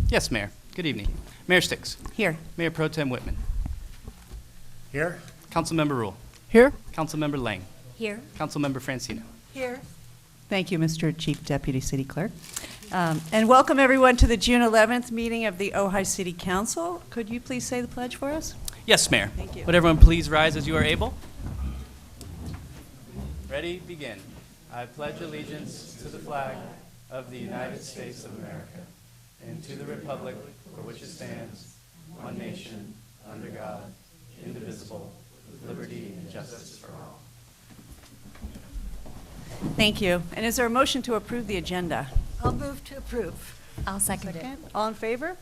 Yes, Mayor. Good evening. Mayor Sticks. Here. Mayor Pro Tem Whitman. Here. Councilmember Rule. Here. Councilmember Lang. Here. Councilmember Francino. Here. Thank you, Mr. Chief Deputy City Clerk. And welcome everyone to the June 11th meeting of the Ojai City Council. Could you please say the pledge for us? Yes, Mayor. Thank you. Would everyone please rise as you are able? Ready, begin. I pledge allegiance to the flag of the United States of America and to the republic for which it stands, one nation, under God, indivisible, with liberty and justice for all. Thank you. And is there a motion to approve the agenda? I'll move to approve. I'll second it. All in favor?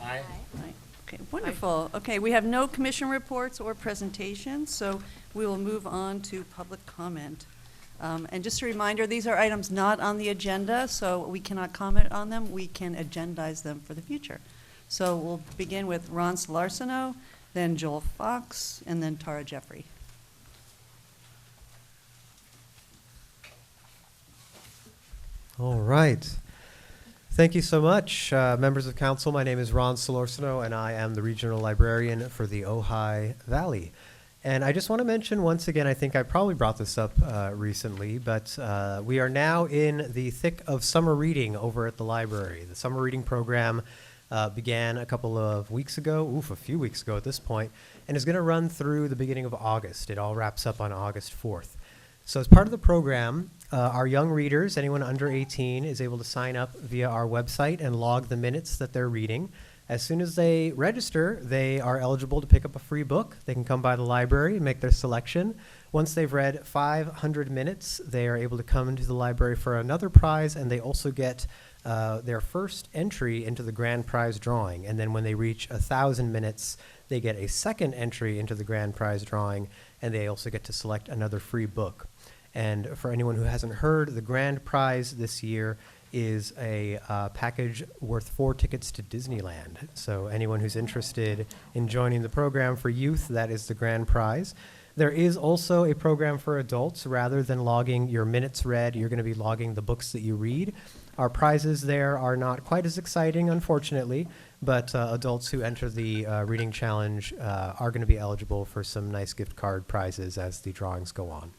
Aye. Aye. Okay, wonderful. Okay, we have no commission reports or presentations, so we will move on to public comment. And just a reminder, these are items not on the agenda, so we cannot comment on them. We can agendize them for the future. So we'll begin with Ron Solarsino, then Joel Fox, and then Tara Jeffrey. All right. Thank you so much, members of council. My name is Ron Solarsino, and I am the regional librarian for the Ojai Valley. And I just want to mention once again, I think I probably brought this up recently, but we are now in the thick of summer reading over at the library. The summer reading program began a couple of weeks ago, a few weeks ago at this point, and is going to run through the beginning of August. It all wraps up on August 4th. So as part of the program, our young readers, anyone under 18, is able to sign up via our website and log the minutes that they're reading. As soon as they register, they are eligible to pick up a free book. They can come by the library and make their selection. Once they've read 500 minutes, they are able to come into the library for another prize, and they also get their first entry into the grand prize drawing. And then when they reach 1,000 minutes, they get a second entry into the grand prize drawing, and they also get to select another free book. And for anyone who hasn't heard, the grand prize this year is a package worth 4 tickets to Disneyland. So anyone who's interested in joining the program for youth, that is the grand prize. There is also a program for adults. Rather than logging your minutes read, you're going to be logging the books that you read. Our prizes there are not quite as exciting, unfortunately, but adults who enter the reading challenge are going to be eligible for some nice gift card prizes as the drawings go on.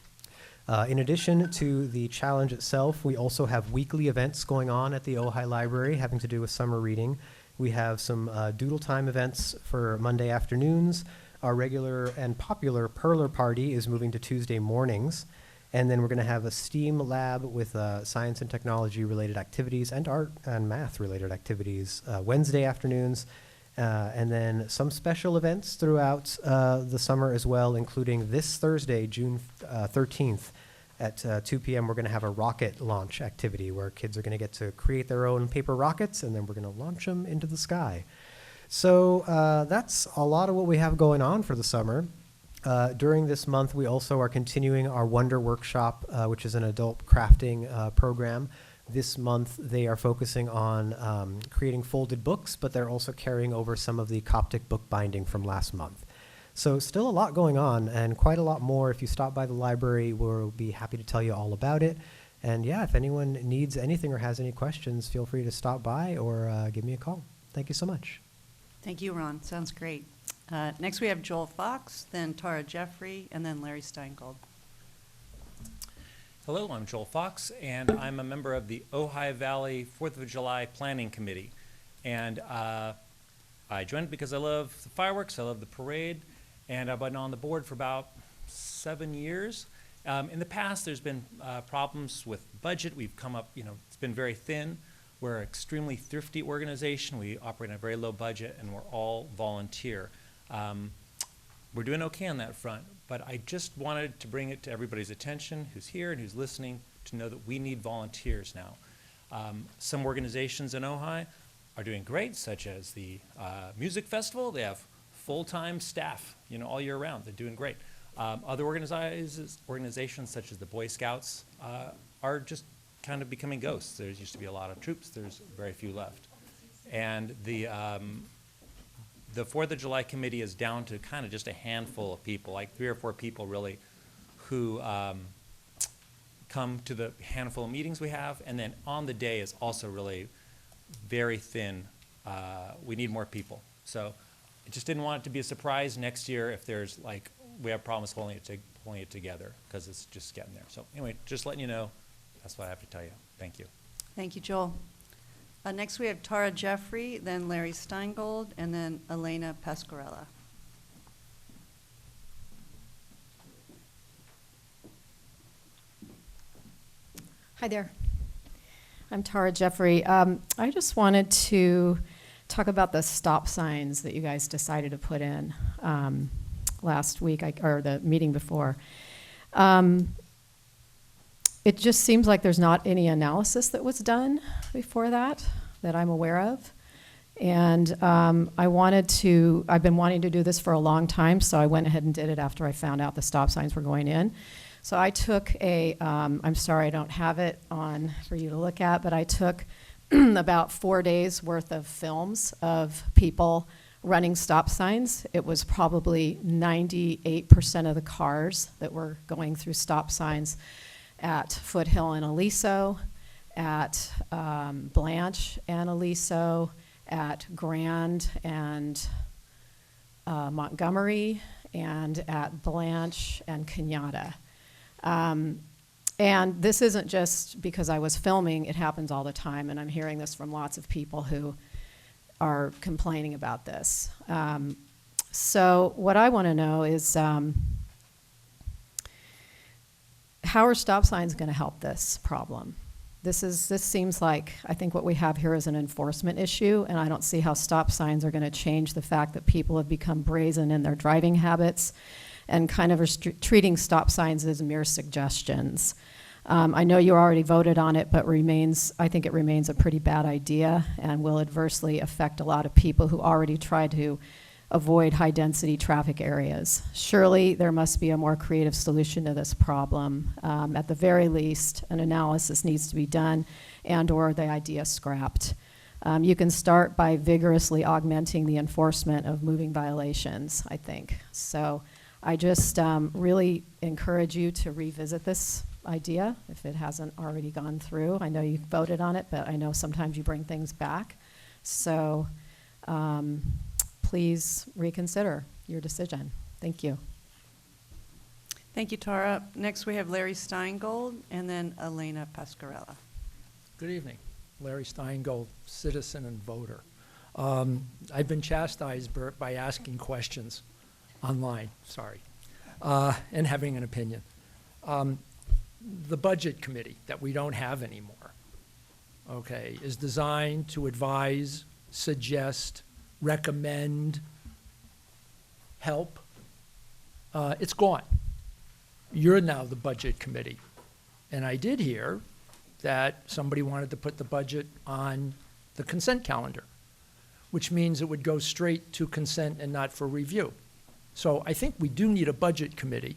In addition to the challenge itself, we also have weekly events going on at the Ojai Library having to do with summer reading. We have some doodle time events for Monday afternoons. Our regular and popular Perler Party is moving to Tuesday mornings. And then we're going to have a STEAM lab with science and technology related activities and art and math related activities Wednesday afternoons. And then some special events throughout the summer as well, including this Thursday, June 13th at 2 p.m. We're going to have a rocket launch activity where kids are going to get to create their own paper rockets, and then we're going to launch them into the sky. So that's a lot of what we have going on for the summer. During this month, we also are continuing our Wonder Workshop, which is an adult crafting program. This month, they are focusing on creating folded books, but they're also carrying over some of the Coptic book binding from last month. So still a lot going on, and quite a lot more. If you stop by the library, we'll be happy to tell you all about it. And yeah, if anyone needs anything or has any questions, feel free to stop by or give me a call. Thank you so much. Thank you, Ron. Sounds great. Next, we have Joel Fox, then Tara Jeffrey, and then Larry Steingold. Hello, I'm Joel Fox, and I'm a member of the Ojai Valley 4th of July Planning Committee. And I joined because I love the fireworks, I love the parade, and I've been on the board for about 7 years. In the past, there's been problems with budget. We've come up, it's been very thin. We're an extremely thrifty organization. We operate on a very low budget, and we're all volunteer. We're doing okay on that front, but I just wanted to bring it to everybody's attention who's here and who's listening to know that we need volunteers now. Some organizations in Ojai are doing great, such as the Music Festival. They have full-time staff, all year round. They're doing great. Other organizations, such as the Boy Scouts, are just kind of becoming ghosts. There used to be a lot of troops. There's very few left. And the 4th of July committee is down to kind of just a handful of people, like 3 or 4 people really, who come to the handful of meetings we have. And then on the day is also really very thin we need more people. So I just didn't want it to be a surprise next year if there's like, we have problems pulling it together, because it's just getting there. So anyway, just letting you know, that's what I have to tell you. Thank you. Thank you, Joel. Next, we have Tara Jeffrey, then Larry Steingold, and then Elena Pasquarella. Hi there. I'm Tara Jeffrey. I just wanted to talk about the stop signs that you guys decided to put in last week, or the meeting before. It just seems like there's not any analysis that was done before that I'm aware of. And I've been wanting to do this for a long time, so I went ahead and did it after I found out the stop signs were going in. So I took I'm sorry I don't have it on for you to look at, but I took about 4 days worth of films of people running stop signs. It was probably 98% of the cars that were going through stop signs at Foothill and Aliso, at Blanche and Aliso, at Grand and Montgomery, and at Blanche and Kenyatta. And this isn't just because I was filming, it happens all the time, and I'm hearing this from lots of people who are complaining about this. So what I want to know is how are stop signs going to help this problem? This seems like, I think what we have here is an enforcement issue, and I don't see how stop signs are going to change the fact that people have become brazen in their driving habits and kind of are treating stop signs as mere suggestions. I know you already voted on it, but I think it remains a pretty bad idea and will adversely affect a lot of people who already try to avoid high-density traffic areas. Surely there must be a more creative solution to this problem. At the very least, an analysis needs to be done and/or the idea scrapped. You can start by vigorously augmenting the enforcement of moving violations, I think. So I just really encourage you to revisit this idea if it hasn't already gone through. I know you voted on it, but I know sometimes you bring things back. So please reconsider your decision. Thank you. Thank you, Tara. Next, we have Larry Steingold, and then Elena Pasquarella. Good evening. Larry Steingold, citizen and voter. I've been chastised by asking questions online, and having an opinion. The budget committee that we don't have anymore, okay, is designed to advise, suggest, recommend, help. It's gone. You're now the budget committee. And I did hear that somebody wanted to put the budget on the consent calendar, which means it would go straight to consent and not for review. So I think we do need a budget committee,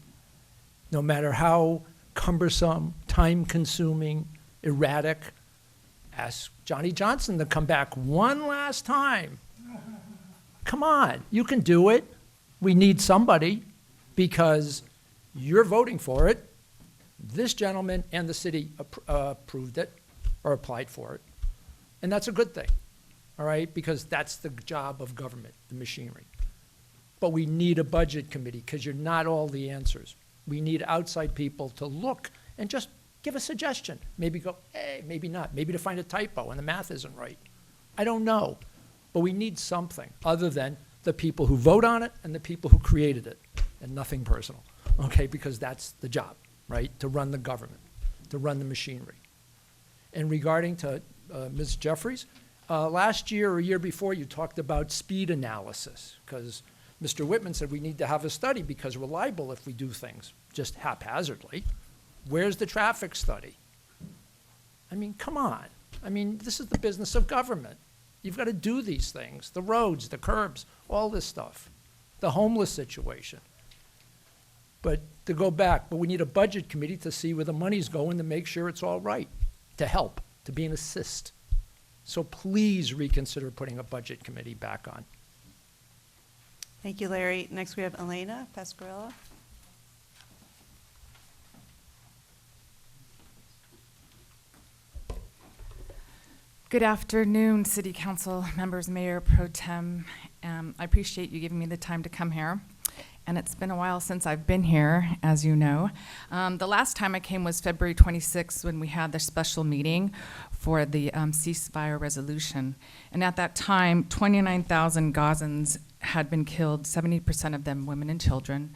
no matter how cumbersome, time-consuming, erratic. Ask Johnny Johnson to come back one last time. Come on, you can do it. We need somebody because you're voting for it. This gentleman and the city approved it or applied for it. And that's a good thing, all right, because that's the job of government, the machinery. But we need a budget committee because you're not all the answers. We need outside people to look and just give a suggestion. Maybe go, hey, maybe not. Maybe to find a typo and the math isn't right. I don't know. But we need something other than the people who vote on it and the people who created it, and nothing personal, okay, because that's the job, right, to run the government, to run the machinery. And regarding to Ms. Jeffries, last year or a year before, you talked about speed analysis, because Mr. Whitman said we need to have a study because we're liable if we do things just haphazardly. Where's the traffic study? I mean, come on. I mean, this is the business of government. You've got to do these things, the roads, the curbs, all this stuff, the homeless situation. But to go back, but we need a budget committee to see where the money's going to make sure it's all right, to help, to be an assist. So please reconsider putting a budget committee back on. Thank you, Larry. Next, we have Elena Pasquarella. Good afternoon, City Council members, Mayor Pro Tem. I appreciate you giving me the time to come here. And it's been a while since I've been here, as you know. The last time I came was February 26th when we had the special meeting for the ceasefire resolution. And at that time, 29,000 Gazans had been killed, 70% of them women and children.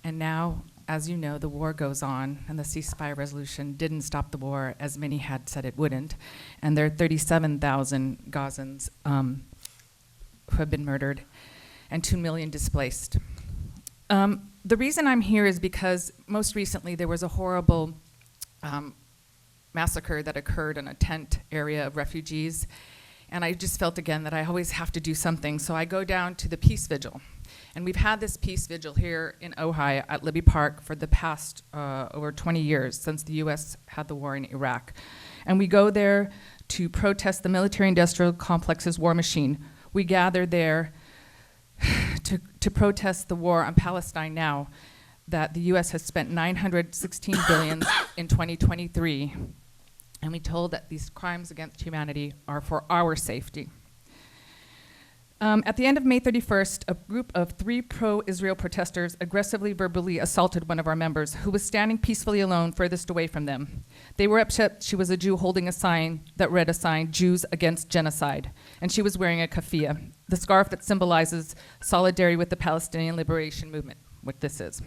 And now, as you know, the war goes on, and the ceasefire resolution didn't stop the war, as many had said it wouldn't. And there are 37,000 Gazans who have been murdered and 2 million displaced. The reason I'm here is because most recently there was a horrible massacre that occurred in a tent area of refugees. And I just felt again that I always have to do something. So I go down to the Peace Vigil. And we've had this Peace Vigil here in Ojai at Libby Park for the past over 20 years, since the US had the war in Iraq. And we go there to protest the military-industrial complex's war machine. We gather there to protest the war on Palestine now, that the US has spent $916 billion in 2023. And we told that these crimes against humanity are for our safety. At the end of May 31st, a group of 3 pro-Israel protesters aggressively verbally assaulted one of our members who was standing peacefully alone furthest away from them. They were upset she was a Jew holding a sign that read Jews Against Genocide, and she was wearing a keffiyeh, the scarf that symbolizes solidarity with the Palestinian liberation movement, what this is.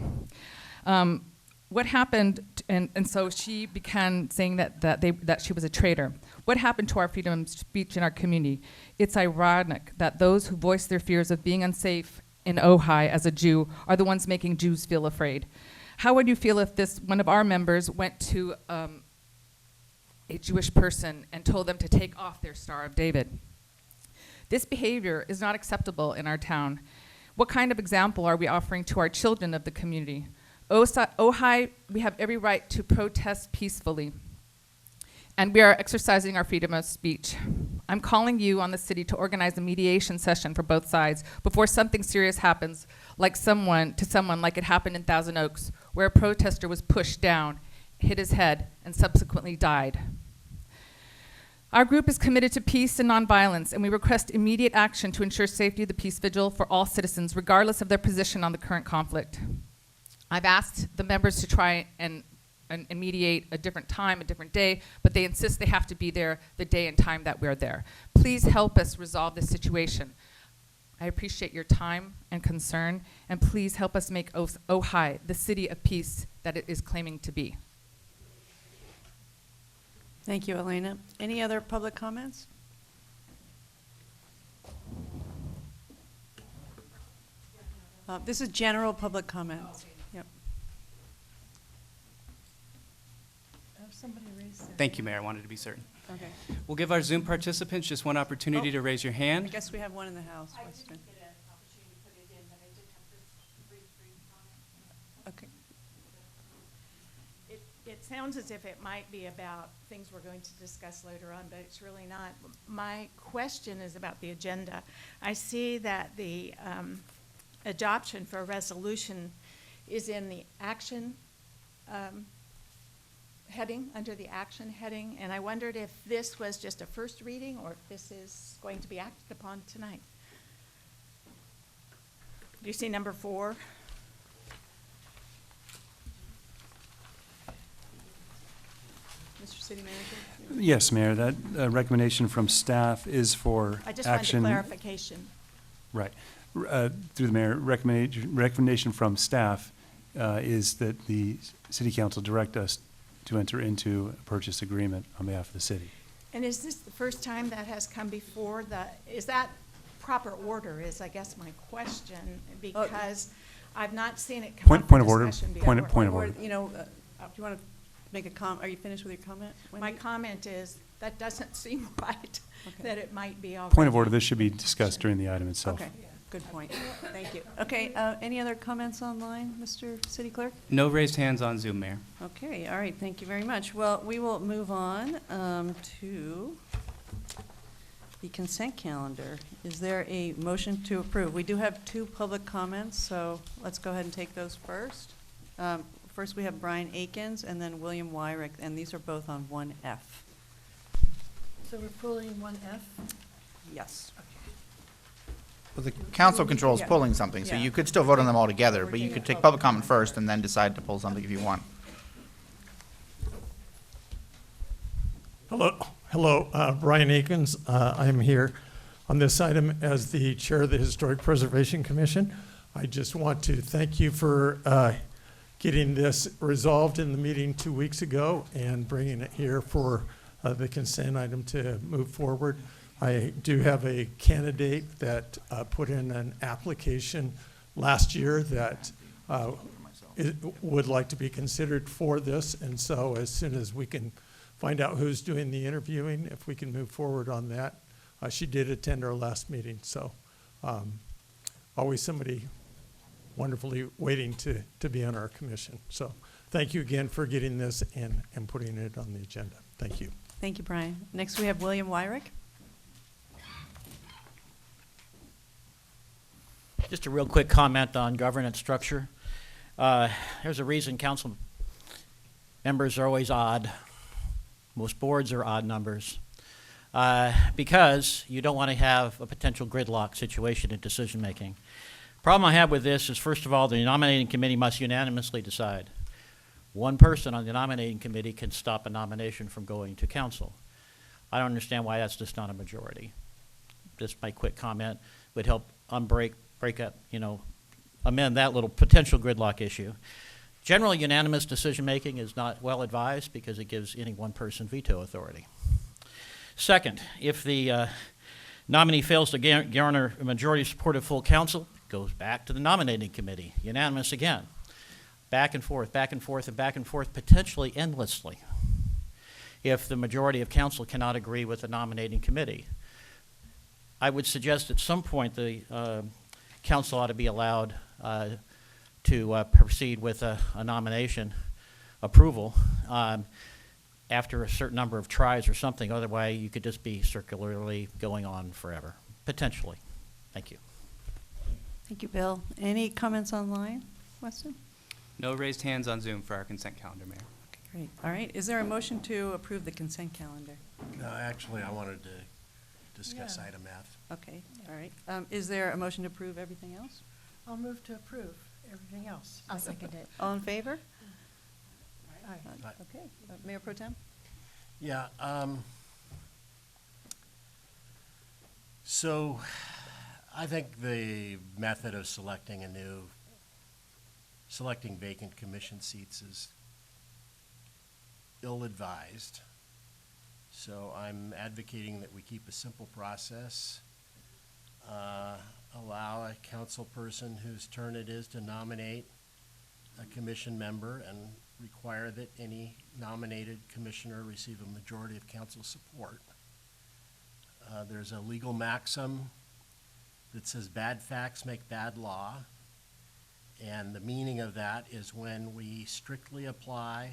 What happened, and so she began saying that she was a traitor. What happened to our freedom of speech in our community? It's ironic that those who voice their fears of being unsafe in Ojai as a Jew are the ones making Jews feel afraid. How would you feel if one of our members went to a Jewish person and told them to take off their Star of David? This behavior is not acceptable in our town. What kind of example are we offering to our children of the community? Ojai, we have every right to protest peacefully, and we are exercising our freedom of speech. I'm calling you on the city to organize a mediation session for both sides before something serious happens, like someone like it happened in Thousand Oaks, where a protester was pushed down, hit his head, and subsequently died. Our group is committed to peace and nonviolence, and we request immediate action to ensure safety of the Peace Vigil for all citizens, regardless of their position on the current conflict. I've asked the members to try and mediate a different time, a different day, but they insist they have to be there the day and time that we're there. Please help us resolve this situation. I appreciate your time and concern, and please help us make Ojai the city of peace that it is claiming to be. Thank you, Elena. Any other public comments? This is general public comments. Yep. Somebody raised their Thank you, Mayor. I wanted to be certain. Okay. We'll give our Zoom participants just one opportunity to raise your I hand. guess we have one in the house. Weston. Okay. It sounds as if it might be about things we're going to discuss later on, but it's really not. My question is about the agenda. I see that the adoption for a resolution is in the action heading, under the action heading, and I wondered if this was just a first reading or if this is going to be acted upon tonight. Do you see number 4? Mr. City Manager? Yes, Mayor, that recommendation from staff is for I just wanted action. clarification. Right. Through the mayor, recommendation from staff is that the city council direct us to enter into a purchase agreement on behalf of the city. And is this the first time that has come before is that proper order is, I guess, my question, because I've not seen it come up Point for of order. discussion before. Point of order. You know, do you want to make a comment? Are you finished with your comment, Wendy? My comment is, that doesn't seem right, Okay. that it might be already. Point of order, this should be discussed during the item itself. Okay, good point. Thank you. Okay, any other comments online, Mr. City Clerk? No raised hands on Zoom, Mayor. Okay, all right, thank you very much. Well, we will move on to the consent calendar. Is there a motion to approve? We do have 2 public comments, so let's go ahead and take those first. First, we have Brian Akins and then William Wyrick, and these are both on 1F. So we're pulling 1F? Yes. Well, the council controls Yeah. pulling something, so Yeah. you could still vote on them all together, We're but you taking could take public public comment comment. first and then decide to pull something if you want. Hello, Brian Akins. I'm here on this item as the Chair of the Historic Preservation Commission. I just want to thank you for getting this resolved in the meeting 2 weeks ago and bringing it here for the consent item to move forward. I do have a candidate that put in an application last year that would like to be considered for this, and so as soon as we can find out who's doing the interviewing, if we can move forward on that. She did attend our last meeting, so always somebody wonderfully waiting to be on our commission. So thank you again for getting this and putting it on the agenda. Thank you. Thank you, Brian. Next, we have William Wyrick. Just a real quick comment on governance structure. There's a reason council members are always odd. Most boards are odd numbers. Because you don't want to have a potential gridlock situation in decision-making. Problem I have with this is, first of all, the nominating committee must unanimously decide. One person on the nominating committee can stop a nomination from going to council. I don't understand why that's just not a majority. Just my quick comment would help break up, amend that little potential gridlock issue. Generally, unanimous decision-making is not well advised because it gives any one person veto authority. Second, if the nominee fails to garner a majority of support of full council, it goes back to the nominating committee, unanimous again. Back and forth, back and forth, and back and forth, potentially endlessly, if the majority of council cannot agree with the nominating committee. I would suggest at some point the council ought to be allowed to proceed with a nomination approval after a certain number of tries or something. Otherwise, you could just be circularly going on forever, potentially. Thank you. Thank you, Bill. Any comments online, Weston? No raised hands on Zoom for our consent calendar, Mayor. Okay, great. All right. Is there a motion to approve the consent calendar? No, actually, I wanted to discuss Yeah. item F. Okay, all right. Is there a motion to approve everything else? I'll move to approve everything else. I'll second it. All in favor? Aye. Okay. Mayor Pro Tem? Yeah, so I think the method of selecting vacant commission seats is ill-advised. So I'm advocating that we keep a simple process, allow a council person whose turn it is to nominate a commission member and require that any nominated commissioner receive a majority of council support. There's a legal maxim that says bad facts make bad law, and the meaning of that is when we strictly apply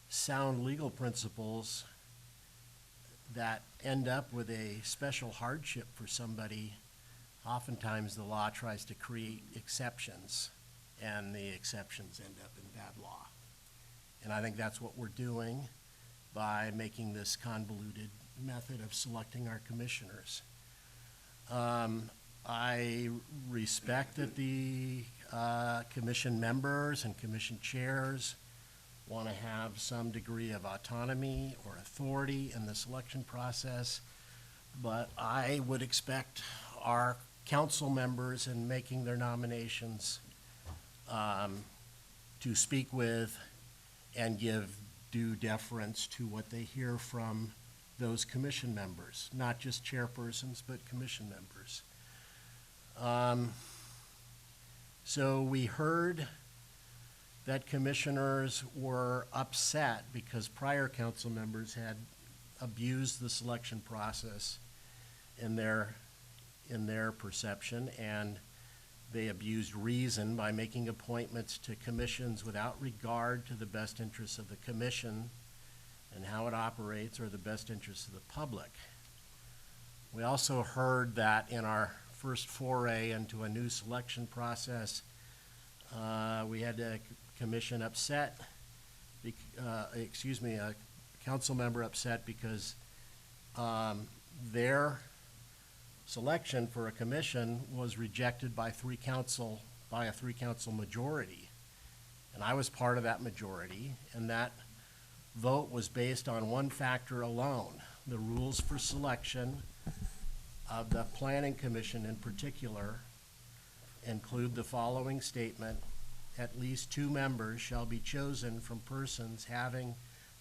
sound legal principles that end up with a special hardship for somebody, oftentimes the law tries to create exceptions, and the exceptions end up in bad law. And I think that's what we're doing by making this convoluted method of selecting our commissioners. I respect that the commission members and commission chairs want to have some degree of autonomy or authority in the selection process, but I would expect our council members in making their nominations to speak with and give due deference to what they hear from those commission members, not just chairpersons, but commission members. So we heard that commissioners were upset because prior council members had abused the selection process in their perception, and they abused reason by making appointments to commissions without regard to the best interests of the commission and how it operates or the best interests of the public. We also heard that in our first foray into a new selection process, a council member upset because their selection for a commission was rejected by a three-council majority. And I was part of that majority, and that vote was based on one factor alone. The rules for selection of the Planning Commission in particular include the following statement: at least 2 members shall be chosen from persons having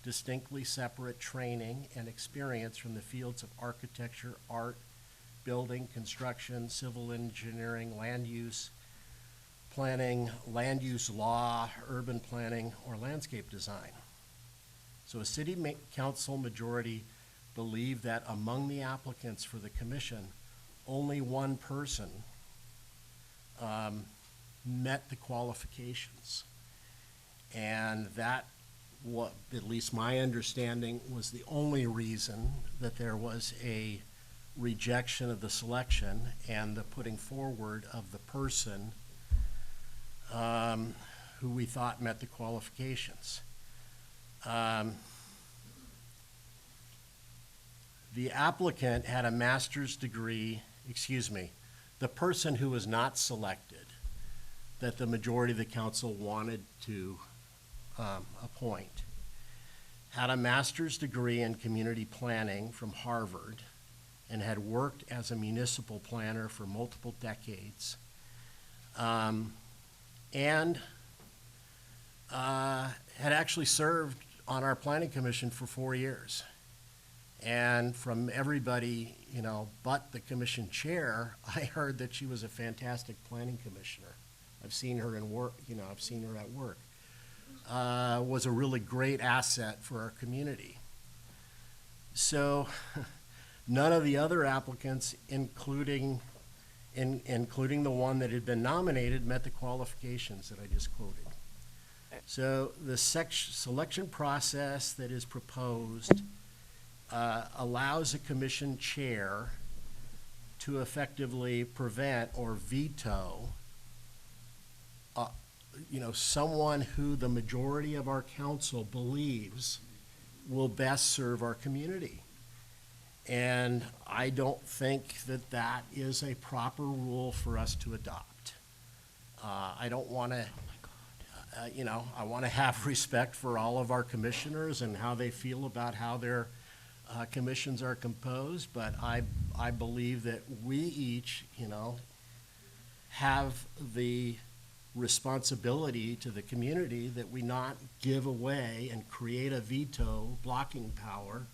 distinctly separate training and experience from the fields of architecture, art, building, construction, civil engineering, land use planning, land use law, urban planning, or landscape design. So a city council majority believed that among the applicants for the commission, only one person met the qualifications. And that, what, at least my understanding, was the only reason that there was a rejection of the selection and the putting forward of the person who we thought met the qualifications. The applicant had a master's degree, the person who was not selected, that the majority of the council wanted to appoint, had a master's degree in community planning from Harvard and had worked as a municipal planner for multiple decades, and had actually served on our planning commission for 4 years. And from everybody, but the commission chair, I heard that she was a fantastic planning commissioner. I've seen her in work, I've seen her at work. Was a really great asset for our community. So none of the other applicants, including the one that had been nominated, met the qualifications that I just quoted. So the selection process that is proposed allows a commission chair to effectively prevent or veto someone who the majority of our council believes will best serve our community. And I don't think that that is a proper rule for us to adopt. I don't want to, I want to have respect for all of our commissioners and how they feel about how their commissions are composed, but I believe that we each, have the responsibility to the community that we not give away and create a veto blocking power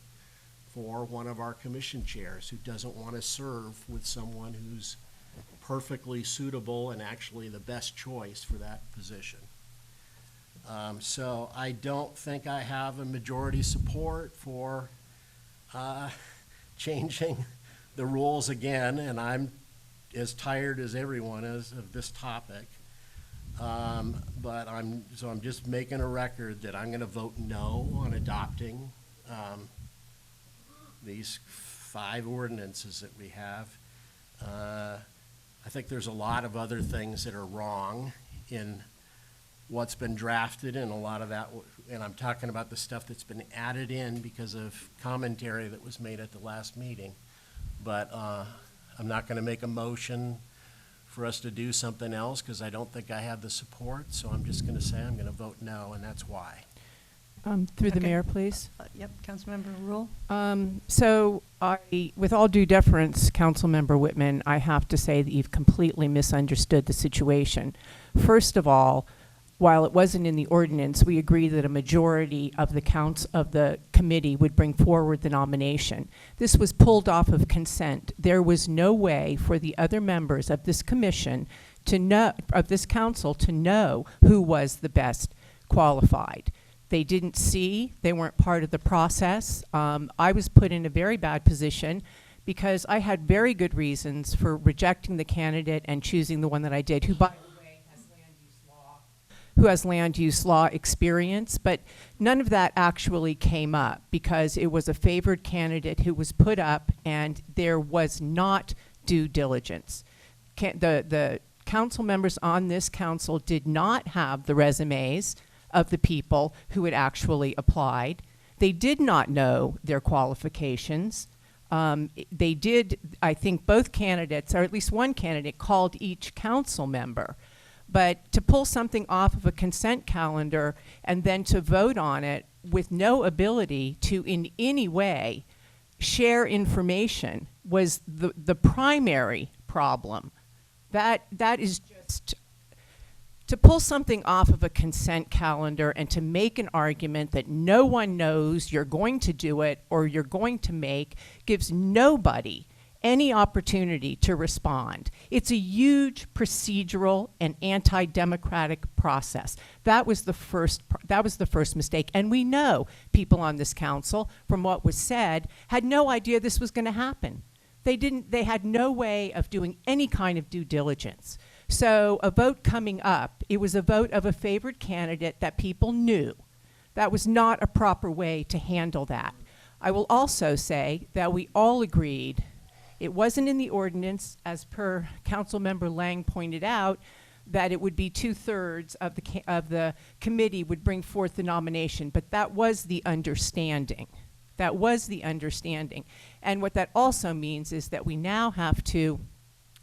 for one of our commission chairs who doesn't want to serve with someone who's perfectly suitable and actually the best choice for that position. So I don't think I have a majority support for changing the rules again, and I'm as tired as everyone is of this topic. But I'm just making a record that I'm going to vote no on adopting these 5 ordinances that we have. I think there's a lot of other things that are wrong in what's been drafted, and a lot of that, and I'm talking about the stuff that's been added in because of commentary that was made at the last meeting. But I'm not going to make a motion for us to do something else because I don't think I have the support, so I'm just going to say I'm going to vote no, and that's why. Through the Okay. mayor, please. Yep, Councilmember Rule. So with all due deference, Councilmember Whitman, I have to say that you've completely misunderstood the situation. First of all, while it wasn't in the ordinance, we agreed that a majority of the committee would bring forward the nomination. This was pulled off of consent. There was no way for the other members of this commission to know, of this council, to know who was the best qualified. They didn't see, they weren't part of the process. I was put in a very bad position because I had very good reasons for rejecting the candidate and choosing the one that I did, who, by the way, has land use law experience, but none of that actually came up because it was a favored candidate who was put up and there was not due diligence. The council members on this council did not have the resumes of the people who had actually applied. They did not know their qualifications. They did, I think both candidates, or at least one candidate, called each council member. But to pull something off of a consent calendar and then to vote on it with no ability to in any way share information was the primary problem. That is just, to pull something off of a consent calendar and to make an argument that no one knows you're going to do it or you're going to make gives nobody any opportunity to respond. It's a huge procedural and anti-democratic process. That was the first mistake. And we know people on this council, from what was said, had no idea this was going to happen. They had no way of doing any kind of due diligence. So a vote coming up, it was a vote of a favored candidate that people knew. That was not a proper way to handle that. I will also say that we all agreed it wasn't in the ordinance, as per Councilmember Lang pointed out, that it would be 2/3 of the committee would bring forth the nomination, but that was the understanding. That was the understanding. And what that also means is that we now have to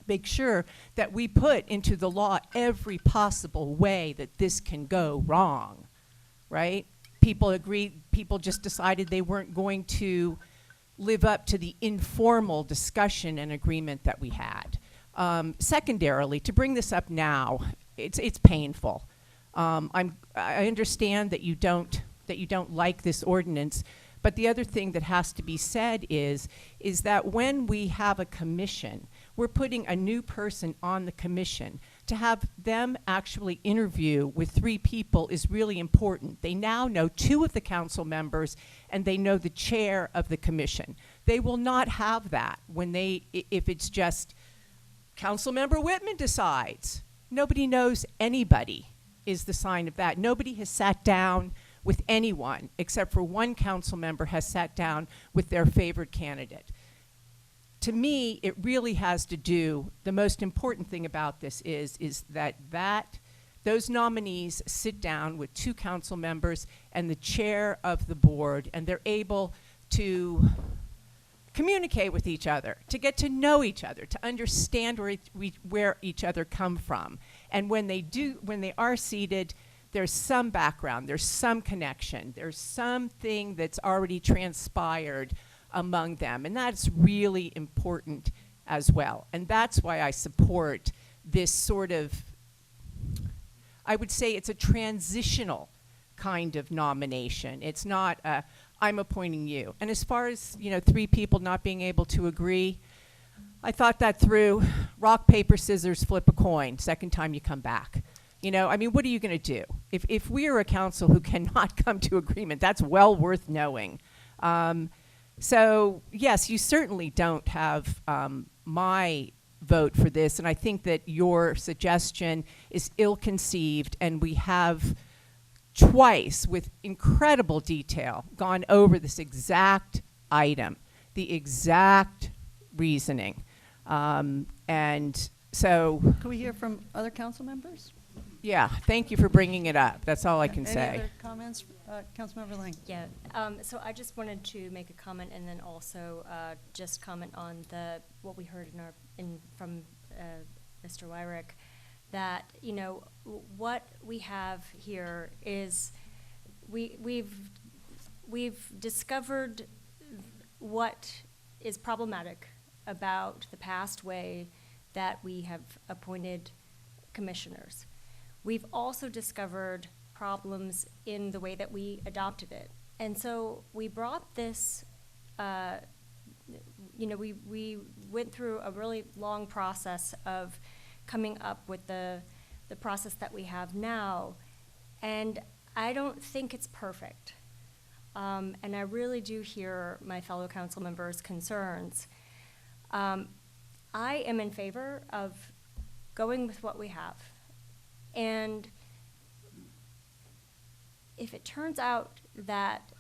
make sure that we put into the law every possible way that this can go wrong, right? People just decided they weren't going to live up to the informal discussion and agreement that we had. Secondarily, to bring this up now, it's painful. I understand that you don't like this ordinance, but the other thing that has to be said is that when we have a commission, we're putting a new person on the commission. To have them actually interview with 3 people is really important. They now know 2 of the council members and they know the chair of the commission. They will not have that if it's just Councilmember Whitman decides. Nobody knows anybody is the sign of that. Nobody has sat down with anyone except for one council member has sat down with their favorite candidate. To me, it really has to do, the most important thing about this is that those nominees sit down with 2 council members and the chair of the board, and they're able to communicate with each other, to get to know each other, to understand where each other come from. And when they are seated, there's some background, there's some connection, there's something that's already transpired among them, and that's really important as well. And that's why I support this sort of, I would say it's a transitional kind of nomination. It's not a, I'm appointing you. And as far as, 3 people not being able to agree, I thought that through. Rock, paper, scissors, flip a coin, second time you come back. What are you going to do? If we are a council who cannot come to agreement, that's well worth knowing. So yes, you certainly don't have my vote for this, and I think that your suggestion is ill-conceived, and we have twice, with incredible detail, gone over this exact item, the exact reasoning. And so... Can we hear from other council members? Yeah, thank you for bringing it up. That's all I can say. Any other comments? Councilmember Lang. Yeah, so I just wanted to make a comment and then also just comment on what we heard from Mr. Wyrick, that what we have here is we've discovered what is problematic about the past way that we have appointed commissioners. We've also discovered problems in the way that we adopted it. And so we brought this, we went through a really long process of coming up with the process that we have now. And I don't think it's perfect. And I really do hear my fellow council members' concerns. I am in favor of going with what we have. And if it turns out that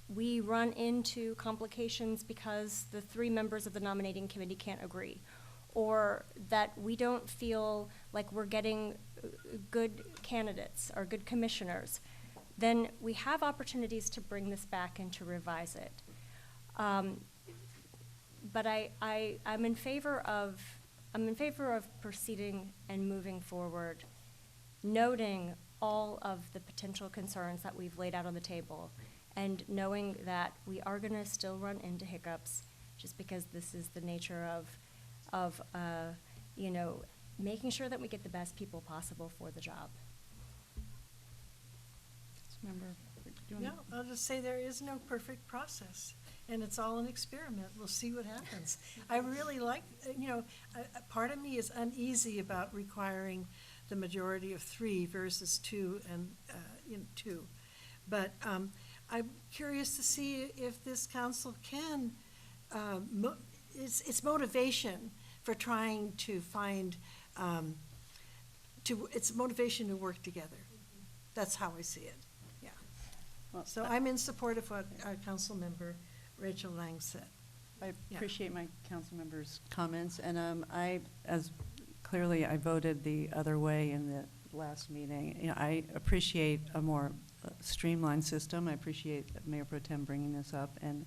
we run into complications because the 3 members of the nominating committee can't agree, or that we don't feel like we're getting good candidates or good commissioners, then we have opportunities to bring this back and to revise it. But I'm in favor of proceeding and moving forward, noting all of the potential concerns that we've laid out on the table, and knowing that we are going to still run into hiccups, just because this is the nature of you know, making sure that we get the best people possible for the job. Member, do you No, want I'll just say there is no perfect process, and it's all an experiment. We'll see what happens. I really like, you know, part of me is uneasy about requiring the majority of 3 versus 2 and, 2. But I'm curious to see if this council can, its motivation for trying to find, it's motivation to work together. That's how I see it. Well, So I'm in support of what our council member Rachel Lang said. I Yeah. appreciate my council members' comments, and I voted the other way in the last meeting. You know, I appreciate a more streamlined system. I appreciate Mayor Pro Tem bringing this up, and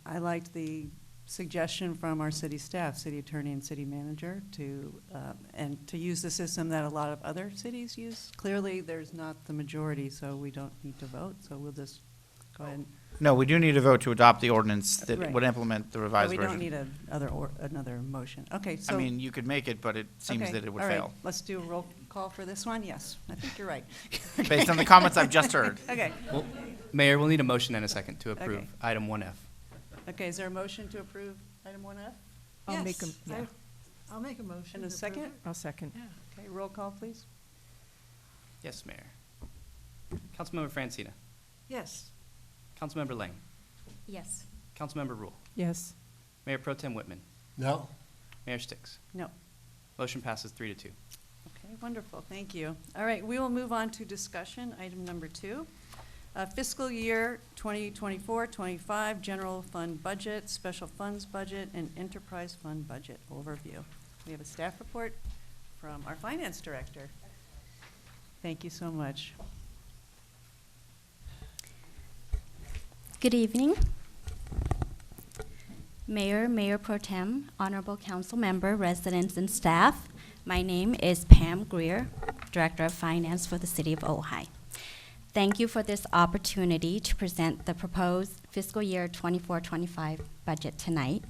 I liked the suggestion from our city staff, city attorney and city manager, to use the system that a lot of other cities use. Clearly, there's not the majority, so we don't need to vote, so we'll just go ahead. No, we do need to vote to adopt the ordinance that Right. would implement the But revised we version. don't need another motion. Okay, so. I mean, you could make it, but it seems okay, that it would all right. fail, Let's do a roll call for this one. Yes, I think you're right. based on the comments I've just heard. Okay. Well, Mayor, we'll need a motion and a second to approve Okay. item 1F. Okay, is there a motion to approve item 1F? I'll make Yes, yeah. I'll make a motion. And a to approve second? it. I'll second. Yeah. Okay, roll call, please. Yes, Mayor. Councilmember Francina. Yes. Councilmember Lang. Yes. Councilmember Rule. Yes. Mayor Pro Tem Whitman. No? Mayor Sticks. No. Motion passes 3-2. Okay, wonderful, thank you. All right, we will move on to discussion, item number 2. Fiscal year 2024-25, general fund budget, special funds budget, and enterprise fund budget overview. We have a staff report from our finance director. Thank you so much. Good evening. Mayor, Mayor Pro Tem, Honorable Council Member, residents, and staff. My name is Pam Greer, Director of Finance for the City of Ojai. Thank you for this opportunity to present the proposed fiscal year 24-25 budget tonight.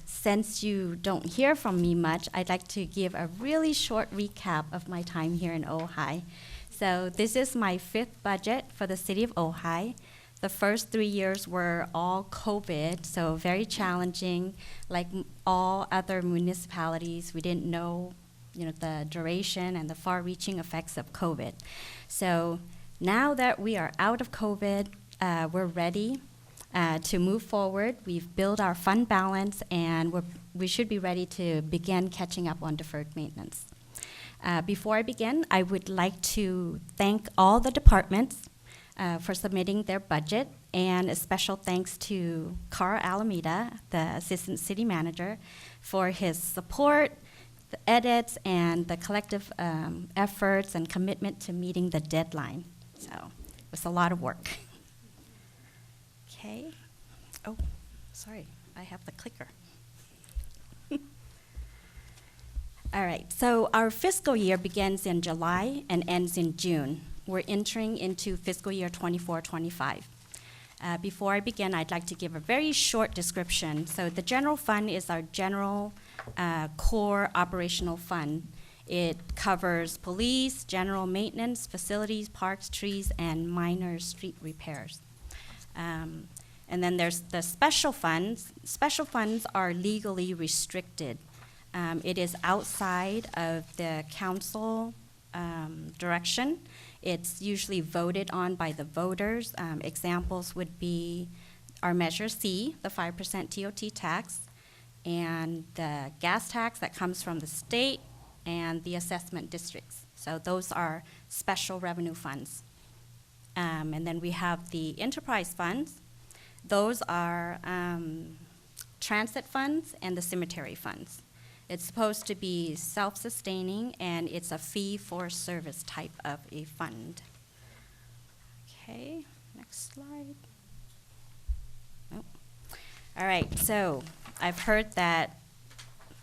Since you don't hear from me much, I'd like to give a really short recap of my time here in Ojai. So this is my 5th budget for the City of Ojai. The first 3 years were all COVID, so very challenging. Like all other municipalities, we didn't know, the duration and the far-reaching effects of COVID. So now that we are out of COVID, we're ready to move forward. We've built our fund balance, and we should be ready to begin catching up on deferred maintenance. Before I begin, I would like to thank all the departments for submitting their budget, and a special thanks to Carl Alameda, the Assistant City Manager, for his support, the edits, and the collective efforts and commitment to meeting the deadline. So it was a lot of work. Okay. Oh, sorry, I have the clicker. All right, so our fiscal year begins in July and ends in June. We're entering into fiscal year 24-25. Before I begin, I'd like to give a very short description. So the general fund is our general core operational fund. It covers police, general maintenance, facilities, parks, trees, and minor street repairs. And then there's the special funds. Special funds are legally restricted. It is outside of the council direction. It's usually voted on by the voters. Examples would be our Measure C, the 5% TOT tax, and the gas tax that comes from the state, and the assessment districts. So those are special revenue funds. And then we have the enterprise funds. Those are transit funds and the cemetery funds. It's supposed to be self-sustaining, and it's a fee-for-service type of a fund. Okay, next slide. Nope. All right, so I've heard that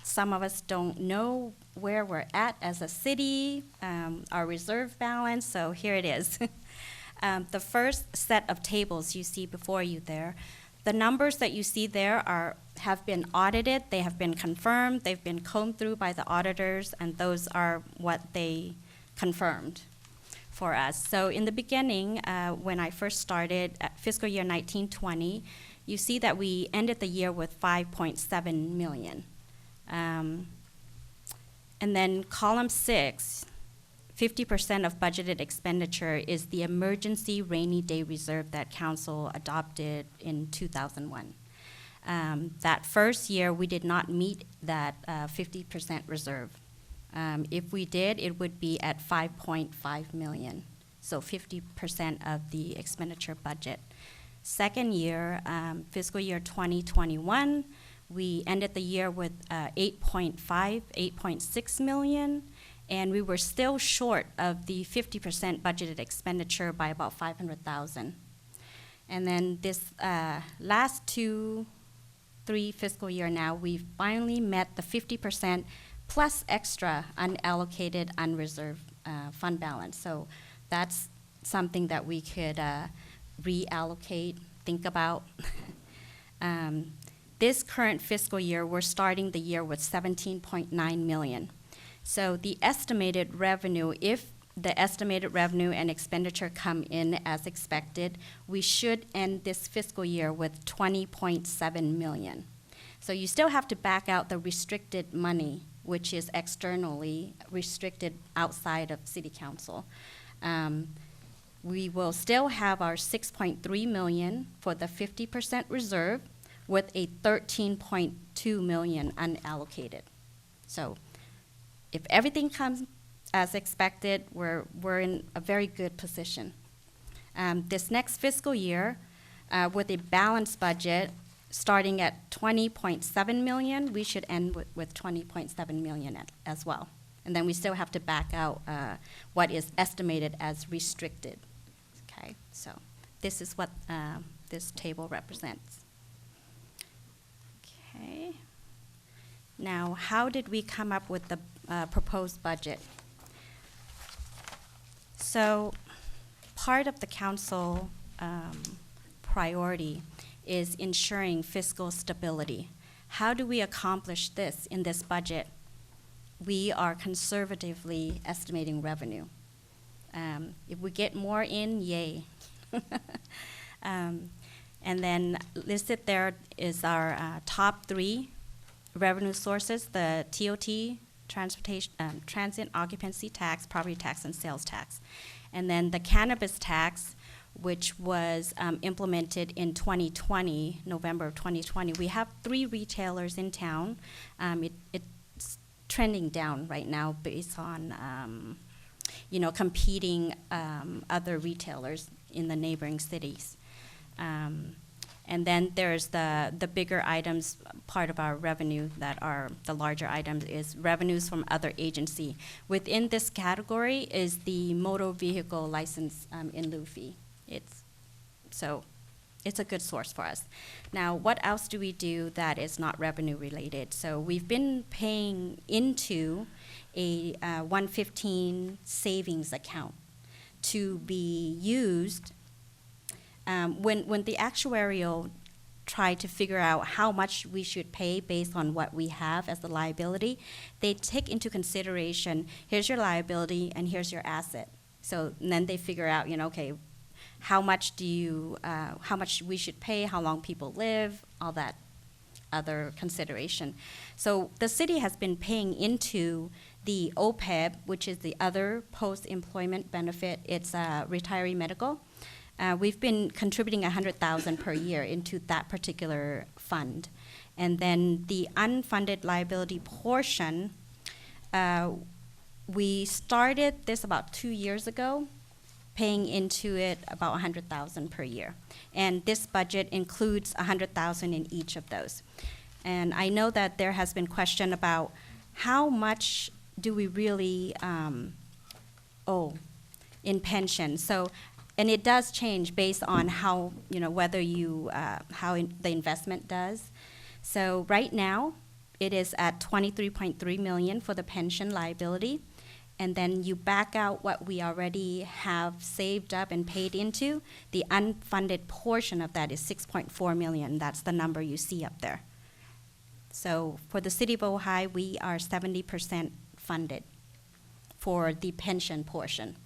some of us don't know where we're at as a city, our reserve balance, so here it is. The first set of tables you see before you there, the numbers that you see there have been audited, they have been confirmed, they've been combed through by the auditors, and those are what they confirmed for us. So in the beginning, when I first started at fiscal year 1920, you see that we ended the year with 5.7 million. And then column 6, 50% of budgeted expenditure is the emergency rainy day reserve that council adopted in 2001. That first year, we did not meet that 50% reserve. If we did, it would be at 5.5 million, so 50% of the expenditure budget. Second year, fiscal year 2021, we ended the year with 8.6 million, and we were still short of the 50% budgeted expenditure by about 500,000. And then this last 2-3 fiscal year now, we've finally met the 50% plus extra unallocated, unreserved fund balance. So that's something that we could reallocate, think about. This current fiscal year, we're starting the year with 17.9 million. So the estimated revenue, if the estimated revenue and expenditure come in as expected, we should end this fiscal year with 20.7 million. So you still have to back out the restricted money, which is externally restricted outside of City Council. We will still have our 6.3 million for the 50% reserve with a 13.2 million unallocated. So if everything comes as expected, we're in a very good position. This next fiscal year, with a balanced budget starting at 20.7 million, we should end with 20.7 million as well. And then we still have to back out what is estimated as restricted. Okay, so this is what this table represents. Okay. Now, how did we come up with the proposed budget? So, part of the council priority is ensuring fiscal stability. How do we accomplish this in this budget? We are conservatively estimating revenue. If we get more in, yay. And then listed there is our top 3 revenue sources: the TOT, transportation, transit occupancy tax, property tax, and sales tax. And then the cannabis tax, which was implemented in 2020, November of 2020. We have 3 retailers in town. It's trending down right now based on competing other retailers in the neighboring cities. And then there's the bigger items, part of our revenue that are the larger items is revenues from other agency. Within this category is the motor vehicle license in lieu fee. It's a good source for us. Now, what else do we do that is not revenue related? So we've been paying into a 115 savings account to be used when the actuarial try to figure out how much we should pay based on what we have as the liability. They take into consideration, here's your liability and here's your asset. So and then they figure out, okay, how much we should pay, how long people live, all that other consideration. So the city has been paying into the OPEB, which is the other post-employment benefit. It's retiree medical. We've been contributing $100,000 per year into that particular fund. And then the unfunded liability portion, we started this about 2 years ago, paying into it about $100,000 per year. And this budget includes $100,000 in each of those. And I know that there has been question about how much do we really owe in pension. So And it does change based on how, whether you, the investment does. So right now, it is at 23.3 million for the pension liability. And then you back out what we already have saved up and paid into. The unfunded portion of that is 6.4 million. That's the number you see up there. So for the city of Ojai, we are 70% funded for the pension portion.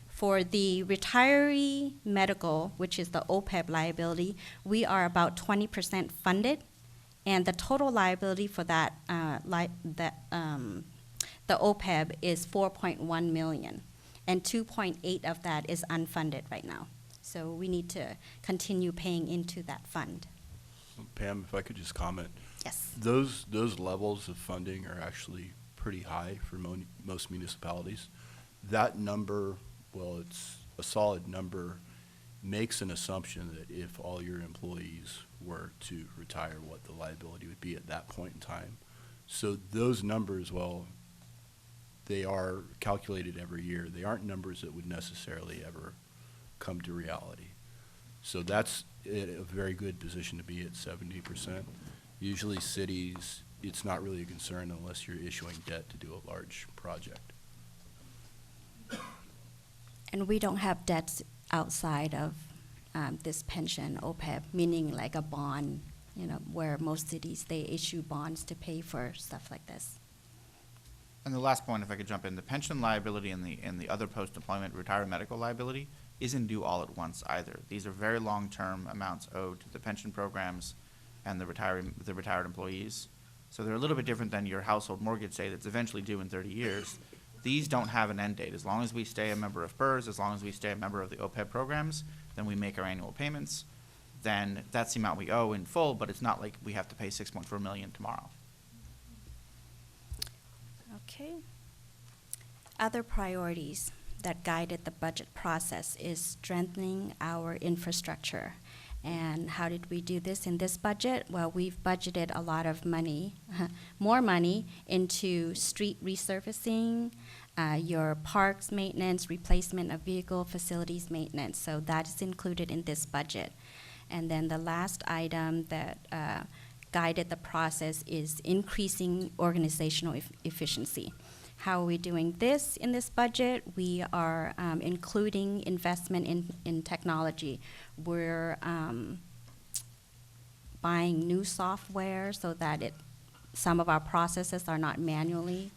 For the retiree medical, which is the OPEB liability, we are about 20% funded, and the total liability for that, the OPEB is 4.1 million, and 2.8 of that is unfunded right now. So we need to continue paying into that fund. Pam, if I could just comment. Yes. Those levels of funding are actually pretty high for most municipalities. That number, well, it's a solid number, makes an assumption that if all your employees were to retire, what the liability would be at that point in time. So those numbers, well, they are calculated every year. They aren't numbers that would necessarily ever come to reality. So that's a very good position to be at 70%. Usually cities, it's not really a concern unless you're issuing debt to do a large project. And we don't have debts outside of this pension OPEB, meaning like a bond, where most cities, they issue bonds to pay for stuff like this. And the last point, if I could jump in, the pension liability and the other post-employment retirement medical liability isn't due all at once either. These are very long-term amounts owed to the pension programs and the retired employees. So they're a little bit different than your household mortgage, say, that's eventually due in 30 years. These don't have an end date. As long as we stay a member of PERS, as long as we stay a member of the OPEB programs, then we make our annual payments. Then that's the amount we owe in full, but it's not like we have to pay 6.4 million tomorrow. Okay. Other priorities that guided the budget process is strengthening our infrastructure. And how did we do this in this budget? Well, we've budgeted a lot of money, more money, into street resurfacing, your parks maintenance, replacement of vehicle facilities maintenance. So that is included in this budget. And then the last item that guided the process is increasing organizational efficiency. How are we doing this in this budget? We are including investment in technology. We're buying new software so that some of our processes are not manually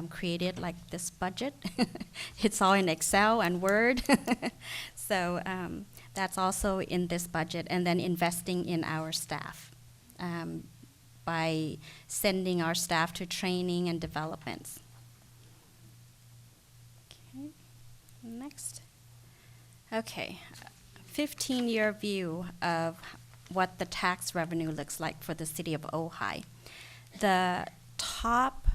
created like this budget. It's all in Excel and Word. So that's also in this budget. And then investing in our staff by sending our staff to training and developments. Next. Okay, 15-year view of what the tax revenue looks like for the city of Ojai. The top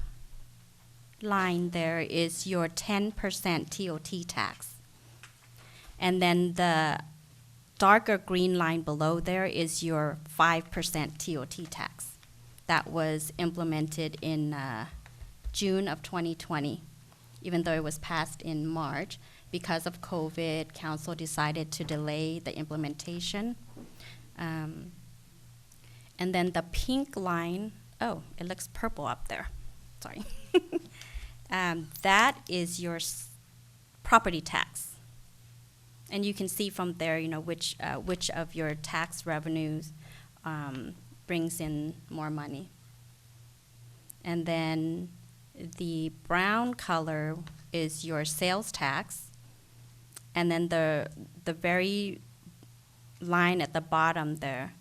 line there is your 10% TOT tax. And then the darker green line below there is your 5% TOT tax. That was implemented in June of 2020, even though it was passed in March. Because of COVID, council decided to delay the implementation. And then the pink line, oh, it looks purple up there, sorry. That is your property tax. And you can see from there, which of your tax revenues brings in more money. And then the brown color is your sales tax. And then the very line at the bottom there,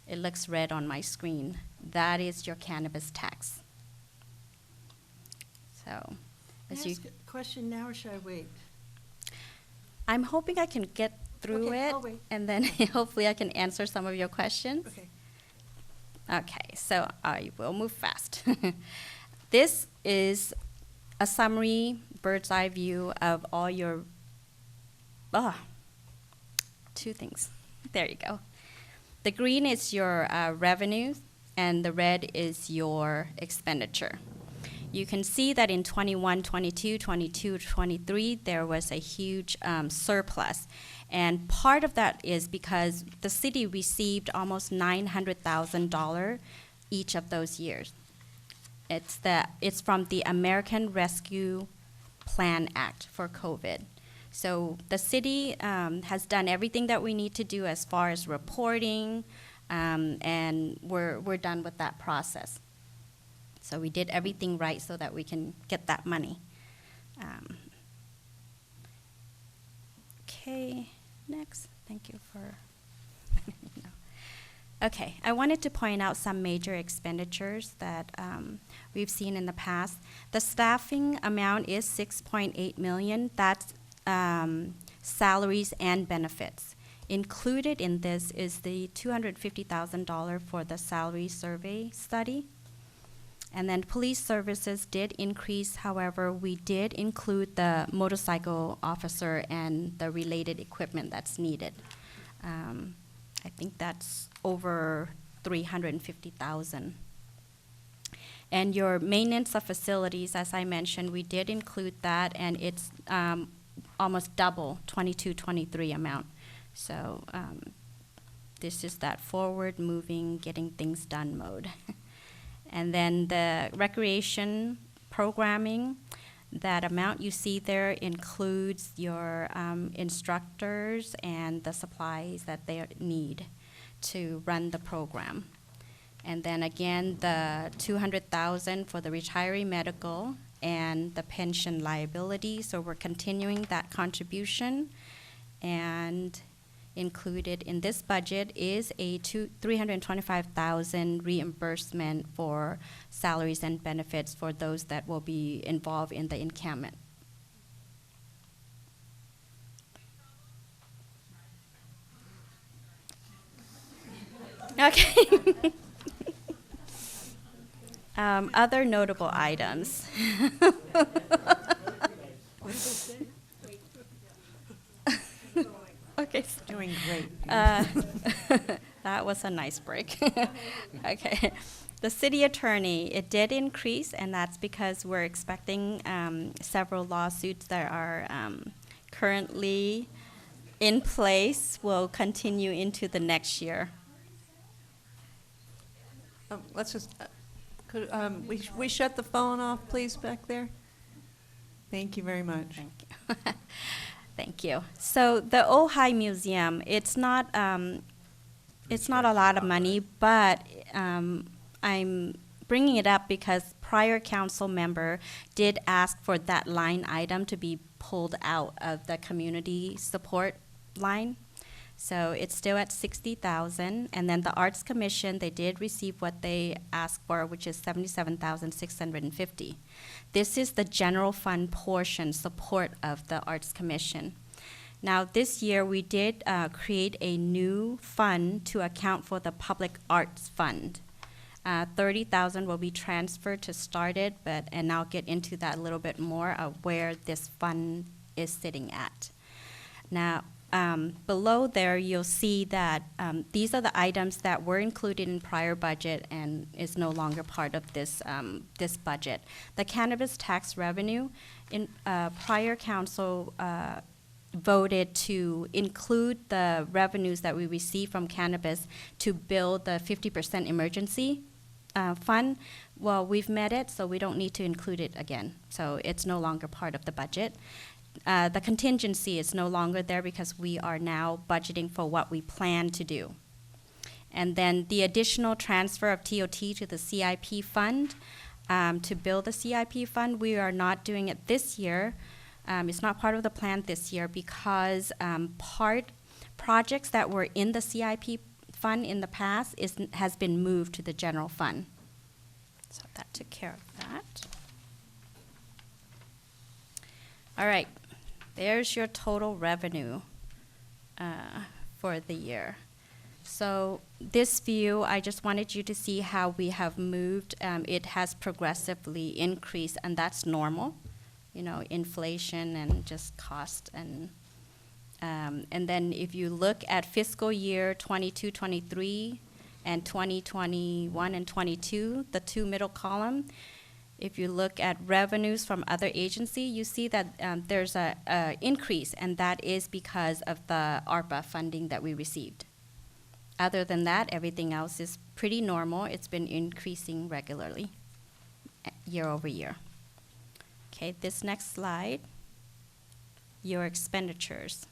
it looks red on my screen. That is your cannabis tax. So, Can I ask a question now, or should I wait? I'm hoping I can get through Okay, it, I'll wait. and then hopefully I can answer some of your questions. Okay. Okay, so I will move fast. This is a summary, bird's eye view of all your, two things. There you go. The green is your revenue, and the red is your expenditure. You can see that in 21, 22, 22, 23, there was a huge surplus. And part of that is because the city received almost $900,000 each of those years. It's from the American Rescue Plan Act for COVID. So the city has done everything that we need to do as far as reporting, and we're done with that process. So we did everything right so that we can get that money. Okay, next. Thank you for. No. Okay, I wanted to point out some major expenditures that we've seen in the past. The staffing amount is $6.8 million. That's salaries and benefits. Included in this is the $250,000 for the salary survey study. And then police services did increase. However, we did include the motorcycle officer and the related equipment that's needed. I think that's over $350,000. And your maintenance of facilities, as I mentioned, we did include that, and it's almost double 22-23 amount. So this is that forward-moving, getting things done mode. And then the recreation programming, that amount you see there includes your instructors and the supplies that they need to run the program. And then again, the $200,000 for the retiree medical and the pension liability. So we're continuing that contribution. And included in this budget is a $325,000 reimbursement for salaries and benefits for those that will be involved in the encampment. Okay. Other notable items. Okay. Doing great. That was a nice break. Okay. The city attorney, it did increase, and that's because we're expecting several lawsuits that are currently in place will continue into the next year. Let's just, could we shut the phone off, please, back there? Thank you very much. Thank you. Thank you. So the Ojai Museum, it's not a lot of money, but I'm bringing it up because prior council member did ask for that line item to be pulled out of the community support line. So it's still at $60,000, and then the Arts Commission, they did receive what they asked for, which is $77,650. This is the general fund portion support of the Arts Commission. Now, this year we did create a new fund to account for the Public Arts Fund. $30,000 will be transferred to start it, and I'll get into that a little bit more of where this fund is sitting at. Now, below there, you'll see that these are the items that were included in prior budget and is no longer part of this this budget. The cannabis tax revenue, in prior council voted to include the revenues that we receive from cannabis to build the 50% emergency fund. Well, we've met it, so we don't need to include it again. So it's no longer part of the budget. The contingency is no longer there because we are now budgeting for what we plan to do. And then the additional transfer of TOT to the CIP fund, to build the CIP fund, we are not doing it this year. It's not part of the plan this year because projects that were in the CIP fund in the past has been moved to the general fund. So that took care of that. All right. There's your total revenue for the year. So this view, I just wanted you to see how we have moved. It has progressively increased, and that's normal, inflation and just cost. And then if you look at fiscal year 22-23 and 2021 and 22, the two middle column, If you look at revenues from other agency, you see that there's a increase, and that is because of the ARPA funding that we received. Other than that, everything else is pretty normal. It's been increasing regularly, year over year. Okay, this next slide, your expenditures.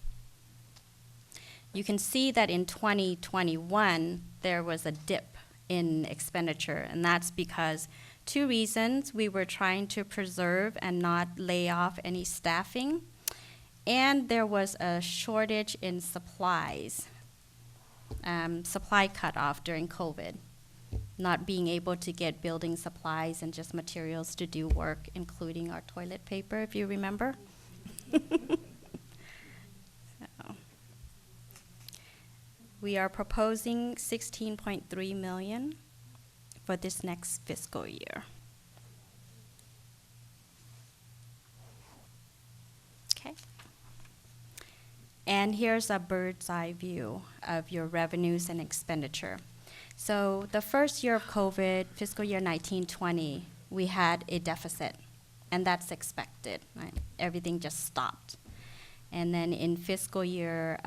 You can see that in 2021, there was a dip in expenditure, and that's because two reasons. We were trying to preserve and not lay off any staffing, and there was a shortage in supplies, supply cutoff during COVID, not being able to get building supplies and just materials to do work, including our toilet paper, if you remember. So, we are proposing $16.3 million for this next fiscal year. Okay. And here's a bird's eye view of your revenues and expenditure. So the first year of COVID, fiscal year 19-20, we had a deficit, and that's expected, right? Everything just stopped. And then in fiscal year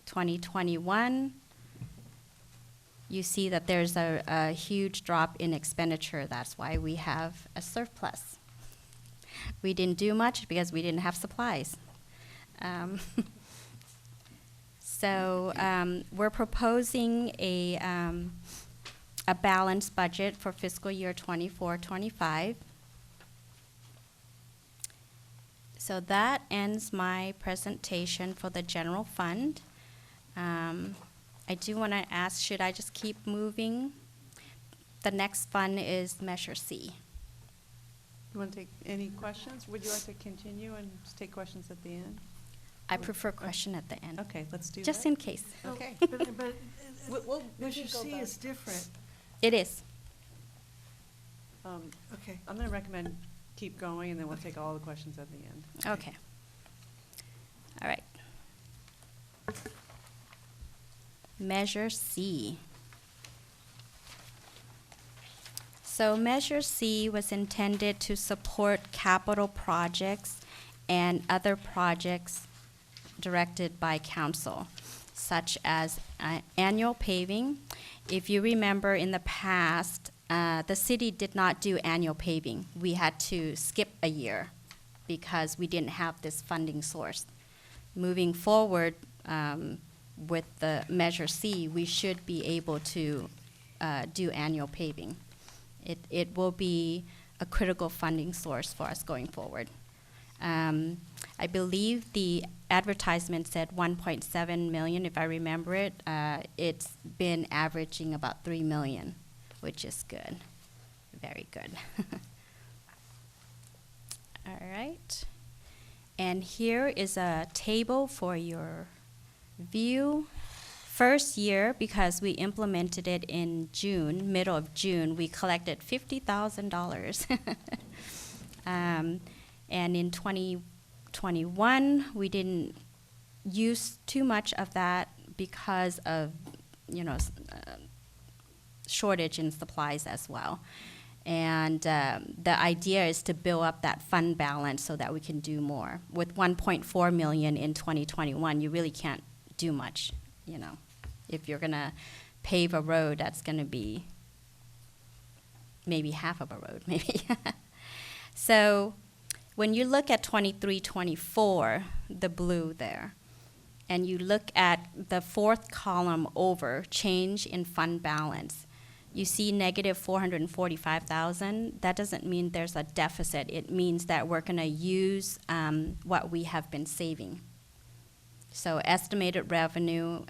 2021, you see that there's a huge drop in expenditure. That's why we have a surplus. We didn't do much because we didn't have supplies. So we're proposing a balanced budget for fiscal year 24-25. So that ends my presentation for the general fund. I do want to ask, should I just keep moving? The next fund is Measure C. You want to take any questions? Would you like to continue and just take questions at the end? I prefer question at the end. Okay, let's do just that. in case. Okay. But We'll Measure go C back. is different. It is. Okay. I'm going to recommend keep going, and then we'll take all the questions at the end. Okay. All right. Measure C. So Measure C was intended to support capital projects and other projects directed by council, such as annual paving. If you remember in the past, the city did not do annual paving. We had to skip a year because we didn't have this funding source. Moving forward, with the Measure C, we should be able to do annual paving. It will be a critical funding source for us going forward. I believe the advertisement said 1.7 million, if I remember it. It's been averaging about 3 million, which is good, very good. All right, and here is a table for your view. First year, because we implemented it in June, middle of June, we collected $50,000. And in 2021, we didn't use too much of that because of, shortage in supplies as well. And the idea is to build up that fund balance so that we can do more. With 1.4 million in 2021, you really can't do much, If you're gonna pave a road, that's gonna be maybe half of a road, maybe. So when you look at 23-24, the blue there, and you look at the fourth column over, change in fund balance, you see negative 445,000. That doesn't mean there's a deficit. It means that we're gonna use what we have been saving. So estimated revenue,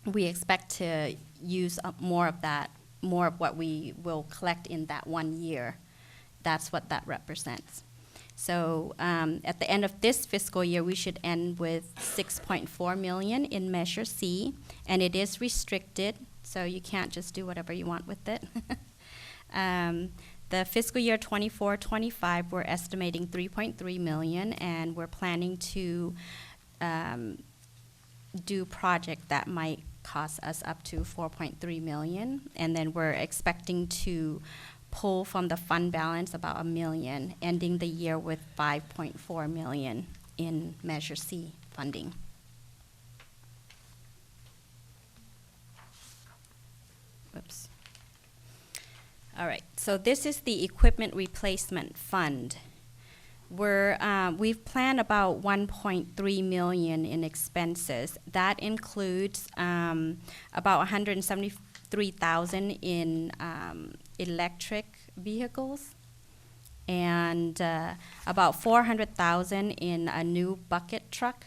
we expect to use up more of that, more of what we will collect in that 1 year. That's what that represents. So at the end of this fiscal year, we should end with 6.4 million in Measure C, and it is restricted, so you can't just do whatever you want with it. The fiscal year 24-25, we're estimating 3.3 million, and we're planning to do project that might cost us up to 4.3 million, and then we're expecting to pull from the fund balance about $1 million, ending the year with $5.4 million in Measure C funding. Whoops. All right, so this is the equipment replacement fund. We've planned about $1.3 million in expenses. That includes about $173,000 in electric vehicles and about $400,000 in a new bucket truck,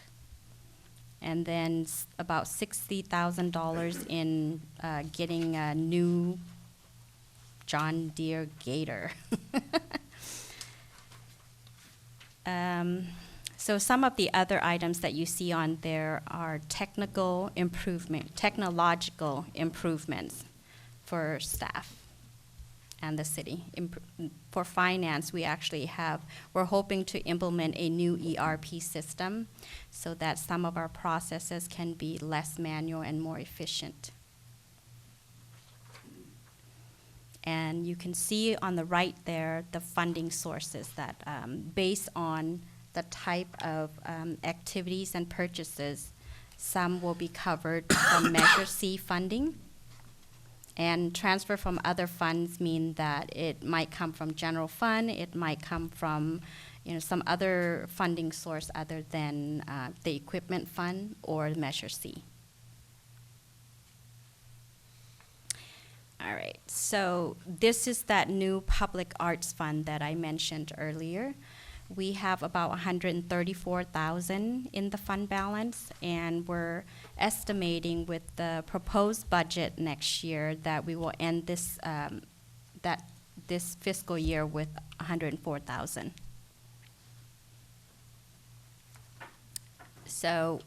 and then about $60,000 in getting a new John Deere Gator. So some of the other items that you see on there are technological improvements for staff and the city. For finance, we're hoping to implement a new ERP system so that some of our processes can be less manual and more efficient. And you can see on the right there the funding sources that, based on the type of activities and purchases, some will be covered from Measure C funding. And transfer from other funds mean that it might come from general fund, it might come from some other funding source other than the equipment fund or Measure C. All right, so this is that new public arts fund that I mentioned earlier. We have about $134,000 in the fund balance, and we're estimating with the proposed budget next year that we will end this fiscal year with $104,000. So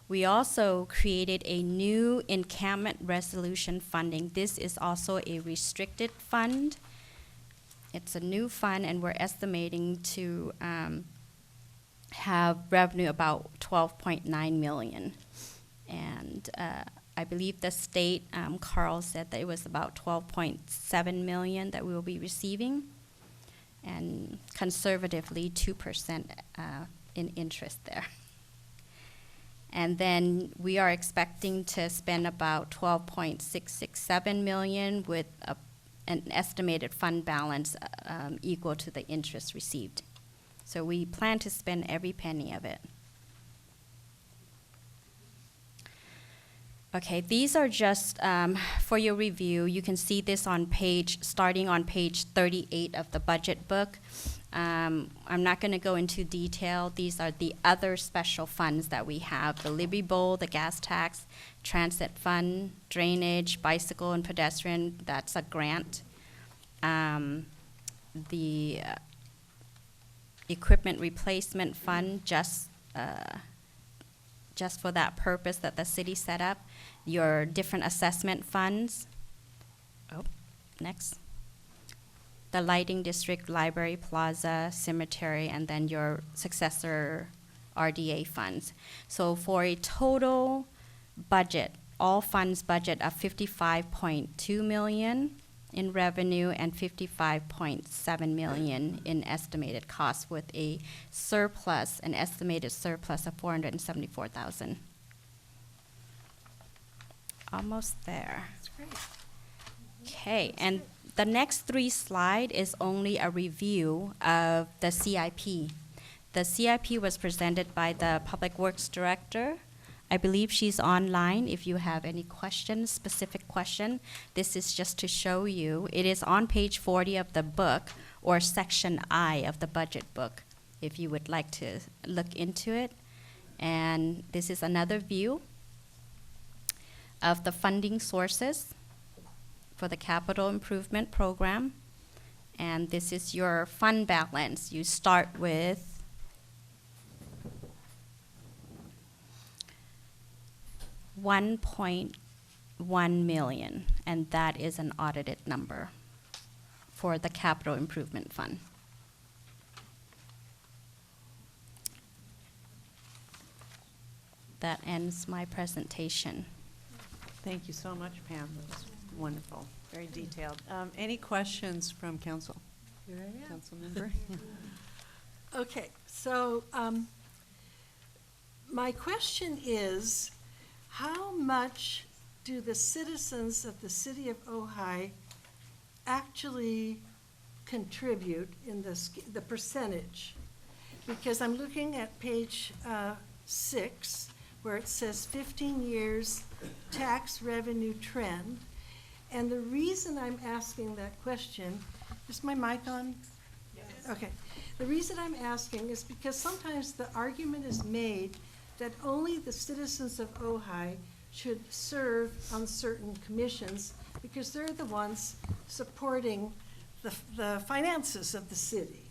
we also created a new encampment resolution funding. This is also a restricted fund. It's a new fund, and we're estimating to have revenue about $12.9 million. And I believe the state, Carl said that it was about $12.7 million that we will be receiving, and conservatively 2% in interest there. And then we are expecting to spend about $12.667 million with an estimated fund balance equal to the interest received. So we plan to spend every penny of it. Okay, these are just for your review. You can see this starting on page 38 of the budget book. I'm not going to go into detail. These are the other special funds that we have: the Libby Bowl, the gas tax, transit fund, drainage, bicycle and pedestrian. That's a grant. The equipment replacement fund, just for that purpose that the city set up. Your different assessment funds. Oh, next. The lighting district, library, plaza, cemetery, and then your successor RDA funds. So for a total budget, all funds budget of $55.2 million in revenue and $55.7 million in estimated costs, with an estimated surplus of $474,000. Almost there. That's great. Okay, and the next 3 slides is only a review of the CIP. The CIP was presented by the Public Works Director. I believe she's online if you have any questions, specific question. This is just to show you. It is on page 40 of the book, or section I of the budget book, if you would like to look into it. And this is another view of the funding sources for the capital improvement program. And this is your fund balance. You start with $1.1 million, and that is an audited number for the capital improvement fund. That ends my presentation. Thank you so much, Pam. That was wonderful. Very detailed. Any questions from council? Here I am. Council member? Okay, so my question is, how much do the citizens of the city of Ojai actually contribute in the percentage? Because I'm looking at page 6, where it says 15 years tax revenue trend. And the reason I'm asking that question, is my mic on? Yes. Okay. The reason I'm asking is because sometimes the argument is made that only the citizens of Ojai should serve on certain commissions because they're the ones supporting the finances of the city.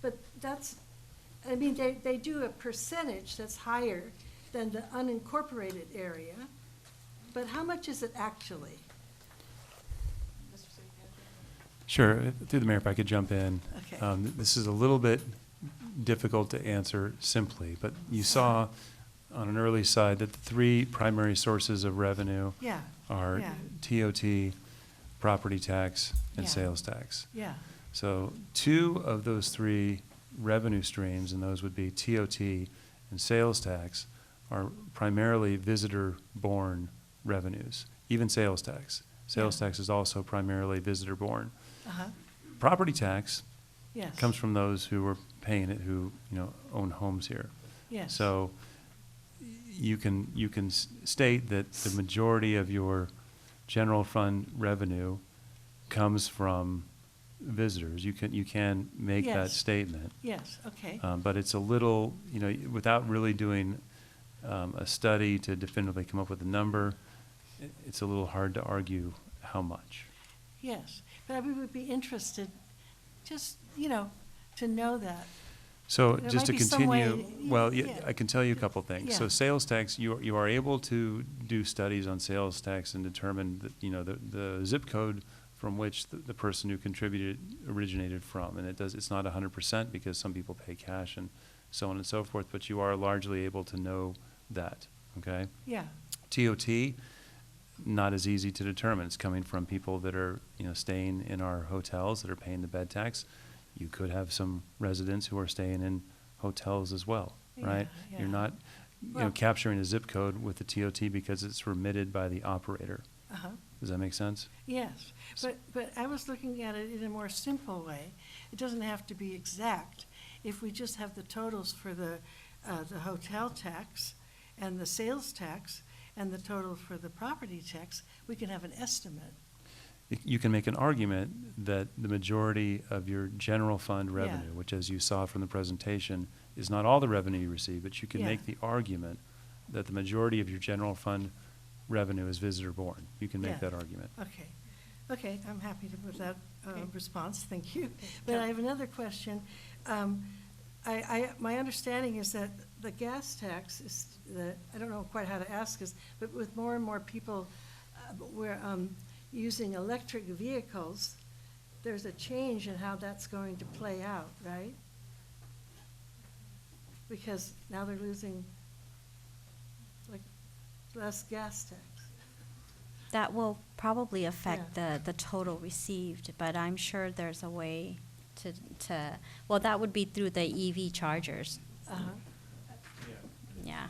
But that's, I mean, they do a percentage that's higher than the unincorporated area, but how much is it actually? Sure. Through the mayor, if I could jump in. Okay. This is a little bit difficult to answer simply, but you saw on an early side that the three primary sources of revenue Yeah, are yeah. TOT, property tax, and Yeah. sales tax. Yeah, So 2 of those 3 revenue streams, and those would be TOT and sales tax, are primarily visitor-borne revenues, even sales tax. Sales tax is also primarily visitor-borne. uh-huh, Property tax yes. comes from those who are paying it, who, own homes here. Yes. So you can state that the majority of your general fund revenue comes from visitors. You can make that Yes. statement. Yes, okay. But it's a little, without really doing a study to definitively come up with a number, it's a little hard to argue how much. Yes, but I would be interested, just, to know that. So There just to might be some way- continue, well, yeah. I can tell you a couple things. So Yeah. sales tax, you are able to do studies on sales tax and determine that, the zip code from which the person who contributed originated from. And it's not 100% because some people pay cash and so on and so forth, but you are largely able to know that, okay? Yeah, TOT, not as easy to determine. It's coming from people that are, staying in our hotels that are paying the bed tax. You could have some residents who are staying in hotels as well, right? Yeah, You're yeah. not, Well- capturing a zip code with the TOT because it's remitted by the operator. uh-huh, Does that make sense? yes. But I was looking at it in a more simple way. It doesn't have to be exact. If we just have the totals for the hotel tax and the sales tax and the total for the property tax, we can have an estimate. You can make an argument that the majority of your general fund revenue, which as you saw from the presentation, is not all the revenue you receive, but you can Yeah. make the argument that the majority of your general fund revenue is visitor-borne. You can make Yeah. that argument. Okay, I'm happy with that response, thank you. But I have another question. My understanding is that the gas tax is, I don't know quite how to ask this, but with more and more people using electric vehicles, there's a change in how that's going to play out, right? Because now they're losing less gas tax. That will probably affect the total received, but I'm sure there's a way well, that would be through the EV chargers. Uh-huh. Yeah.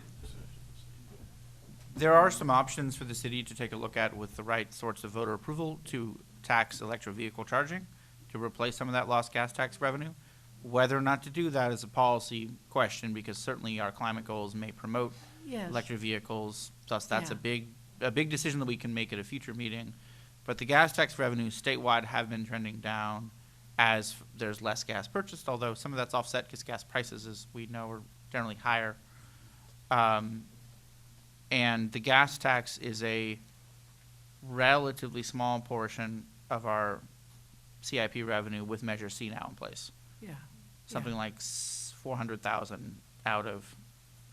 There are some options for the city to take a look at with the right sorts of voter approval to tax electric vehicle charging, to replace some of that lost gas tax revenue. Whether or not to do that is a policy question, because certainly our climate goals may promote Yes. electric vehicles, thus that's Yeah. a big decision that we can make at a future meeting. But the gas tax revenues statewide have been trending down as there's less gas purchased, although some of that's offset because gas prices, as we know, are generally higher. And the gas tax is a relatively small portion of our CIP revenue with Measure C now in place. Yeah. Something like 400,000 out of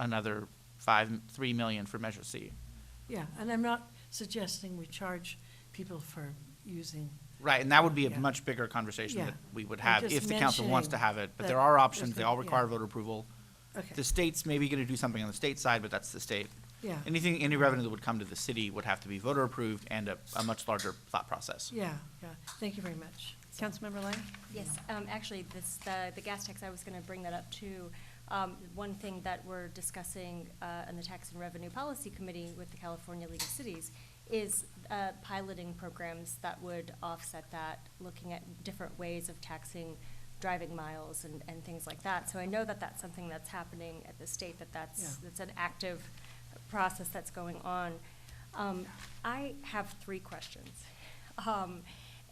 another 3 million for Measure C. Yeah, and I'm not suggesting we charge people for using. Right, and that would be a Yeah. much bigger conversation Yeah. that we would I'm have just if the council wants to mentioning have it. But that there are options, there's they all the- require yeah. voter approval. Okay. The state's maybe gonna do something on the state side, but that's the state. Yeah. Any revenue that would come to the city would have to be voter approved and a much larger plat process. Yeah, yeah. Thank you very much. Councilmember Lang? Yes, actually, the gas tax, I was gonna bring that up too. One thing that we're discussing in the Tax and Revenue Policy Committee with the California League of Cities is piloting programs that would offset that, looking at different ways of taxing driving miles and things like that. So I know that that's something that's happening at the state, that's an active process that's going on. I have 3 questions.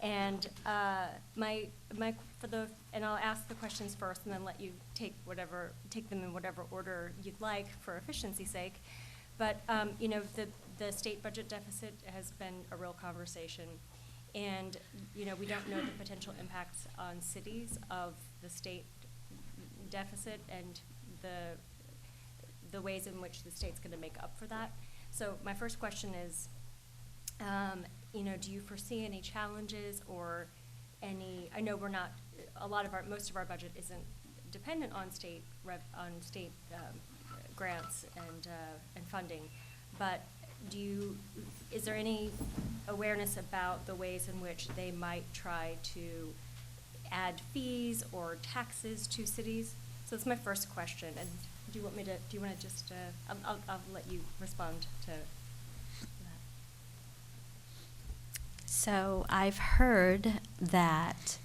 And I'll ask the questions first and then let you take them in whatever order you'd like for efficiency's sake. But, you know, the state budget deficit has been a real conversation. And, you know, we don't know the potential impacts on cities of the state deficit and the ways in which the state's gonna make up for that. So my first question is, you know, do you foresee any challenges or I know most of our budget isn't dependent on state grants and funding, but is there any awareness about the ways in which they might try to add fees or taxes to cities? So that's my first question. And do you want to just, I'll let you respond to that. So I've heard that,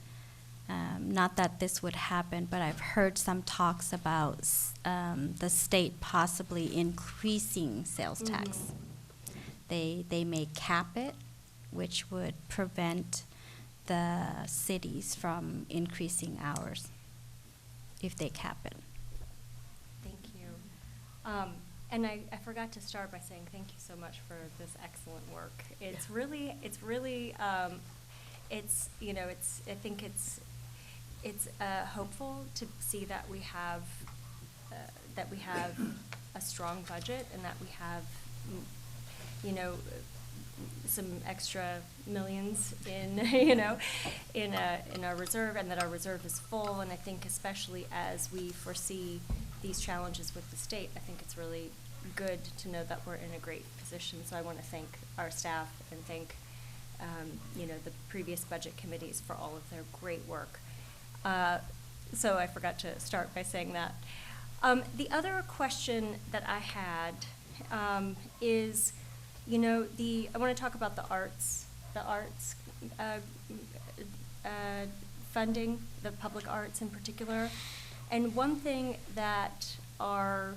not that this would happen, but I've heard some talks about the state possibly increasing sales tax. They may cap it, which would prevent the cities from increasing ours if they cap it. Thank you. And I forgot to start by saying thank you so much for this excellent work. It's really, you know, I think it's hopeful to see that we have a strong budget and that we have, you know, some extra millions in, you know, in our reserve, and that our reserve is full. And I think especially as we foresee these challenges with the state, I think it's really good to know that we're in a great position. So I want to thank our staff and thank, you know, the previous budget committees for all of their great work. So I forgot to start by saying that. The other question that I had is, you know, I want to talk about the arts funding, the public arts in particular. And one thing that our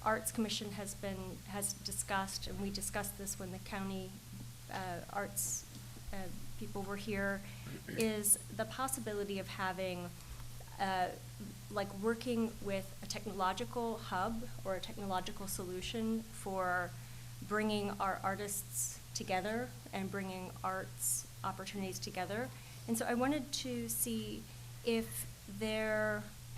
Arts Commission has discussed, and we discussed this when the county arts people were here, is the possibility of having, like working with a technological hub or a technological solution for bringing our artists together and bringing arts opportunities together. And so I wanted to see if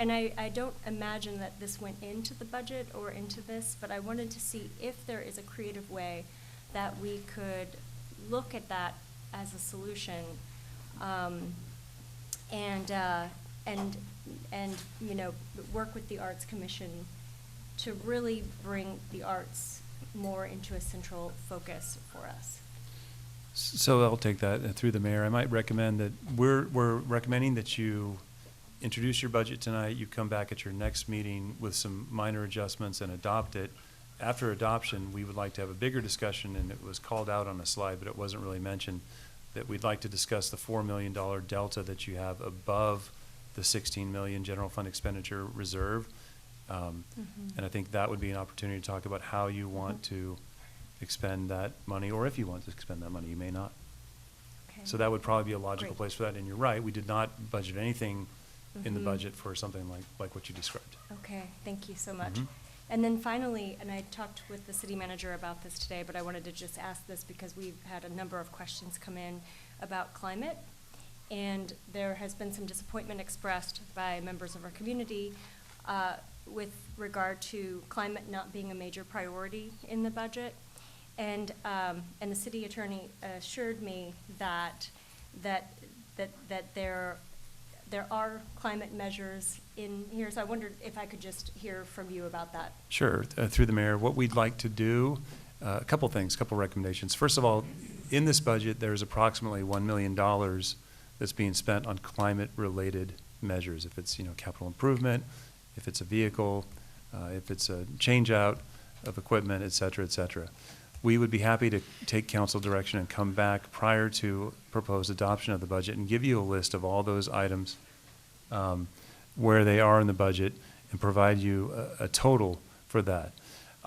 and I don't imagine that this went into the budget or into this, but I wanted to see if there is a creative way that we could look at that as a solution, and you know, work with the Arts Commission to really bring the arts more into a central focus for us. So I'll take that through the mayor. I might recommend that we're recommending that you introduce your budget tonight. You come back at your next meeting with some minor adjustments and adopt it. After adoption, we would like to have a bigger discussion, and it was called out on a slide, but it wasn't really mentioned, that we'd like to discuss the $4 million delta that you have above the 16 million general fund expenditure reserve. And I think that would be an opportunity to talk about how you want to expend that money, or if you want to expend that money, you may not. Okay. So that would probably be a logical Great. place for that. And you're right, we did not budget anything in the budget for something like what you described. Okay, thank you so much. Mhm. And then finally, and I talked with the city manager about this today, but I wanted to just ask this because we've had a number of questions come in about climate. And there has been some disappointment expressed by members of our community with regard to climate not being a major priority in the budget. And the city attorney assured me that there are climate measures in here, so I wondered if I could just hear from you about that. Sure. Through the mayor, what we'd like to do, a couple things, couple recommendations. First of all, in this budget, there's approximately $1 million that's being spent on climate-related measures. If it's, capital improvement, if it's a vehicle, if it's a change-out of equipment, et cetera, et cetera. We would be happy to take council direction and come back prior to proposed adoption of the budget and give you a list of all those items, where they are in the budget, and provide you a total for that.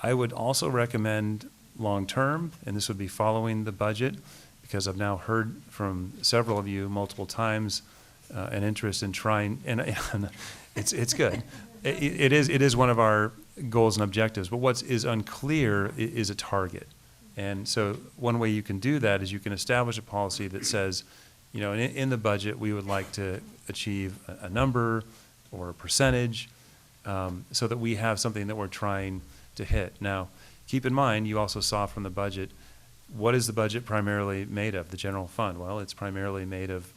I would also recommend long-term, and this would be following the budget, because I've now heard from several of you multiple times an interest in trying, and it's good. It is one of our goals and objectives, but what is unclear is a target. And so one way you can do that is you can establish a policy that says, in the budget, we would like to achieve a number or a percentage, so that we have something that we're trying to hit. Now, keep in mind, you also saw from the budget, what is the budget primarily made of, the general fund? Well, it's primarily made of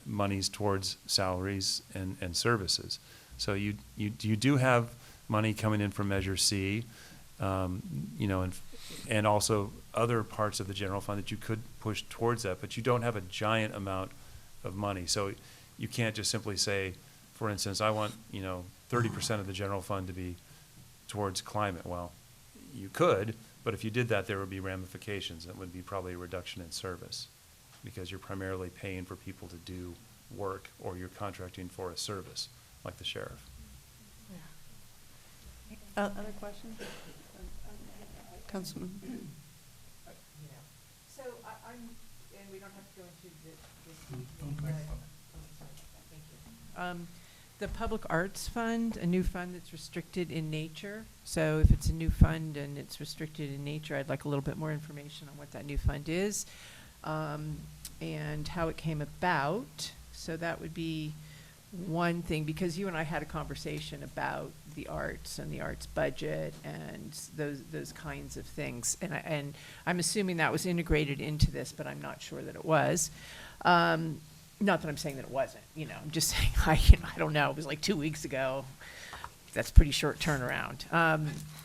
monies towards salaries and services. So you do have money coming in from Measure C, and also other parts of the general fund that you could push towards that, but you don't have a giant amount of money. So you can't just simply say, for instance, I want 30% of the general fund to be towards climate. Well, you could, but if you did that, there would be ramifications. It would be probably a reduction in service, because you're primarily paying for people to do work, or you're contracting for a service, like the sheriff. Other questions? Councilman? So I'm, and we don't have to go into this. Thank you. The Public Arts Fund, a new fund that's restricted in nature. So if it's a new fund and it's restricted in nature, I'd like a little bit more information on what that new fund is, and how it came about. So that would be one thing, because you and I had a conversation about the arts and the arts budget and those kinds of things, and I'm assuming that was integrated into this, but I'm not sure that it was. Not that I'm saying that it wasn't. I'm just saying I don't know. It was like 2 weeks ago. That's pretty short turnaround.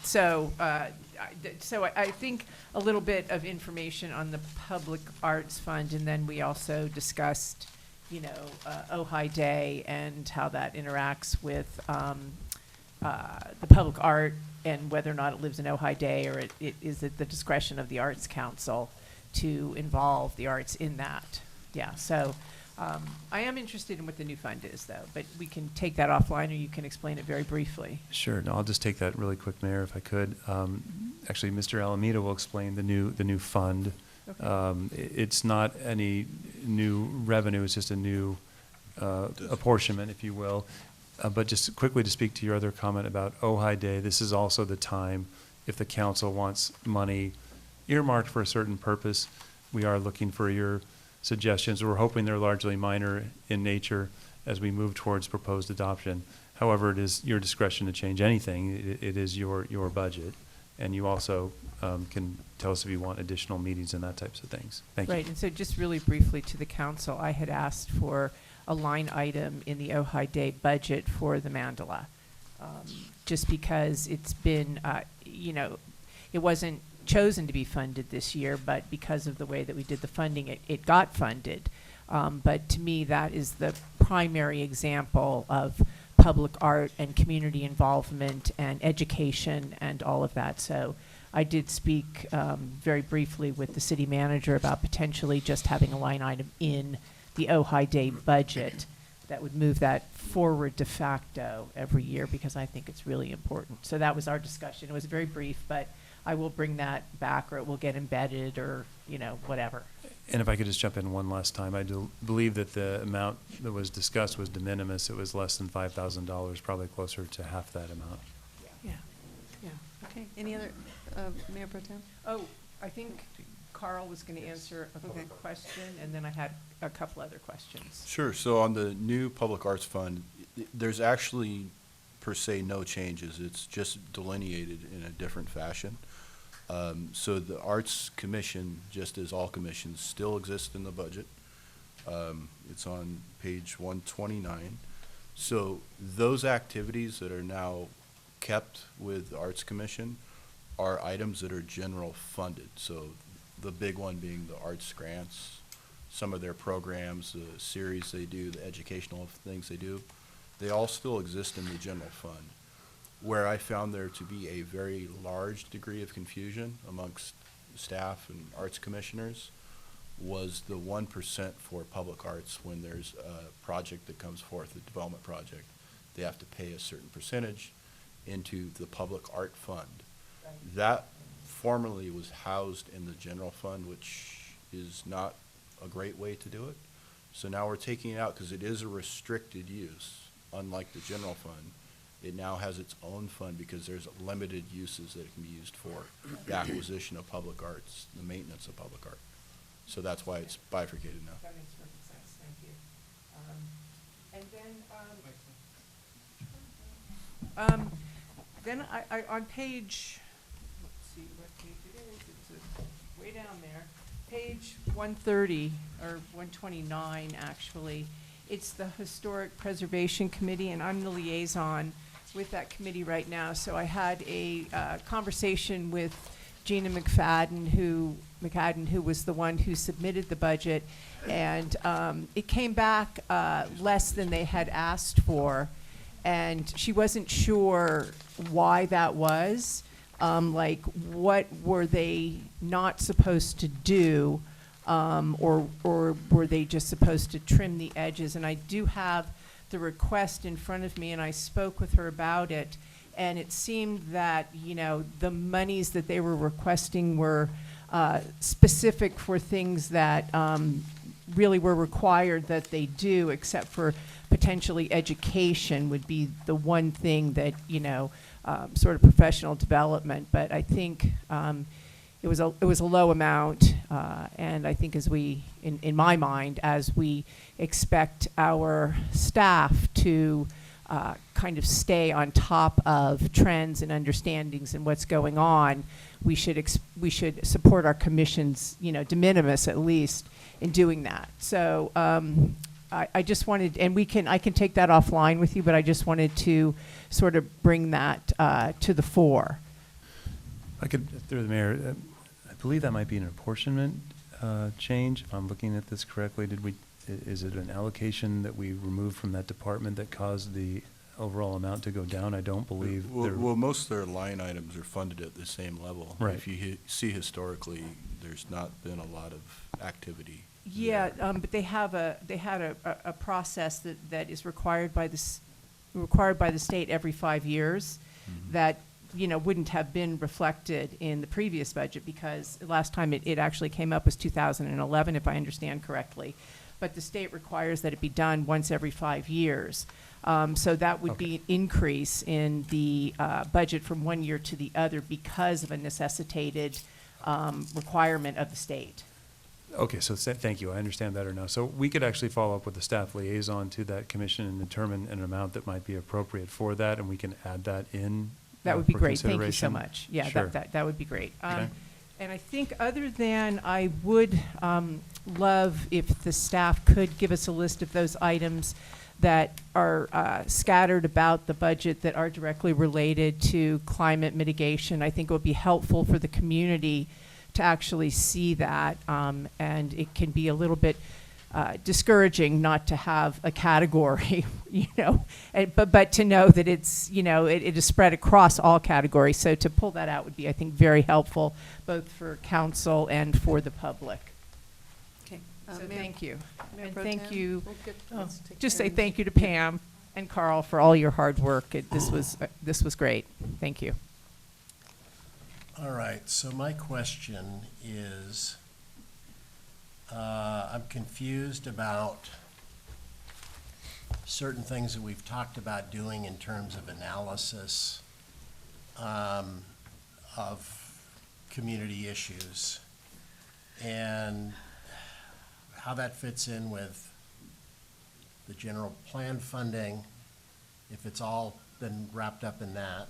So I think a little bit of information on the Public Arts Fund, and then we also discussed Ojai Day and how that interacts with the public art, and whether or not it lives in Ojai Day, or it is at the discretion of the Arts Council to involve the arts in that. Yeah, so I am interested in what the new fund is, though, but we can take that offline, or you can explain it very briefly. Sure. No, I'll just take that really quick, Mayor, if I could. Actually, Mr. Alameda will explain the new fund. Okay. It's not any new revenue, it's just a new apportionment, if you will. But just quickly to speak to your other comment about Ojai Day, this is also the time, if the council wants money earmarked for a certain purpose, we are looking for your suggestions. We're hoping they're largely minor in nature as we move towards proposed adoption. However, it is your discretion to change anything. It is your budget. And you also can tell us if you want additional meetings and that types of things. Thank you. Right, and so just really briefly to the council, I had asked for a line item in the Ojai Day budget for the mandala, just because it's been, it wasn't chosen to be funded this year, but because of the way that we did the funding, it got funded. But to me, that is the primary example of public art and community involvement and education and all of that. So I did speak very briefly with the city manager about potentially just having a line item in the Ojai Day budget that would move that forward de facto every year, because I think it's really important. So that was our discussion. It was very brief, but I will bring that back, or it will get embedded, or whatever. And if I could just jump in one last time, I do believe that the amount that was discussed was de minimis. It was less than $5,000, probably closer to half that amount. Yeah. Okay, any other, Mayor Pro Tem? Oh, I think Carl was going to answer a question, and then I had a couple other questions. Sure. So on the new Public Arts Fund, there's actually per se no changes. It's just delineated in a different fashion. So the Arts Commission, just as all commissions, still exist in the budget. It's on page 129. So those activities that are now kept with the Arts Commission are items that are general funded. So the big one being the arts grants, some of their programs, the series they do, the educational things they do, they all still exist in the general fund. Where I found there to be a very large degree of confusion amongst staff and arts commissioners was the 1% for public arts. When there's a project that comes forth, a development project, they have to pay a certain percentage into the public art fund. That formerly was housed in the general fund, which is not a great way to do it. So now we're taking it out because it is a restricted use, unlike the general fund. It now has its own fund because there's limited uses that it can be used for, the acquisition of public arts, the maintenance of public art. So that's why it's bifurcated now. That makes perfect sense, thank you. Then I on page, let's see what page it is, it's way down there, page 130, or 129 actually, it's the Historic Preservation Committee, and I'm the liaison with that committee right now. So I had a conversation with Gina McFadden, who was the one who submitted the budget, and it came back less than they had asked for, and she wasn't sure why that was. Like, what were they not supposed to do, or were they just supposed to trim the edges? And I do have the request in front of me, and I spoke with her about it, and it seemed that, you know, the monies that they were requesting were specific for things that really were required that they do, except for potentially education would be the one thing that, you know, sort of professional development. But I think it was a low amount, and I think as we, in my mind, as we expect our staff to kind of stay on top of trends and understandings and what's going on, we should support our commissions, you know, de minimis at least, in doing that. So I just wanted, and I can take that offline with you, but I just wanted to sort of bring that to the fore. I could, through the mayor, I believe that might be an apportionment change, if I'm looking at this correctly. Is it an allocation that we removed from that department that caused the overall amount to go down? I don't believe. Well, most of their line items are funded at the same level. Right. If you see historically, there's not been a lot of activity. Yeah, but they had a process that is required by the state every 5 years, that, you know, wouldn't have been reflected in the previous budget, because the last time it actually came up was 2011, if I understand correctly. But the state requires that it be done once every 5 years. So that would be an increase in the budget from one year to the other because of a necessitated requirement of the state. Okay, so thank you. I understand better now. So we could actually follow up with the staff liaison to that commission and determine an amount that might be appropriate for that, and we can add that in. That would be for great. Thank you so consideration. much. Yeah, Sure. that would be great. Okay. And I think other than, I would love if the staff could give us a list of those items that are scattered about the budget that are directly related to climate mitigation. I think it would be helpful for the community to actually see that, and it can be a little bit discouraging not to have a category, you know, but to know that it's, you know, it is spread across all categories. So to pull that out would be, I think, very helpful, both for council and for the public. Okay. So Mayor- thank you. Mayor And Pro thank Tem, you. let's take Just say turns. thank you to Pam and Carl for all your hard work. This was great. Thank you. All right, so my question is, I'm confused about certain things that we've talked about doing in terms of analysis of community issues, and how that fits in with the general plan funding, if it's all been wrapped up in that.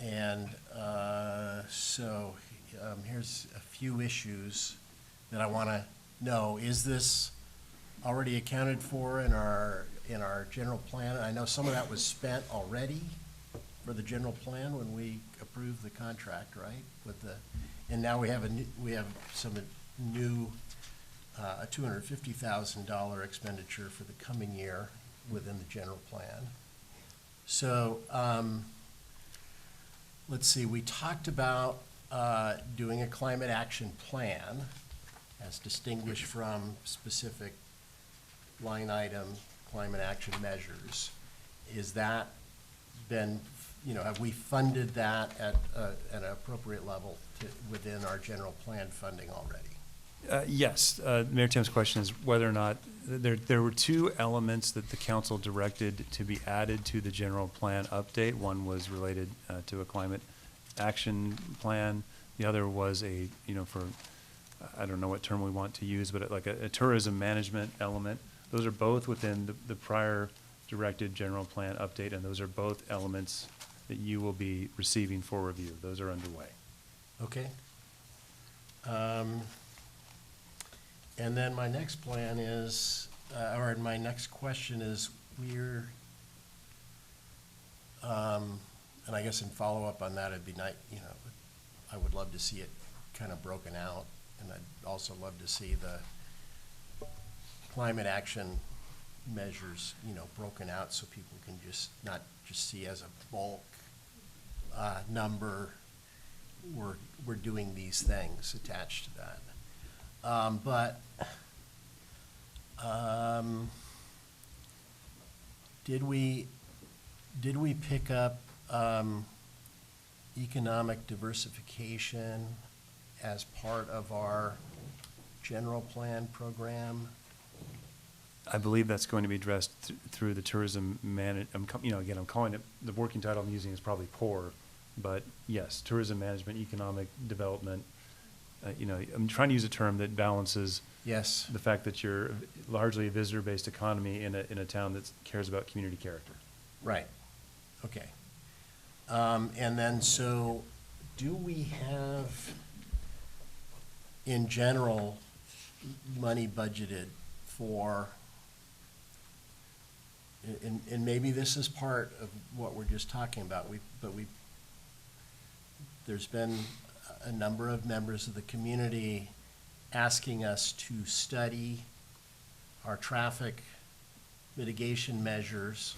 And here's a few issues that I want to know. Is this already accounted for in our general plan. I know some of that was spent already for the general plan when we approved the contract, right? And now we have some new, a $250,000 expenditure for the coming year within the general plan. So, let's see, we talked about doing a climate action plan as distinguished from specific line item climate action measures. Is that been, have we funded that at an appropriate level within our general plan funding already? Yes. Mayor Tim's question is whether or not there were two elements that the council directed to be added to the general plan update. One was related to a climate action plan. The other was for, I don't know what term we want to use, but like a tourism management element. Those are both within the prior directed general plan update, and those are both elements that you will be receiving for review. Those are underway. Okay. And then my next plan is, or my next question is, and I guess in follow-up on that, it'd be nice, I would love to see it kind of broken out, and I'd also love to see the climate action measures, broken out so people can not just see as a bulk number, we're doing these things attached to that. Did we pick up economic diversification as part of our general plan program? I believe that's going to be addressed through the tourism I'm calling it, the working title I'm using is probably poor, but yes, tourism management, economic development. I'm trying to use a term that balances Yes. the fact that you're largely a visitor-based economy in a town that cares about community character. Right. Okay. And then, so do we have, in general, money budgeted for, and maybe this is part of what we're just talking about, there's been a number of members of the community asking us to study our traffic mitigation measures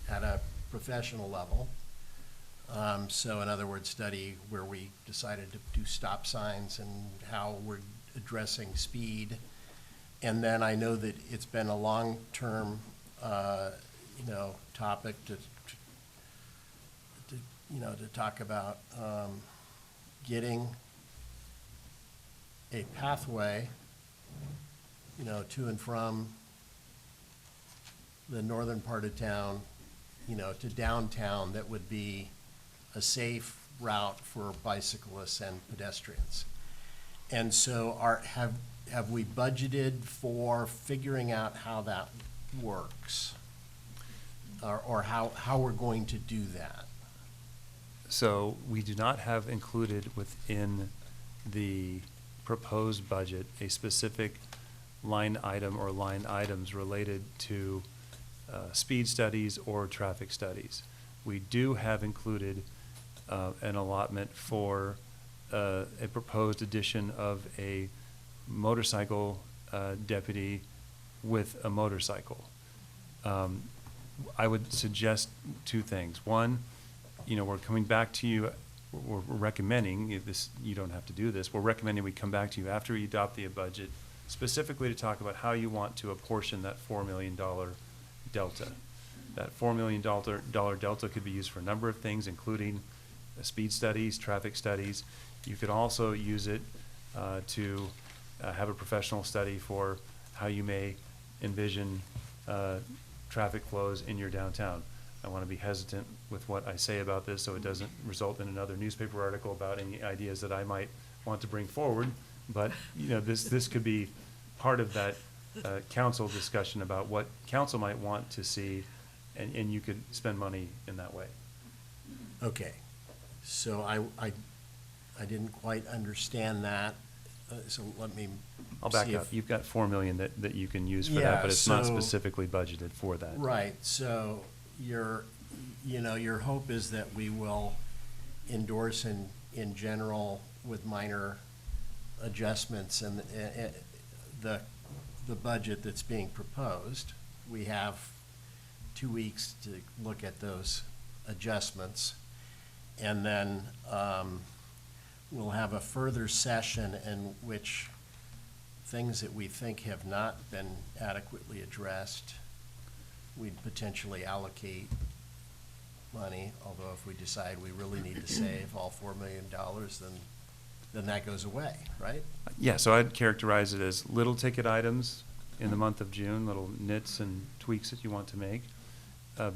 at a professional level. So in other words, study where we decided to do stop signs and how we're addressing speed. And then I know that it's been a long-term, topic to talk about getting a pathway, to and from the northern part of town, to downtown that would be a safe route for bicyclists and pedestrians. And so have we budgeted for figuring out how that works? Or how we're going to do that? So we do not have included within the proposed budget a specific line item or line items related to speed studies or traffic studies. We do have included an allotment for a proposed addition of a motorcycle deputy with a motorcycle. I would suggest two things. One, we're coming back to you, we're recommending, you don't have to do this, we're recommending we come back to you after you adopt the budget, specifically to talk about how you want to apportion that $4 million delta. That $4 million delta could be used for a number of things, including speed studies, traffic studies. You could also use it to have a professional study for how you may envision traffic flows in your downtown. I want to be hesitant with what I say about this so it doesn't result in another newspaper article about any ideas that I might want to bring forward. But this could be part of that council discussion about what council might want to see, and you could spend money in that way. Okay, so I didn't quite understand that. So let me. I'll back see up. if- You've got 4 million that you can use for Yeah, that, but it's not so- specifically budgeted for that. Right, so your hope is that we will endorse in general with minor adjustments and the budget that's being proposed. We have 2 weeks to look at those adjustments. And then we'll have a further session in which things that we think have not been adequately addressed, we'd potentially allocate money, although if we decide we really need to save all $4 million, then that goes away, right? Yeah, so I'd characterize it as little ticket items in the month of June, little nits and tweaks that you want to make.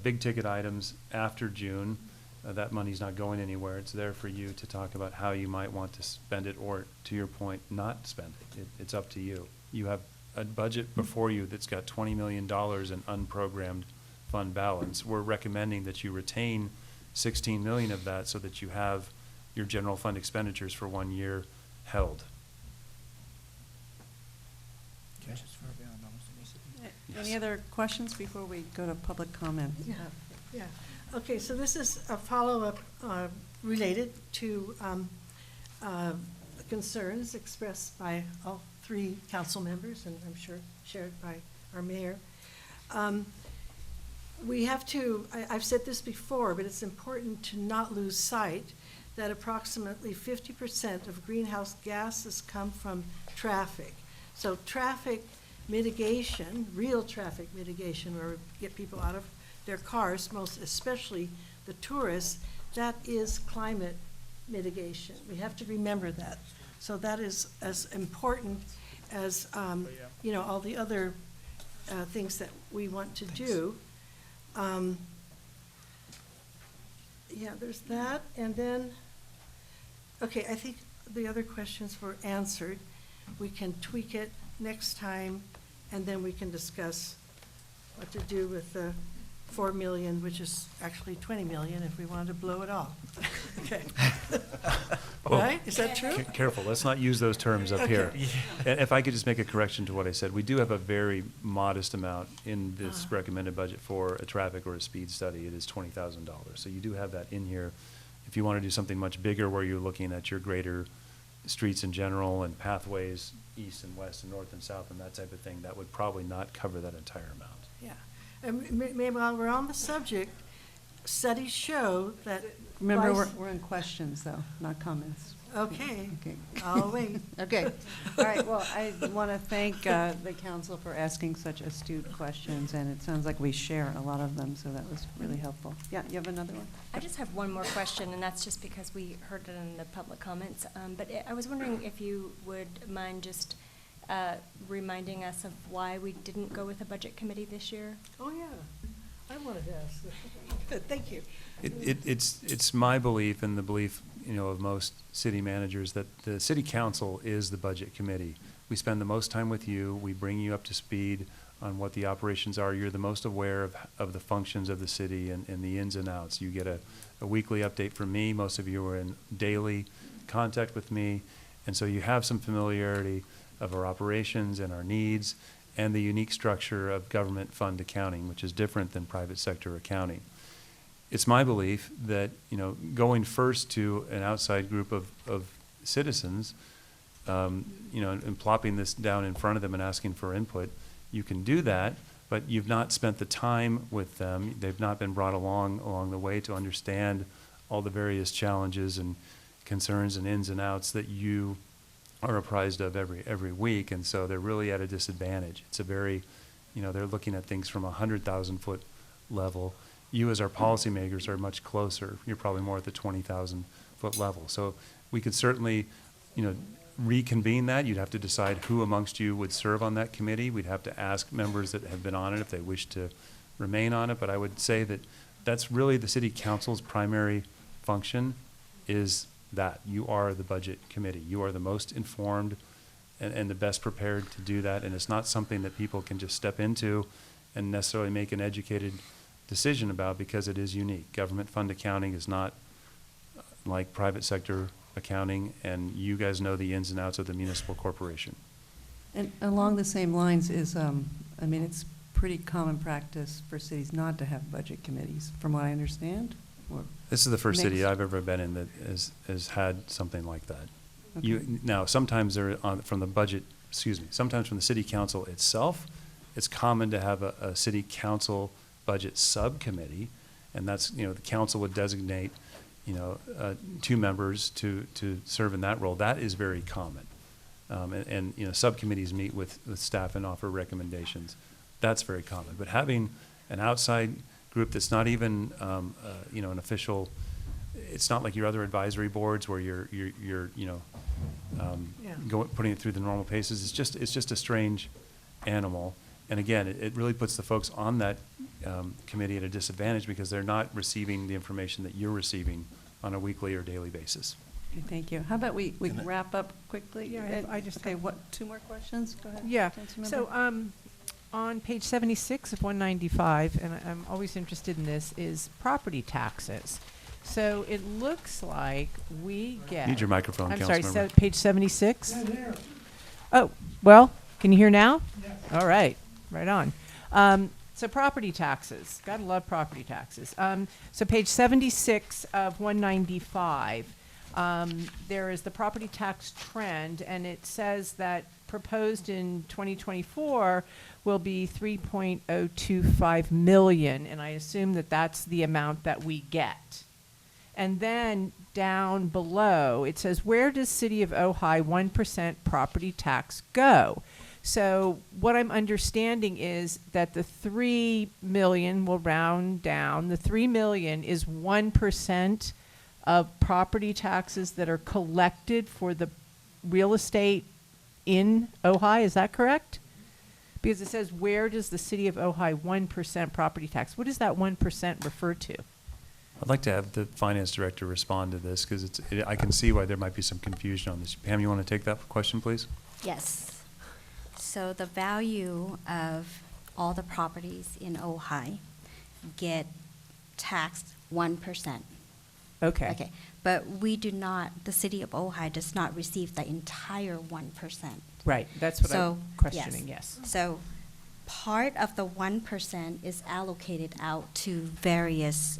Big ticket items after June, that money's not going anywhere. It's there for you to talk about how you might want to spend it, or to your point, not spend it. It's up to you. You have a budget before you that's got $20 million in unprogrammed fund balance. We're recommending that you retain 16 million of that so that you have your general fund expenditures for 1 year held. Okay. Any other questions before we go to public comment? Yeah. Okay, so this is a follow-up related to concerns expressed by all 3 council members, and I'm sure shared by our mayor. We have to, I've said this before, but it's important to not lose sight that approximately 50% of greenhouse gases come from traffic. So traffic mitigation, real traffic mitigation, where we get people out of their cars, most especially the tourists, that is climate mitigation. We have to remember that. So that is as important as, all the other things that we want to do. Yeah, there's that, and then, okay, I think the other questions were answered. We can tweak it next time, and then we can discuss what to do with the 4 million, which is actually 20 million if we wanted to blow it all. Okay. Oh, Right? Is that true? Careful, let's not use those terms up here. And if I could just make a correction to what I said, we do have a very modest amount in this recommended budget for a traffic or a speed study. It is $20,000. So you do have that in here. If you want to do something much bigger where you're looking at your greater streets in general and pathways east and west and north and south and that type of thing, that would probably not cover that entire amount. Yeah. And maybe while we're on the subject, studies show that. Remember, life- we're in questions, though, not comments. Okay. Okay. I'll wait. Okay. All right, well, I want to thank the council for asking such astute questions, and it sounds like we share a lot of them, so that was really helpful. Yeah, you have another one? I just have one more question, and that's just because we heard it in the public comments. But I was wondering if you would mind just reminding us of why we didn't go with a budget committee this year? Oh, yeah. I wanted to ask. Good, thank you. It's my belief and the belief, of most city managers that the city council is the budget committee. We spend the most time with you. We bring you up to speed on what the operations are. You're the most aware of the functions of the city and the ins and outs. You get a weekly update from me. Most of you are in daily contact with me. And so you have some familiarity of our operations and our needs and the unique structure of government fund accounting, which is different than private sector accounting. It's my belief that, going first to an outside group of citizens, and plopping this down in front of them and asking for input, you can do that, but you've not spent the time with them. They've not been brought along the way to understand all the various challenges and concerns and ins and outs that you are apprised of every week, and so they're really at a disadvantage. It's a very, they're looking at things from a 100,000-foot level. You as our policymakers are much closer. You're probably more at the 20,000-foot level. So we could certainly, reconvene that. You'd have to decide who amongst you would serve on that committee. We'd have to ask members that have been on it if they wish to remain on it. But I would say that that's really the city council's primary function, is that you are the budget committee. You are the most informed and the best prepared to do that. And it's not something that people can just step into and necessarily make an educated decision about, because it is unique. Government fund accounting is not like private sector accounting, and you guys know the ins and outs of the municipal corporation. And along the same lines is, I mean, it's pretty common practice for cities not to have budget committees, from what I understand, or This is the first city mixed? I've ever been in that has had something like that. Okay. Now, sometimes they're from the budget, sometimes from the city council itself, it's common to have a city council budget subcommittee, and that's, the council would designate, 2 members to serve in that role. That is very common. And subcommittees meet with staff and offer recommendations. That's very common. But having an outside group that's not even, an official, it's not like your other advisory boards where you're putting it through the normal paces. It's just a strange animal. And again, it really puts the folks on that committee at a disadvantage because they're not receiving the information that you're receiving on a weekly or daily basis. Okay, thank you. How about we wrap up quickly? Yeah, I just Okay, have- what, 2 more questions? Go ahead. Yeah, Councilmember. so on page 76 of 195, and I'm always interested in this, is property taxes. So it looks like we get... Need your microphone, I'm sorry, Councilmember. page 76? Oh, well, can you hear now? All right, right on. So property taxes, gotta love property taxes. So page 76 of 195, there is the property tax trend, and it says that proposed in 2024 will be 3.025 million, and I assume that that's the amount that we get. And then down below, it says, where does City of Ojai 1% property tax go? So what I'm understanding is that the 3 million will round down. The 3 million is 1% of property taxes that are collected for the real estate in Ojai. Is that correct? Because it says, where does the City of Ojai 1% property tax? What does that 1% refer to? I'd like to have the finance director respond to this because I can see why there might be some confusion on this. Pam, you want to take that question, please? Yes. So the value of all the properties in Ojai get taxed 1%. Okay. Okay, but we do not, the city of Ojai does not receive the entire 1%. Right, that's what So, I'm questioning, yes. So part of the 1% is allocated out to various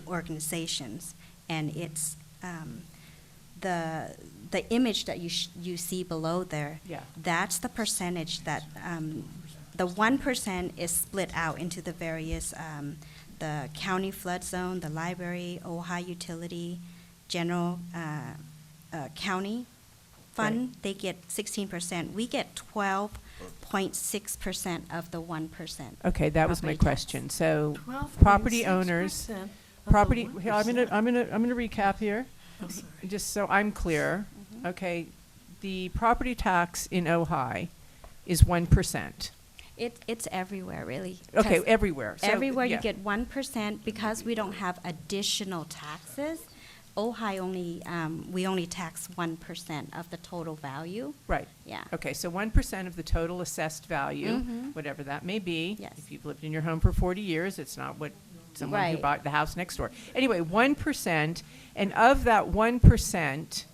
organizations, and it's the image that you see below there. Yeah. That's the percentage that the 1% is split out into the various the county flood zone, the library, Ojai utility, general county fund. Right. They get 16%. We get 12.6% of the 1%. Okay, that was my property tax. question. So 12.6% property owners, of the property, 1%. here, I'm gonna recap here, Oh, sorry. just so I'm clear. Mhm. Okay, the property tax in Ojai is 1%. It's everywhere, really. Okay, 'Cause everywhere. So, everywhere yeah. you get 1% because we don't have additional taxes. Ojai we only tax 1% of the total value. Right. Yeah. Okay, so 1% of the total assessed value, Mhm. whatever that may be. Yes. If you've lived in your home for 40 years, it's not what someone who Right. bought the house next door. Anyway, 1%, and of that 1%,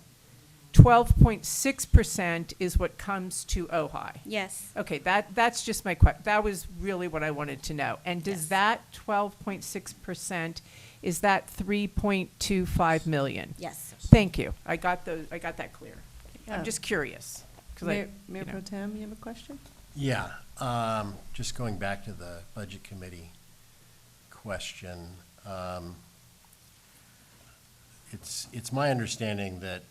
12.6% is what comes to Ojai. Yes. Okay, that's just my question. That was really what I wanted to know. And does Yes. that 12.6%, is that 3.25 million? Yes. Thank you. I got that clear. Yeah. I'm just curious. 'cause Mayor you know. Pro Tem, you have a question? Yeah, just going back to the Budget Committee question. It's my understanding that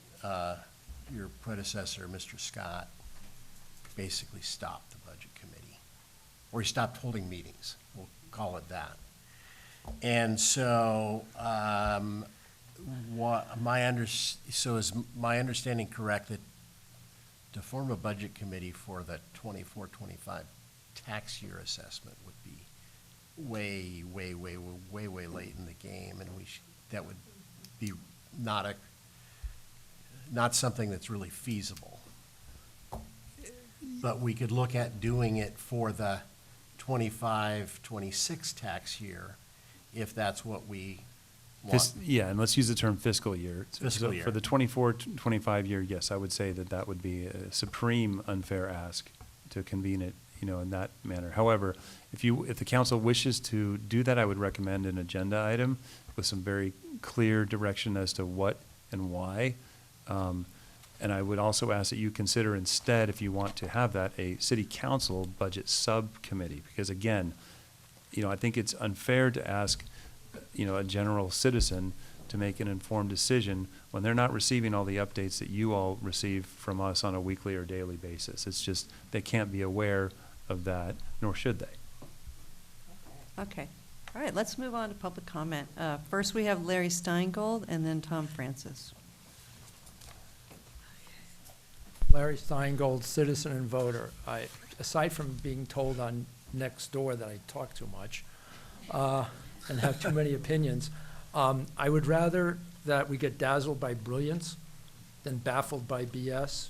your predecessor, Mr. Scott, basically stopped the Budget Committee, or he stopped holding meetings, we'll call it that. And so, so is my understanding correct that to form a budget committee for the 24-25 tax year assessment would be way late in the game, and that would be not something that's really feasible. But we could look at doing it for the 25-26 tax year, if that's what we Yeah, and let's use the term fiscal year. Fiscal So year. For the 24-25 year, yes, I would say that that would be a supreme unfair ask to convene it, in that manner. However, if the council wishes to do that, I would recommend an agenda item with some very clear direction as to what and why. And I would also ask that you consider instead, if you want to have that, a city council budget subcommittee. Because again, I think it's unfair to ask, a general citizen to make an informed decision when they're not receiving all the updates that you all receive from us on a weekly or daily basis. It's just, they can't be aware of that, nor should they. Okay. All right, let's move on to public comment. First, we have Larry Steingold and then Tom Francis. Larry Steingold, citizen and voter. Aside from being told on next door that I talk too much and have too many opinions, I would rather that we get dazzled by brilliance than baffled by BS.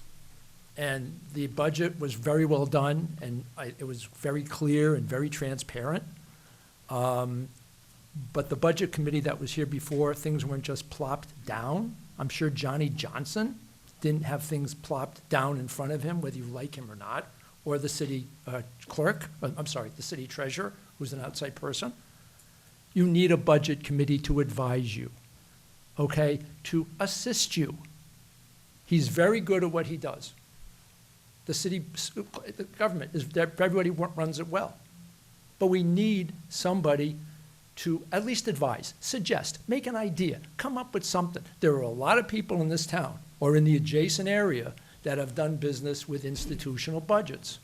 And the budget was very well done, and it was very clear and very transparent. But the budget committee that was here before, things weren't just plopped down. I'm sure Johnny Johnson didn't have things plopped down in front of him, whether you like him or not, or the city clerk, the city treasurer, who's an outside person. You need a budget committee to advise you, okay, to assist you. He's very good at what he does. The government, everybody runs it well. But we need somebody to at least advise, suggest, make an idea, come up with something. There are a lot of people in this town or in the adjacent area that have done business with institutional budgets.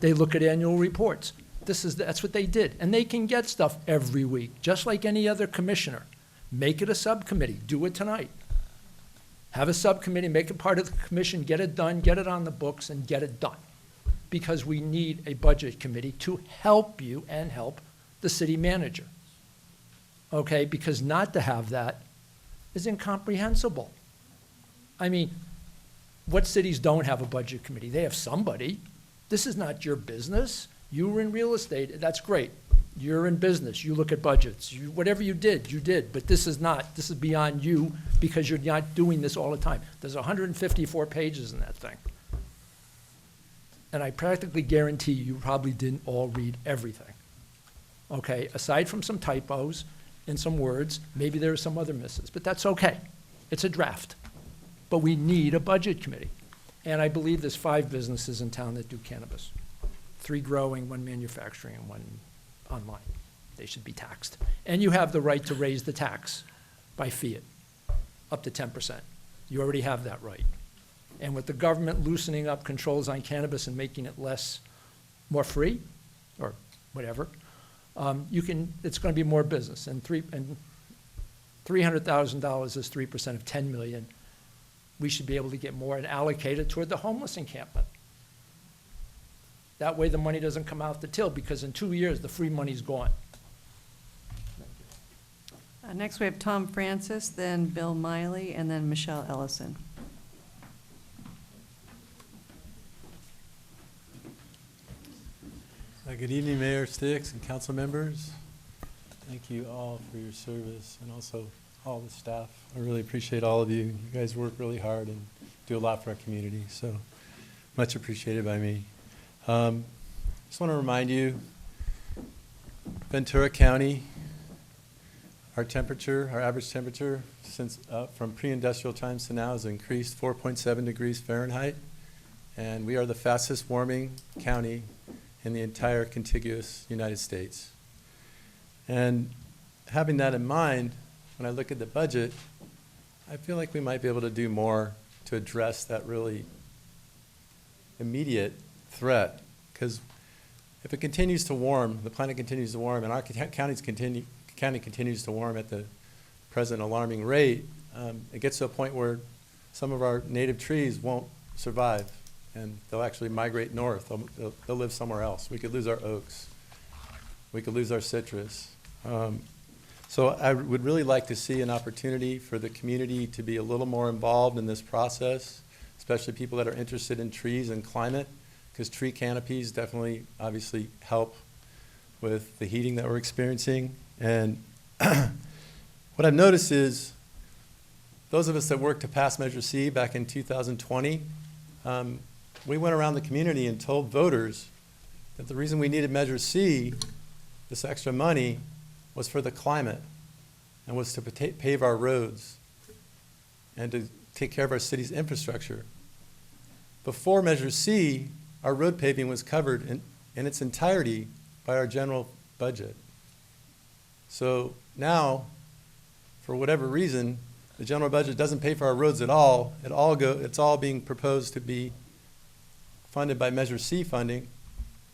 They look at annual reports. That's what they did. And they can get stuff every week, just like any other commissioner. Make it a subcommittee. Do it tonight. Have a subcommittee, make it part of the commission, get it done, get it on the books, and get it done. Because we need a budget committee to help you and help the city manager. Okay, because not to have that is incomprehensible. I mean, what cities don't have a budget committee? They have somebody. This is not your business. You were in real estate, that's great. You're in business, you look at budgets. Whatever you did, but this is not. This is beyond you because you're not doing this all the time. There's 154 pages in that thing. And I practically guarantee you probably didn't all read everything. Okay, aside from some typos and some words, maybe there are some other misses, but that's okay. It's a draft. But we need a budget committee. And I believe there's 5 businesses in town that do cannabis. 3 growing, 1 manufacturing, and 1 online. They should be taxed. And you have the right to raise the tax by fiat, up to 10%. You already have that right. And with the government loosening up controls on cannabis and making it more free, or whatever, it's going to be more business. And $300,000 is 3% of $10 million. We should be able to get more and allocate it toward the homeless encampment. That way the money doesn't come out the till, because in 2 years, the free money's gone. Next, we have Tom Francis, then Bill Miley, and then Michelle Ellison. Good evening, Mayor Sticks and council members. Thank you all for your service, and also all the staff. I really appreciate all of you. You guys work really hard and do a lot for our community, so much appreciated by me. Just want to remind you, Ventura County, our average temperature since from pre-industrial times to now has increased 4.7 degrees Fahrenheit, and we are the fastest warming county in the entire contiguous United States. And having that in mind, when I look at the budget, I feel like we might be able to do more to address that really immediate threat. Because if it continues to warm, the planet continues to warm, and our county continues to warm at the present alarming rate, it gets to a point where some of our native trees won't survive, and they'll actually migrate north. They'll live somewhere else. We could lose our oaks. We could lose our citrus. So I would really like to see an opportunity for the community to be a little more involved in this process, especially people that are interested in trees and climate, because tree canopies definitely, obviously, help with the heating that we're experiencing. And what I've noticed is those of us that worked to pass Measure C back in 2020, we went around the community and told voters that the reason we needed Measure C, this extra money, was for the climate and was to pave our roads and to take care of our city's infrastructure. Before Measure C, our road paving was covered in its entirety by our general budget. So now, for whatever reason, the general budget doesn't pay for our roads at all. It's all being proposed to be funded by Measure C funding.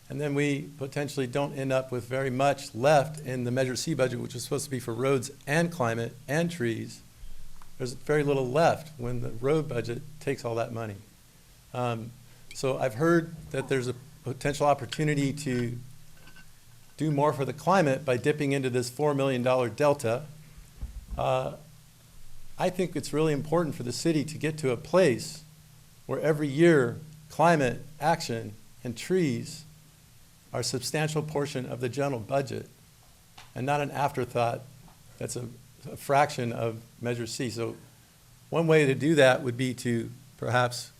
And then we potentially don't end up with very much left in the Measure C budget, which is supposed to be for roads and climate and trees. There's very little left when the road budget takes all that money. So I've heard that there's a potential opportunity to do more for the climate by dipping into this $4 million delta. I think it's really important for the city to get to a place where every year climate action and trees are a substantial portion of the general budget and not an afterthought that's a fraction of Measure C. So one way to do that would be to perhaps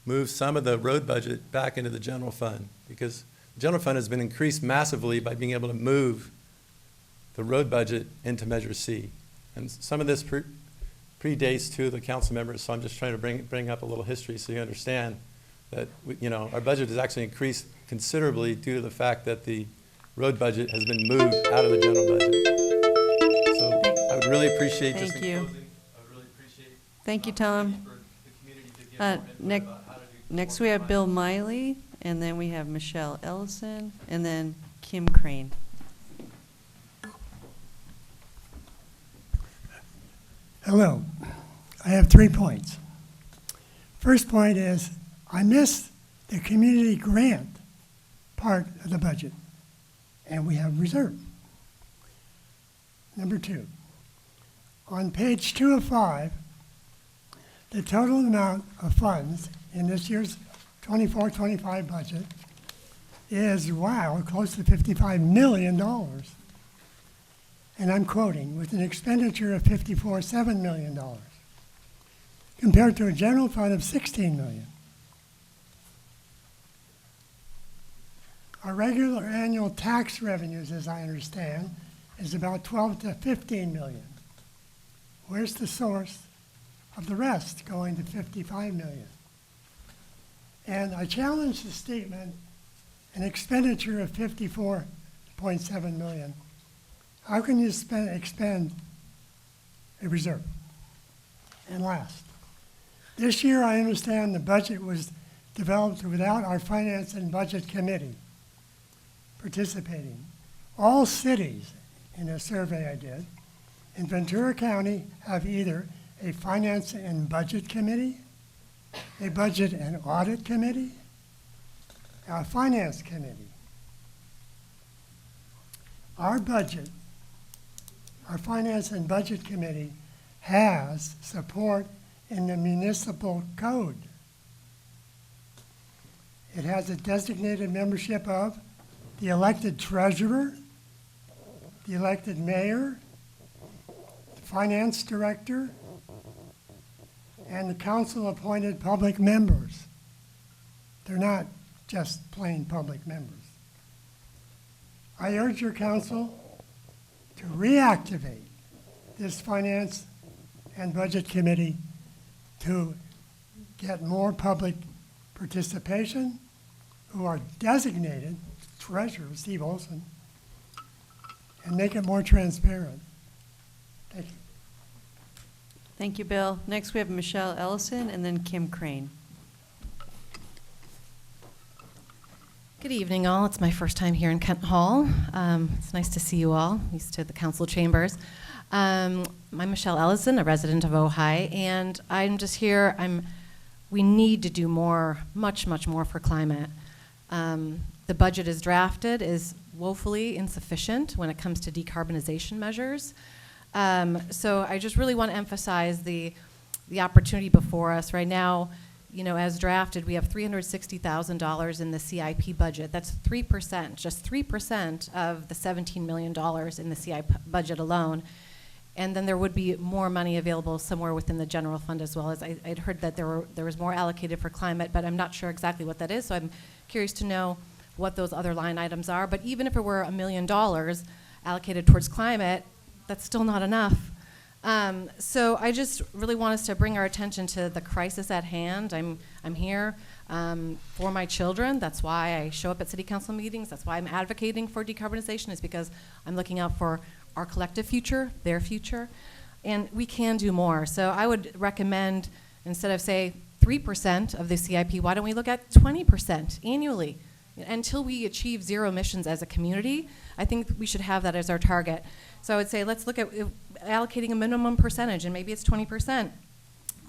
move some of the road budget back into the general fund, because the general fund has been increased massively by being able to move the road budget into Measure C. And some of this predates to the council members, so I'm just trying to bring up a little history so you understand that our budget has actually increased considerably due to the fact that the road budget has been moved out of the general budget. So I would really appreciate just in closing, I would really appreciate Thank you, Tom. for the community to get more input about how to do Next we have Bill Miley, and then we have Michelle Ellison, and then Kim Crane. Hello. I have 3 points. First point is I missed the community grant part of the budget, and we have reserve. Number 2, on page 2 of 5, the total amount of funds in this year's 24-25 budget is, wow, close to $55 million. And I'm quoting, with an expenditure of $54.7 million, compared to a general fund of $16 million. Our regular annual tax revenues, as I understand, is about 12 to 15 million. Where's the source of the rest going to 55 million? And I challenge the statement, an expenditure of 54.7 million. How can you expend a reserve? And last, this year I understand the budget was developed without our Finance and Budget Committee participating. All cities, in a survey I did, in Ventura County have either a Finance and Budget Committee, a Budget and Audit Committee, a Finance Committee. Our budget, our Finance and Budget Committee has support in the municipal code. It has a designated membership of the elected treasurer, the elected mayor, the finance director, and the council-appointed public members. They're not just plain public members. I urge your council to reactivate this Finance and Budget Committee to get more public participation, who are designated, Treasurer Steve Olson, and make it more transparent. Thank you. Thank you, Bill. Next we have Michelle Ellison, and then Kim Crane. Good evening, all. It's my first time here in Kent Hall. It's nice to see you all, used to the council chambers. I'm Michelle Ellison, a resident of Ojai, and I'm just here. We need to do more, much, much more for climate. The budget as drafted is woefully insufficient when it comes to decarbonization measures. So I just really want to emphasize the opportunity before us right now. You know, as drafted, we have $360,000 in the CIP budget. That's 3%, just 3% of the $17 million in the CIP budget alone. And then there would be more money available somewhere within the general fund as well. As I'd heard that there was more allocated for climate, but I'm not sure exactly what that is. So I'm curious to know what those other line items are. But even if it were $1 million allocated towards climate, that's still not enough. So I just really want us to bring our attention to the crisis at hand. I'm here for my children. That's why I show up at city council meetings. That's why I'm advocating for decarbonization, is because I'm looking out for our collective future, their future, and we can do more. So I would recommend, instead of say 3% of the CIP, why don't we look at 20% annually? Until we achieve zero emissions as a community, I think we should have that as our target. So I would say let's look at allocating a minimum percentage, and maybe it's 20%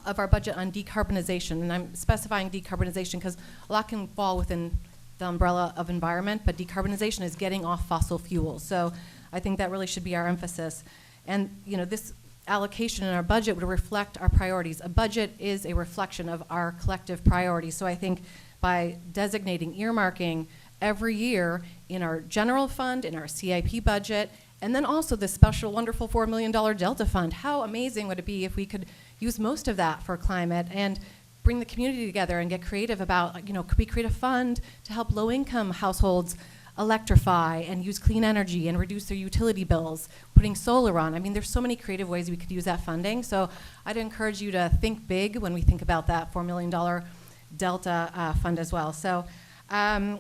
of our budget on decarbonization. And I'm specifying decarbonization because a lot can fall within the umbrella of environment, but decarbonization is getting off fossil fuels. So I think that really should be our emphasis. And this allocation in our budget would reflect our priorities. A budget is a reflection of our collective priorities. So I think by designating, earmarking every year in our general fund, in our CIP budget, and then also this special, wonderful $4 million Delta Fund. How amazing would it be if we could use most of that for climate and bring the community together and get creative about, could we create a fund to help low-income households electrify and use clean energy and reduce their utility bills, putting solar on. I mean, there's so many creative ways we could use that funding. So I'd encourage you to think big when we think about that $4 million Delta fund as well. So, and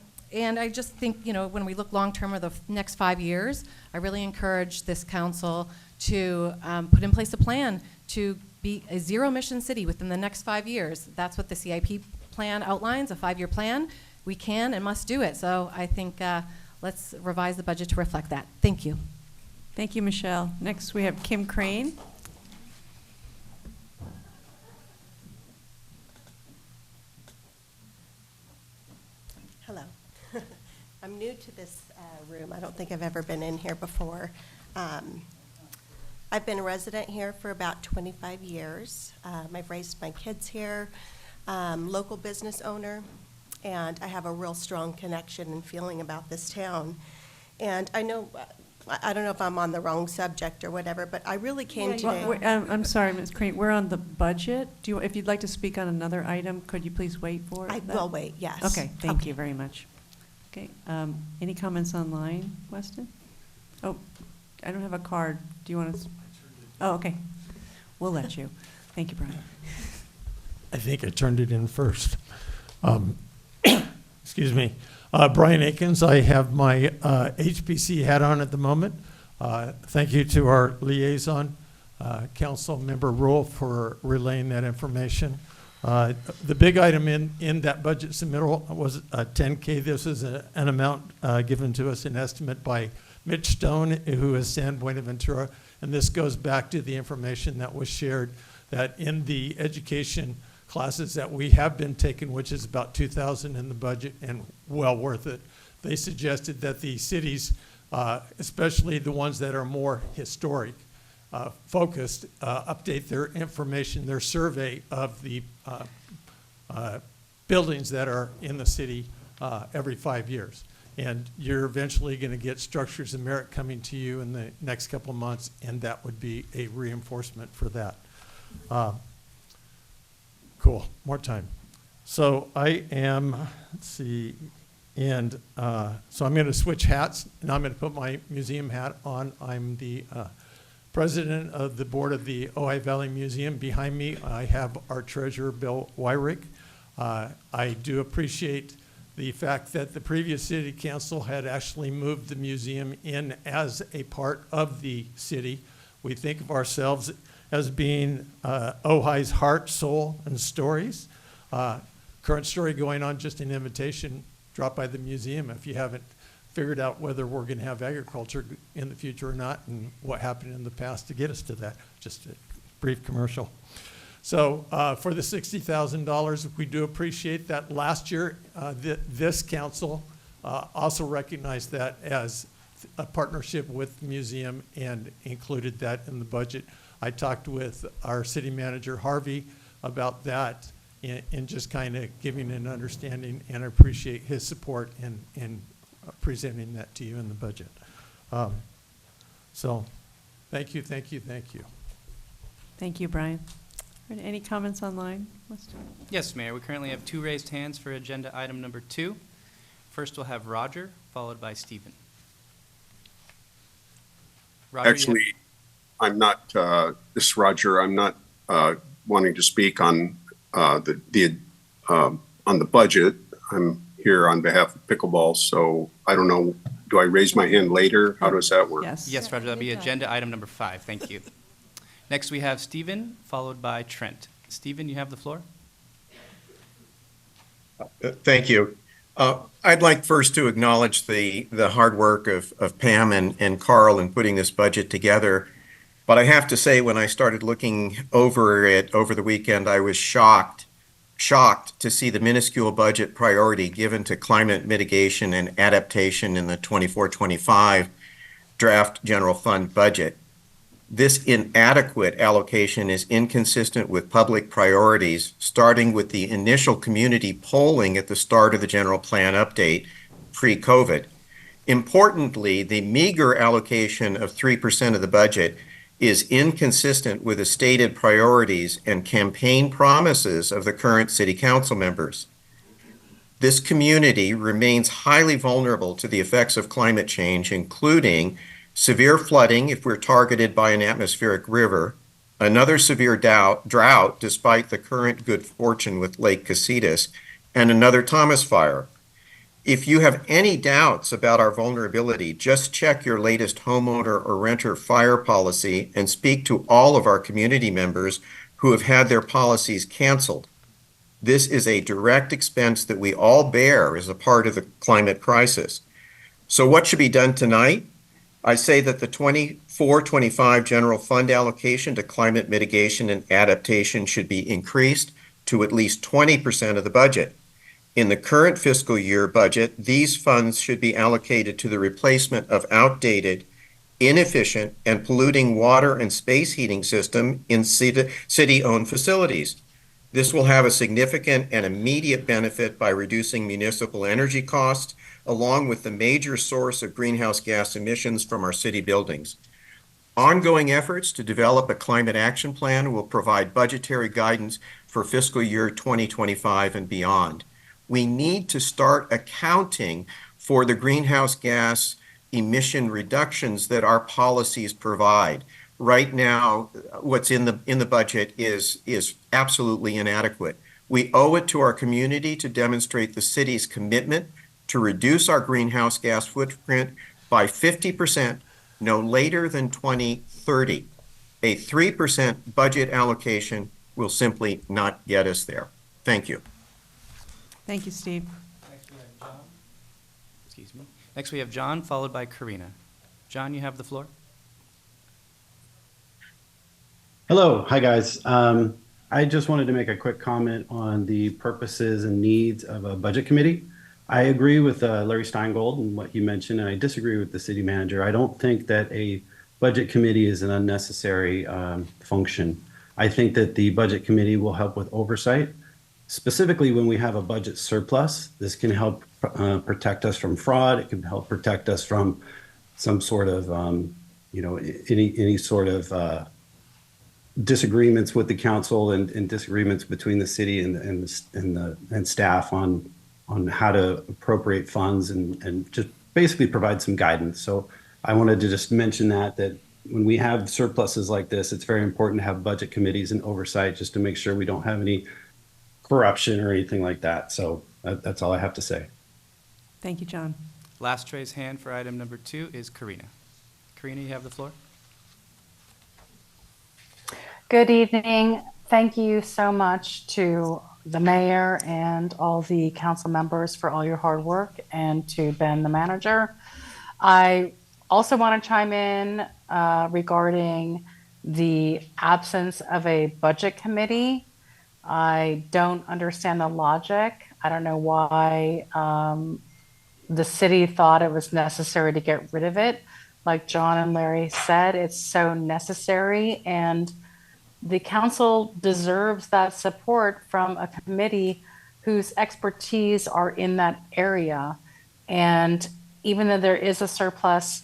I just think, when we look long-term or the next 5 years, I really encourage this council to put in place a plan to be a zero-emission city within the next 5 years. That's what the CIP plan outlines, a 5-year plan. We can and must do it. So I think let's revise the budget to reflect that. Thank you. Thank you, Michelle. Next, we have Kim Crane. Hello. I'm new to this room. I don't think I've ever been in here before. I've been a resident here for about 25 years. I've raised my kids here, local business owner, and I have a real strong connection and feeling about this town. And I know, I don't know if I'm on the wrong subject or whatever, but I really came today. I'm sorry, Ms. Crane, we're on the budget. If you'd like to speak on another item, could you please wait for I that? will wait, yes. Okay, thank you very much. Okay, any comments online, Weston? Oh, I don't have a card. Do you want to? Oh, okay. We'll let you. Thank you, Brian. I think I turned it in first. Excuse me. Brian Akins, I have my HPC hat on at the moment. Thank you to our liaison, Council Member Rule, for relaying that information. The big item in that budget submittal was $10K. This is an amount given to us, an estimate by Mitch Stone, who is San Buenaventura. And this goes back to the information that was shared that in the education classes that we have been taking, which is about 2,000 in the budget and well worth it, they suggested that the cities, especially the ones that are more historic, focused, update their information, their survey of the buildings that are in the city every 5 years. And you're eventually going to get structures of merit coming to you in the next couple of months, and that would be a reinforcement for that. Cool, more time. So I am, let's see, and so I'm going to switch hats, and I'm going to put my museum hat on. I'm the president of the board of the Ojai Valley Museum. Behind me, I have our treasurer, Bill Wyrick. I do appreciate the fact that the previous city council had actually moved the museum in as a part of the city. We think of ourselves as being Ojai's heart, soul, and stories. Current story going on, just an invitation, drop by the museum if you haven't figured out whether we're going to have agriculture in the future or not, and what happened in the past to get us to that. Just a brief commercial. So for the $60,000, we do appreciate that. Last year, this council also recognized that as a partnership with the museum and included that in the budget. I talked with our city manager, Harvey, about that and just kind of giving an understanding, and I appreciate his support in presenting that to you in the budget. So Thank you, thank you, thank you. Thank you, Brian. All right, any comments online? Yes, Mayor, we currently have 2 raised hands for agenda item number 2. First, we'll have Roger, followed by Stephen. Roger, Actually, I'm not, this is Roger, I'm not wanting to speak on on the budget. I'm here on behalf of Pickleball, so I don't know, do I raise my hand later? How does that work? Yes, Roger, that'll be agenda item number 5. Thank you. Next, we have Stephen, followed by Trent. Stephen, you have the floor. Thank you. I'd like first to acknowledge the hard work of Pam and Carl in putting this budget together. But I have to say, when I started looking over it over the weekend, I was shocked to see the minuscule budget priority given to climate mitigation and adaptation in the 24-25 draft general fund budget. This inadequate allocation is inconsistent with public priorities, starting with the initial community polling at the start of the general plan update pre-COVID. Importantly, the meager allocation of 3% of the budget is inconsistent with the stated priorities and campaign promises of the current city council members. This community remains highly vulnerable to the effects of climate change, including severe flooding if we're targeted by an atmospheric river, another severe drought despite the current good fortune with Lake Casitas, and another Thomas fire. If you have any doubts about our vulnerability, just check your latest homeowner or renter fire policy and speak to all of our community members who have had their policies canceled. This is a direct expense that we all bear as a part of the climate crisis. So what should be done tonight? I say that the 24-25 general fund allocation to climate mitigation and adaptation should be increased to at least 20% of the budget. In the current fiscal year budget, these funds should be allocated to the replacement of outdated, inefficient, and polluting water and space heating system in city-owned facilities. This will have a significant and immediate benefit by reducing municipal energy costs, along with the major source of greenhouse gas emissions from our city buildings. Ongoing efforts to develop a climate action plan will provide budgetary guidance for fiscal year 2025 and beyond. We need to start accounting for the greenhouse gas emission reductions that our policies provide. Right now, what's in the budget is absolutely inadequate. We owe it to our community to demonstrate the city's commitment to reduce our greenhouse gas footprint by 50% no later than 2030. A 3% budget allocation will simply not get us there. Thank you. Thank you, Steve. Next, we have John. Excuse me. Next, we have John, followed by Karina. John, you have the floor. Hello, hi guys. I just wanted to make a quick comment on the purposes and needs of a budget committee. I agree with Larry Steingold and what he mentioned, and I disagree with the city manager. I don't think that a budget committee is an unnecessary function. I think that the budget committee will help with oversight. Specifically, when we have a budget surplus, this can help protect us from fraud. It can help protect us from some sort of, any sort of disagreements with the council and disagreements between the city and staff on how to appropriate funds and just basically provide some guidance. So I wanted to just mention that when we have surpluses like this, it's very important to have budget committees and oversight just to make sure we don't have any corruption or anything like that. So that's all I have to say. Thank you, John. Last raised hand for item number 2 is Karina. Karina, you have the floor. Good evening. Thank you so much to the mayor and all the council members for all your hard work, and to Ben, the manager. I also want to chime in regarding the absence of a budget committee. I don't understand the logic. I don't know why the city thought it was necessary to get rid of it. Like John and Larry said, it's so necessary, and the council deserves that support from a committee whose expertise are in that area. And even though there is a surplus,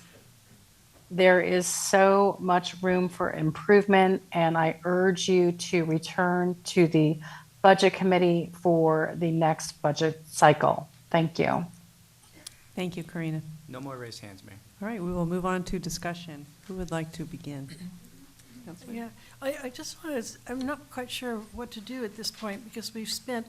there is so much room for improvement, and I urge you to return to the Budget Committee for the next budget cycle. Thank you. Thank you, Karina. No more raised hands, Mayor. All right, we will move on to discussion. Who would like to begin? Councilman? Yeah, I just wanted, I'm not quite sure what to do at this point because we've spent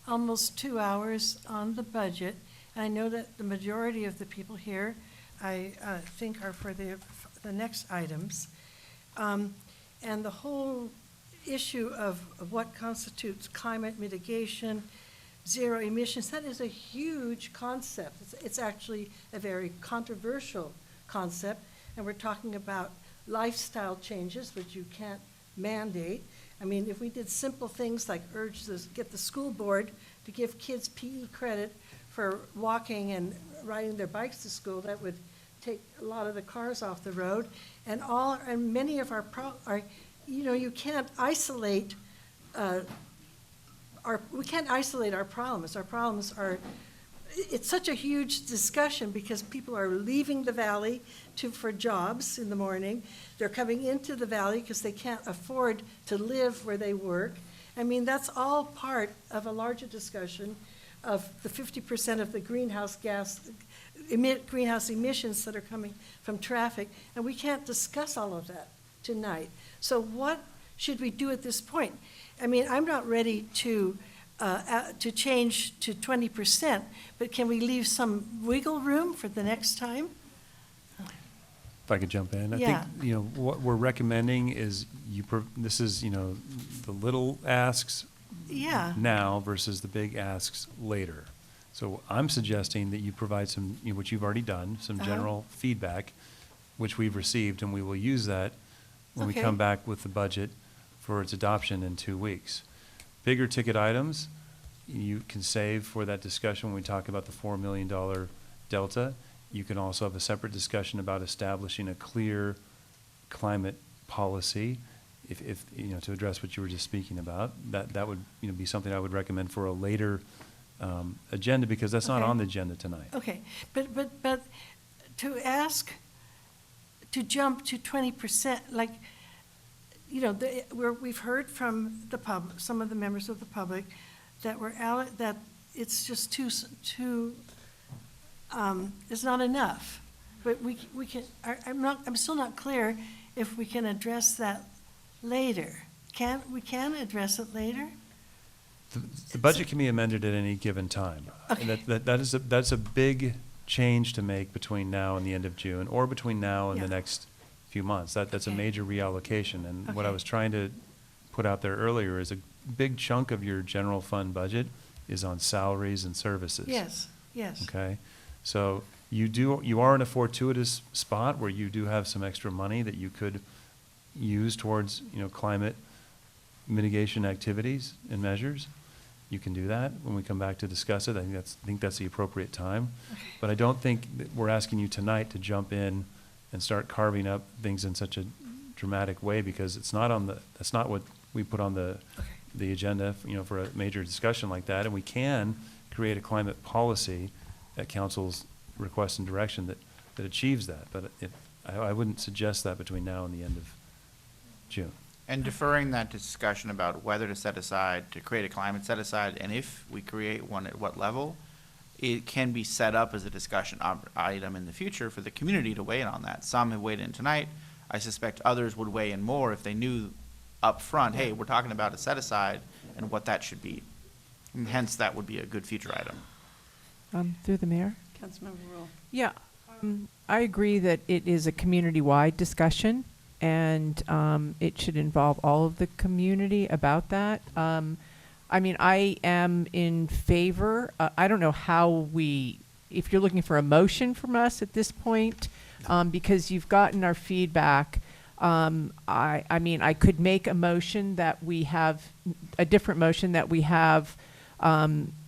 almost 2 hours on the budget. And I know that the majority of the people here, I think, are for the next items. And the whole issue of what constitutes climate mitigation, zero emissions, that is a huge concept. It's actually a very controversial concept. And we're talking about lifestyle changes, which you can't mandate. I mean, if we did simple things like get the school board to give kids PE credit for walking and riding their bikes to school, that would take a lot of the cars off the road. And many of our you can't isolate we can't isolate our problems. Our problems are, it's such a huge discussion because people are leaving the valley for jobs in the morning. They're coming into the valley because they can't afford to live where they work. I mean, that's all part of a larger discussion of the 50% of the greenhouse emissions that are coming from traffic, and we can't discuss all of that tonight. So what should we do at this point? I mean, I'm not ready to change to 20%, but can we leave some wiggle room for the next time? If I could jump in, I Yeah. think, what we're recommending is this is, the little asks Yeah. now versus the big asks later. So I'm suggesting that you provide some, which you've already done, some general feedback, which we've received, and we will use that when we Okay. come back with the budget for its adoption in 2 weeks. Bigger ticket items, you can save for that discussion when we talk about the $4 million delta. You can also have a separate discussion about establishing a clear climate policy, if to address what you were just speaking about. That would be something I would recommend for a later agenda, because that's not Okay. on the agenda tonight. Okay, but to jump to 20%, like, we've heard from the public, some of the members of the public, that it's just too it's not enough. But we can, I'm still not clear if we can address that later. We can address it later? The budget can be amended at any given time. Okay. And that's a big change to make between now and the end of June, or between now and the next few months. That's a Okay. major reallocation. And what I Okay. was trying to put out there earlier is a big chunk of your general fund budget is on salaries and services. Yes, yes. Okay? So you are in a fortuitous spot where you do have some extra money that you could use towards, climate mitigation activities and measures. You can do that when we come back to discuss it. I think that's the appropriate time. Okay. But I don't think that we're asking you tonight to jump in and start carving up things in such a dramatic way, because that's not what we put on the agenda, for a major discussion like that. And we can create a climate policy at council's request and direction that achieves that. But I wouldn't suggest that between now and the end of June. And deferring that discussion about whether to set aside, to create a climate set aside, and if we create one, at what level, it can be set up as a discussion item in the future for the community to weigh in on that. Some have weighed in tonight. I suspect others would weigh in more if they knew up front, hey, we're talking about a set aside and what that should be. And hence, that would be a good future item. Through the mayor? Councilmember Rule. Yeah, I agree that it is a community-wide discussion, and it should involve all of the community about that. I mean, I am in favor. I don't know how if you're looking for a motion from us at this point, because you've gotten our feedback. I mean, I could make a motion that we have, a different motion that we have,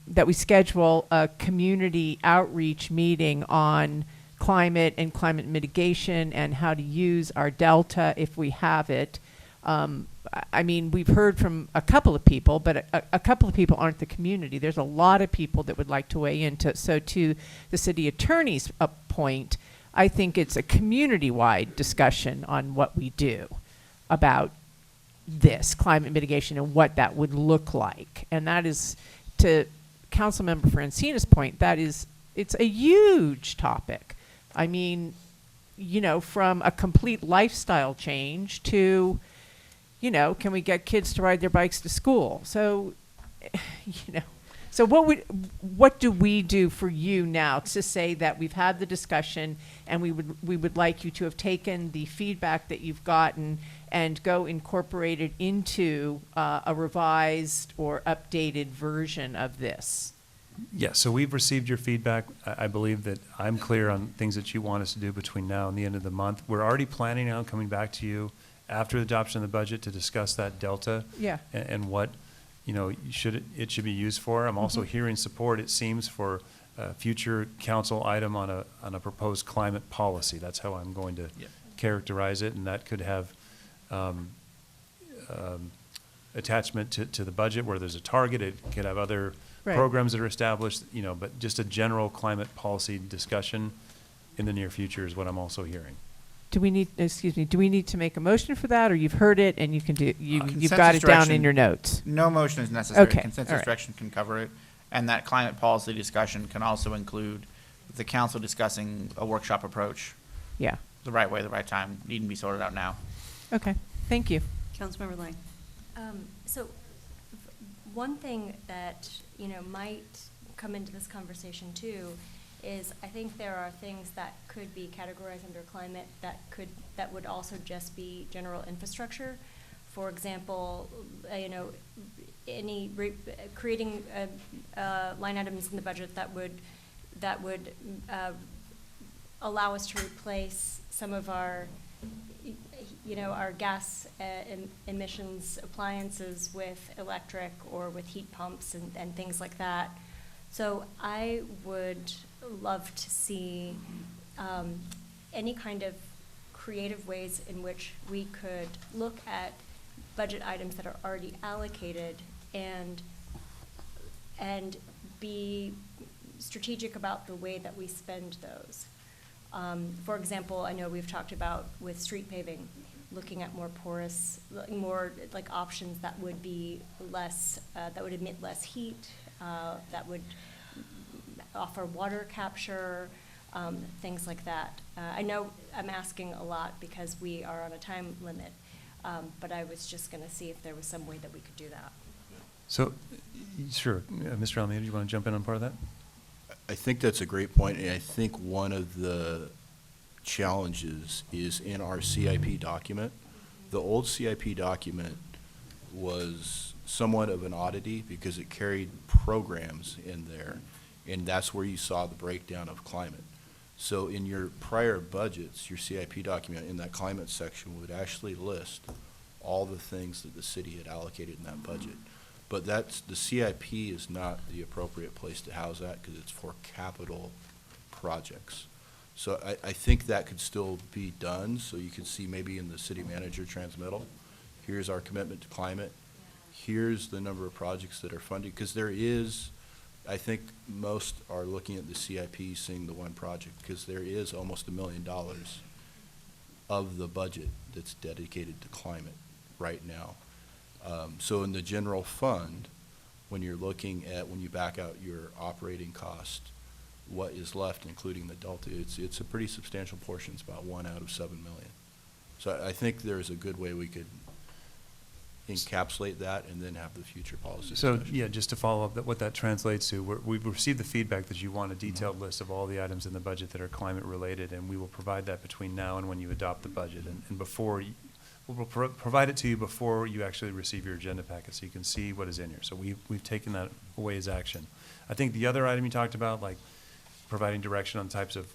that we schedule a community outreach meeting on climate and climate mitigation and how to use our delta if we have it. I mean, we've heard from a couple of people, but a couple of people aren't the community. There's a lot of people that would like to weigh into. So to the city attorney's point, I think it's a community-wide discussion on what we do about this climate mitigation and what that would look like. And that is, to Councilmember Francina's point, it's a huge topic. I mean, you know, from a complete lifestyle change to, you know, can we get kids to ride their bikes to school? So, you know, so what do we do for you now to say that we've had the discussion and we would like you to have taken the feedback that you've gotten and go incorporate it into a revised or updated version of this? Yeah, so we've received your feedback. I believe that I'm clear on things that you want us to do between now and the end of the month. We're already planning on coming back to you after the adoption of the budget to discuss that delta. Yeah. And what, you know, it should be used for. I'm also hearing support, it seems, for a future council item on a proposed climate policy. That's how I'm going to characterize it, and that could have attachment to the budget where there's a target. It could have other programs that are established, you know, but just a general climate policy discussion in the near future is what I'm also hearing. Do we need to make a motion for that, or you've heard it and you can do, you've got it down in your notes? No motion is necessary. Okay. Consensus direction can cover it. And that climate policy discussion can also include the council discussing a workshop approach. Yeah. The right way, the right time, needn't be sorted out now. Okay, thank you. Councilmember Lang. So one thing that, you know, might come into this conversation too is I think there are things that could be categorized under climate that would also just be general infrastructure. For example, you know, creating line items in the budget that would allow us to replace some of our, you know, our gas emissions appliances with electric or with heat pumps and things like that. So I would love to see any kind of creative ways in which we could look at budget items that are already allocated and be strategic about the way that we spend those. For example, I know we've talked about with street paving, looking at more porous, more like options that would be less, that would emit less heat, that would offer water capture, things like that. I know I'm asking a lot because we are on a time limit, but I was just going to see if there was some way that we could do that. So, sure, Mr. Almeida, do you want to jump in on part of that? I think that's a great point, and I think one of the challenges is in our CIP document. The old CIP document was somewhat of an oddity because it carried programs in there, and that's where you saw the breakdown of climate. So in your prior budgets, your CIP document in that climate section would actually list all the things that the city had allocated in that budget. But the CIP is not the appropriate place to house that because it's for capital projects. So I think that could still be done, so you can see maybe in the city manager transmittal, here's our commitment to climate, here's the number of projects that are funded, because there is, I think most are looking at the CIP seeing the one project, because there is almost $1 million of the budget that's dedicated to climate right now. So in the general fund, when you're looking at, when you back out your operating cost, what is left, including the delta, it's a pretty substantial portion. It's about 1 out of 7 million. So I think there's a good way we could encapsulate that and then have the future policy So, discussion. yeah, just to follow up, what that translates to, we've received the feedback that you want a detailed list of all the items in the budget that are climate related, and we will provide that between now and when you adopt the budget. And before, we'll provide it to you before you actually receive your agenda packet so you can see what is in here. So we've taken that away as action. I think the other item you talked about, like providing direction on types of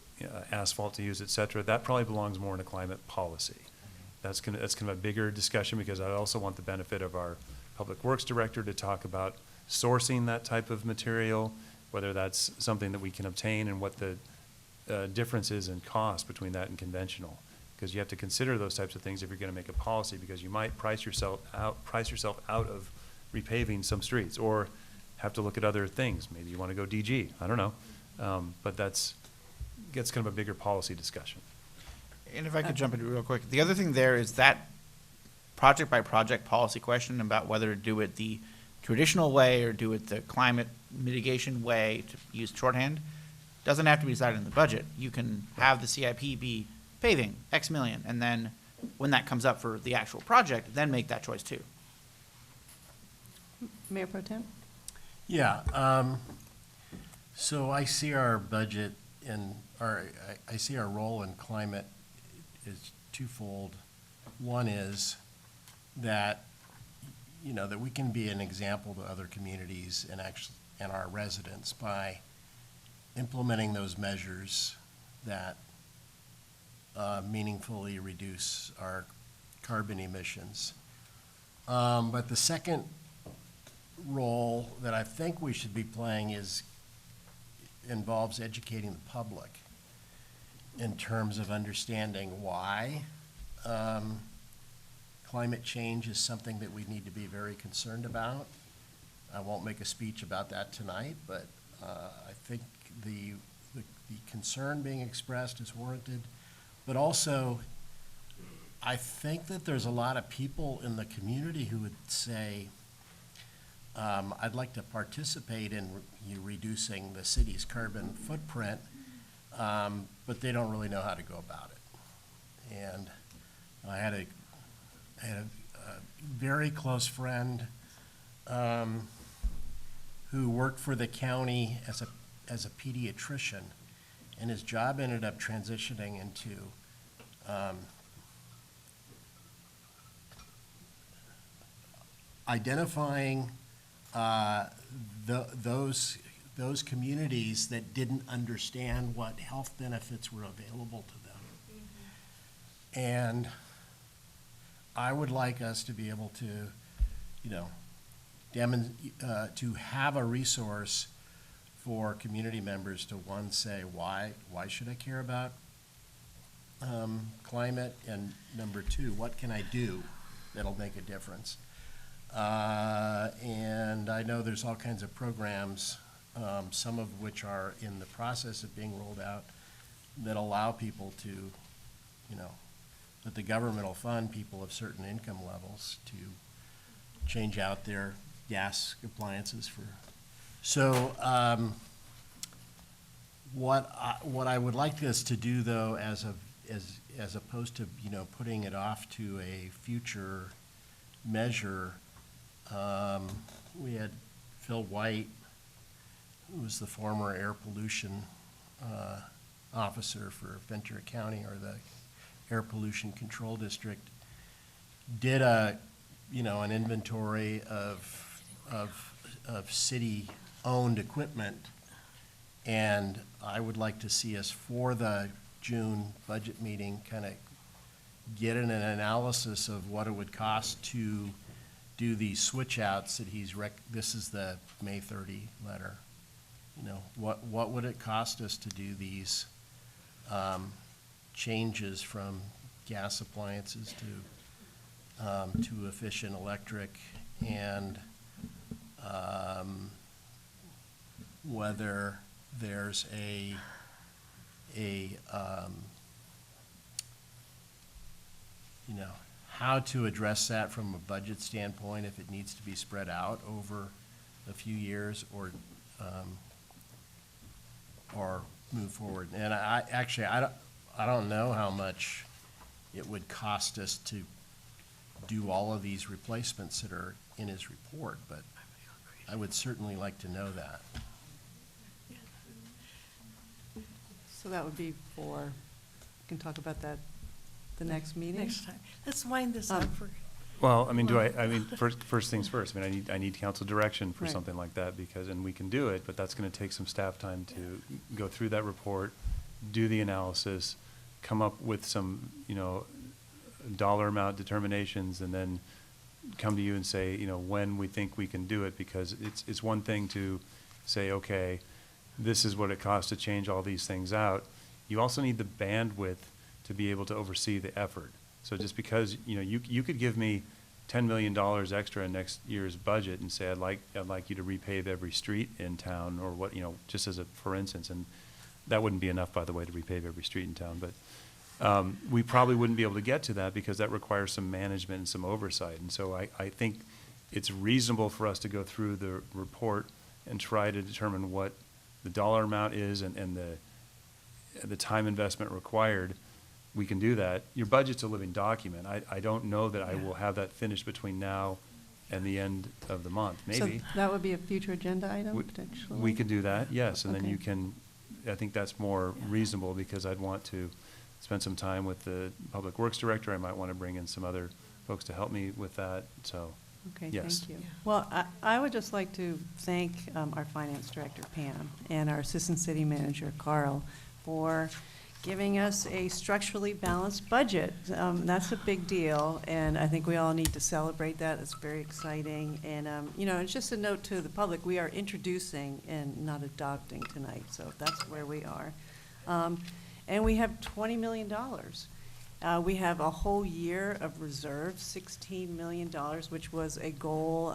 asphalt to use, et cetera, that probably belongs more in a climate policy. That's kind of a bigger discussion because I also want the benefit of our public works director to talk about sourcing that type of material, whether that's something that we can obtain and what the difference is in cost between that and conventional. Because you have to consider those types of things if you're going to make a policy, because you might price yourself out of repaving some streets, or have to look at other things. Maybe you want to go DG. I don't know, but that's gets kind of a bigger policy discussion. And if I could jump in real quick, the other thing there is that project by project policy question about whether to do it the traditional way or do it the climate mitigation way, to use shorthand, doesn't have to be decided in the budget. You can have the CIP be paving X million, and then when that comes up for the actual project, then make that choice too. Mayor Pro Tem? Yeah, so I see our budget I see our role in climate is twofold. One is that, that we can be an example to other communities and our residents by implementing those measures that meaningfully reduce our carbon emissions. But the second role that I think we should be playing involves educating the public in terms of understanding why climate change is something that we need to be very concerned about. I won't make a speech about that tonight, but I think the concern being expressed is warranted. But also, I think that there's a lot of people in the community who would say, I'd like to participate in reducing the city's carbon footprint, but they don't really know how to go about it. And I had a very close friend who worked for the county as a pediatrician, and his job ended up transitioning into identifying those communities that didn't understand what health benefits were available to them. Mm-hmm. And I would like us to be able to, to have a resource for community members to, one, say, why should I care about climate? And number two, what can I do that'll make a difference? And I know there's all kinds of programs, some of which are in the process of being rolled out, that allow people to, that the government will fund people of certain income levels to change out their gas appliances for. So what I would like us to do, though, as opposed to putting it off to a future measure, we had Phil White, who was the former air pollution officer for Ventura County, or the Air Pollution Control District, did an inventory of city-owned equipment, and I would like to see us, for the June budget meeting, kind of get an analysis of what it would cost to do these switch outs that this is the May 30 letter. What would it cost us to do these changes from gas appliances to efficient electric, and whether there's how to address that from a budget standpoint, if it needs to be spread out over a few years, or move forward. And I don't know how much it would cost us to do all of these replacements that are in his report, but I would certainly like to know that. So that would be we can talk about that the next meeting? Next time. Let's wind this up for. Well, first things first. I need council direction for Right. something like that, and we can do it, but that's gonna take some staff time to go through that report, do the analysis, come up with some, dollar amount determinations, and then come to you and say, when we think we can do it, because it's one thing to say, okay, this is what it costs to change all these things out. You also need the bandwidth to be able to oversee the effort. So just because, you could give me $10 million extra in next year's budget and say, I'd like you to repave every street in town, or what, just as for instance, and That wouldn't be enough, by the way, to repave every street in town, but we probably wouldn't be able to get to that because that requires some management and some oversight. And so I think it's reasonable for us to go through the report and try to determine what the dollar amount is and the time investment required. We can do that. Your budget's a living document. I don't know that I will have that finished between now and the end of the month, maybe. So that would be a future agenda item, potentially? We could do that, yes, and then Okay. you can, I think that's more reasonable because I'd want to spend some time with the Public Works Director. I might want to bring in some other folks to help me with that, so, Okay, yes. thank you. Well, I would just like to thank our Finance Director, Pam, and our Assistant City Manager, Carl, for giving us a structurally balanced budget. That's a big deal, and I think we all need to celebrate that. It's very exciting. And, you know, it's just a note to the public, we are introducing and not adopting tonight, so that's where we are. And we have $20 million. We have a whole year of reserves, $16 million, which was a goal.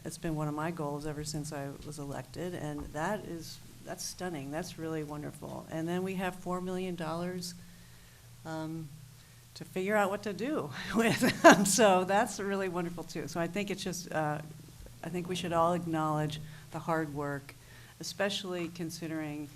It's been one of my goals ever since I was elected, and that's stunning. That's really wonderful. And then we have $4 million to figure out what to do with. So that's really wonderful too. So I think it's just, I think we should all acknowledge the hard work, especially considering,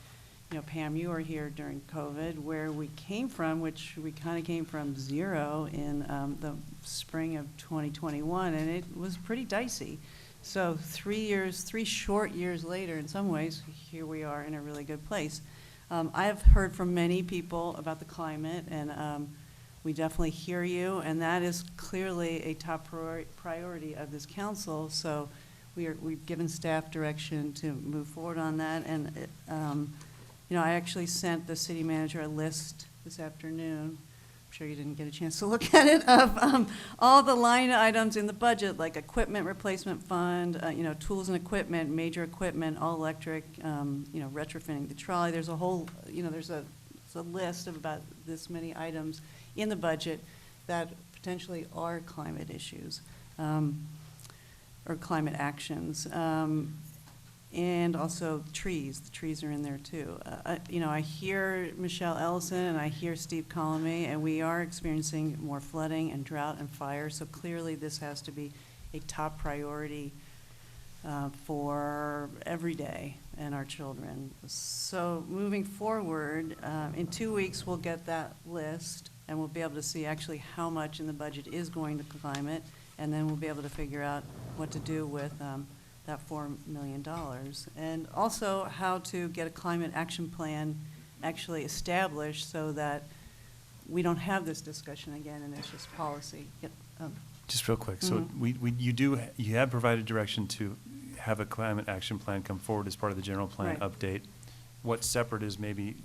you know, Pam, you were here during COVID, where we came from, which we kind of came from zero in the spring of 2021, and it was pretty dicey. So 3 short years later, in some ways, here we are in a really good place. I have heard from many people about the climate, and we definitely hear you, and that is clearly a top priority of this council. So we've given staff direction to move forward on that, and you know, I actually sent the city manager a list this afternoon. I'm sure you didn't get a chance to look at it, of all the line items in the budget, like equipment replacement fund, you know, tools and equipment, major equipment, all electric, you know, retrofitting the trolley. There's a whole, you know, there's a list of about this many items in the budget that potentially are climate issues, or climate actions. And also trees. The trees are in there too. You know, I hear Michelle Ellison and I hear Steve Colomé, and we are experiencing more flooding and drought and fire. So clearly this has to be a top priority for every day and our children. So moving forward, in 2 weeks we'll get that list and we'll be able to see actually how much in the budget is going to climate, and then we'll be able to figure out what to do with that $4 million, and also how to get a climate action plan actually established so that we don't have this discussion again and it's just policy. Yep. Just real quick, so you have provided direction to have a climate action plan come forward as part of the general plan Right. update. What's separate is maybe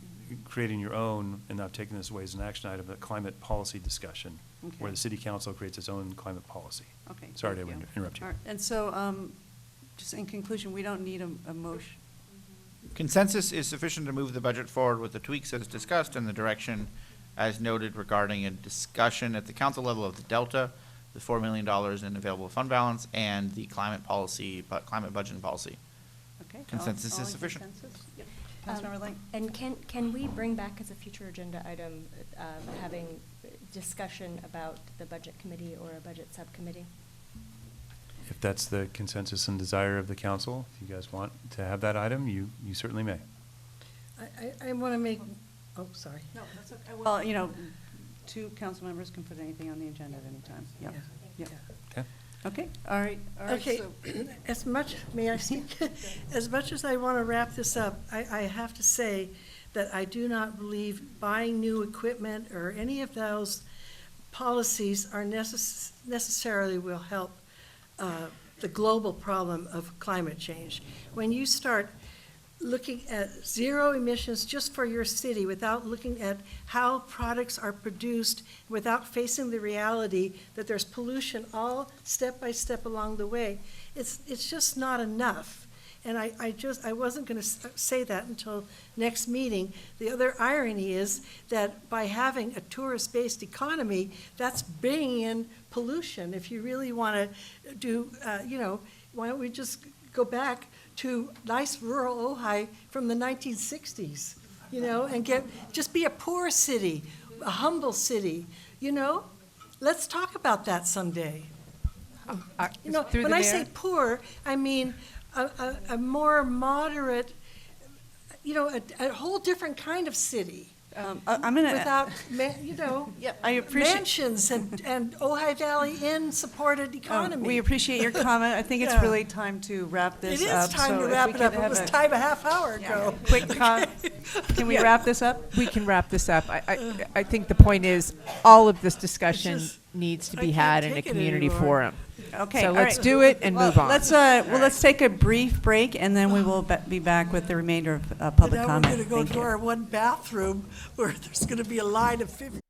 creating your own, and I've taken this away as an action item, a climate policy discussion, Okay. where the city council creates its own climate policy. Okay. Sorry to thank you. interrupt you. All right, and so, just in conclusion, we don't need a motion. Consensus is sufficient to move the budget forward with the tweaks as discussed and the direction as noted regarding a discussion at the council level of the delta, the $4 million in available fund balance, and the climate policy, climate budget and policy. Okay. Consensus all is in sufficient. consensus? Yep. Councilmember Lang? And can we bring back as a future agenda item, having discussion about the budget committee or a budget subcommittee? If that's the consensus and desire of the council, if you guys want to have that item, you certainly may. I want to make, oh, sorry. No, that's okay. Well, you know, 2 council members can put anything on the agenda at any time. Yeah. Yeah. Okay. Okay, all right. Okay, so- as much, may I speak? As much as I want to wrap this up, I have to say that I do not believe buying new equipment or any of those policies are necessarily will help the global problem of climate change. When you start looking at zero emissions just for your city without looking at how products are produced, without facing the reality that there's pollution all step by step along the way, it's just not enough. And I wasn't going to say that until next meeting. The other irony is that by having a tourist-based economy, that's bringing in pollution. If you really want to do, you know, why don't we just go back to nice rural Ojai from the 1960s? you know, and just be a poor city, a humble city, you know? Let's talk about that someday. You know, through when the I mayor? say poor, I mean a more moderate, you know, a whole different kind of city. I'm gonna. Without, you know, I appreciate. mansions and Ojai Valley Inn supported economy. We appreciate your comment. I think it's Yeah. really time to wrap this It up. is time so to if wrap we it could up. It have was a time a half hour ago. Quick can we wrap this up? We can wrap this up. I think the point is, all of this discussion needs to I be can't had in a take it community anymore. forum. Okay, So all let's right. do it and Well, move on. Let's take a brief break, and then we will be back with the remainder of public Now comment. we're going to go Thank to you. our one bathroom where there's going to be a line of 50.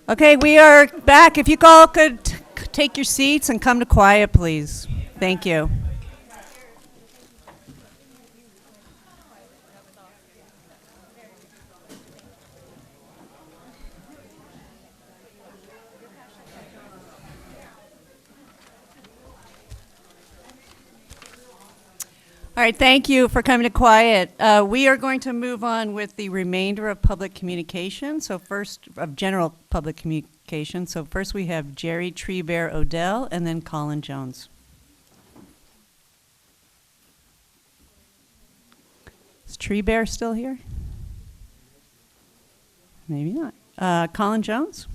Okay, we are back. If you all could take your seats and come to quiet, please. Thank you. All right, thank you for coming to quiet. We are going to move on with the remainder of public communication. So first, of general public communication. So first we have Jerry Tree Bear Odell and then Colin Jones. Is Tree Bear still here? Maybe not. Colin Jones?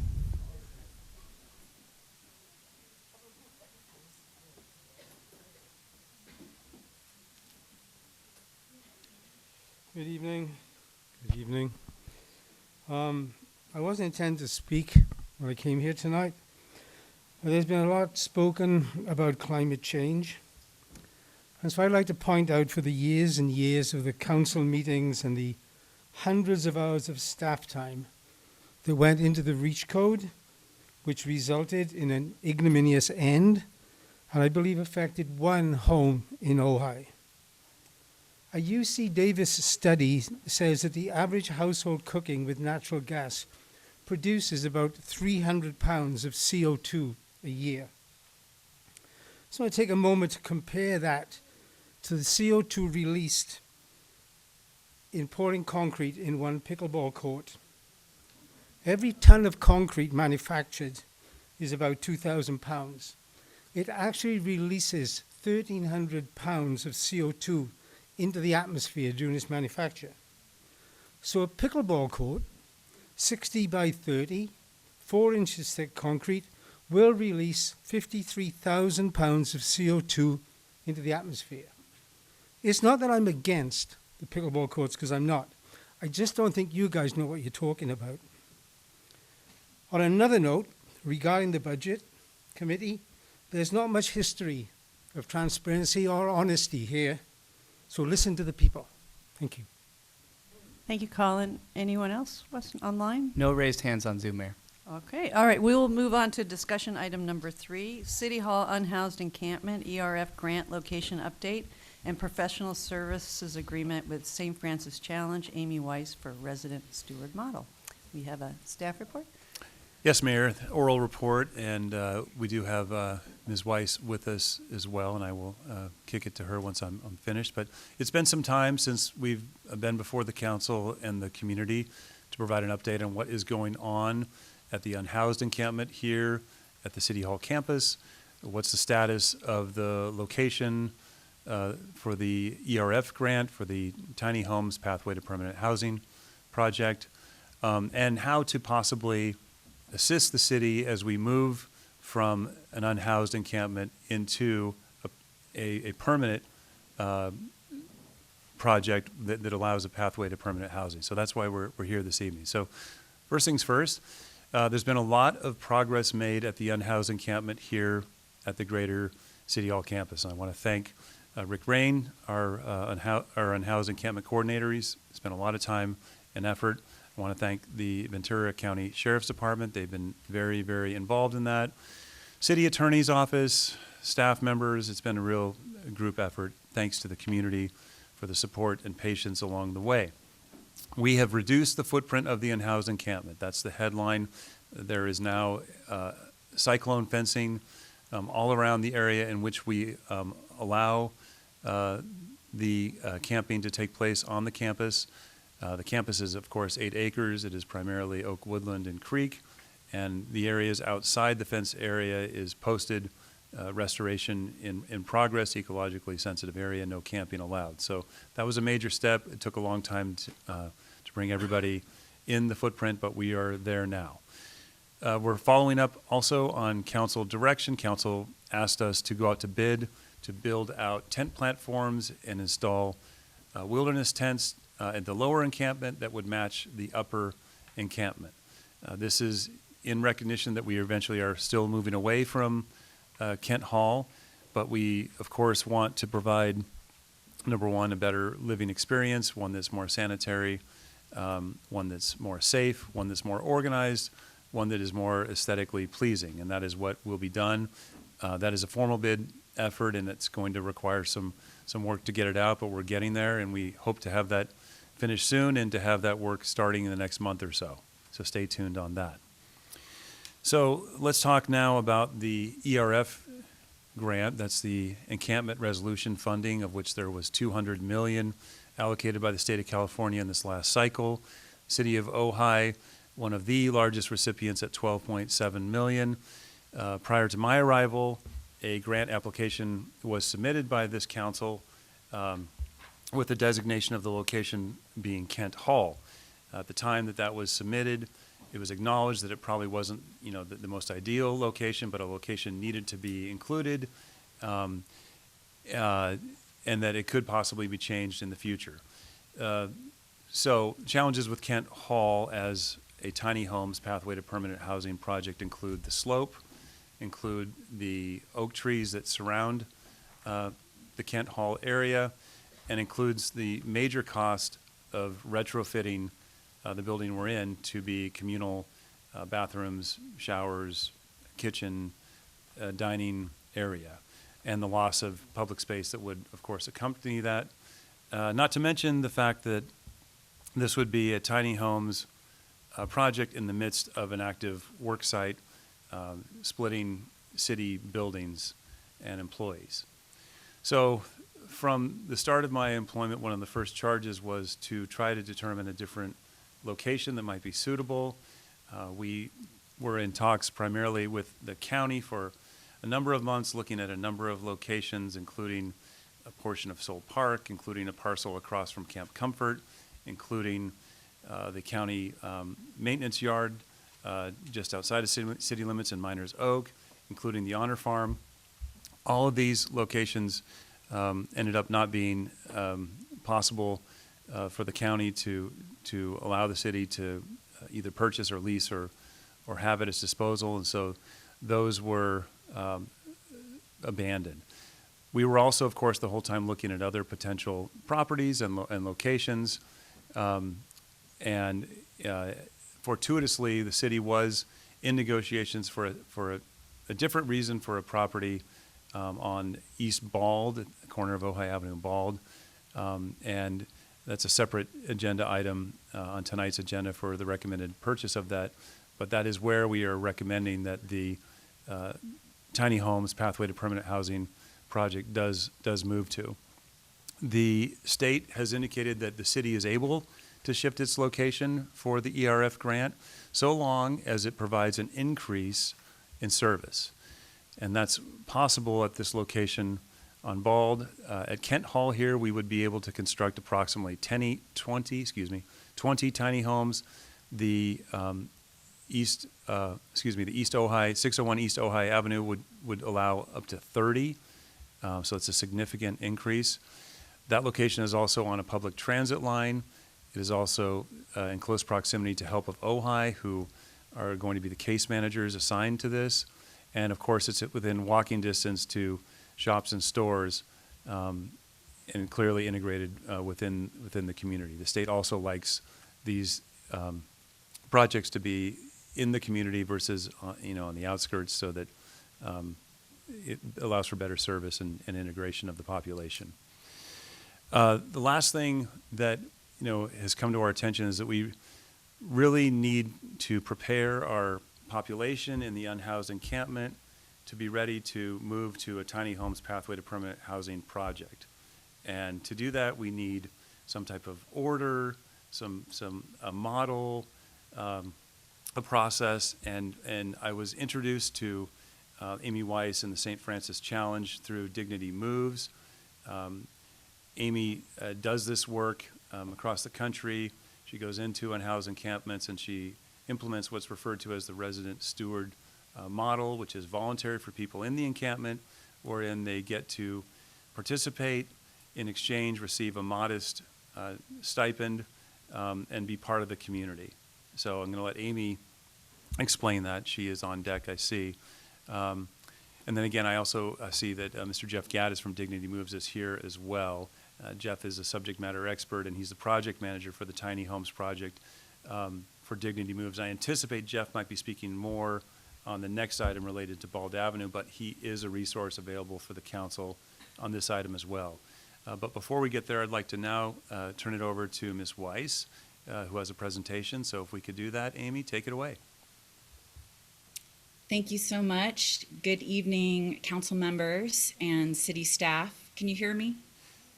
Good evening. Good evening. I wasn't intending to speak when I came here tonight, but there's been a lot spoken about climate change. And so I'd like to point out for the years and years of the council meetings and the hundreds of hours of staff time that went into the REACH code, which resulted in an ignominious end, and I believe affected one home in Ojai. A UC Davis study says that the average household cooking with natural gas produces about 300 pounds of CO2 a year. So I take a moment to compare that to the CO2 released in pouring concrete in one pickleball court. Every ton of concrete manufactured is about 2,000 pounds. It actually releases 1,300 pounds of CO2 into the atmosphere during its manufacture. So a pickleball court, 60 by 30, 4 inches thick concrete, will release 53,000 pounds of CO2 into the atmosphere. It's not that I'm against the pickleball courts, because I'm not. I just don't think you guys know what you're talking about. On another note, regarding the budget committee, there's not much history of transparency or honesty here. So listen to the people. Thank you. Thank you, Colin. Anyone else online? No raised hands on Zoom, Mayor. Okay, all right, we will move on to discussion item number 3, City Hall Unhoused Encampment, ERF Grant Location Update, and Professional Services Agreement with St. Francis Challenge, Amy Weiss for Resident Steward Model. We have a staff report? Yes, Mayor, oral report, and we do have Ms. Weiss with us as well, and I will kick it to her once I'm finished. But it's been some time since we've been before the council and the community to provide an update on what is going on at the unhoused encampment here at the City Hall campus. What's the status of the location for the ERF grant for the Tiny Homes Pathway to Permanent Housing project, and how to possibly assist the city as we move from an unhoused encampment into a permanent project that allows a pathway to permanent housing. So that's why we're here this evening. So first things first, there's been a lot of progress made at the unhoused encampment here at the greater City Hall campus. And I want to thank Rick Rain, our unhoused encampment coordinator. He's spent a lot of time and effort. I want to thank the Ventura County Sheriff's Department. They've been very, very involved in that. City Attorney's Office, staff members, it's been a real group effort. Thanks to the community for the support and patience along the way. We have reduced the footprint of the unhoused encampment. That's the headline. There is now cyclone fencing all around the area in which we allow the camping to take place on the campus. The campus is, of course, 8 acres. It is primarily oak woodland and creek, and the areas outside the fence area is posted restoration in progress, ecologically sensitive area, no camping allowed. So that was a major step. It took a long time to bring everybody in the footprint, but we are there now. We're following up also on council direction. Council asked us to go out to bid to build out tent platforms and install wilderness tents at the lower encampment that would match the upper encampment. This is in recognition that we eventually are still moving away from Kent Hall, but we, of course, want to provide, number one, a better living experience, one that's more sanitary one that's more safe, one that's more organized, one that is more aesthetically pleasing, and that is what will be done. That is a formal bid effort, and it's going to require some work to get it out, but we're getting there, and we hope to have that finished soon and to have that work starting in the next month or so. So stay tuned on that. So let's talk now about the ERF grant. That's the Encampment Resolution funding, of which there was $200 million allocated by the state of California in this last cycle. City of Ojai, one of the largest recipients at $12.7 million. Prior to my arrival, a grant application was submitted by this council with the designation of the location being Kent Hall. At the time that was submitted, it was acknowledged that it probably wasn't, the most ideal location, but a location needed to be included, and that it could possibly be changed in the future. So challenges with Kent Hall as a tiny homes pathway to permanent housing project include the slope, include the oak trees that surround the Kent Hall area, and includes the major cost of retrofitting the building we're in to be communal bathrooms, showers, kitchen, dining area, and the loss of public space that would, of course, accompany that. Not to mention the fact that this would be a tiny homes project in the midst of an active work site, splitting city buildings and employees. So from the start of my employment, one of the first charges was to try to determine a different location that might be suitable. We were in talks primarily with the county for a number of months, looking at a number of locations, including a portion of Soul Park, including a parcel across from Camp Comfort, including the county maintenance yard just outside of city limits in Miners Oak, including the Honor Farm. All of these locations ended up not being possible for the county to allow the city to either purchase or lease or have at its disposal, and so those were abandoned. We were also, of course, the whole time looking at other potential properties and locations, and fortuitously, the city was in negotiations for a different reason for a property on East Bald, at the corner of Ojai Avenue and Bald, and that's a separate agenda item on tonight's agenda for the recommended purchase of that. But that is where we are recommending that the tiny homes pathway to permanent housing project does move to. The state has indicated that the city is able to shift its location for the ERF grant so long as it provides an increase in service. And that's possible at this location on Bald. At Kent Hall here, we would be able to construct approximately 20 tiny homes. The East Ojai, 601 East Ojai Avenue would allow up to 30. So it's a significant increase. That location is also on a public transit line. It is also in close proximity to Help of Ojai, who are going to be the case managers assigned to this. And of course, it's within walking distance to shops and stores, and clearly integrated within the community. The state also likes these projects to be in the community versus on the outskirts, so that it allows for better service and integration of the population. The last thing that has come to our attention is that we really need to prepare our population in the unhoused encampment to be ready to move to a tiny homes pathway to permanent housing project. And to do that, we need some type of order, a model, a process. And I was introduced to Amy Weiss and the St. Francis Challenge through Dignity Moves. Amy does this work across the country. She goes into unhoused encampments and she implements what's referred to as the resident steward model, which is voluntary for people in the encampment, wherein they get to participate, in exchange receive a modest stipend, and be part of the community. So I'm going to let Amy explain that. She is on deck, I see. And then again, I also see that Mr. Jeff Gaddis from Dignity Moves is here as well. Jeff is a subject matter expert, and he's the project manager for the Tiny Homes project for Dignity Moves. I anticipate Jeff might be speaking more on the next item related to Bald Avenue, but he is a resource available for the council on this item as well. But before we get there, I'd like to now turn it over to Ms. Weiss, who has a presentation. So if we could do that, Amy, take it away. Thank you so much. Good evening, council members and city staff. Can you hear me?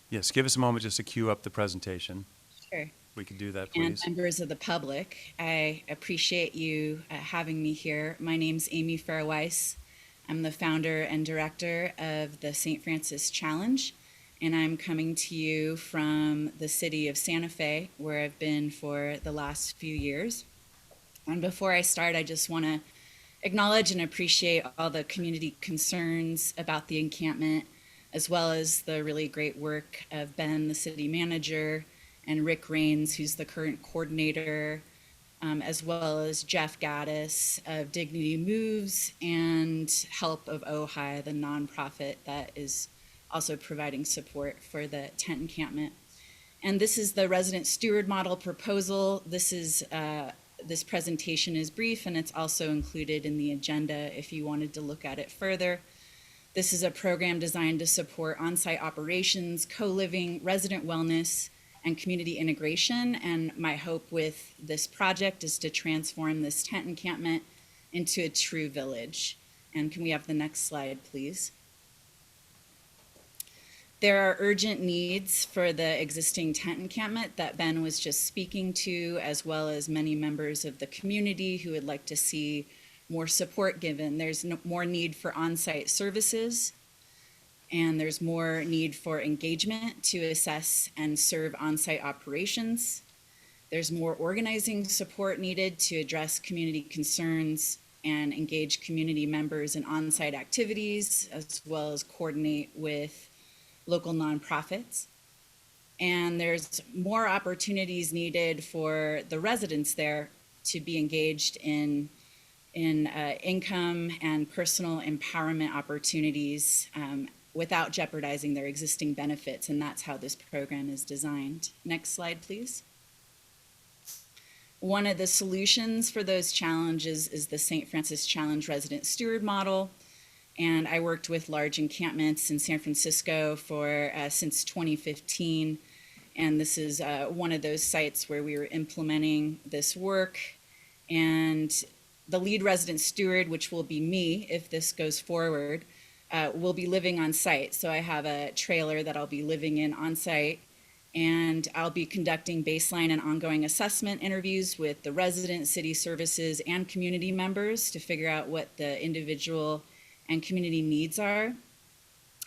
Yes, give us a moment just to queue up the presentation. Sure. We could do that, And please. members of the public, I appreciate you having me here. My name's Amy Fairweiss. I'm the founder and director of the St. Francis Challenge, and I'm coming to you from the city of Santa Fe, where I've been for the last few years. And before I start, I just want to acknowledge and appreciate all the community concerns about the encampment, as well as the really great work of Ben, the city manager, and Rick Rains, who's the current coordinator, as well as Jeff Gaddis of Dignity Moves and Help of Ojai, the nonprofit that is also providing support for the tent encampment. And this is the resident steward model proposal. This presentation is brief, and it's also included in the agenda if you wanted to look at it further. This is a program designed to support on-site operations, co-living, resident wellness, and community integration. And my hope with this project is to transform this tent encampment into a true village. And can we have the next slide, please? There are urgent needs for the existing tent encampment that Ben was just speaking to, as well as many members of the community who would like to see more support given. There's more need for on-site services, and there's more need for engagement to assess and serve on-site operations. There's more organizing support needed to address community concerns and engage community members in on-site activities, as well as coordinate with local nonprofits. And there's more opportunities needed for the residents there to be engaged in income and personal empowerment opportunities without jeopardizing their existing benefits, and that's how this program is designed. Next slide, please. One of the solutions for those challenges is the St. Francis Challenge Resident Steward Model, and I worked with large encampments in San Francisco for since 2015, and this is one of those sites where we were implementing this work. And the lead resident steward, which will be me if this goes forward, will be living on site. So I have a trailer that I'll be living in on site, and I'll be conducting baseline and ongoing assessment interviews with the resident, city services, and community members to figure out what the individual and community needs are.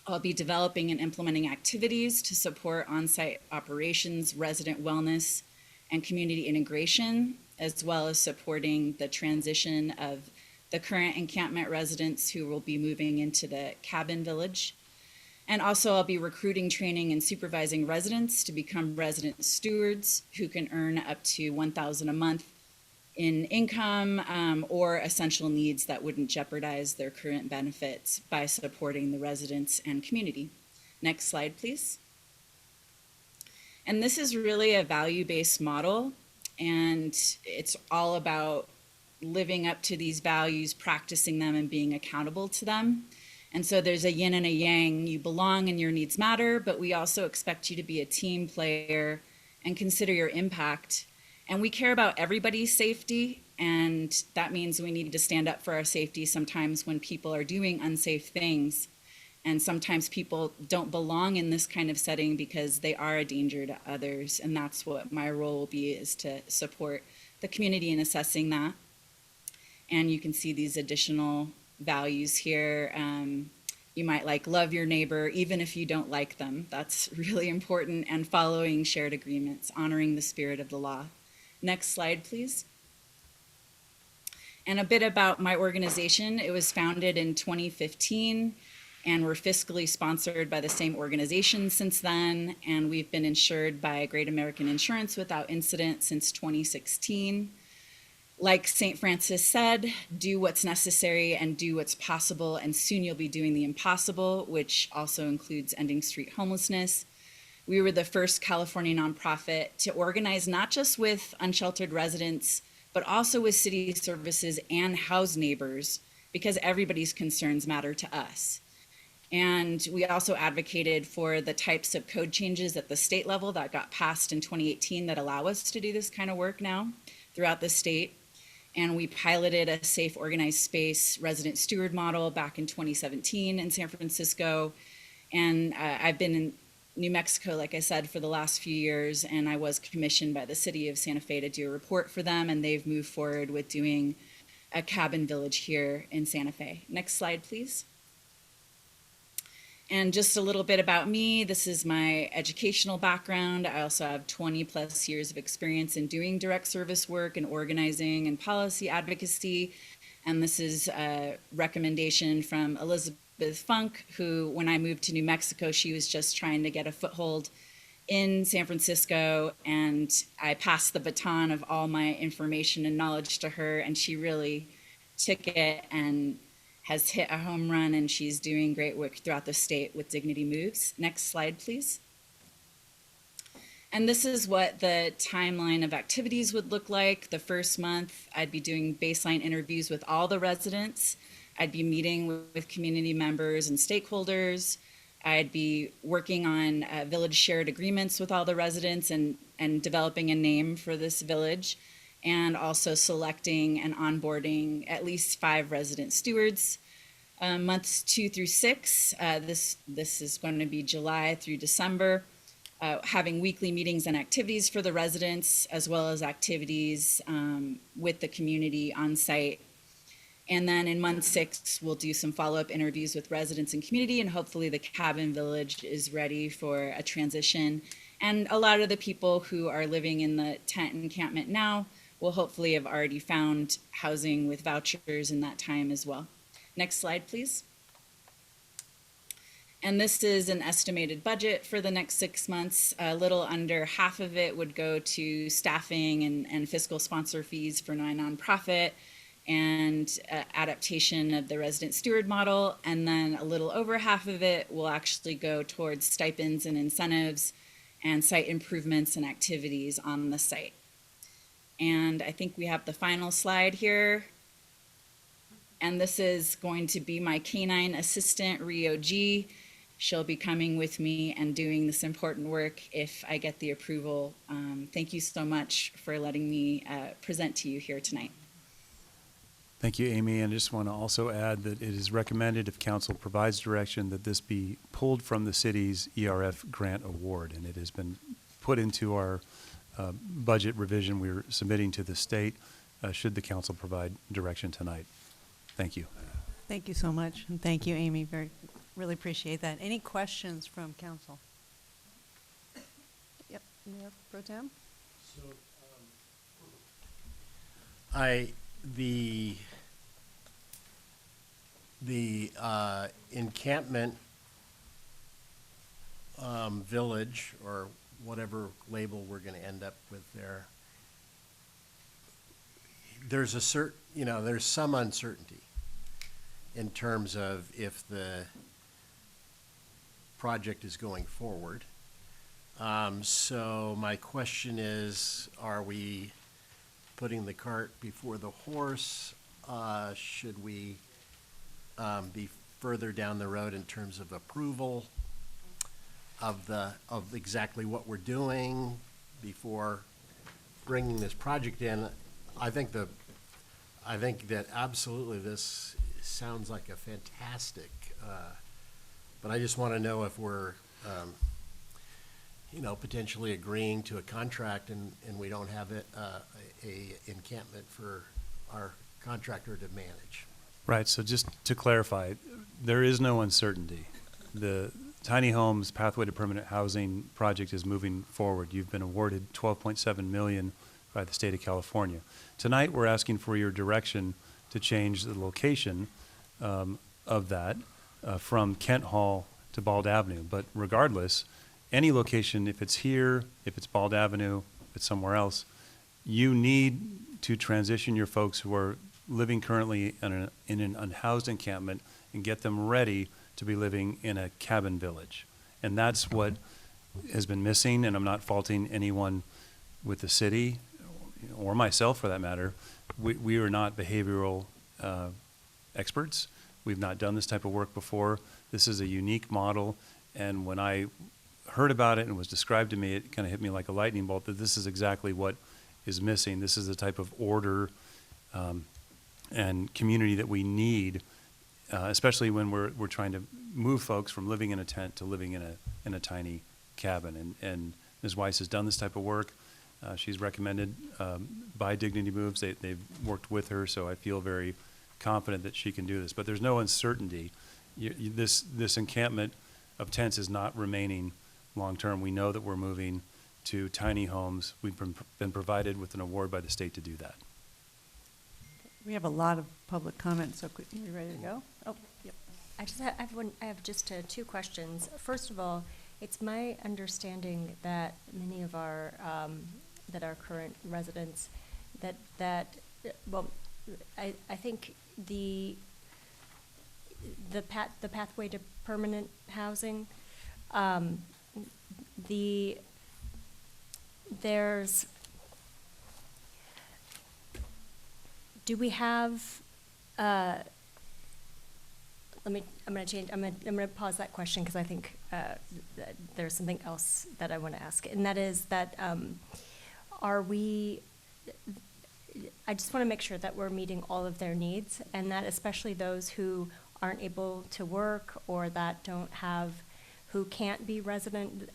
I'll be developing and implementing activities to support on-site operations, resident wellness, and community integration, as well as supporting the transition of the current encampment residents who will be moving into the cabin village. And also I'll be recruiting, training, and supervising residents to become resident stewards who can earn up to $1,000 a month in income or essential needs that wouldn't jeopardize their current benefits by supporting the residents and community. Next slide, please. And this is really a value-based model, and it's all about living up to these values, practicing them, and being accountable to them. And so there's a yin and a yang. You belong and your needs matter, but we also expect you to be a team player and consider your impact. And we care about everybody's safety, and that means we need to stand up for our safety sometimes when people are doing unsafe things. And sometimes people don't belong in this kind of setting because they are a danger to others. And that's what my role will be, is to support the community in assessing that. And you can see these additional values here. You might love your neighbor, even if you don't like them. That's really important. And following shared agreements, honoring the spirit of the law. Next slide, please. And a bit about my organization. It was founded in 2015, and we're fiscally sponsored by the same organization since then. And we've been insured by Great American Insurance without incident since 2016. Like St. Francis said, do what's necessary and do what's possible, and soon you'll be doing the impossible, which also includes ending street homelessness. We were the first California nonprofit to organize not just with unsheltered residents, but also with city services and house neighbors, because everybody's concerns matter to us. And we also advocated for the types of code changes at the state level that got passed in 2018 that allow us to do this kind of work now throughout the state. And we piloted a safe, organized space resident steward model back in 2017 in San Francisco. And I've been in New Mexico, like I said, for the last few years, and I was commissioned by the city of Santa Fe to do a report for them, and they've moved forward with doing a cabin village here in Santa Fe. Next slide, please. And just a little bit about me. This is my educational background. I also have 20 plus years of experience in doing direct service work and organizing and policy advocacy. And this is a recommendation from Elizabeth Funk, who, when I moved to New Mexico, she was just trying to get a foothold in San Francisco, and I passed the baton of all my information and knowledge to her, and she really took it and has hit a home run, and she's doing great work throughout the state with Dignity Moves. Next slide, please. And this is what the timeline of activities would look like. The first month, I'd be doing baseline interviews with all the residents. I'd be meeting with community members and stakeholders. I'd be working on village shared agreements with all the residents and developing a name for this village, and also selecting and onboarding at least 5 resident stewards. Months 2 through 6, this is going to be July through December, having weekly meetings and activities for the residents, as well as activities with the community on site. And then in month 6, we'll do some follow-up interviews with residents and community, and hopefully the cabin village is ready for a transition. And a lot of the people who are living in the tent encampment now will hopefully have already found housing with vouchers in that time as well. Next slide, please. And this is an estimated budget for the next 6 months. A little under half of it would go to staffing and fiscal sponsor fees for my nonprofit, and adaptation of the resident steward model, and then a little over half of it will actually go towards stipends and incentives and site improvements and activities on the site. And I think we have the final slide here. And this is going to be my canine assistant, Rio G. She'll be coming with me and doing this important work if I get the approval. Thank you so much for letting me present to you here tonight. Thank you, Amy. And I just want to also add that it is recommended, if council provides direction, that this be pulled from the city's ERF grant award. And it has been put into our budget revision we're submitting to the state, should the council provide direction tonight. Thank you. Thank you so much, and thank you, Amy. Really appreciate that. Any questions from council? Yep, Mayor Pro Tem? So, the encampment village, or whatever label we're going to end up with there, there's there's some uncertainty in terms of if the project is going forward. So my question is, are we putting the cart before the horse? Should we be further down the road in terms of approval of exactly what we're doing before bringing this project in? I think that absolutely this sounds like a fantastic, but I just want to know if we're potentially agreeing to a contract and we don't have a encampment for our contractor to manage. Right, so just to clarify, there is no uncertainty. The Tiny Homes Pathway to Permanent Housing project is moving forward. You've been awarded $12.7 million by the state of California. Tonight, we're asking for your direction to change the location of that from Kent Hall to Bald Avenue. But regardless, any location, if it's here, if it's Bald Avenue, if it's somewhere else, you need to transition your folks who are living currently in an unhoused encampment and get them ready to be living in a cabin village. And that's what has been missing, and I'm not faulting anyone with the city or myself for that matter. We are not behavioral experts. We've not done this type of work before. This is a unique model, and when I heard about it and was described to me, it kind of hit me like a lightning bolt that this is exactly what is missing. This is the type of order and community that we need, especially when we're trying to move folks from living in a tent to living in a tiny cabin. And Ms. Weiss has done this type of work. She's recommended by Dignity Moves. They've worked with her, so I feel very confident that she can do this. But there's no uncertainty. This encampment of tents is not remaining long-term. We know that we're moving to tiny homes. We've been provided with an award by the state to do that. We have a lot of public comment, so are you ready to go? Oh, yep. I have just two questions. First of all, it's my understanding that many of our that our current residents I think the pathway to permanent housing, do we have, I'm gonna pause that question because I think that there's something else that I want to ask, and that is that I just want to make sure that we're meeting all of their needs, and that especially those who aren't able to work or that who can't be resident.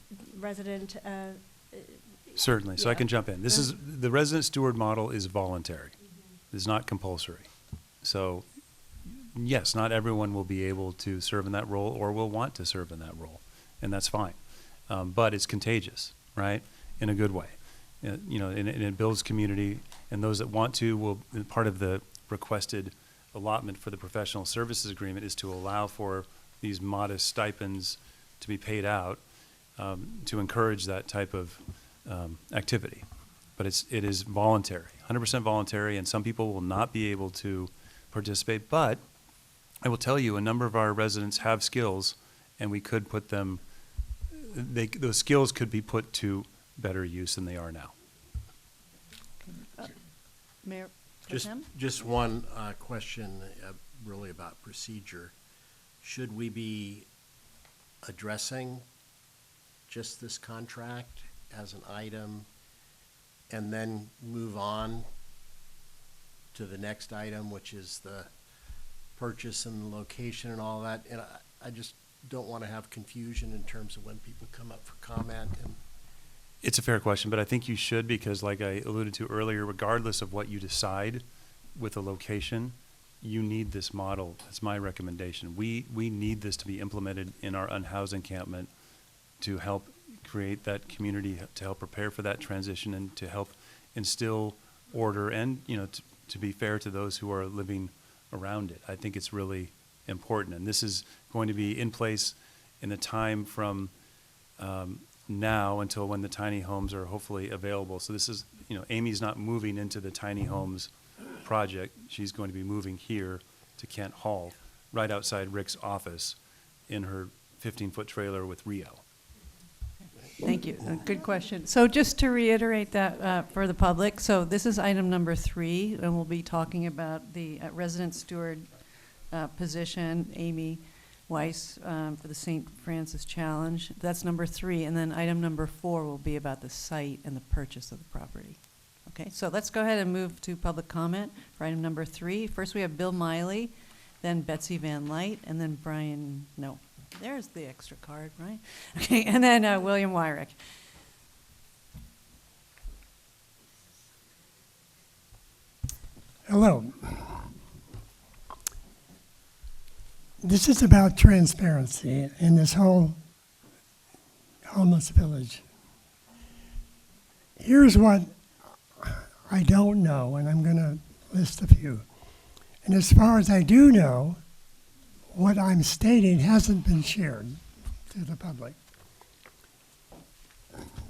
Certainly, so I can jump in. This is, the resident steward model is voluntary. It's not compulsory. So yes, not everyone will be able to serve in that role or will want to serve in that role, and that's fine. But it's contagious, right? In a good way. And it builds community, and those that want to will, part of the requested allotment for the professional services agreement is to allow for these modest stipends to be paid out to encourage that type of activity. But it is voluntary, 100% voluntary, and some people will not be able to participate. But I will tell you, a number of our residents have skills, and we could put them, those skills could be put to better use than they are now. Mayor Just Protem? just one question really about procedure. Should we be addressing just this contract as an item and then move on to the next item, which is the purchase and the location and all that? And I just don't want to have confusion in terms of when people come up for comment. And It's a fair question, but I think you should, because like I alluded to earlier, regardless of what you decide with a location, you need this model. That's my recommendation. We need this to be implemented in our unhoused encampment to help create that community, to help prepare for that transition, and to help instill order and, to be fair to those who are living around it. I think it's really important. And this is going to be in place in the time from now until when the tiny homes are hopefully available. So this is, Amy's not moving into the tiny homes project. She's going to be moving here to Kent Hall, right outside Rick's office, in her 15-foot trailer with Rio. Thank you. Good question. So just to reiterate that for the public, so this is item number 3, and we'll be talking about the resident steward position, Amy Weiss, for the St. Francis Challenge. That's number 3. And then item number 4 will be about the site and the purchase of the property. Okay, so let's go ahead and move to public comment for item number 3. First we have Bill Miley, then Betsy Van Light, and then Brian, no, there's the extra card, right? Okay, and then William Wyrick. Hello. This is about transparency in this whole homeless village. Here's what I don't know, and I'm going to list a few. And as far as I do know, what I'm stating hasn't been shared to the public.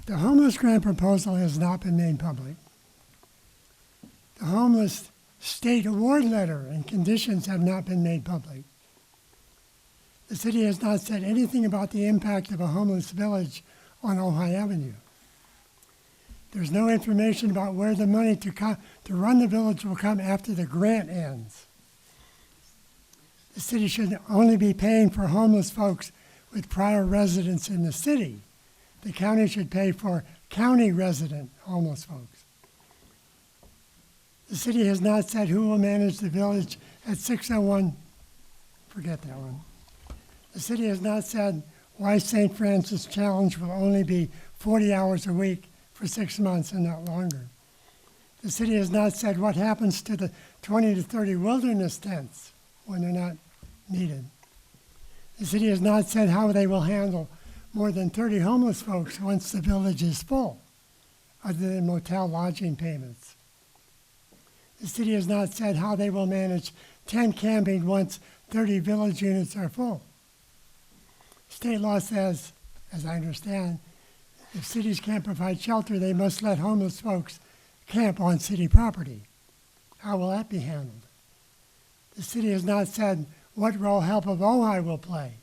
The homeless grant proposal has not been made public. The homeless state award letter and conditions have not been made public. The city has not said anything about the impact of a homeless village on Ojai Avenue. There's no information about where the money to run the village will come after the grant ends. The city should only be paying for homeless folks with prior residence in the city. The county should pay for county resident homeless folks. The city has not said who will manage the village at 601. Forget that one. The city has not said why St. Francis Challenge will only be 40 hours a week for 6 months and not longer. The city has not said what happens to the 20 to 30 wilderness tents when they're not needed. The city has not said how they will handle more than 30 homeless folks once the village is full, other than motel lodging payments. The city has not said how they will manage tent camping once 30 village units are full. State law says, as I understand, if cities can't provide shelter, they must let homeless folks camp on city property. How will that be handled? The city has not said what role Help of Ojai will play.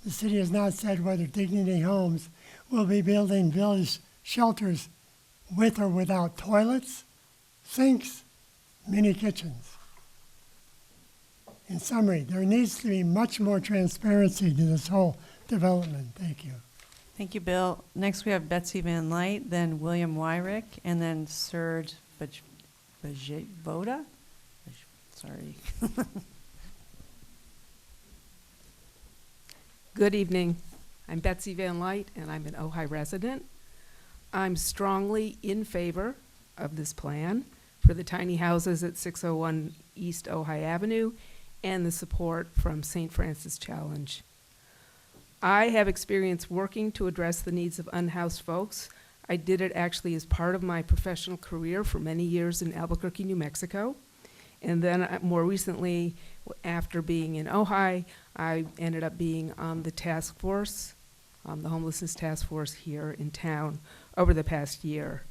The city has not said whether Dignity Homes will be building village shelters with or without toilets, sinks, mini kitchens. In summary, there needs to be much more transparency to this whole development. Thank you. Thank you, Bill. Next, we have Betsy Van Light, then William Wyrick, and then Serge Voda. Sorry. Good evening. I'm Betsy Van Light, and I'm an Ojai resident. I'm strongly in favor of this plan for the tiny houses at 601 East Ojai Avenue and the support from St. Francis Challenge. I have experience working to address the needs of unhoused folks. I did it actually as part of my professional career for many years in Albuquerque, New Mexico. And then more recently, after being in Ojai, I ended up being on the task force, the homelessness task force here in town over the past year.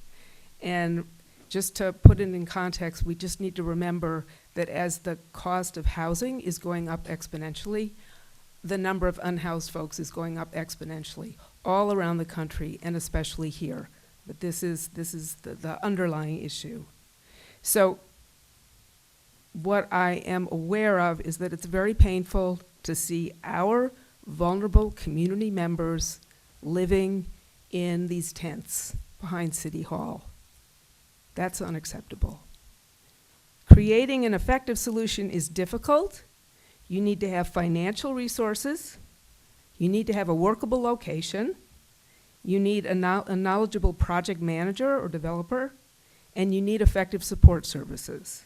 And just to put it in context, we just need to remember that as the cost of housing is going up exponentially, the number of unhoused folks is going up exponentially all around the country and especially here. But this is the underlying issue. So what I am aware of is that it's very painful to see our vulnerable community members living in these tents behind City Hall. That's unacceptable. Creating an effective solution is difficult. You need to have financial resources. You need to have a workable location. You need a knowledgeable project manager or developer, and you need effective support services.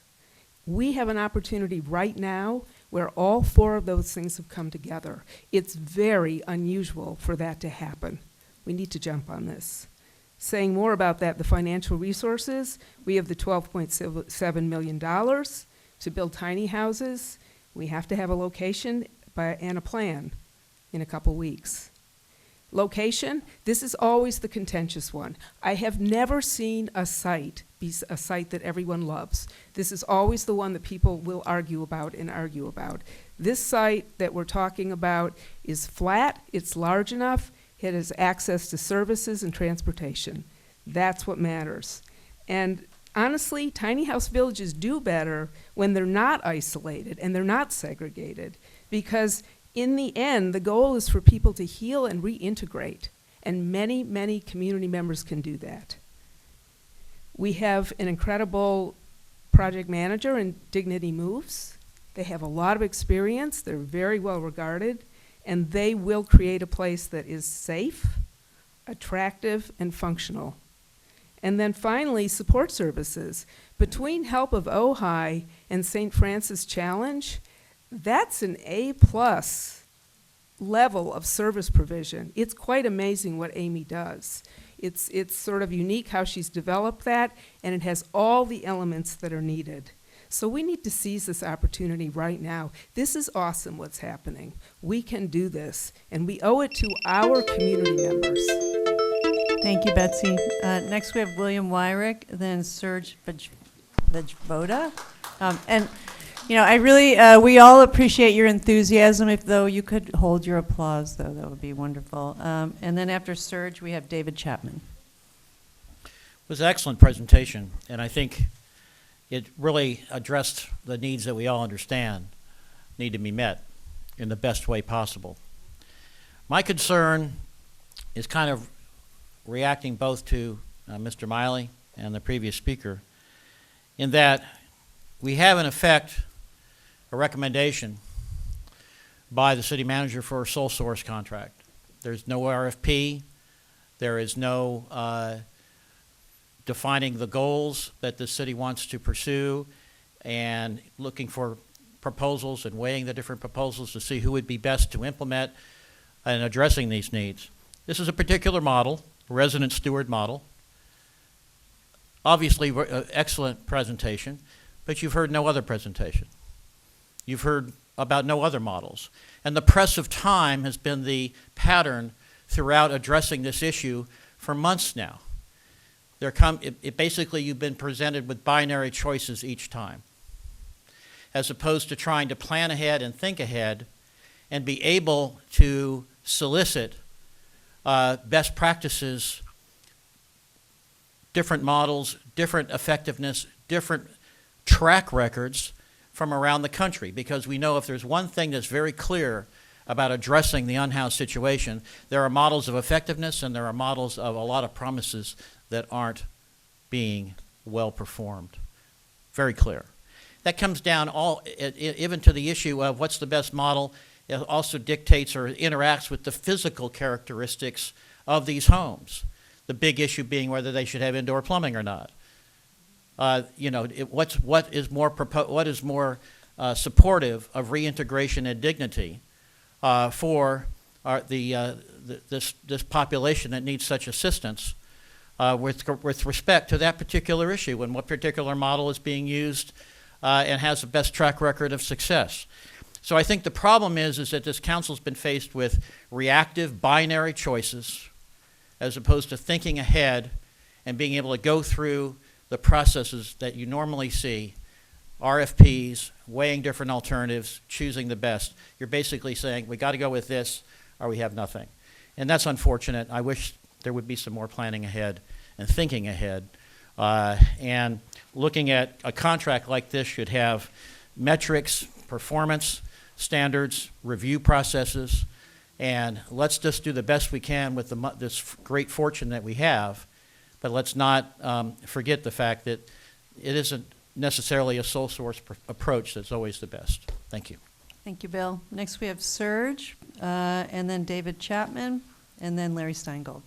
We have an opportunity right now where all four of those things have come together. It's very unusual for that to happen. We need to jump on this. Saying more about that, the financial resources, we have the $12.7 million to build tiny houses. We have to have a location and a plan in a couple weeks. Location, this is always the contentious one. I have never seen a site be a site that everyone loves. This is always the one that people will argue about and argue about. This site that we're talking about is flat, it's large enough, it has access to services and transportation. That's what matters. And honestly, tiny house villages do better when they're not isolated and they're not segregated, because in the end, the goal is for people to heal and reintegrate, and many, many community members can do that. We have an incredible project manager in Dignity Moves. They have a lot of experience, they're very well regarded, and they will create a place that is safe, attractive, and functional. And then finally, support services. Between Help of Ojai and St. Francis Challenge, that's an A+ level of service provision. It's quite amazing what Amy does. It's sort of unique how she's developed that, and it has all the elements that are needed. So we need to seize this opportunity right now. This is awesome what's happening. We can do this, and we owe it to our community members. Thank you, Betsy. Next, we have William Wyrick, then Serge Voda. And You know, I really, we all appreciate your enthusiasm. If though you could hold your applause, though, that would be wonderful. And then after Serge, we have David Chapman. It was an excellent presentation, and I think it really addressed the needs that we all understand need to be met in the best way possible. My concern is kind of reacting both to Mr. Miley and the previous speaker, in that we have in effect a recommendation by the city manager for a sole source contract. There's no RFP, there is no defining the goals that the city wants to pursue and looking for proposals and weighing the different proposals to see who would be best to implement and addressing these needs. This is a particular model, a resident steward model. Obviously, excellent presentation, but you've heard no other presentation. You've heard about no other models. And the press of time has been the pattern throughout addressing this issue for months now. Basically, you've been presented with binary choices each time, as opposed to trying to plan ahead and think ahead and be able to solicit best practices, different models, different effectiveness, different track records from around the country. Because we know if there's one thing that's very clear about addressing the unhoused situation, there are models of effectiveness and there are models of a lot of promises that aren't being well performed. Very clear. That comes down even to the issue of what's the best model. It also dictates or interacts with the physical characteristics of these homes. The big issue being whether they should have indoor plumbing or not. What is more supportive of reintegration and dignity for this population that needs such assistance with respect to that particular issue and what particular model is being used and has the best track record of success. So I think the problem is that this council's been faced with reactive binary choices as opposed to thinking ahead and being able to go through the processes that you normally see, RFPs, weighing different alternatives, choosing the best. You're basically saying, we got to go with this or we have nothing. And that's unfortunate. I wish there would be some more planning ahead and thinking ahead. And looking at a contract like this should have metrics, performance standards, review processes, and let's just do the best we can with this great fortune that we have, but let's not forget the fact that it isn't necessarily a sole source approach that's always the best. Thank you. Thank you, Bill. Next we have Serge, and then David Chapman, and then Larry Steingold.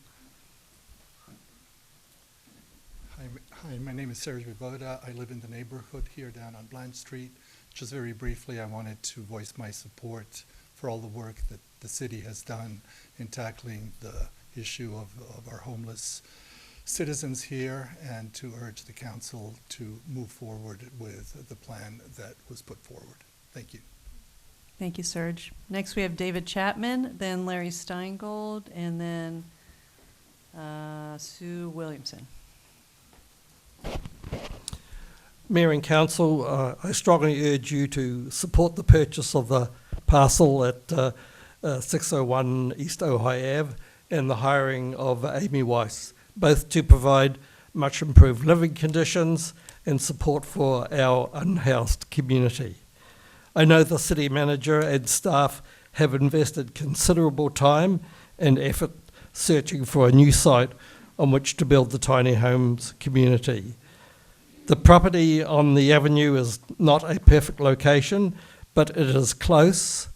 Hi, my name is Serge Vivoda. I live in the neighborhood here down on Blanche Street. Just very briefly, I wanted to voice my support for all the work that the city has done in tackling the issue of our homeless citizens here, and to urge the council to move forward with the plan that was put forward. Thank you. Thank you, Serge. Next we have David Chapman, then Larry Steingold, and then Sue Williamson. Mayor and Council, I strongly urge you to support the purchase of the parcel at 601 East Ojai Ave and the hiring of Amy Weiss, both to provide much improved living conditions and support for our unhoused community. I know the city manager and staff have invested considerable time and effort searching for a new site on which to build the tiny homes community. The property on the avenue is not a perfect location, but it is close,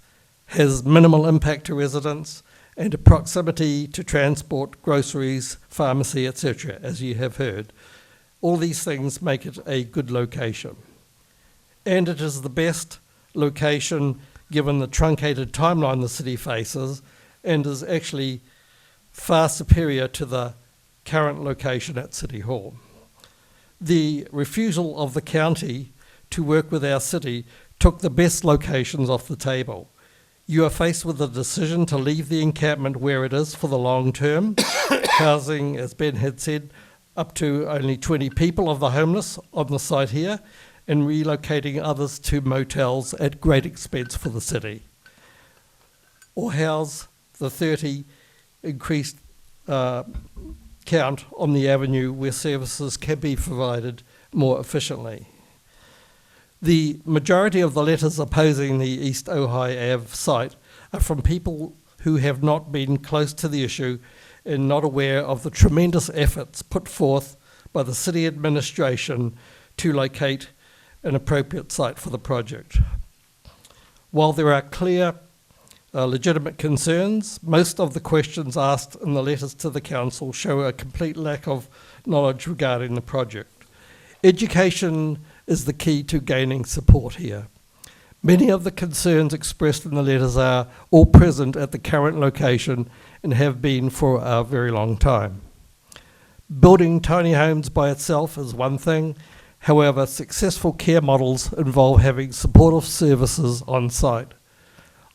has minimal impact to residents, and a proximity to transport, groceries, pharmacy, etc., as you have heard. All these things make it a good location. And it is the best location given the truncated timeline the city faces, and is actually far superior to the current location at City Hall. The refusal of the county to work with our city took the best locations off the table. You are faced with the decision to leave the encampment where it is for the long term, housing, as Ben had said, up to only 20 people of the homeless on the site here, and relocating others to motels at great expense for the city. Or house the 30 increased count on the avenue where services can be provided more efficiently. The majority of the letters opposing the East Ojai Ave site are from people who have not been close to the issue and not aware of the tremendous efforts put forth by the city administration to locate an appropriate site for the project. While there are clear legitimate concerns, most of the questions asked in the letters to the council show a complete lack of knowledge regarding the project. Education is the key to gaining support here. Many of the concerns expressed in the letters are all present at the current location and have been for a very long time. Building tiny homes by itself is one thing. However, successful care models involve having supportive services on site.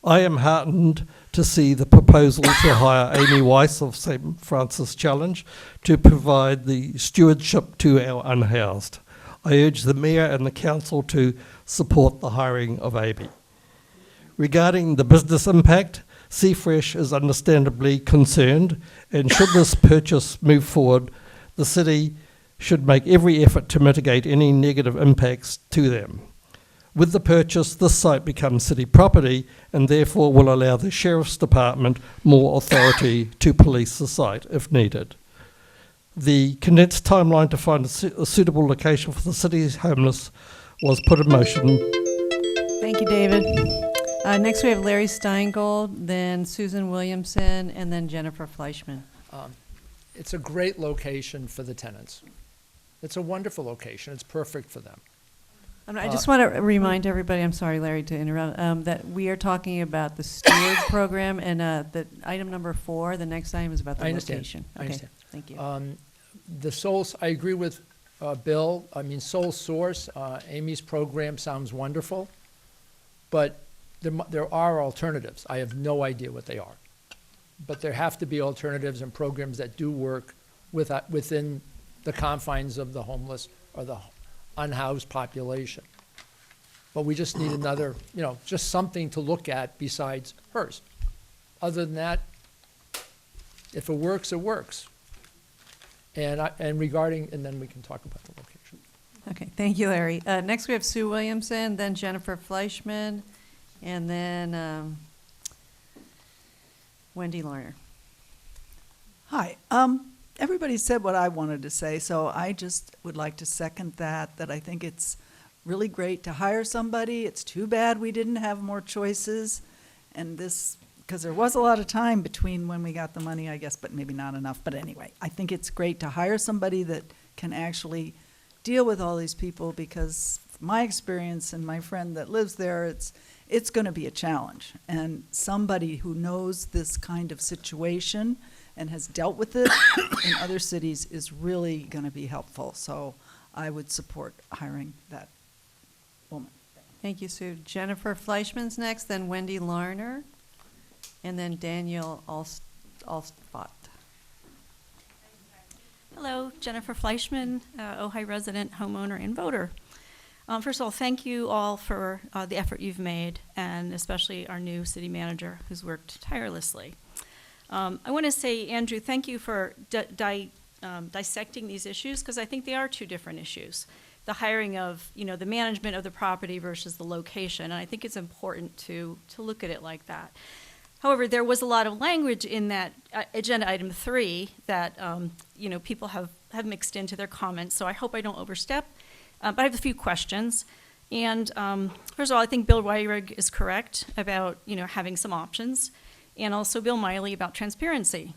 I am heartened to see the proposal to hire Amy Weiss of St. Francis Challenge to provide the stewardship to our unhoused. I urge the Mayor and the Council to support the hiring of Amy. Regarding the business impact, Seafresh is understandably concerned, and should this purchase move forward, the city should make every effort to mitigate any negative impacts to them. With the purchase, this site becomes city property and therefore will allow the Sheriff's Department more authority to police the site if needed. The condensed timeline to find a suitable location for the city's homeless was put in motion. Thank you, David. Next we have Larry Steingold, then Susan Williamson, and then Jennifer Fleischman. It's a great location for the tenants. It's a wonderful location. It's perfect for them. I just want to remind everybody, I'm sorry, Larry, to interrupt, that we are talking about the steward program, and the item number 4, the next item is about the location. I understand. Thank you. I agree with Bill. I mean, sole source, Amy's program sounds wonderful, but there are alternatives. I have no idea what they are. But there have to be alternatives and programs that do work within the confines of the homeless or the unhoused population. But we just need another, just something to look at besides hers. Other than that, if it works, it works. And then we can talk about the location. Okay, thank you, Larry. Next we have Sue Williamson, then Jennifer Fleischman, and then Wendy Lerner. Hi. Everybody said what I wanted to say, so I just would like to second that I think it's really great to hire somebody. It's too bad we didn't have more choices, and this, because there was a lot of time between when we got the money, I guess, but maybe not enough. But anyway, I think it's great to hire somebody that can actually deal with all these people, because my experience and my friend that lives there, it's going to be a challenge. And somebody who knows this kind of situation and has dealt with it in other cities is really going to be helpful. So I would support hiring that woman. Thank you, Sue. Jennifer Fleischman's next, then Wendy Lerner, and then Daniel Alstott. Hello, Jennifer Fleischman, Ojai resident, homeowner, and voter. First of all, thank you all for the effort you've made, and especially our new city manager who's worked tirelessly. I want to say, Andrew, thank you for dissecting these issues, because I think they are two different issues. The hiring of, the management of the property versus the location, and I think it's important to look at it like that. However, there was a lot of language in that agenda item 3 that, people have mixed into their comments, so I hope I don't overstep. But I have a few questions. And first of all, I think Bill Weirig is correct about, having some options, and also Bill Miley about transparency.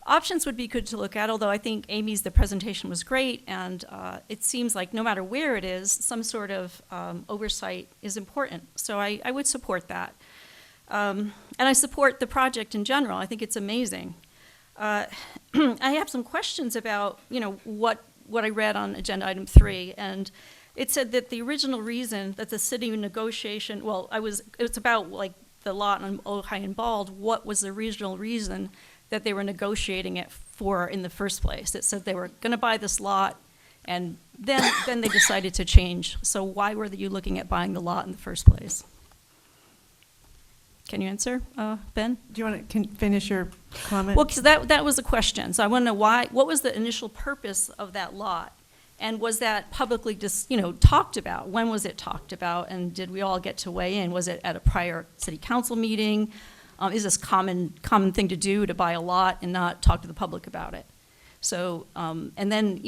Options would be good to look at, although I think the presentation was great, and it seems like no matter where it is, some sort of oversight is important. So I would support that. And I support the project in general. I think it's amazing. I have some questions about, what I read on agenda item 3, and it said that the original reason that the city negotiation, it's about like the lot on Ojai and Bald, what was the original reason that they were negotiating it for in the first place? It said they were going to buy this lot And then they decided to change. So why were you looking at buying the lot in the first place? Can you answer, Ben? Do you want to finish your comment? Well, because that was a question. So I want to know what was the initial purpose of that lot? And was that publicly talked about? When was it talked about? And did we all get to weigh in? Was it at a prior city council meeting? Is this common thing to do, to buy a lot and not talk to the public about it? So, and then,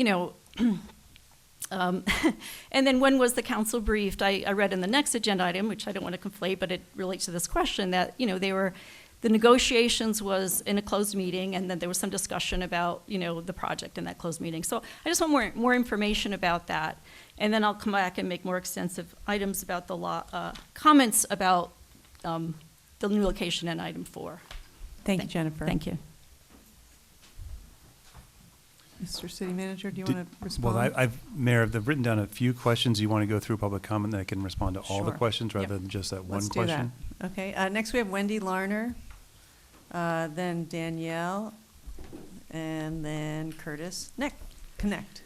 and then when was the council briefed? I read in the next agenda item, which I don't want to conflate, but it relates to this question, that, the negotiations was in a closed meeting, and then there was some discussion about, the project in that closed meeting. So I just want more information about that. And then I'll come back and make more extensive items about the law, comments about the new location in item 4. Thank you, Jennifer. Thank you. Mr. City Manager, do you want to respond? Well, Mayor, I've written down a few questions you want to go through public comment, that I can respond to all the Sure. questions rather Yep. than just that one Let's do question. that. Okay, next we have Wendy Larner, then Danielle, and then Curtis. Connect.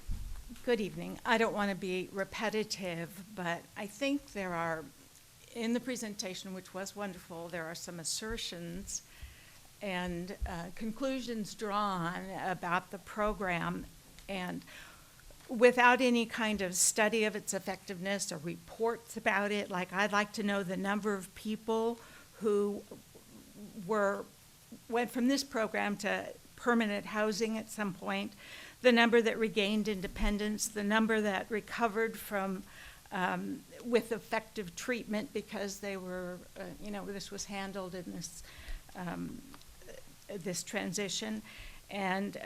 Good evening. I don't want to be repetitive, but I think there are, in the presentation, which was wonderful, there are some assertions and conclusions drawn about the program, and without any kind of study of its effectiveness or reports about it. Like, I'd like to know the number of people who went from this program to permanent housing at some point, the number that regained independence, the number that recovered from with effective treatment because they were, this was handled in this transition, and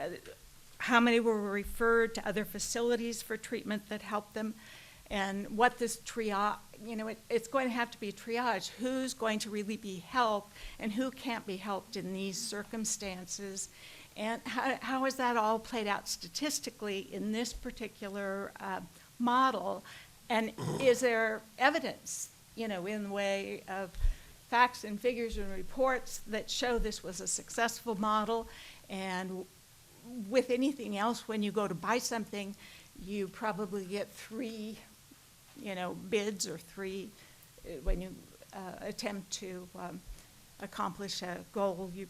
how many were referred to other facilities for treatment that helped them, and what this triage, it's going to have to be a triage. Who's going to really be helped and who can't be helped in these circumstances? And how is that all played out statistically in this particular model? And is there evidence, in the way of facts and figures and reports that show this was a successful model? And with anything else, when you go to buy something, you probably get 3, bids, or 3, when you attempt to accomplish a goal, you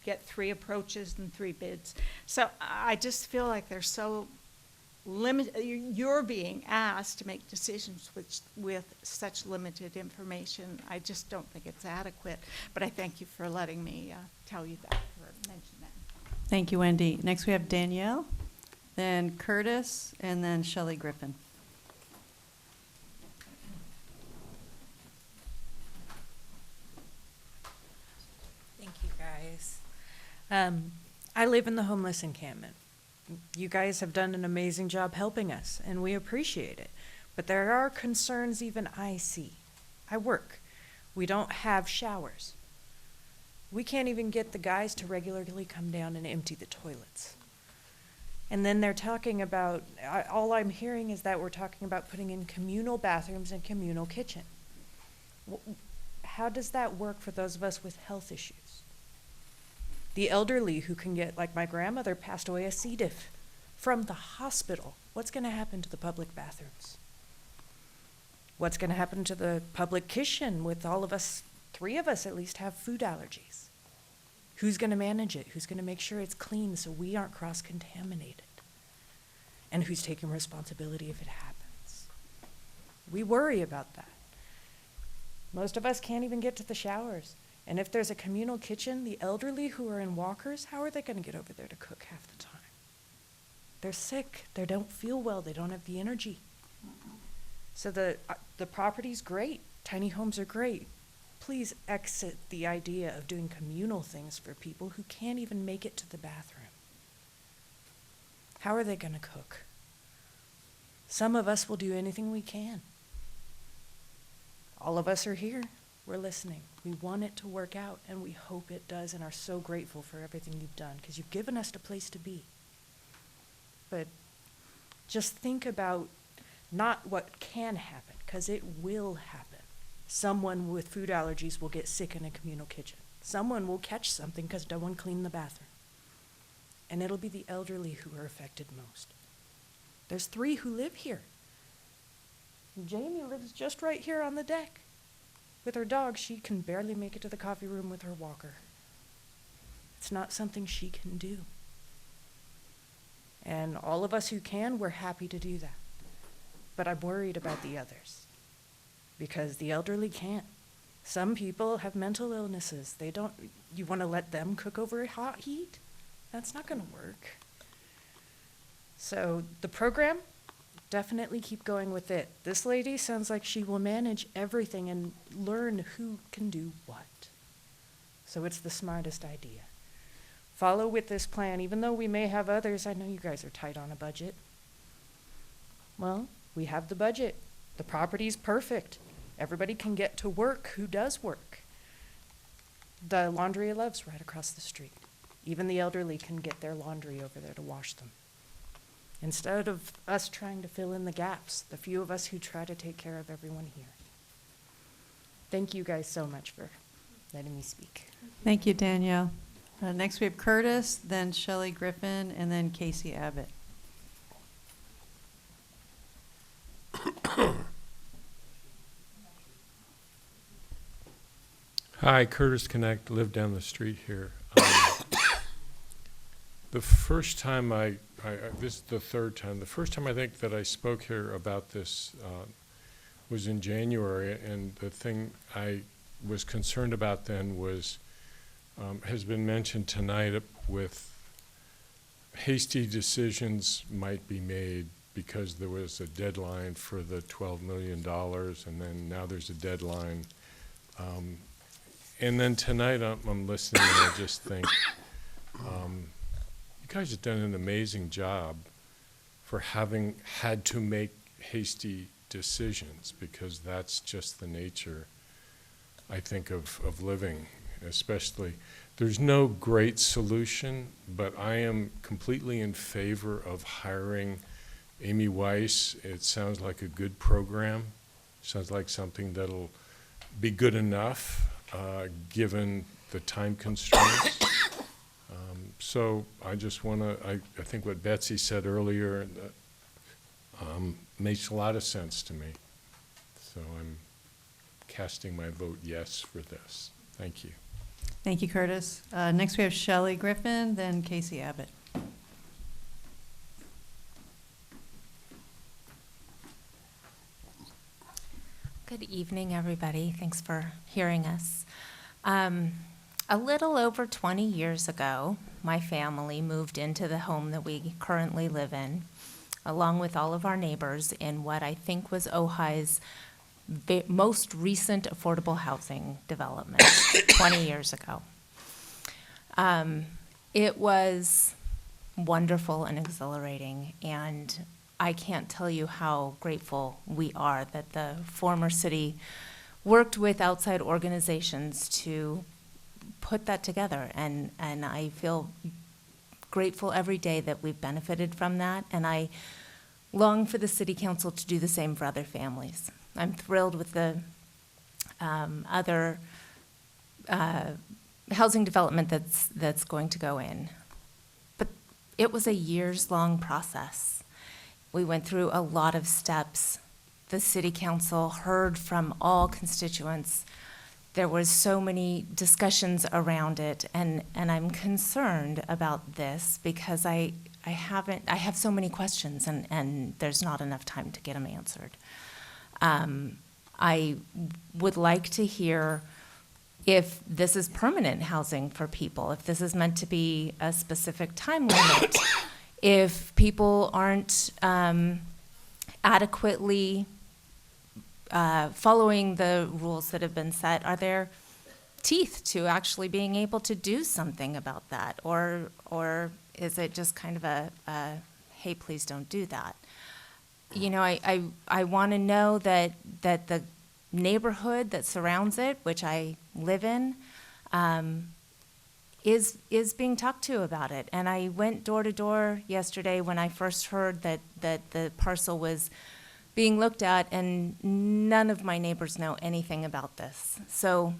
get 3 approaches and 3 bids. So I just feel like they're so limited. You're being asked to make decisions with such limited information. I just don't think it's adequate. But I thank you for letting me tell you that, or mention that. Thank you, Wendy. Next we have Danielle, then Curtis, and then Shelley Griffin. Thank you, guys. I live in the homeless encampment. You guys have done an amazing job helping us, and we appreciate it. But there are concerns even I see. I work. We don't have showers. We can't even get the guys to regularly come down and empty the toilets. And then they're talking about, all I'm hearing is that we're talking about putting in communal bathrooms and communal kitchen. How does that work for those of us with health issues? The elderly who can get, like my grandmother passed away of C. diff from the hospital. What's going to happen to the public bathrooms? What's going to happen to the public kitchen with all of us, 3 of us at least, have food allergies? Who's going to manage it? Who's going to make sure it's clean so we aren't cross-contaminated? And who's taking responsibility if it happens? We worry about that. Most of us can't even get to the showers. And if there's a communal kitchen, the elderly who are in walkers, how are they going to get over there to cook half the time? They're sick. They don't feel well. They don't have the energy. So the property's great. Tiny homes are great. Please exit the idea of doing communal things for people who can't even make it to the bathroom. How are they going to cook? Some of us will do anything we can. All of us are here. We're listening. We want it to work out, and we hope it does, and are so grateful for everything you've done, because you've given us a place to be. But just think about not what can happen, because it will happen. Someone with food allergies will get sick in a communal kitchen. Someone will catch something because no one cleaned the bathroom. And it'll be the elderly who are affected most. There's 3 who live here. Jamie lives just right here on the deck. With her dog, she can barely make it to the coffee room with her walker. It's not something she can do. And all of us who can, we're happy to do that. But I'm worried about the others, because the elderly can't. Some people have mental illnesses. You want to let them cook over hot heat? That's not going to work. So the program, definitely keep going with it. This lady sounds like she will manage everything and learn who can do what. So it's the smartest idea. Follow with this plan, even though we may have others. I know you guys are tight on a budget. Well, we have the budget. The property's perfect. Everybody can get to work who does work. The Laundry of Love's right across the street. Even the elderly can get their laundry over there to wash them. Instead of us trying to fill in the gaps, the few of us who try to take care of everyone here. Thank you guys so much for letting me speak. Thank you, Danielle. Next we have Curtis, then Shelley Griffin, and then Casey Abbott. Hi, Curtis Connect, live down the street here. The first time this is the third time. The first time I think that I spoke here about this was in January, and the thing I was concerned about then was, has been mentioned tonight, with hasty decisions might be made because there was a deadline for the $12 million, and then now there's a deadline. And then tonight I'm listening and I just think, you guys have done an amazing job for having had to make hasty decisions, because that's just the nature, I think, of living, especially. There's no great solution, but I am completely in favor of hiring Amy Weiss. It sounds like a good program. Sounds like something that'll be good enough, given the time constraints. So I just want to, I think what Betsy said earlier makes a lot of sense to me. So I'm casting my vote yes for this. Thank you. Thank you, Curtis. Next we have Shelley Griffin, then Casey Abbott. Good evening, everybody. Thanks for hearing us. A little over 20 years ago, my family moved into the home that we currently live in, along with all of our neighbors, in what I think was Ojai's most recent affordable housing development 20 years ago. It was wonderful and exhilarating, and I can't tell you how grateful we are that the former city worked with outside organizations to put that together, and I feel grateful every day that we've benefited from that, and I long for the city council to do the same for other families. I'm thrilled with the other housing development that's going to go in. But it was a years-long process. We went through a lot of steps. The city council heard from all constituents. There was so many discussions around it, and I'm concerned about this because I have so many questions, and there's not enough time to get them answered. I would like to hear if this is permanent housing for people, if this is meant to be a specific time limit, if people aren't adequately following the rules that have been set, are there teeth to actually being able to do something about that? Or is it just kind of a hey, please don't do that? You know, I want to know that the neighborhood that surrounds it, which I live in, is being talked to about it. And I went door to door yesterday when I first heard that the parcel was being looked at, and none of my neighbors know anything about this. So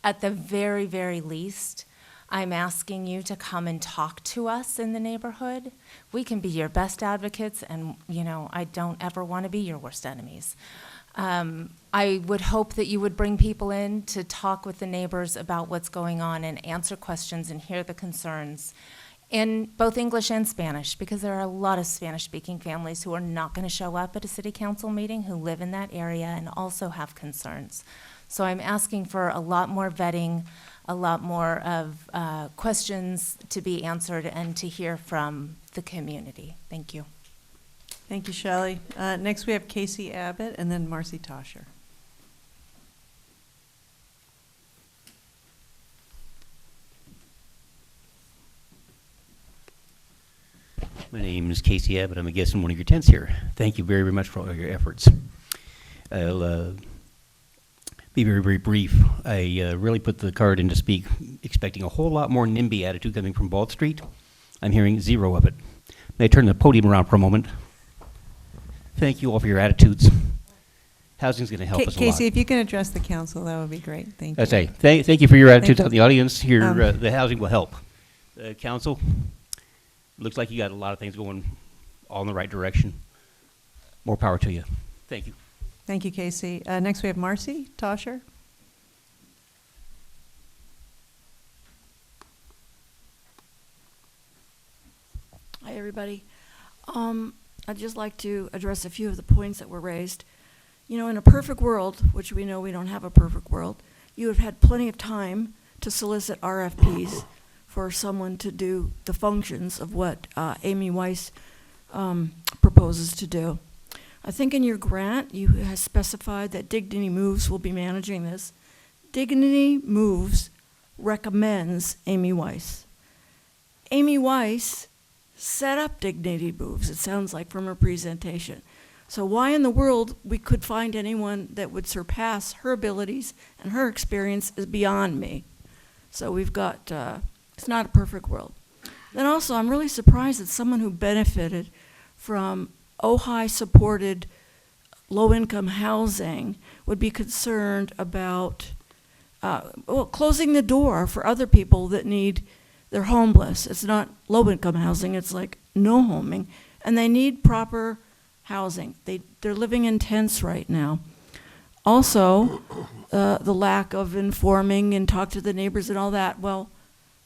at the very, very least, I'm asking you to come and talk to us in the neighborhood. We can be your best advocates, and, you know, I don't ever want to be your worst enemies. I would hope that you would bring people in to talk with the neighbors about what's going on and answer questions and hear the concerns in both English and Spanish, because there are a lot of Spanish-speaking families who are not going to show up at a city council meeting, who live in that area and also have concerns. So I'm asking for a lot more vetting, a lot more of questions to be answered, and to hear from the community. Thank you. Thank you, Shelley. Next, we have Casey Abbott and then Marcy Tosher. My name is Casey Abbott. I'm a guest in one of your tents here. Thank you very, very much for all your efforts. I'll be very, very brief. I really put the card in to speak expecting a whole lot more NIMBY attitude coming from Bald Street. I'm hearing zero of it. May I turn the podium around for a moment? Thank you all for your attitudes. Housing's going to help us a lot. Casey, if you can address the council, that would be great. Thank you. I say, thank you for your attitudes you. out in the audience here. The housing will help. Council, looks like you got a lot of things going all in the right direction. More power to you. Thank you. Thank you, Casey. Next, we have Marcy Tosher. Hi, everybody. I'd just like to address a few of the points that were raised. You know, in a perfect world, which we know we don't have a perfect world, you have had plenty of time to solicit RFPs for someone to do the functions of what Amy Weiss proposes to do. I think in your grant, you have specified that Dignity Moves will be managing this. Dignity Moves recommends Amy Weiss. Amy Weiss set up Dignity Moves, it sounds like from her presentation. So why in the world we could find anyone that would surpass her abilities and her experience is beyond me. So we've got, it's not a perfect world. Then also, I'm really surprised that someone who benefited from Ojai-supported low-income housing would be concerned about closing the door for other people that they're homeless. It's not low-income housing, it's like no homing, and they need proper housing. They're living in tents right now. Also, the lack of informing and talk to the neighbors and all that. Well,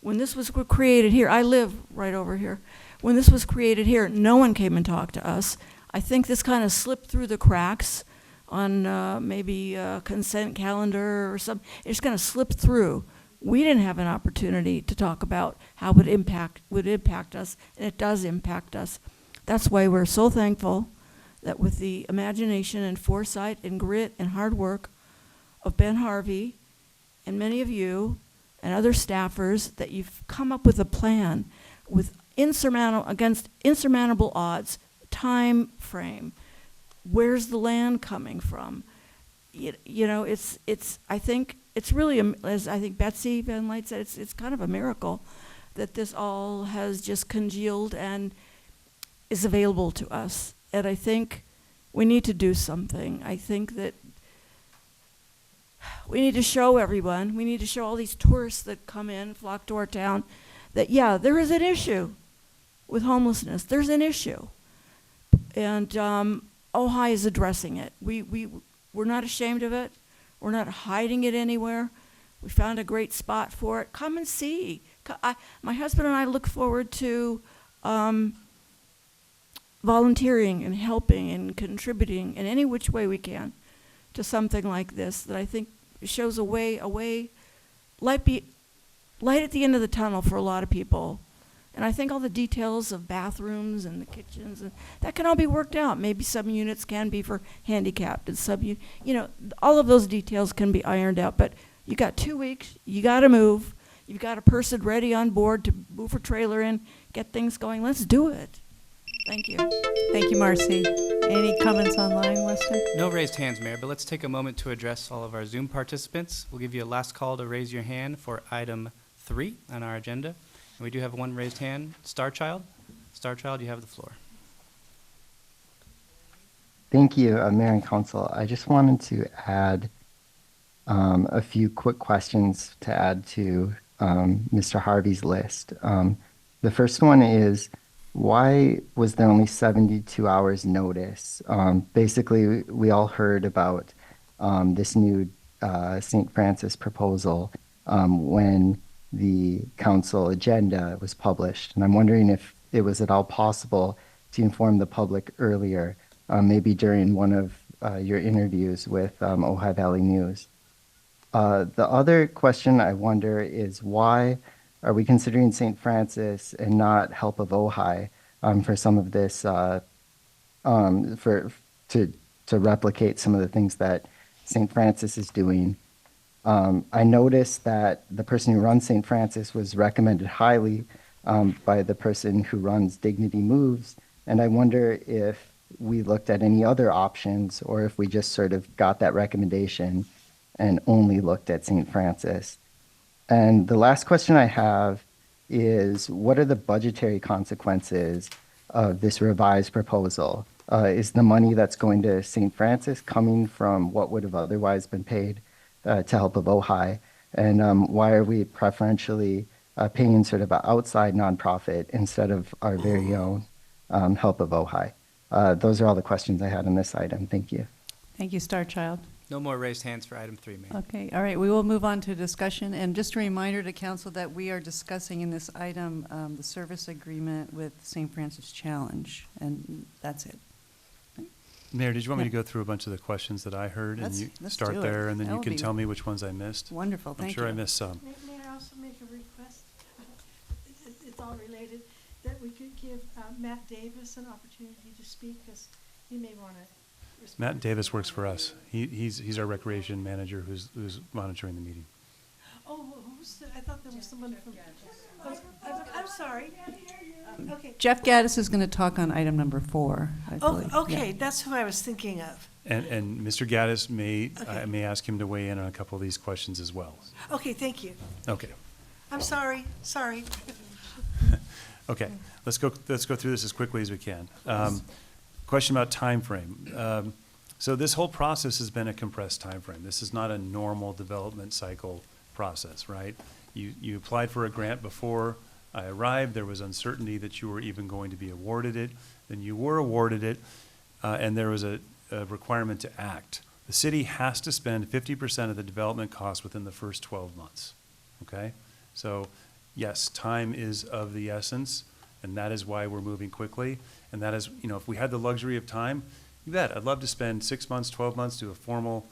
when this was created here, I live right over here. When this was created here, no one came and talked to us. I think this kind of slipped through the cracks on maybe a consent calendar or something. It just kind of slipped through. We didn't have an opportunity to talk about how it would impact us, and it does impact us. That's why we're so thankful that with the imagination and foresight and grit and hard work of Ben Harvey and many of you and other staffers, that you've come up with a plan with against insurmountable odds, time frame. Where's the land coming from? You know, I think it's really, as I think Betsy Van Light said, it's kind of a miracle that this all has just congealed and is available to us. And I think we need to do something. I think that we need to show everyone, we need to show all these tourists that come in, flock to our town, that yeah, there is an issue with homelessness. There's an issue. And Ojai is addressing it. We're not ashamed of it. We're not hiding it anywhere. We found a great spot for it. Come and see. My husband and I look forward to volunteering and helping and contributing in any which way we can to something like this that I think shows a way, light at the end of the tunnel for a lot of people. And I think all the details of bathrooms and the kitchens, and that can all be worked out. Maybe some units can be for handicapped and all of those details can be ironed out. But you got 2 weeks, you got to move. You've got a person ready on board to move her trailer in, get things going. Let's do it. Thank you. Thank you, Marcy. Any comments online, Weston? No raised hands, Mayor, but let's take a moment to address all of our Zoom participants. We'll give you a last call to raise your hand for item 3 on our agenda. And we do have one raised hand. Starchild, you have the floor. Thank you, Mayor and Council. I just wanted to add a few quick questions to add to Mr. Harvey's list. The first one is, why was there only 72 hours notice? Basically, we all heard about this new St. Francis proposal when the council agenda was published. And I'm wondering if it was at all possible to inform the public earlier, maybe during one of your interviews with Ojai Valley News. The other question I wonder is, why are we considering St. Francis and not Help of Ojai for some of this, to replicate some of the things that St. Francis is doing? I noticed that the person who runs St. Francis was recommended highly by the person who runs Dignity Moves, and I wonder if we looked at any other options or if we just sort of got that recommendation and only looked at St. Francis. And the last question I have is, what are the budgetary consequences of this revised proposal? Is the money that's going to St. Francis coming from what would have otherwise been paid to Help of Ojai? And why are we preferentially paying sort of an outside nonprofit instead of our very own Help of Ojai? Those are all the questions I had on this item. Thank you. Thank you, Star Child. No more raised hands for item 3, Mayor. Okay, all right, we will move on to discussion. And just a reminder to council that we are discussing in this item the service agreement with St. Francis Challenge, and that's it. Mayor, did you want me to go through a bunch of the questions that I heard, and you let's start do it. there, and then That you will can be tell me which ones I missed? Wonderful, thank I'm sure you. I missed some. May I also make a request? It's all related, that we could give Matt Davis an opportunity to speak, because he may want to. Matt Davis works for us. He's our recreation manager who's monitoring the meeting. Oh, I thought there was someone from. I'm sorry. Okay. Jeff Gaddis is going to talk on item number 4, I believe. Okay, Yeah. that's who I was thinking of. And Mr. Gaddis I may ask him to weigh in on a couple of these questions as well. Okay, thank you. Okay. I'm sorry. Okay, let's go through this as quickly as we can. Question about time frame. So this whole process has been a compressed time frame. This is not a normal development cycle process, right? You applied for a grant before I arrived. There was uncertainty that you were even going to be awarded it. Then you were awarded it, and there was a requirement to act. The city has to spend 50% of the development costs within the first 12 months, okay? So yes, time is of the essence, and that is why we're moving quickly. And that is, if we had the luxury of time, you bet. I'd love to spend 6 months, 12 months, do a formal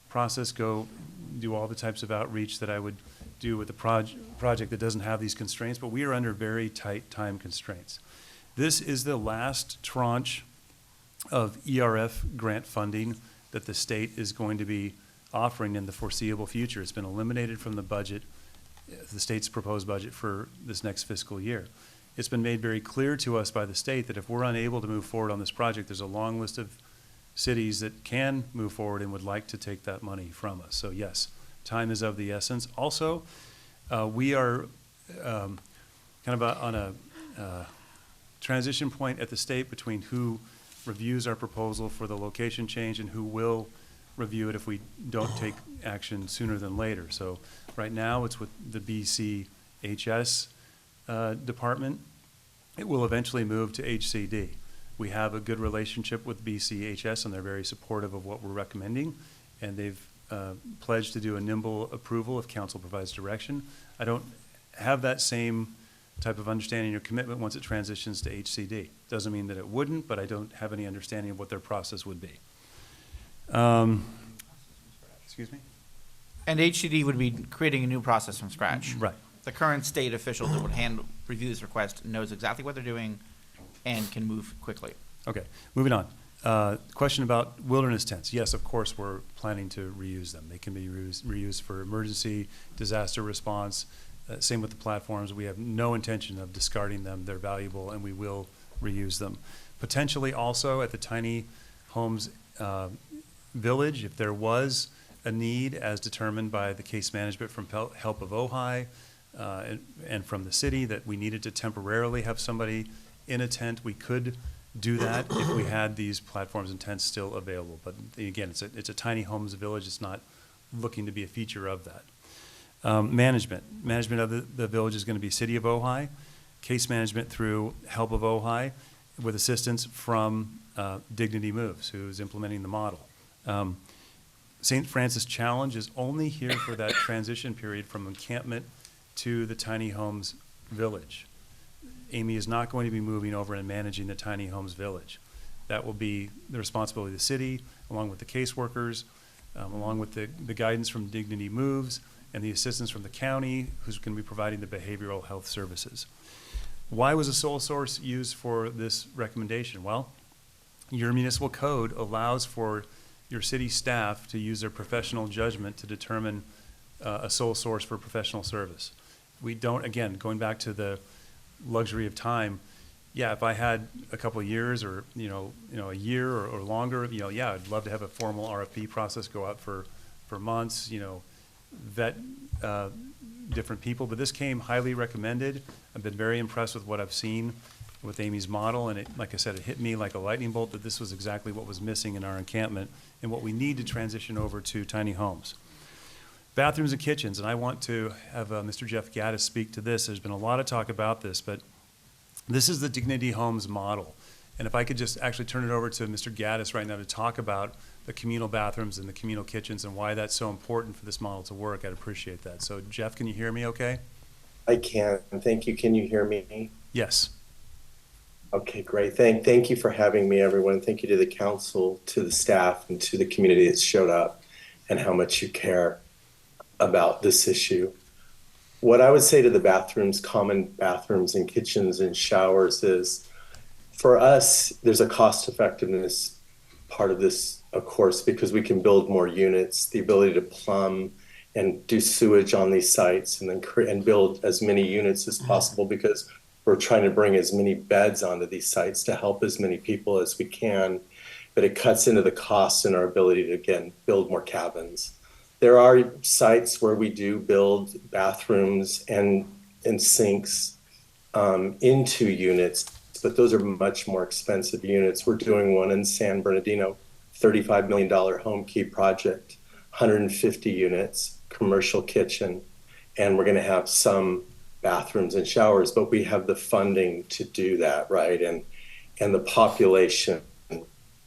process, go do all the types of outreach that I would do with the project that doesn't have these constraints, but we are under very tight time constraints. This is the last tranche of ERF grant funding that the state is going to be offering in the foreseeable future. It's been eliminated from the budget, the state's proposed budget for this next fiscal year. It's been made very clear to us by the state that if we're unable to move forward on this project, there's a long list of cities that can move forward and would like to take that money from us. So yes, time is of the essence. Also, we are kind of on a transition point at the state between who reviews our proposal for the location change and who will review it if we don't take action sooner than later. So right now it's with the BCHS department. It will eventually move to HCD. We have a good relationship with BCHS, and they're very supportive of what we're recommending, and they've pledged to do a nimble approval if council provides direction. I don't have that same type of understanding or commitment once it transitions to HCD. Doesn't mean that it wouldn't, but I don't have any understanding of what their process would be. Excuse me? And HCD would be creating a new process from scratch. Right. The current state official that would review this request knows exactly what they're doing and can move quickly. Okay, moving on. Question about wilderness tents. Yes, of course, we're planning to reuse them. They can be reused for emergency, disaster response. Same with the platforms. We have no intention of discarding them. They're valuable, and we will reuse them. Potentially also at the tiny homes village, if there was a need as determined by the case management from Help of Ojai and from the city that we needed to temporarily have somebody in a tent, we could do that if we had these platforms and tents still available. But again, it's a tiny homes village. It's not looking to be a feature of that. Management of the village is going to be City of Ojai, case management through Help of Ojai, with assistance from Dignity Moves, who's implementing the model. St. Francis Challenge is only here for that transition period from encampment to the tiny homes village. Amy is not going to be moving over and managing the tiny homes village. That will be the responsibility of the city, along with the caseworkers, along with the guidance from Dignity Moves, and the assistance from the county, who's going to be providing the behavioral health services. Why was a sole source used for this recommendation? Well, your municipal code allows for your city staff to use their professional judgment to determine a sole source for professional service. We don't, again, going back to the luxury of time, yeah, if I had a couple of years or, a year or longer, yeah, I'd love to have a formal RFP process go out for months, vet different people, but this came highly recommended. I've been very impressed with what I've seen with Amy's model, and it, like I said, it hit me like a lightning bolt that this was exactly what was missing in our encampment and what we need to transition over to tiny homes. Bathrooms and kitchens, and I want to have Mr. Jeff Gaddis speak to this. There's been a lot of talk about this, but this is the Dignity Homes model. And if I could just actually turn it over to Mr. Gaddis right now to talk about the communal bathrooms and the communal kitchens and why that's so important for this model to work, I'd appreciate that. So Jeff, can you hear me okay? I can. Thank you. Can you hear me? Yes. Okay, great. Thank you for having me, everyone. Thank you to the council, to the staff, and to the community that showed up and how much you care about this issue. What I would say to the bathrooms, common bathrooms and kitchens and showers is, for us, there's a cost effectiveness part of this, of course, because we can build more units, the ability to plumb and do sewage on these sites and then and build as many units as possible, because we're trying to bring as many beds onto these sites to help as many people as we can. But it cuts into the cost and our ability to, again, build more cabins. There are sites where we do build bathrooms and sinks into units, but those are much more expensive units. We're doing one in San Bernardino, $35 million home key project, 150 units, commercial kitchen, and we're going to have some bathrooms and showers, but we have the funding to do that, right? And the population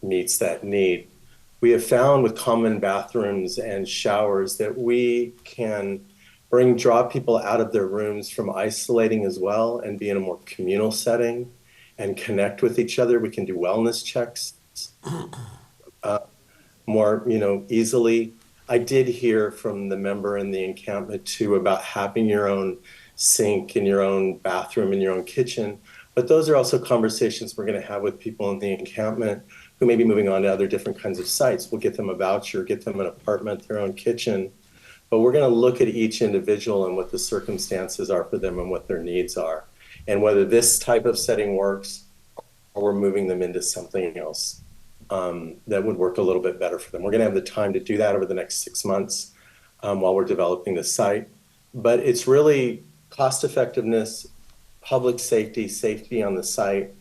meets that need. We have found with common bathrooms and showers that we can draw people out of their rooms from isolating as well and be in a more communal setting and connect with each other. We can do wellness checks more, easily. I did hear from the member in the encampment too about having your own sink in your own bathroom in your own kitchen, but those are also conversations we're going to have with people in the encampment who may be moving on to other different kinds of sites. We'll get them a voucher, get them an apartment, their own kitchen, but we're going to look at each individual and what the circumstances are for them and what their needs are, and whether this type of setting works or we're moving them into something else that would work a little bit better for them. We're going to have the time to do that over the next 6 months while we're developing the site, but it's really cost effectiveness, public safety, safety on the site.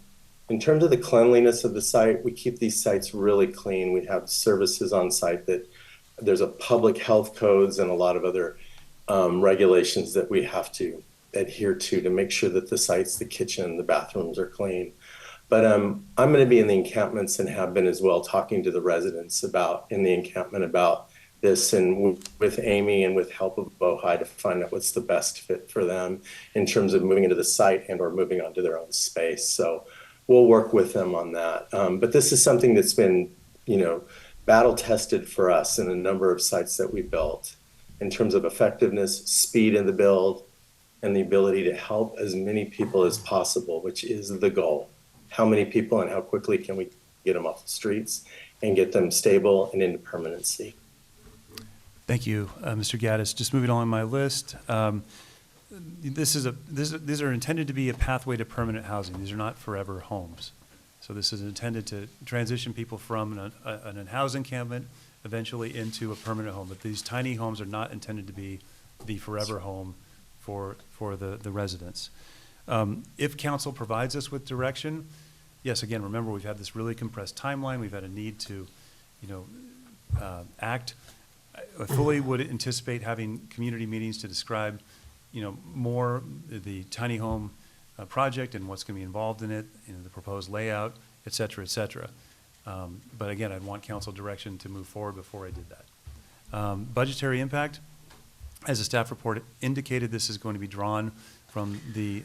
In terms of the cleanliness of the site, we keep these sites really clean. We have services on site that there's a public health codes and a lot of other regulations that we have to adhere to make sure that the sites, the kitchen, the bathrooms are clean. But I'm going to be in the encampments and have been as well, talking to the residents in the encampment about this, and with Amy and with help of Ojai to find out what's the best fit for them in terms of moving into the site and or moving onto their own space. So we'll work with them on that. But this is something that's been, battle tested for us in a number of sites that we built in terms of effectiveness, speed in the build, and the ability to help as many people as possible, which is the goal. How many people and how quickly can we get them off the streets and get them stable and into permanency? Thank you, Mr. Gaddis. Just moving on my list. These are intended to be a pathway to permanent housing. These are not forever homes. So this is intended to transition people from an housing encampment eventually into a permanent home. But these tiny homes are not intended to be the forever home for the residents. If council provides us with direction, yes, again, remember, we've had this really compressed timeline. We've had a need to, act. I fully would anticipate having community meetings to describe, more the tiny home project and what's going to be involved in it, the proposed layout, et cetera, et cetera. But again, I'd want council direction to move forward before I did that. Budgetary impact, as the staff report indicated, this is going to be drawn from the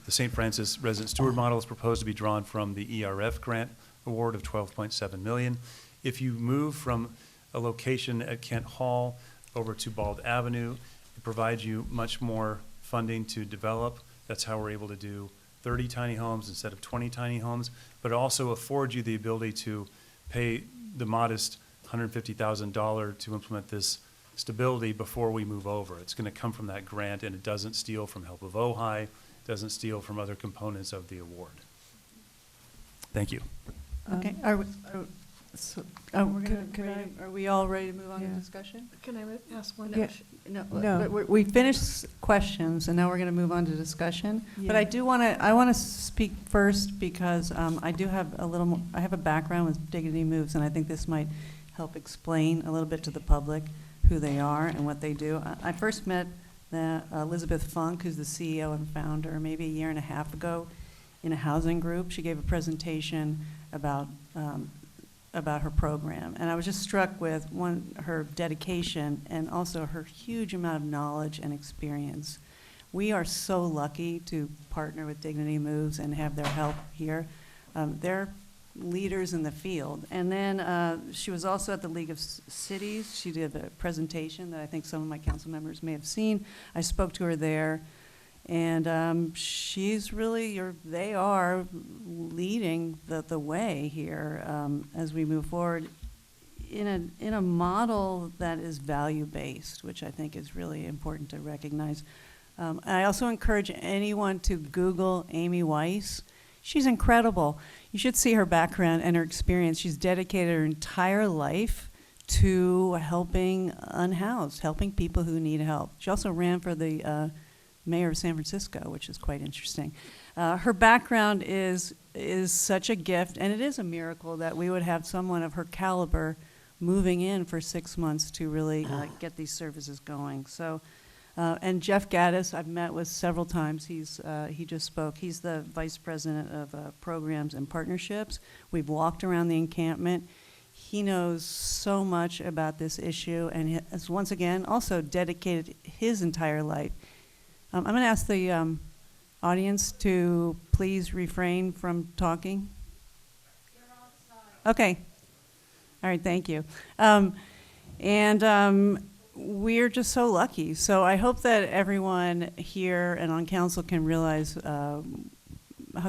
St. Francis Resident Steward model is proposed to be drawn from the ERF grant award of $12.7 million. If you move from a location at Kent Hall over to Bald Avenue, it provides you much more funding to develop. That's how we're able to do 30 tiny homes instead of 20 tiny homes, but it also affords you the ability to pay the modest $150,000 to implement this stability before we move over. It's going to come from that grant, and it doesn't steal from Help of Ojai, doesn't steal from other components of the award. Thank you. Okay, are we all ready to move on to discussion? Can I ask one No, question? no. But we finished questions, and now we're going to move on to discussion. But I do want to speak first because I do have I have a background with Dignity Moves, and I think this might help explain a little bit to the public who they are and what they do. I first met Elizabeth Funk, who's the CEO and founder, maybe a year and a half ago in a housing group. She gave a presentation about her program, and I was just struck with her dedication and also her huge amount of knowledge and experience. We are so lucky to partner with Dignity Moves and have their help here. They're leaders in the field. And then she was also at the League of Cities. She did a presentation that I think some of my council members may have seen. I spoke to her there. And she's really, they are leading the way here as we move forward in a model that is value-based, which I think is really important to recognize. I also encourage anyone to Google Amy Weiss. She's incredible. You should see her background and her experience. She's dedicated her entire life to helping unhoused, helping people who need help. She also ran for the mayor of San Francisco, which is quite interesting. Her background is such a gift, and it is a miracle that we would have someone of her caliber moving in for 6 months to really get these services going. So, and Jeff Gaddis, I've met with several times. He just spoke. He's the vice president of programs and partnerships. We've walked around the encampment. He knows so much about this issue, and has once again also dedicated his entire life. I'm going to ask the audience to please refrain from talking. Okay. All right, thank you. We're just so lucky. So I hope that everyone here and on council can realize how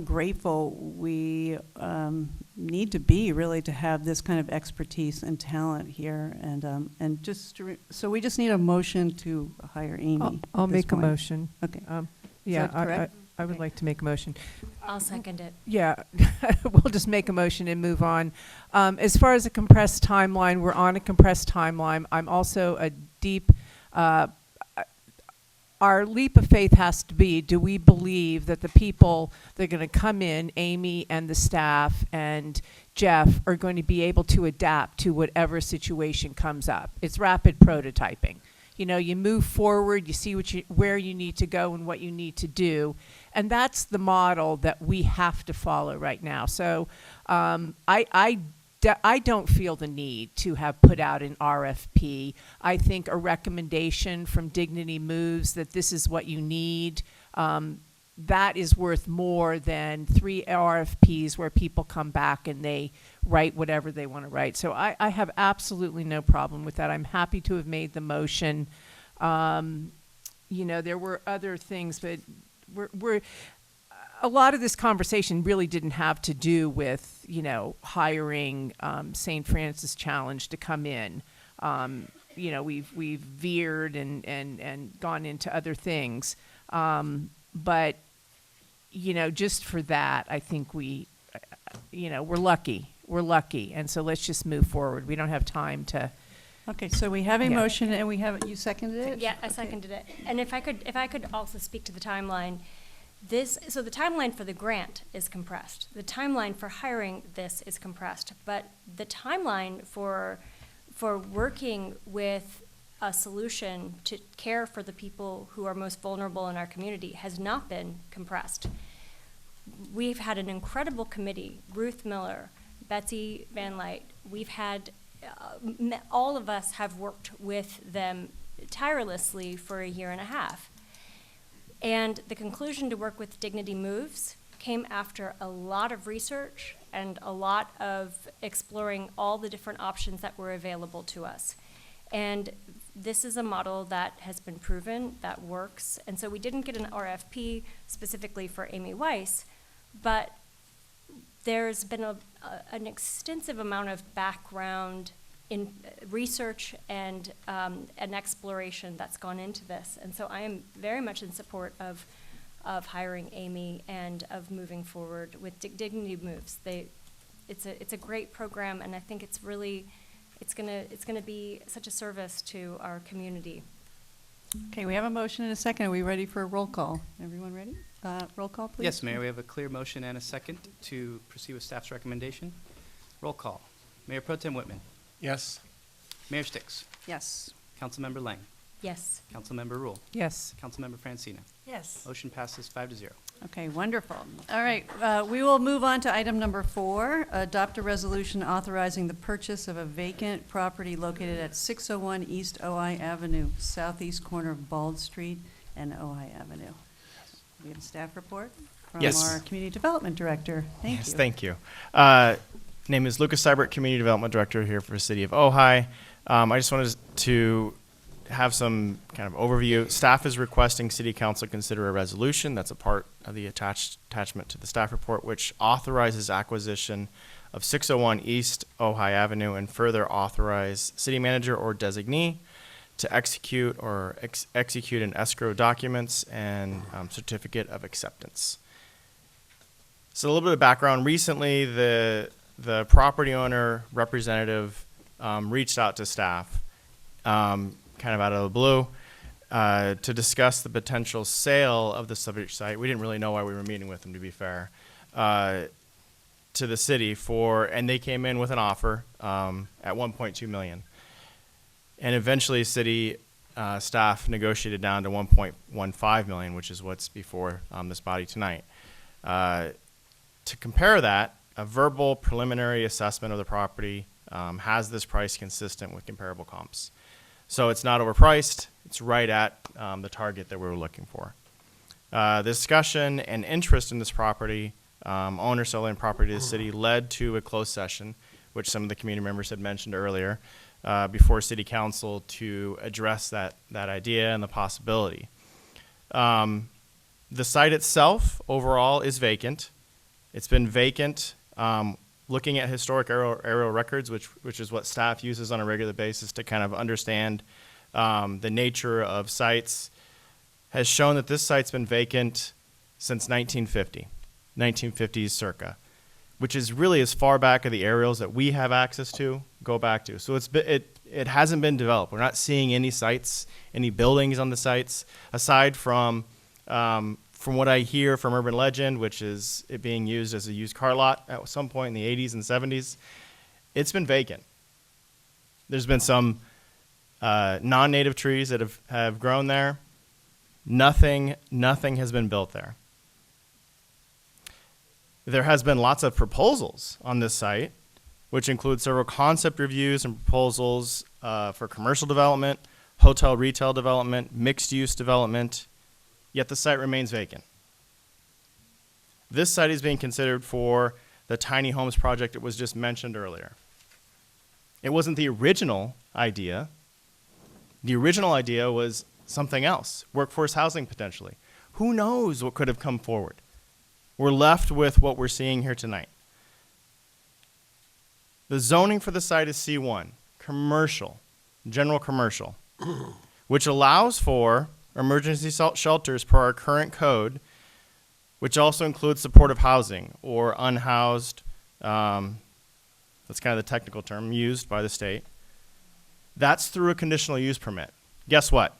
grateful we need to be, really, to have this kind of expertise and talent here. And just so we just need a motion to hire Amy. I'll at this make a point. motion. Okay. Yeah, Is that correct? I would Okay. like to make a motion. I'll second it. Yeah, we'll just make a motion and move on. As far as a compressed timeline, we're on a compressed timeline. I'm also a deep, our leap of faith has to be, do we believe that the people that are going to come in, Amy and the staff and Jeff, are going to be able to adapt to whatever situation comes up? It's rapid prototyping. You know, you move forward, you see where you need to go and what you need to do. And that's the model that we have to follow right now. So I don't feel the need to have put out an RFP. I think a recommendation from Dignity Moves that this is what you need, that is worth more than 3 RFPs where people come back and they write whatever they want to write. So I have absolutely no problem with that. I'm happy to have made the motion. You know, there were other things, but a lot of this conversation really didn't have to do with, you know, hiring St. Francis Challenge to come in. You know, we've veered and gone into other things. But, you know, just for that, I think we're lucky. We're lucky. And so let's just move forward. We don't have time to. Okay, so we have a motion, and we have, you seconded it? Yeah, I seconded it. And if I could also speak to the timeline. So the timeline for the grant is compressed. The timeline for hiring this is compressed, but the timeline for working with a solution to care for the people who are most vulnerable in our community has not been compressed. We've had an incredible committee, Ruth Miller, Betsy Van Light. We've had, all of us have worked with them tirelessly for a year and a half. And the conclusion to work with Dignity Moves came after a lot of research and a lot of exploring all the different options that were available to us. And this is a model that has been proven, that works. And so we didn't get an RFP specifically for Amy Weiss, but there's been an extensive amount of background in research and an exploration that's gone into this. And so I am very much in support of hiring Amy and of moving forward with Dignity Moves. It's a great program, and I think it's really, it's gonna be such a service to our community. Okay, we have a motion and a second. Are we ready for a roll call? Everyone ready? Roll call, please. Yes, Mayor, we have a clear motion and a second to proceed with staff's recommendation. Roll call. Mayor Pro Tem Whitman. Yes. Mayor Sticks. Yes. Councilmember Lang. Yes. Councilmember Rule. Yes. Councilmember Francina. Yes. Motion passes 5-0. Okay, wonderful. All right, we will move on to item number 4, adopt a resolution authorizing the purchase of a vacant property located at 601 East Ojai Avenue, southeast corner of Bald Street and Ojai Avenue. We have a staff report from Yes. our Community Development Director. Thank Yes, you. thank you. Name is Lucas Seibert, Community Development Director here for the City of Ojai. I just wanted to have some kind of overview. Staff is requesting City Council consider a resolution that's a part of the attachment to the staff report, which authorizes acquisition of 601 East Ojai Avenue and further authorize city manager or designee to execute or execute an escrow documents and certificate of acceptance. So a little bit of background. Recently, the property owner representative reached out to staff kind of out of the blue to discuss the potential sale of the subject site. We didn't really know why we were meeting with them, to be fair, to the city and they came in with an offer at $1.2 million. And eventually city staff negotiated down to $1.15 million, which is what's before this body tonight. To compare that, a verbal preliminary assessment of the property has this price consistent with comparable comps. So it's not overpriced, it's right at the target that we were looking for. The discussion and interest in this property, owner selling property to the city, led to a closed session, which some of the community members had mentioned earlier, before City Council to address that idea and the possibility. The site itself overall is vacant. It's been vacant. Looking at historic aerial records, which is what staff uses on a regular basis to kind of understand the nature of sites, has shown that this site's been vacant since 1950s circa, which is really as far back of the aerials that we have access to go back to. So it hasn't been developed. We're not seeing any sites, any buildings on the sites, aside from what I hear from urban legend, which is it being used as a used car lot at some point in the 80s and 70s, it's been vacant. There's been some non-native trees that have grown there. Nothing has been built there. There has been lots of proposals on this site, which include several concept reviews and proposals for commercial development, hotel retail development, mixed-use development, yet the site remains vacant. This site is being considered for the tiny homes project that was just mentioned earlier. It wasn't the original idea. The original idea was something else, workforce housing potentially. Who knows what could have come forward? We're left with what we're seeing here tonight. The zoning for the site is C1, commercial, general commercial, which allows for emergency shelters per our current code, which also includes supportive housing or unhoused, that's kind of the technical term used by the state. That's through a conditional use permit. Guess what?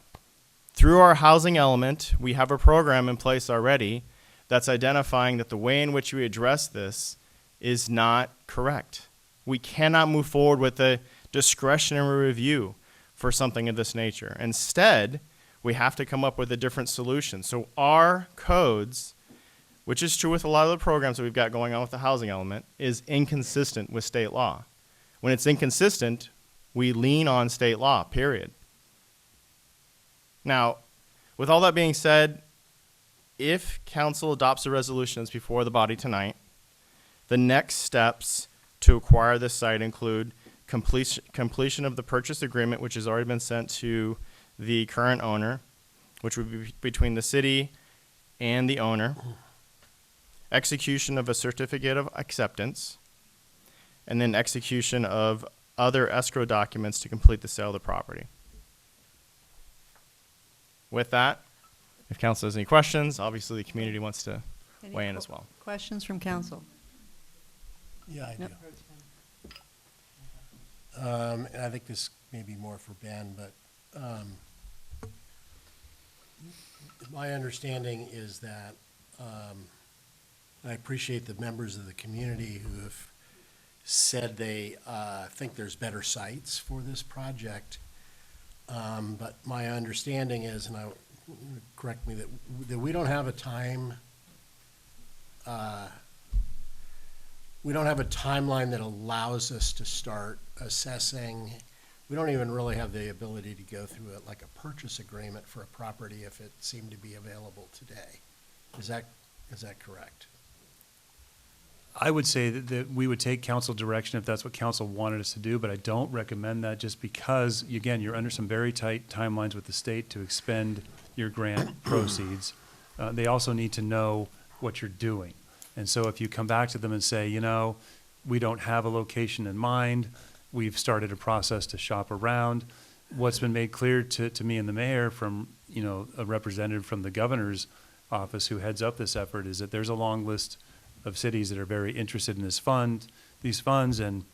Through our housing element, we have a program in place already that's identifying that the way in which we address this is not correct. We cannot move forward with a discretionary review for something of this nature. Instead, we have to come up with a different solution. So our codes, which is true with a lot of the programs that we've got going on with the housing element, is inconsistent with state law. When it's inconsistent, we lean on state law, period. Now, with all that being said, if council adopts the resolution that's before the body tonight, the next steps to acquire this site include completion of the purchase agreement, which has already been sent to the current owner, which would be between the city and the owner, execution of a certificate of acceptance, and then execution of other escrow documents to complete the sale of the property. With that, if council has any questions, obviously the community wants to weigh in as well. Questions from council? Yeah, I Yep. do. And I think this may be more for Ben, but my understanding is that I appreciate the members of the community who have said they think there's better sites for this project. But my understanding is, and correct me, that we don't have a time, we don't have a timeline that allows us to start assessing. We don't even really have the ability to go through it like a purchase agreement for a property if it seemed to be available today. Is that correct? I would say that we would take council direction if that's what council wanted us to do, but I don't recommend that just because, again, you're under some very tight timelines with the state to expend your grant proceeds. They also need to know what you're doing. And so if you come back to them and say, you know, we don't have a location in mind, we've started a process to shop around, what's been made clear to me and the mayor from, you know, a representative from the governor's office who heads up this effort is that there's a long list of cities that are very interested in these funds. And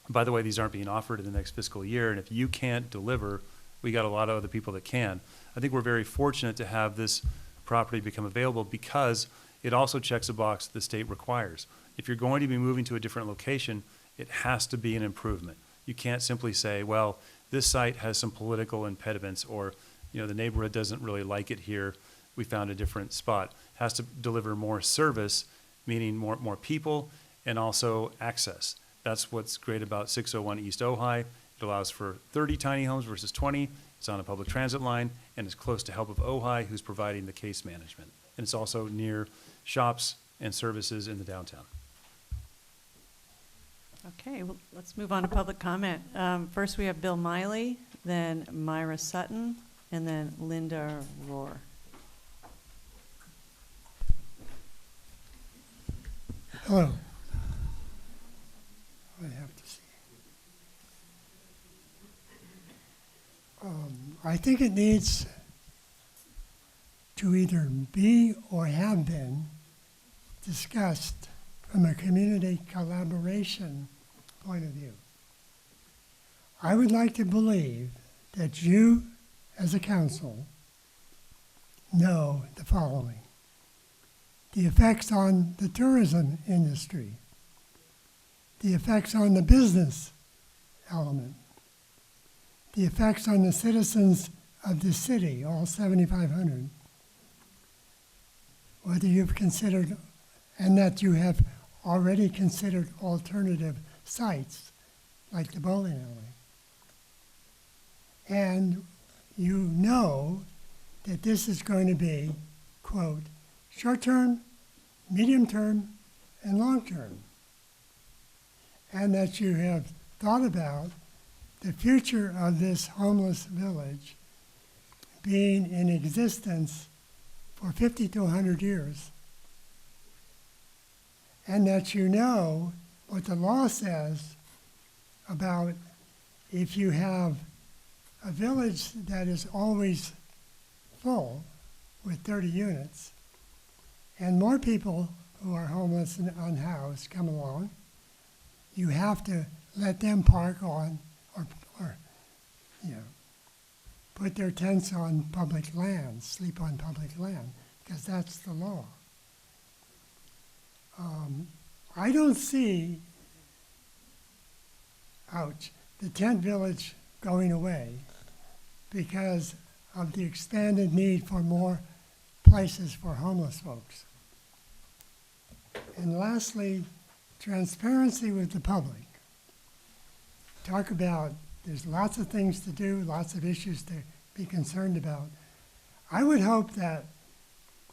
by the way, these aren't being offered in the next fiscal year. And if you can't deliver, we got a lot of other people that can. I think we're very fortunate to have this property become available because it also checks a box the state requires. If you're going to be moving to a different location, it has to be an improvement. You can't simply say, well, this site has some political impediments, or, you know, the neighborhood doesn't really like it here, we found a different spot. It has to deliver more service, meaning more people, and also access. That's what's great about 601 East Ojai. It allows for 30 tiny homes versus 20. It's on a public transit line, and it's close to Help of Ojai, who's providing the case management. And it's also near shops and services in the downtown. Okay, well, let's move on to public comment. First, we have Bill Miley, then Myra Sutton, and then Linda Rohr. Hello. I have to see. I think it needs to either be or have been discussed from a community collaboration point of view. I would like to believe that you, as a council, know the following: the effects on the tourism industry, the effects on the business element, the effects on the citizens of the city, all 7,500, whether you've considered, and that you have already considered alternative sites like the bowling alley. And you know that this is going to be, quote, short-term, medium-term, and long-term. And that you have thought about the future of this homeless village being in existence for 50 to 100 years. And that you know what the law says about if you have a village that is always full with 30 units, and more people who are homeless and unhoused come along, you have to let them park on or you know, put their tents on public land, sleep on public land, because that's the law. I don't see, ouch, the tent village going away because of the expanded need for more places for homeless folks. And lastly, transparency with the public. Talk about, there's lots of things to do, lots of issues to be concerned about. I would hope that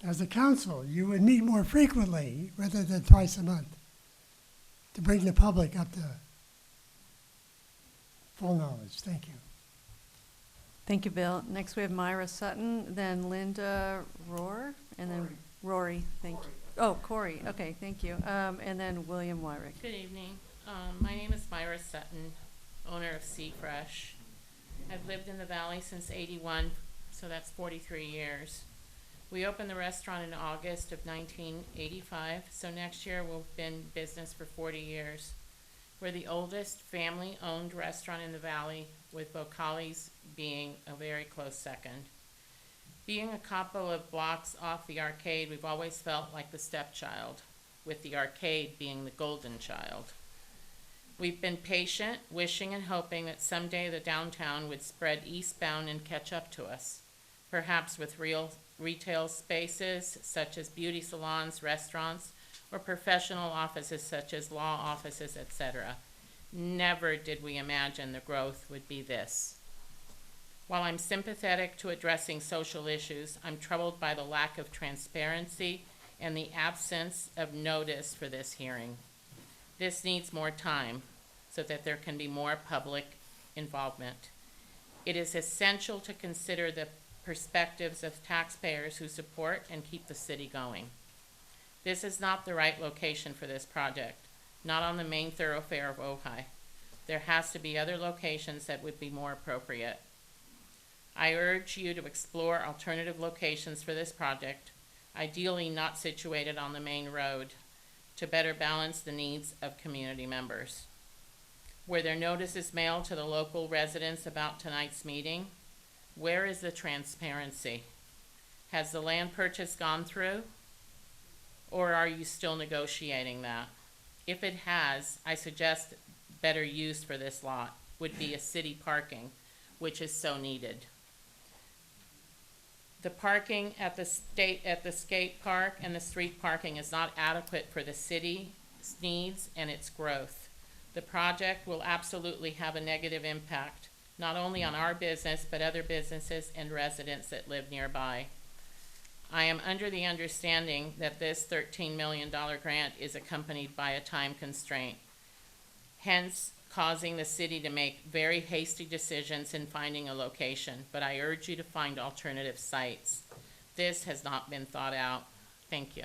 as a council, you would meet more frequently rather than twice a month to bring the public up to full knowledge. Thank you. Thank you, Bill. Next, we have Myra Sutton, then Linda Rohr, and then Rory. Thank you. Oh, Corey. Okay, thank you. And then William Wyrick. Good evening. My name is Myra Sutton, owner of Sea Fresh. I've lived in the valley since '81, so that's 43 years. We opened the restaurant in August of 1985, so next year we'll have been in business for 40 years. We're the oldest family-owned restaurant in the valley, with Vocali's being a very close second. Being a couple of blocks off the arcade, we've always felt like the stepchild, with the arcade being the golden child. We've been patient, wishing and hoping that someday the downtown would spread eastbound and catch up to us, perhaps with real retail spaces such as beauty salons, restaurants, or professional offices such as law offices, etc. Never did we imagine the growth would be this. While I'm sympathetic to addressing social issues, I'm troubled by the lack of transparency and the absence of notice for this hearing. This needs more time so that there can be more public involvement. It is essential to consider the perspectives of taxpayers who support and keep the city going. This is not the right location for this project, not on the main thoroughfare of Ojai. There has to be other locations that would be more appropriate. I urge you to explore alternative locations for this project, ideally not situated on the main road, to better balance the needs of community members. Were there notices mailed to the local residents about tonight's meeting? Where is the transparency? Has the land purchase gone through? Or are you still negotiating that? If it has, I suggest better use for this lot would be a city parking, which is so needed. The parking at the skate park and the street parking is not adequate for the city's needs and its growth. The project will absolutely have a negative impact, not only on our business, but other businesses and residents that live nearby. I am under the understanding that this $13 million grant is accompanied by a time constraint, hence causing the city to make very hasty decisions in finding a location, but I urge you to find alternative sites. This has not been thought out. Thank you.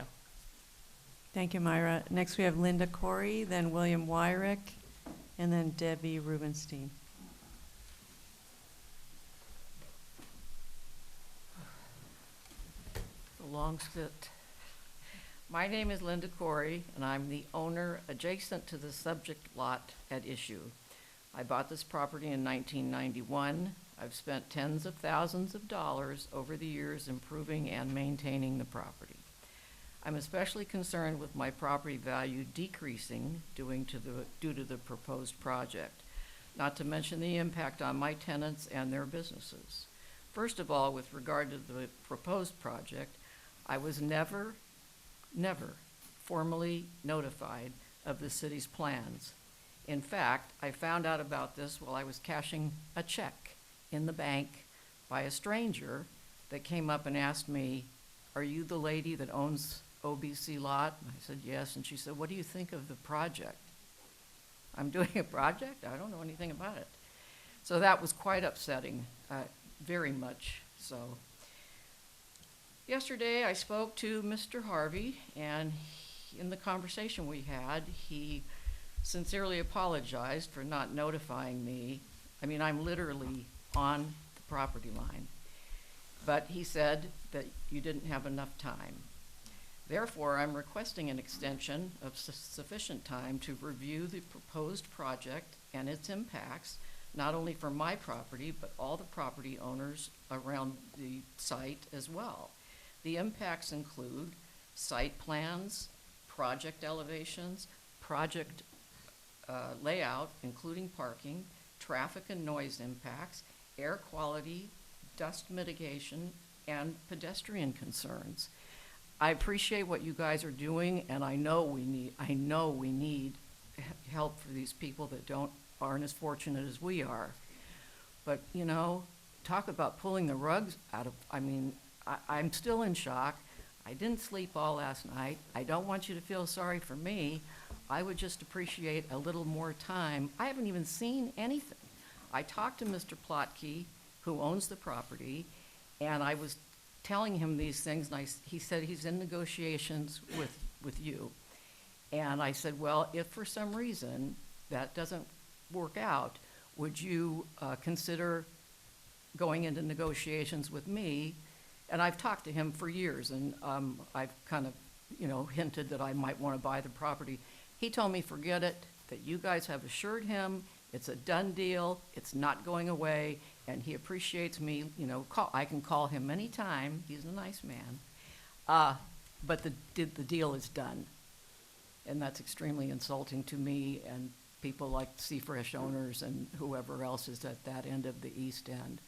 Thank you, Myra. Next, we have Linda Corey, then William Wyrick, and then Debbie Rubenstein. A long sit. My name is Linda Corey, and I'm the owner adjacent to the subject lot at issue. I bought this property in 1991. I've spent tens of thousands of dollars over the years improving and maintaining the property. I'm especially concerned with my property value decreasing due to the proposed project, not to mention the impact on my tenants and their businesses. First of all, with regard to the proposed project, I was never formally notified of the city's plans. In fact, I found out about this while I was cashing a check in the bank by a stranger that came up and asked me, "Are you the lady that owns OBC lot?" And I said, "Yes." And she said, "What do you think of the project?" I'm doing a project? I don't know anything about it. So that was quite upsetting, very much so. Yesterday, I spoke to Mr. Harvey, and in the conversation we had, he sincerely apologized for not notifying me. I mean, I'm literally on the property line. But he said that you didn't have enough time. Therefore, I'm requesting an extension of sufficient time to review the proposed project and its impacts, not only for my property, but all the property owners around the site as well. The impacts include site plans, project elevations, project layout, including parking, traffic and noise impacts, air quality, dust mitigation and pedestrian concerns. I appreciate what you guys are doing, and I know we need help for these people that aren't as fortunate as we are. But, you know, talk about pulling the rugs out of, I'm still in shock. I didn't sleep all last night. I don't want you to feel sorry for me. I would just appreciate a little more time. I haven't even seen anything. I talked to Mr. Plotke, who owns the property, and I was telling him these things, and he said he's in negotiations with you. And I said, well, if for some reason that doesn't work out, would you consider going into negotiations with me? And I've talked to him for years, and I've kind of, hinted that I might want to buy the property. He told me, forget it, that you guys have assured him it's a done deal, it's not going away, and he appreciates me, I can call him anytime, he's a nice man. But the deal is done. And that's extremely insulting to me and people like Seafresh owners and whoever else is at that end of the East End.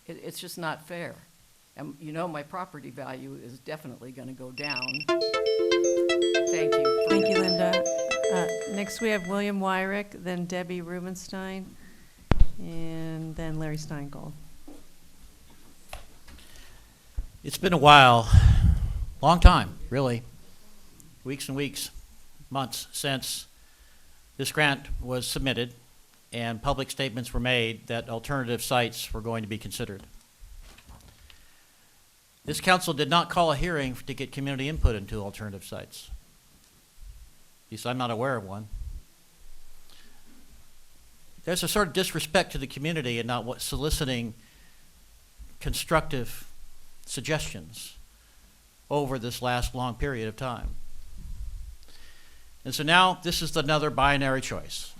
It's just not fair. And my property value is definitely going to go down. Thank you. Thank you, Linda. Next we have William Wyrick, then Debbie Rubenstein, and then Larry Steingold. It's been a while, long time, really, weeks and weeks, months since this grant was submitted and public statements were made that alternative sites were going to be considered. This council did not call a hearing to get community input into alternative sites. At least I'm not aware of one. There's a sort of disrespect to the community and not soliciting constructive suggestions over this last long period of time. And so now this is another binary choice.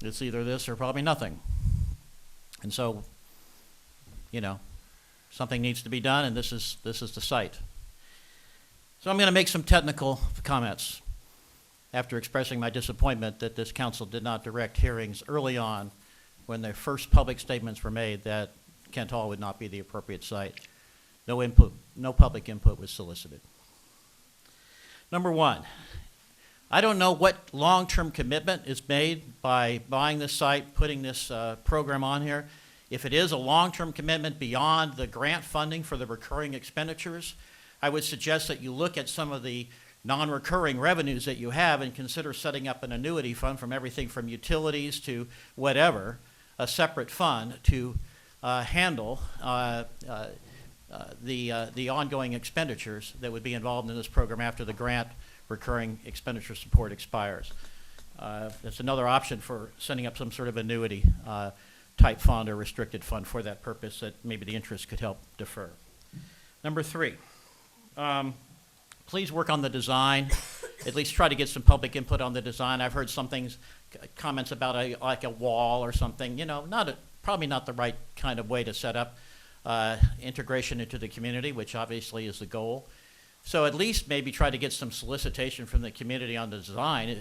It's either this or probably nothing. And so, something needs to be done, and this is the site. So I'm going to make some technical comments after expressing my disappointment that this council did not direct hearings early on when the first public statements were made that Kent Hall would not be the appropriate site. No input, no public input was solicited. Number one, I don't know what long-term commitment is made by buying this site, putting this program on here. If it is a long-term commitment beyond the grant funding for the recurring expenditures, I would suggest that you look at some of the non-recurring revenues that you have and consider setting up an annuity fund from everything from utilities to whatever, a separate fund to handle the ongoing expenditures that would be involved in this program after the grant recurring expenditure support expires. That's another option for setting up some sort of annuity type fund or restricted fund for that purpose that maybe the interest could help defer. Number three, please work on the design. At least try to get some public input on the design. I've heard some things, comments about like a wall or something. Probably not the right kind of way to set up integration into the community, which obviously is the goal. So at least maybe try to get some solicitation from the community on the design,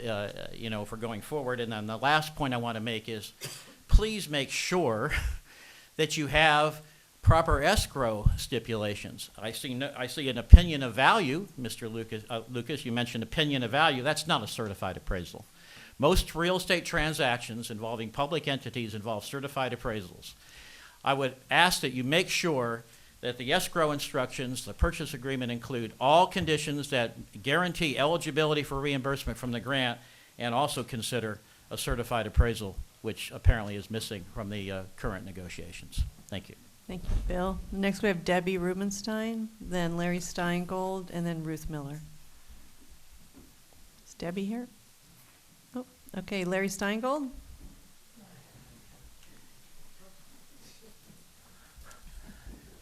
for going forward. And then the last point I want to make is, please make sure that you have proper escrow stipulations. I see an opinion of value, Mr. Lucas, you mentioned opinion of value. That's not a certified appraisal. Most real estate transactions involving public entities involve certified appraisals. I would ask that you make sure that the escrow instructions, the purchase agreement, include all conditions that guarantee eligibility for reimbursement from the grant and also consider a certified appraisal, which apparently is missing from the current negotiations. Thank you. Thank you, Bill. Next we have Debbie Rubenstein, then Larry Steingold, and then Ruth Miller. Is Debbie here? Oh, okay, Larry Steingold.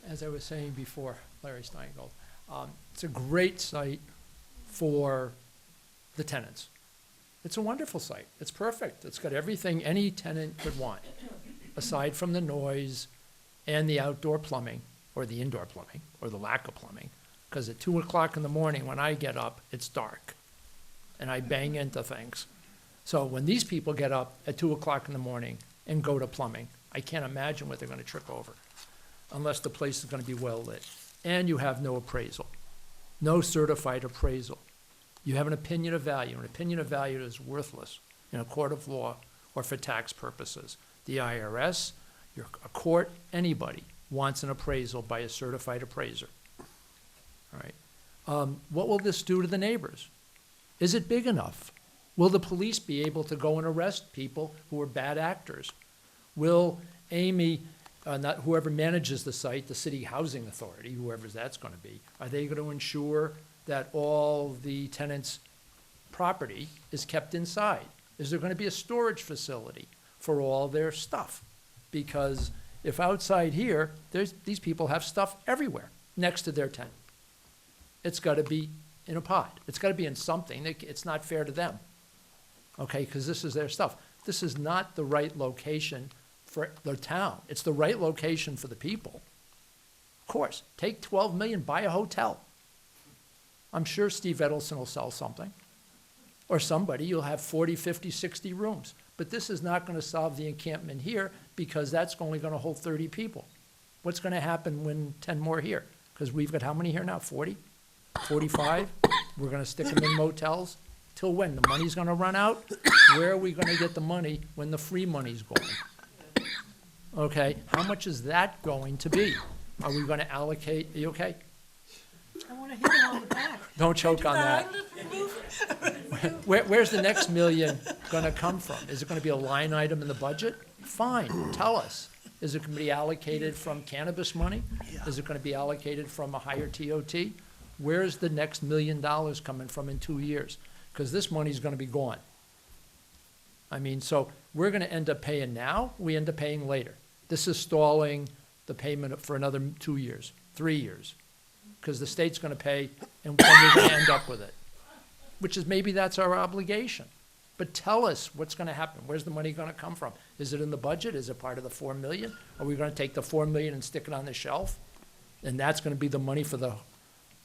As I was saying before, Larry Steingold, it's a great site for the tenants. It's a wonderful site. It's perfect. It's got everything any tenant could want, aside from the noise and the outdoor plumbing, or the indoor plumbing, or the lack of plumbing. Because at 2 o'clock in the morning when I get up, it's dark, and I bang into things. So when these people get up at 2 o'clock in the morning and go to plumbing, I can't imagine what they're gonna trip over, unless the place is gonna be well lit. And you have no appraisal, no certified appraisal. You have an opinion of value. An opinion of value is worthless in a court of law or for tax purposes. The IRS, a court, anybody wants an appraisal by a certified appraiser. All right. What will this do to the neighbors? Is it big enough? Will the police be able to go and arrest people who are bad actors? Will Amy, not whoever manages the site, the city housing authority, whoever that's going to be, are they going to ensure that all the tenants' property is kept inside? Is there going to be a storage facility for all their stuff? Because if outside here, these people have stuff everywhere next to their tent. It's got to be in a pod. It's got to be in something. It's not fair to them, okay, because this is their stuff. This is not the right location for the town. It's the right location for the people. Of course, take 12 million, buy a hotel. I'm sure Steve Edelson will sell something. Or somebody, you'll have 40, 50, 60 rooms. But this is not going to solve the encampment here because that's only going to hold 30 people. What's going to happen when 10 more here? Because we've got how many here now, 40? 45? We're going to stick them in motels? Till when? The money's going to run out? Where are we going to get the money when the free money's going? Okay, how much is that going to be? Are we going to allocate, are you okay? I want to hit him on the back. Don't choke on that. Where's the next million going to come from? Is it going to be a line item in the budget? Fine, tell us. Is it going to be allocated from cannabis money? Is it going to be allocated from a higher TOT? Where's the next $1 million coming from in 2 years? Because this money's going to be gone. I mean, so we're going to end up paying now, we end up paying later. This is stalling the payment for another 2 years, 3 years, because the state's going to pay and we're going to end up with it, which is maybe that's our obligation. But tell us what's going to happen. Where's the money going to come from? Is it in the budget? Is it part of the $4 million? Are we going to take the $4 million and stick it on the shelf? And that's going to be the money for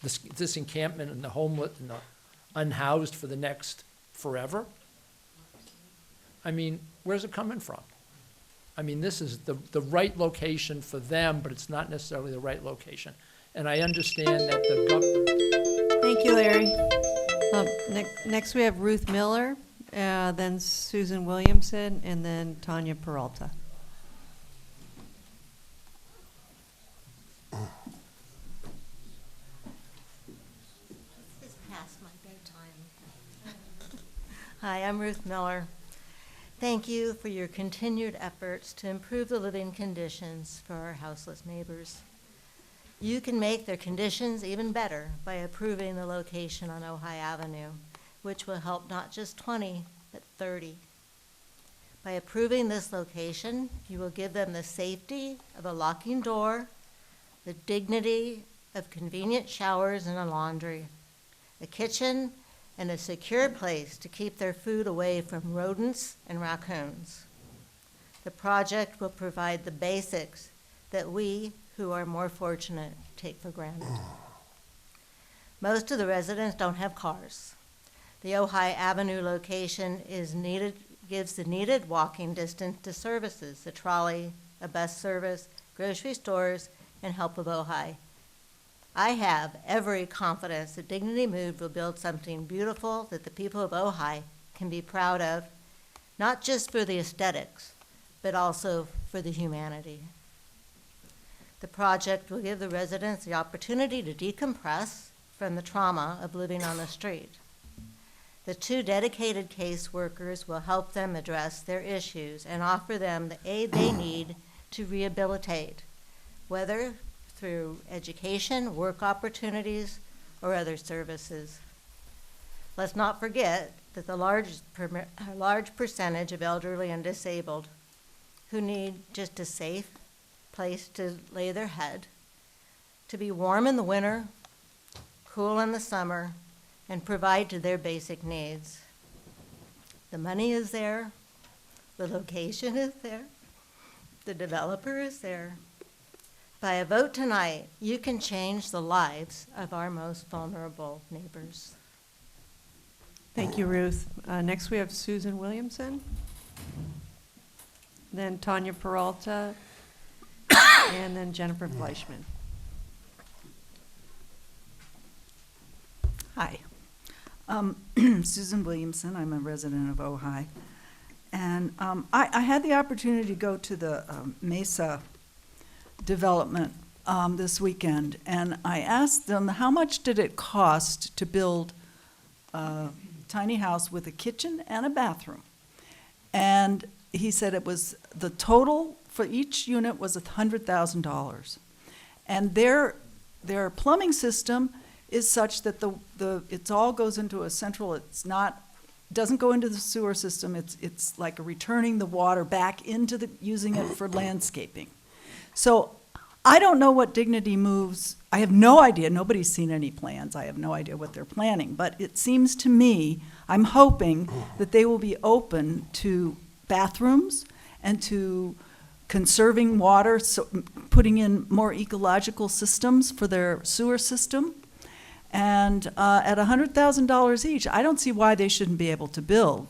this encampment and the homeless and the unhoused for the next forever? I mean, where's it coming from? I mean, this is the right location for them, but it's not necessarily the right location. And I understand that the government. Thank you, Larry. Next we have Ruth Miller, then Susan Williamson, and then Tanya Peralta. It's past my bedtime. Hi, I'm Ruth Miller. Thank you for your continued efforts to improve the living conditions for our houseless neighbors. You can make their conditions even better by approving the location on Ojai Avenue, which will help not just 20, but 30. By approving this location, you will give them the safety of a locking door, the dignity of convenient showers and a laundry, a kitchen, and a secure place to keep their food away from rodents and raccoons. The project will provide the basics that we, who are more fortunate, take for granted. Most of the residents don't have cars. The Ojai Avenue location gives the needed walking distance to services, the trolley, a bus service, grocery stores, and Help of Ojai. I have every confidence that Dignity Moved will build something beautiful that the people of Ojai can be proud of, not just for the aesthetics, but also for the humanity. The project will give the residents the opportunity to decompress from the trauma of living on the street. The 2 dedicated caseworkers will help them address their issues and offer them the aid they need to rehabilitate, whether through education, work opportunities, or other services. Let's not forget that the large percentage of elderly and disabled who need just a safe place to lay their head, to be warm in the winter, cool in the summer, and provide to their basic needs. The money is there, the location is there, the developer is there. By a vote tonight, you can change the lives of our most vulnerable neighbors. Thank you, Ruth. Next we have Susan Williamson. then Tanya Peralta, and then Jennifer Fleischman. Hi. Susan Williamson. I'm a resident of Ojai. And I had the opportunity to go to the Mesa development this weekend, and I asked them how much did it cost to build a tiny house with a kitchen and a bathroom. And he said it was the total for each unit was $100,000. And their plumbing system is such that it all goes into a central, doesn't go into the sewer system. It's like returning the water back into using it for landscaping. So I don't know what Dignity Moves, I have no idea, nobody's seen any plans, I have no idea what they're planning, but it seems to me, I'm hoping that they will be open to bathrooms and to conserving water, so putting in more ecological systems for their sewer system. And at $100,000 each, I don't see why they shouldn't be able to build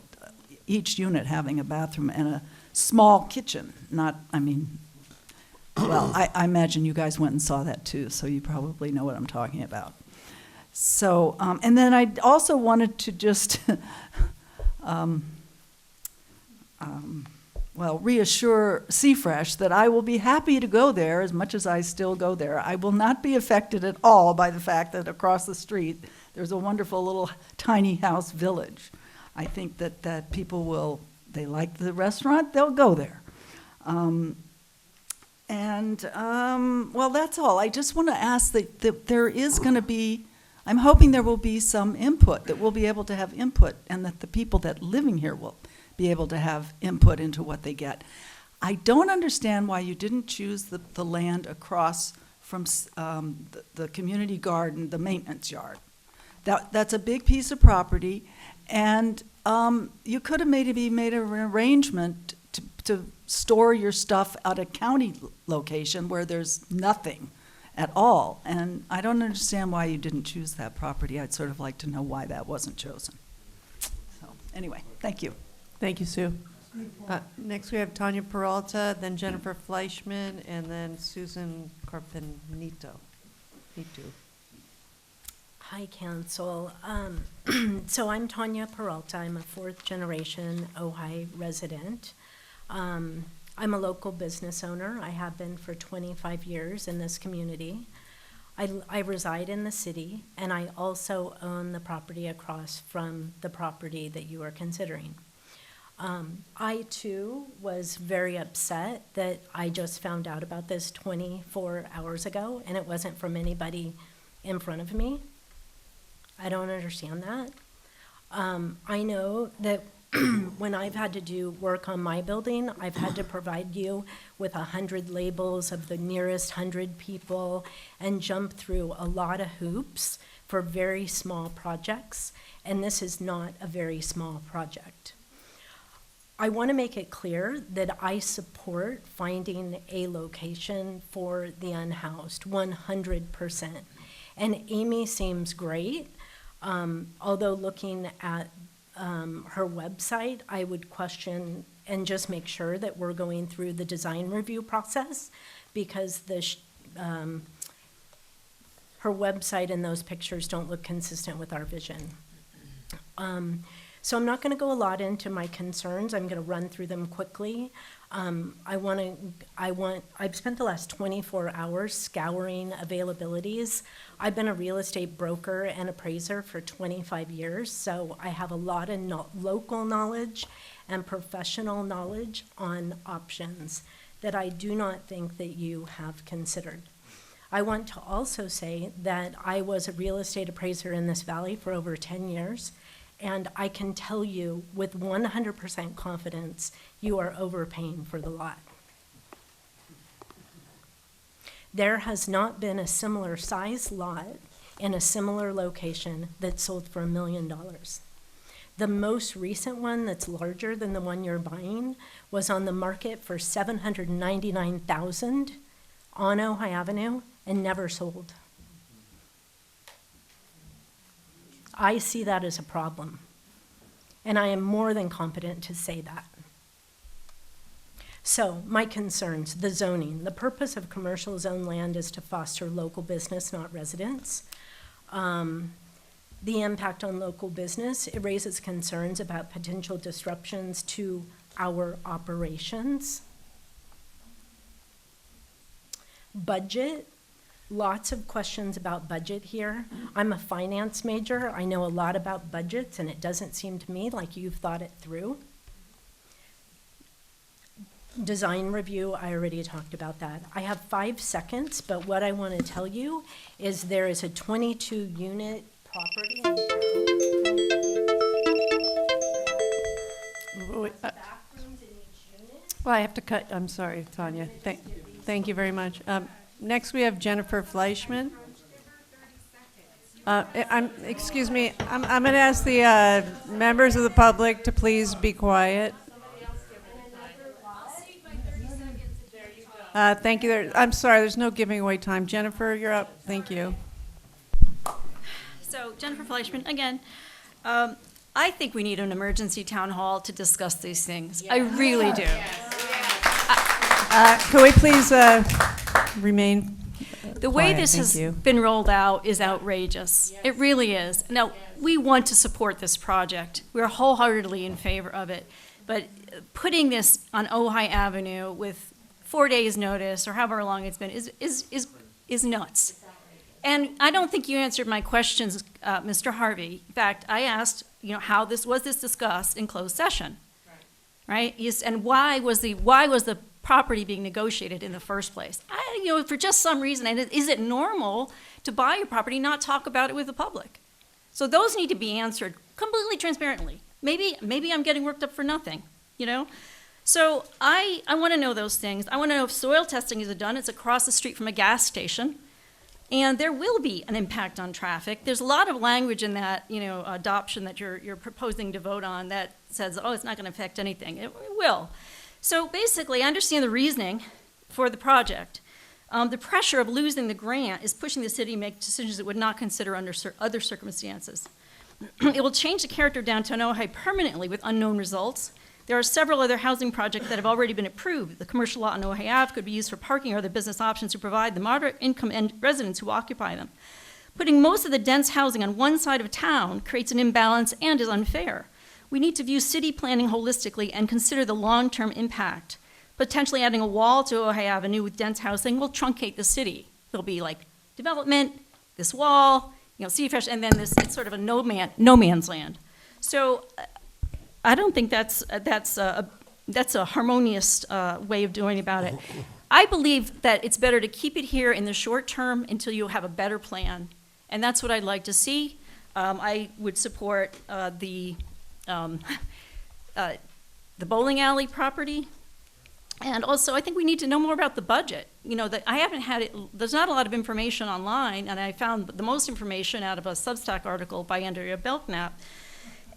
each unit having a bathroom and a small kitchen. I imagine you guys went and saw that too, so you probably know what I'm talking about. So, and then I also wanted to just, reassure Seafresh that I will be happy to go there as much as I still go there. I will not be affected at all by the fact that across the street there's a wonderful little tiny house village. I think that people they like the restaurant, they'll go there. That's all. I just want to ask that there is going to be, I'm hoping there will be some input, that we'll be able to have input, and that the people that living here will be able to have input into what they get. I don't understand why you didn't choose the land across from the community garden, the maintenance yard. That's a big piece of property, and you could have maybe made an arrangement to store your stuff at a county location where there's nothing at all. And I don't understand why you didn't choose that property. I'd sort of like to know why that wasn't chosen. So anyway, thank you. Thank you, Sue. Next we have Tanya Peralta, then Jennifer Fleischman, and then Susan Carpenito. Hi, Council. So I'm Tanya Peralta. I'm a fourth-generation Ojai resident. I'm a local business owner. I have been for 25 years in this community. I reside in the city, and I also own the property across from the property that you are considering. I, too, was very upset that I just found out about this 24 hours ago, and it wasn't from anybody in front of me. I don't understand that. I know that when I've had to do work on my building, I've had to provide you with 100 labels of the nearest 100 people and jump through a lot of hoops for very small projects, and this is not a very small project. I want to make it clear that I support finding a location for the unhoused 100%. And Amy seems great, although looking at her website, I would question and just make sure that we're going through the design review process, because her website and those pictures don't look consistent with our vision. So I'm not going to go a lot into my concerns. I'm going to run through them quickly. I've spent the last 24 hours scouring availabilities. I've been a real estate broker and appraiser for 25 years, so I have a lot of local knowledge and professional knowledge on options that I do not think that you have considered. I want to also say that I was a real estate appraiser in this valley for over 10 years, and I can tell you with 100% confidence, you are overpaying for the lot. There has not been a similar size lot in a similar location that sold for $1 million. The most recent one that's larger than the one you're buying was on the market for $799,000 on Ojai Avenue and never sold. I see that as a problem, and I am more than competent to say that. So my concerns, the zoning. The purpose of commercial zone land is to foster local business, not residents. The impact on local business, it raises concerns about potential disruptions to our operations. Budget, lots of questions about budget here. I'm a finance major. I know a lot about budgets, and it doesn't seem to me like you've thought it through. Design review, I already talked about that. I have 5 seconds, but what I want to tell you is there is a 22-unit property in Well, I have to cut, I'm sorry, Tanya. Thank you very much. Next, we have Jennifer Fleischman. Excuse me, I'm going to ask the members of the public to please be quiet. Thank you. I'm sorry, there's no giving away time. Jennifer, you're up. Thank you. So, Jennifer Fleischman, again, I think we need an emergency town hall to discuss these things. I really do. Could we please remain The way quiet? this Thank has you. been rolled out is outrageous. It really is. Now, we want to support this project. We're wholeheartedly in favor of it. But putting this on Ojai Avenue with 4 days' notice, or however long it's been, is nuts. And I don't think you answered my questions, Mr. Harvey. In fact, I asked, how was this discussed in closed session? Right? And why was the property being negotiated in the first place? For just some reason, and is it normal to buy a property, not talk about it with the public? So those need to be answered completely transparently. Maybe I'm getting worked up for nothing, So I want to know those things. I want to know if soil testing is done. It's across the street from a gas station. And there will be an impact on traffic. There's a lot of language in that, adoption that you're proposing to vote on that says, oh, it's not going to affect anything. It will. So basically, I understand the reasoning for the project. The pressure of losing the grant is pushing the city to make decisions it would not consider under other circumstances. It will change the character of downtown Ojai permanently with unknown results. There are several other housing projects that have already been approved. The commercial lot on Ojai Ave could be used for parking or other business options to provide the moderate income and residents who occupy them. Putting most of the dense housing on one side of town creates an imbalance and is unfair. We need to view city planning holistically and consider the long-term impact. Potentially adding a wall to Ojai Avenue with dense housing will truncate the city. There'll be like development, this wall, city fresh, and then it's sort of a no man's land. So I don't think that's a harmonious way of doing about it. I believe that it's better to keep it here in the short term until you have a better plan, and that's what I'd like to see. I would support the bowling alley property, and also I think we need to know more about the budget. That I haven't had it. There's not a lot of information online, and I found the most information out of a Substack article by Andrea Belknap.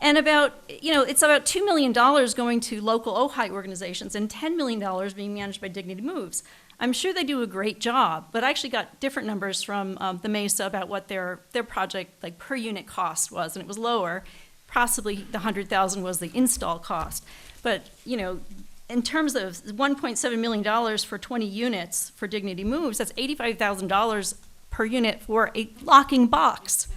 And it's about $2 million going to local Ojai organizations and $10 million being managed by Dignity Moves. I'm sure they do a great job, but I actually got different numbers from the Mesa about what their project per unit cost was, and it was lower. Possibly the $100,000 was the install cost. But, in terms of $1.7 million for 20 units for Dignity Moves, that's $85,000 per unit for a locking box.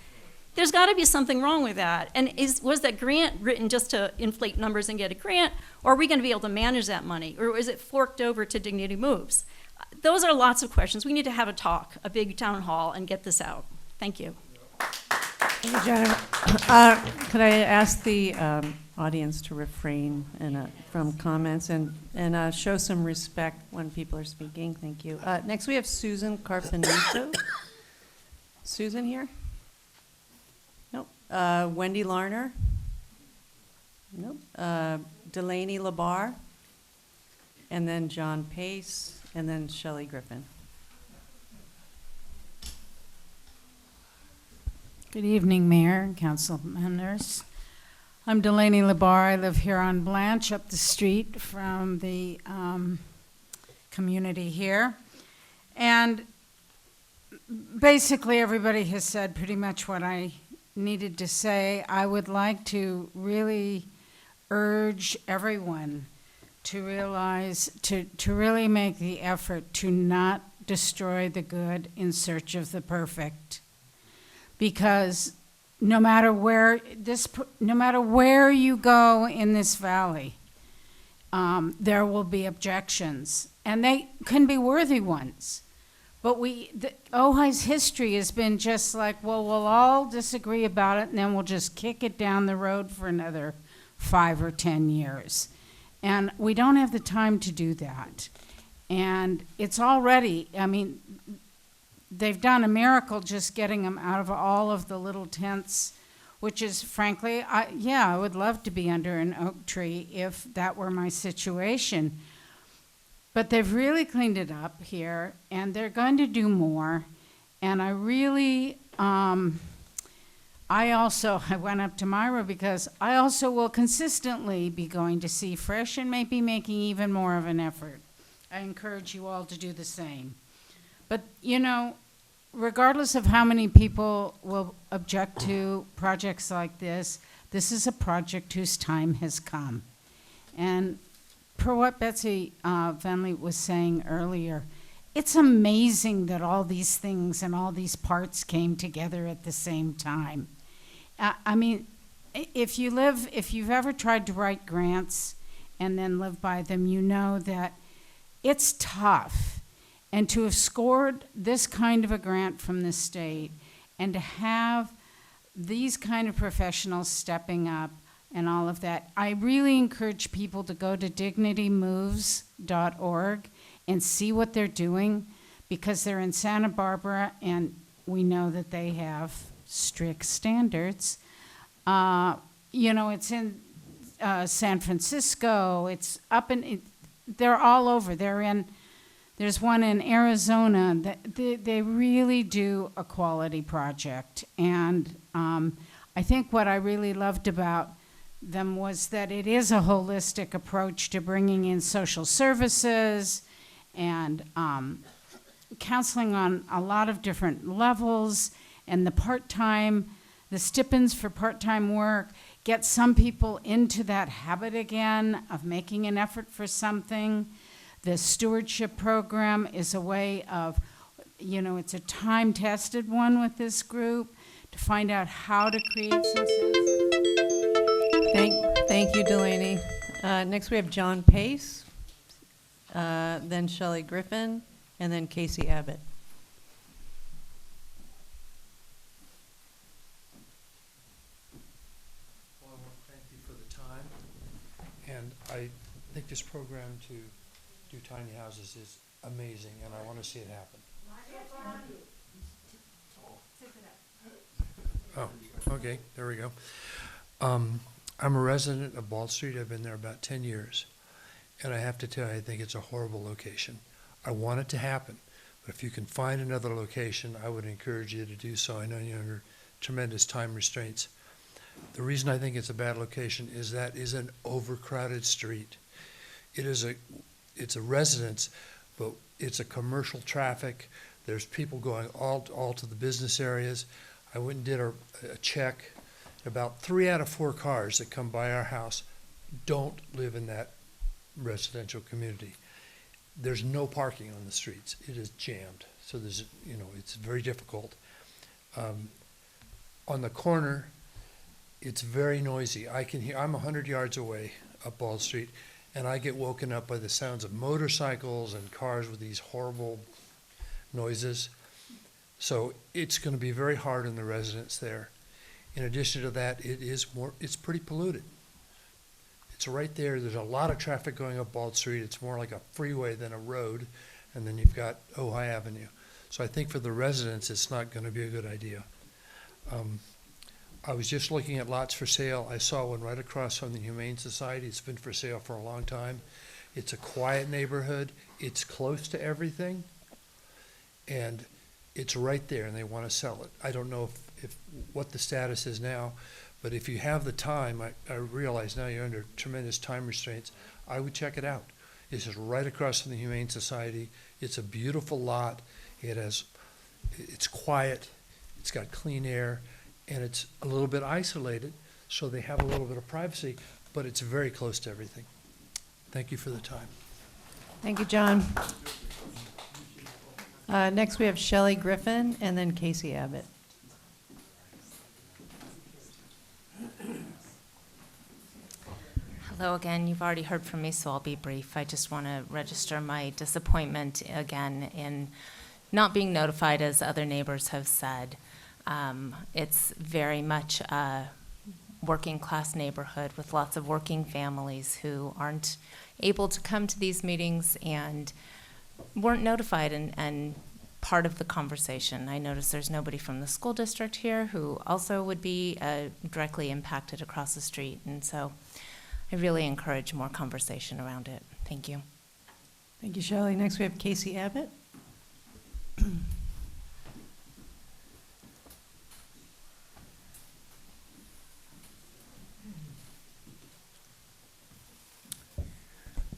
There's got to be something wrong with that. And was that grant written just to inflate numbers and get a grant, or are we going to be able to manage that money, or is it forked over to Dignity Moves? Those are lots of questions. We need to have a talk, a big town hall, and get this out. Thank you. Thank you, Jennifer. Could I ask the audience to refrain from comments and show some respect when people are speaking? Thank you. Next, we have Susan Carpenito. Susan here? Nope. Wendy Larner? Nope. Delaney Labar? And then John Pace, and then Shelley Griffin. Good evening, Mayor and council members. I'm Delaney Labar. I live here on Blanche, up the street from the community here. And basically, everybody has said pretty much what I needed to say. I would like to really urge everyone to realize, to really make the effort to not destroy the good in search of the perfect. Because no matter where you go in this valley, there will be objections, and they can be worthy ones. But Ojai's history has been just like, well, we'll all disagree about it, and then we'll just kick it down the road for another 5 or 10 years. And we don't have the time to do that. And it's already, I mean, they've done a miracle just getting them out of all of the little tents, which is, frankly, I would love to be under an oak tree if that were my situation. But they've really cleaned it up here, and they're going to do more. And I really, I went up to Myra because I also will consistently be going to Sea Fresh and maybe making even more of an effort. I encourage you all to do the same. But, you know, regardless of how many people will object to projects like this is a project whose time has come. And per what Betsy Van Leet was saying earlier, it's amazing that all these things and all these parts came together at the same time. I mean, if you've ever tried to write grants and then live by them, you know that it's tough. And to have scored this kind of a grant from the state and to have these kind of professionals stepping up and all of that, I really encourage people to go to dignitymoves.org and see what they're doing, because they're in Santa Barbara and we know that they have strict standards. You know, it's in San Francisco, it's up in, they're all over. There's one in Arizona that they really do a quality project. And I think what I really loved about them was that it is a holistic approach to bringing in social services and counseling on a lot of different levels, and the stipends for part-time work get some people into that habit again of making an effort for something. The stewardship program is a way of, you know, it's a time-tested one with this group to find out how to create some sense. Thank you, Delaney. Next we have John Pace, then Shelley Griffin, and then Casey Abbott. Well, I want to thank you for the time. And I think this program to do tiny houses is amazing, and I want to see it happen. Oh, okay, there we go. I'm a resident of Bald Street. I've been there about 10 years. And I have to tell you, I think it's a horrible location. I want it to happen, but if you can find another location, I would encourage you to do so. I know you're under tremendous time restraints. The reason I think it's a bad location is that is an overcrowded street. It's a residence, but it's a commercial traffic. There's people going all to the business areas. I went and did a check. About 3 out of 4 cars that come by our house don't live in that residential community. There's no parking on the streets. It is jammed. So it's very difficult. On the corner, it's very noisy. I'm 100 yards away up Bald Street, and I get woken up by the sounds of motorcycles and cars with these horrible noises. So it's going to be very hard on the residents there. In addition to that, it's pretty polluted. It's right there. There's a lot of traffic going up Bald Street. It's more like a freeway than a road. And then you've got Ojai Avenue. So I think for the residents, it's not going to be a good idea. I was just looking at lots for sale. I saw one right across from the Humane Society. It's been for sale for a long time. It's a quiet neighborhood. It's close to everything. And it's right there, and they want to sell it. I don't know if what the status is now, but if you have the time, I realize now you're under tremendous time restraints, I would check it out. It's just right across from the Humane Society. It's a beautiful lot. It's quiet, it's got clean air, and it's a little bit isolated, so they have a little bit of privacy, but it's very close to everything. Thank you for the time. Thank you, John. Next, we have Shelley Griffin and then Casey Abbott. Hello again. You've already heard from me, so I'll be brief. I just want to register my disappointment again in not being notified, as other neighbors have said. It's very much a working class neighborhood with lots of working families who aren't able to come to these meetings and weren't notified and part of the conversation. I noticed there's nobody from the school district here who also would be directly impacted across the street, and so I really encourage more conversation around it. Thank you. Thank you, Shelley. Next, we have Casey Abbott.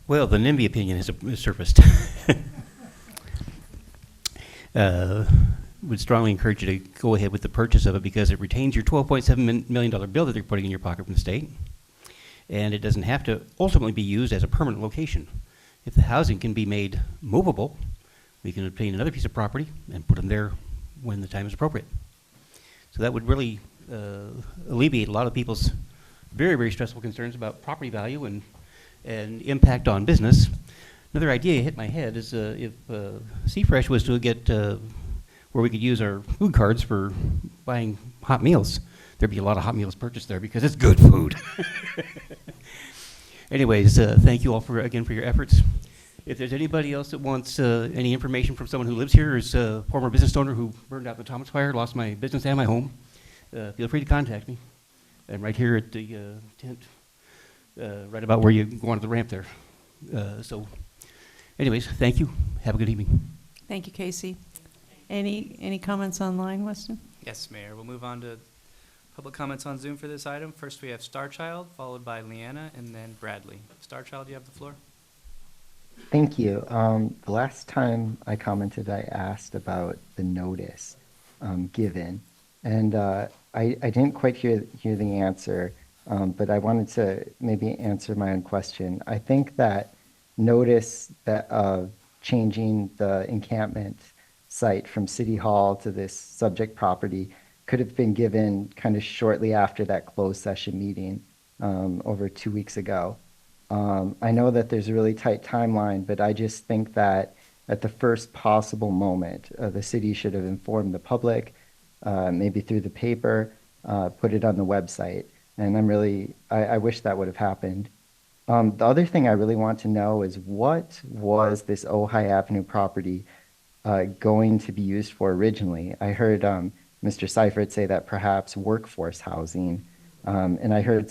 Well, the NIMBY opinion has surfaced. Would strongly encourage you to go ahead with the purchase of it because it retains your $12.7 million bill that they're putting in your pocket from the state. And it doesn't have to ultimately be used as a permanent location. If the housing can be made movable, we can obtain another piece of property and put them there when the time is appropriate. So that would really alleviate a lot of people's very, very stressful concerns about property value and impact on business. Another idea hit my head is if C-Fresh was to get where we could use our food cards for buying hot meals, there'd be a lot of hot meals purchased there because it's good food. Anyways, thank you all again for your efforts. If there's anybody else that wants any information from someone who lives here, or is a former business owner who burned out in the Thomas Fire, lost my business and my home, feel free to contact me. I'm right here at the tent, right about where you go onto the ramp there. So, anyways, thank you. Have a good evening. Thank you, Casey. Any comments online, Weston? Yes, Mayor. We'll move on to public comments on Zoom for this item. First, we have Starchild, followed by Leanna, and then Bradley. Starchild, you have the floor. Thank you. The last time I commented, I asked about the notice given, and I didn't quite hear the answer, but I wanted to maybe answer my own question. I think that notice that changing the encampment site from City Hall to this subject property could have been given kind of shortly after that closed session meeting over 2 weeks ago. I know that there's a really tight timeline, but I just think that at the first possible moment, the city should have informed the public, maybe through the paper, put it on the website. And I wish that would have happened. The other thing I really want to know is what was this Ojai Avenue property going to be used for originally? I heard Mr. Seifert say that perhaps workforce housing, and I heard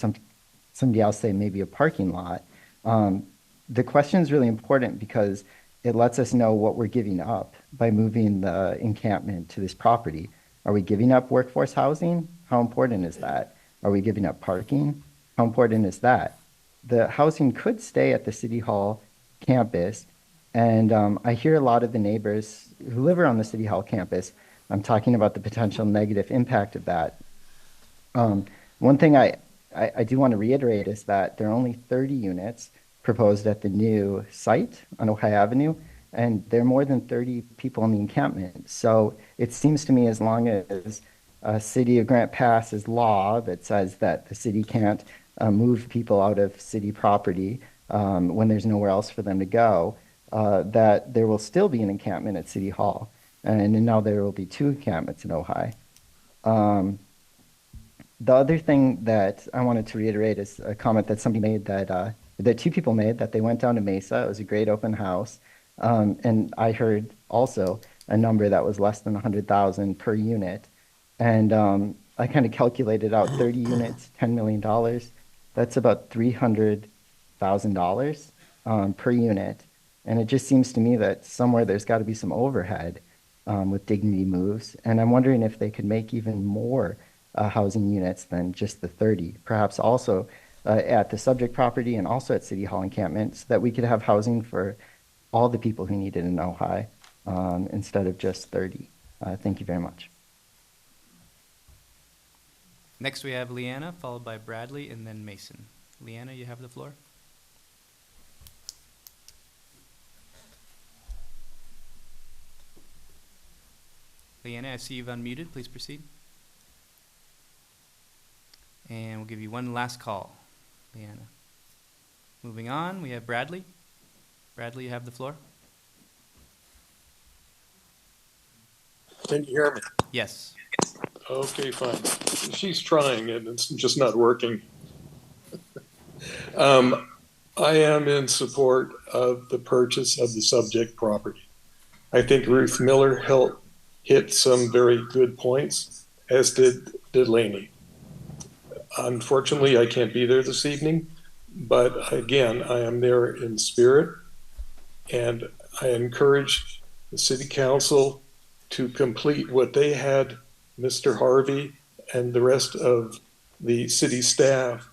somebody else say maybe a parking lot. The question is really important because it lets us know what we're giving up by moving the encampment to this property. Are we giving up workforce housing? How important is that? Are we giving up parking? How important is that? The housing could stay at the City Hall campus, and I hear a lot of the neighbors who live around the City Hall campus, I'm talking about the potential negative impact of that. One thing I do want to reiterate is that there are only 30 units proposed at the new site on Ojai Avenue, and there are more than 30 people in the encampment. So it seems to me as long as City of Grant passes law that says that the city can't move people out of city property when there's nowhere else for them to go, that there will still be an encampment at City Hall. And now there will be 2 encampments in Ojai. The other thing that I wanted to reiterate is a comment that somebody made that 2 people made, that they went down to Mesa. It was a great open house. And I heard also a number that was less than $100,000 per unit. And I kind of calculated out 30 units, $10 million. That's about $300,000 per unit. And it just seems to me that somewhere there's got to be some overhead with Dignity Moves. And I'm wondering if they could make even more housing units than just the 30, perhaps also at the subject property and also at City Hall encampment, so that we could have housing for all the people who need it in Ojai instead of just 30. Thank you very much. Next, we have Leanna, followed by Bradley, and then Mason. Leanna, you have the floor. Leanna, I see you've unmuted. Please proceed. And we'll give you one last call, Leanna. Moving on, we have Bradley. Bradley, you have the floor. Can you hear me? Yes. Okay, fine. She's trying and it's just not working. I am in support of the purchase of the subject property. I think Ruth Miller hit some very good points, as did Laney. Unfortunately, I can't be there this evening, but again, I am there in spirit, and I encourage the city council to complete what they had Mr. Harvey and the rest of the city staff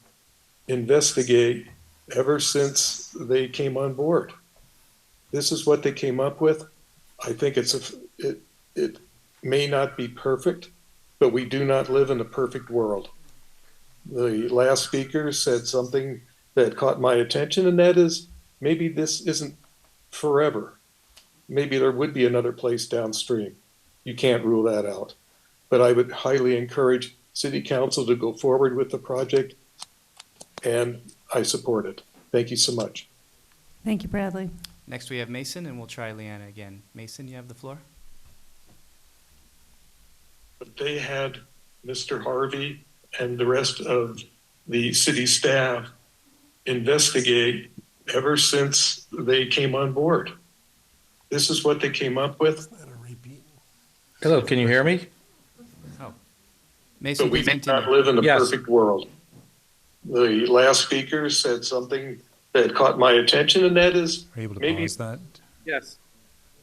investigate ever since they came on board. This is what they came up with. I think it may not be perfect, but we do not live in a perfect world. The last speaker said something that caught my attention, and that is maybe this isn't forever. Maybe there would be another place downstream. You can't rule that out. But I would highly encourage City Council to go forward with the project, and I support it. Thank you so much. Thank you, Bradley. Next we have Mason, and we'll try Leanna again. Mason, you have the floor. But they had Mr. Harvey and the rest of the city staff investigate ever since they came on board. This is what they came up with. Hello, can you hear me? Oh. Mason, But we please do continue. not live in a Yes. perfect world. The last speaker said something that caught my attention, and that is Are you able to maybe pause that? Yes.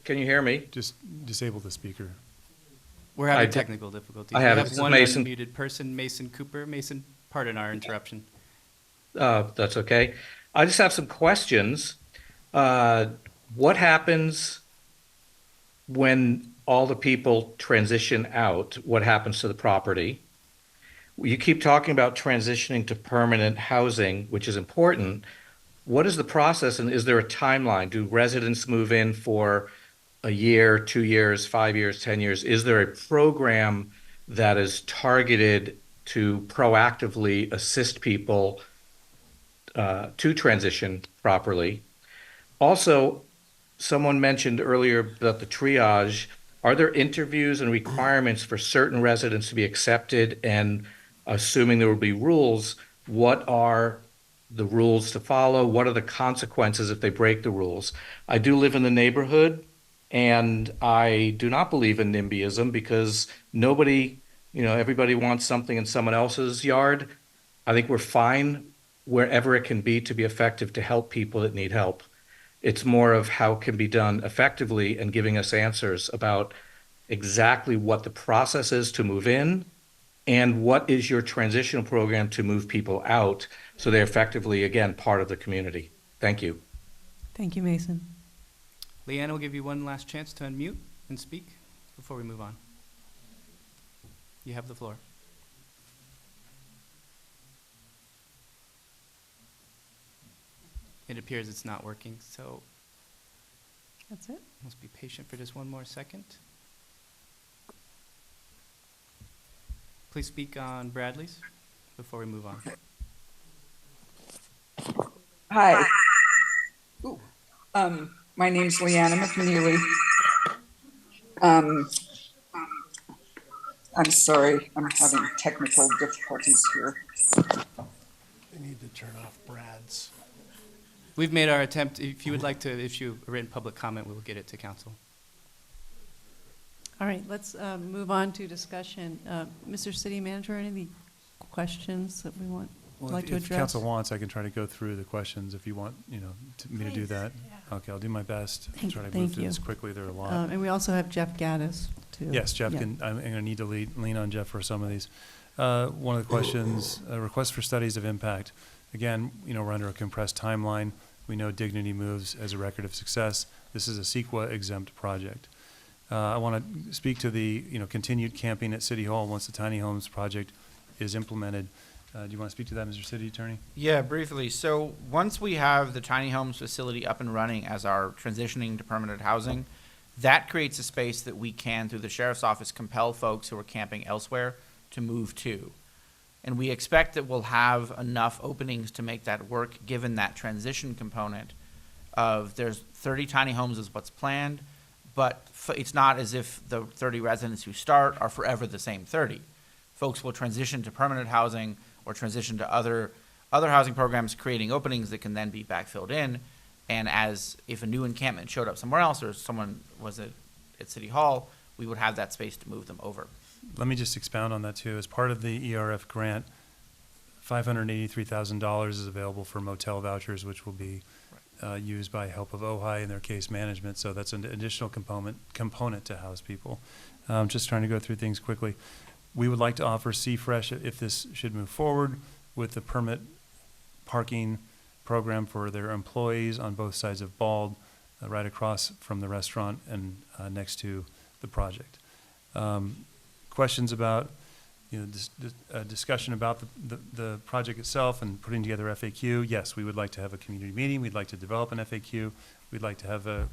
Can you hear me? Just disable the speaker. We're I having did- technical difficulties. I have We it. This have is one Mason. unmuted person, Mason Cooper. Mason, pardon our interruption. That's okay. I just have some questions. What happens when all the people transition out? What happens to the property? You keep talking about transitioning to permanent housing, which is important. What is the process, and is there a timeline? Do residents move in for a year, 2 years, 5 years, 10 years? Is there a program that is targeted to proactively assist people to transition properly? Also, someone mentioned earlier about the triage. Are there interviews and requirements for certain residents to be accepted? And assuming there will be rules, what are the rules to follow? What are the consequences if they break the rules? I do live in the neighborhood, and I do not believe in NIMBYism because nobody, everybody wants something in someone else's yard. I think we're fine wherever it can be to be effective to help people that need help. It's more of how it can be done effectively and giving us answers about exactly what the process is to move in and what is your transitional program to move people out so they're effectively, again, part of the community. Thank you. Thank you, Mason. Leanna will give you one last chance to unmute and speak before we move on. You have the floor. It appears it's not working, so That's it. let's be patient for just one more second. Please speak on Bradley's before we move on. Hi. My name's Leanna McNeely. I'm sorry, I'm having technical difficulties here. We need to turn off Brad's. We've made our attempt. If you would like to issue a written public comment, we will get it to council. All right, let's move on to discussion. Mr. City Manager, any questions that we want like to if address? council wants, I can try to go through the questions if you want, me to do that. Okay, I'll do my best to try to move through this quickly. There are a lot. And we also have Jeff Gaddis, too. Yes, Jeff I'm going to need to lean on Jeff for some of these. One of the questions, request for studies of impact. Again, we're under a compressed timeline. We know Dignity moves as a record of success. This is a CEQA exempt project. I want to speak to the continued camping at City Hall once the tiny homes project is implemented. Do you want to speak to that, Mr. City Attorney? Yeah, briefly. So once we have the tiny homes facility up and running as our transitioning to permanent housing, That creates a space that we can, through the sheriff's office, compel folks who are camping elsewhere to move to. And we expect that we'll have enough openings to make that work, given that transition component of there's 30 tiny homes is what's planned, but it's not as if the 30 residents who start are forever the same 30. Folks will transition to permanent housing or transition to other housing programs, creating openings that can then be backfilled in. And as if a new encampment showed up somewhere else or someone was at City Hall, we would have that space to move them over. Let me just expound on that too. As part of the ERF grant, $583,000 is available for motel vouchers, which will be used by help of Ojai in their case management. So that's an additional component to house people. Just trying to go through things quickly. We would like to offer C-Fresh, if this should move forward, with the permit parking program for their employees on both sides of Bald, right across from the restaurant and next to the project. Questions about, discussion about the project itself and putting together FAQ? Yes, we would like to have a community meeting. We'd like to develop an FAQ. We'd like to have a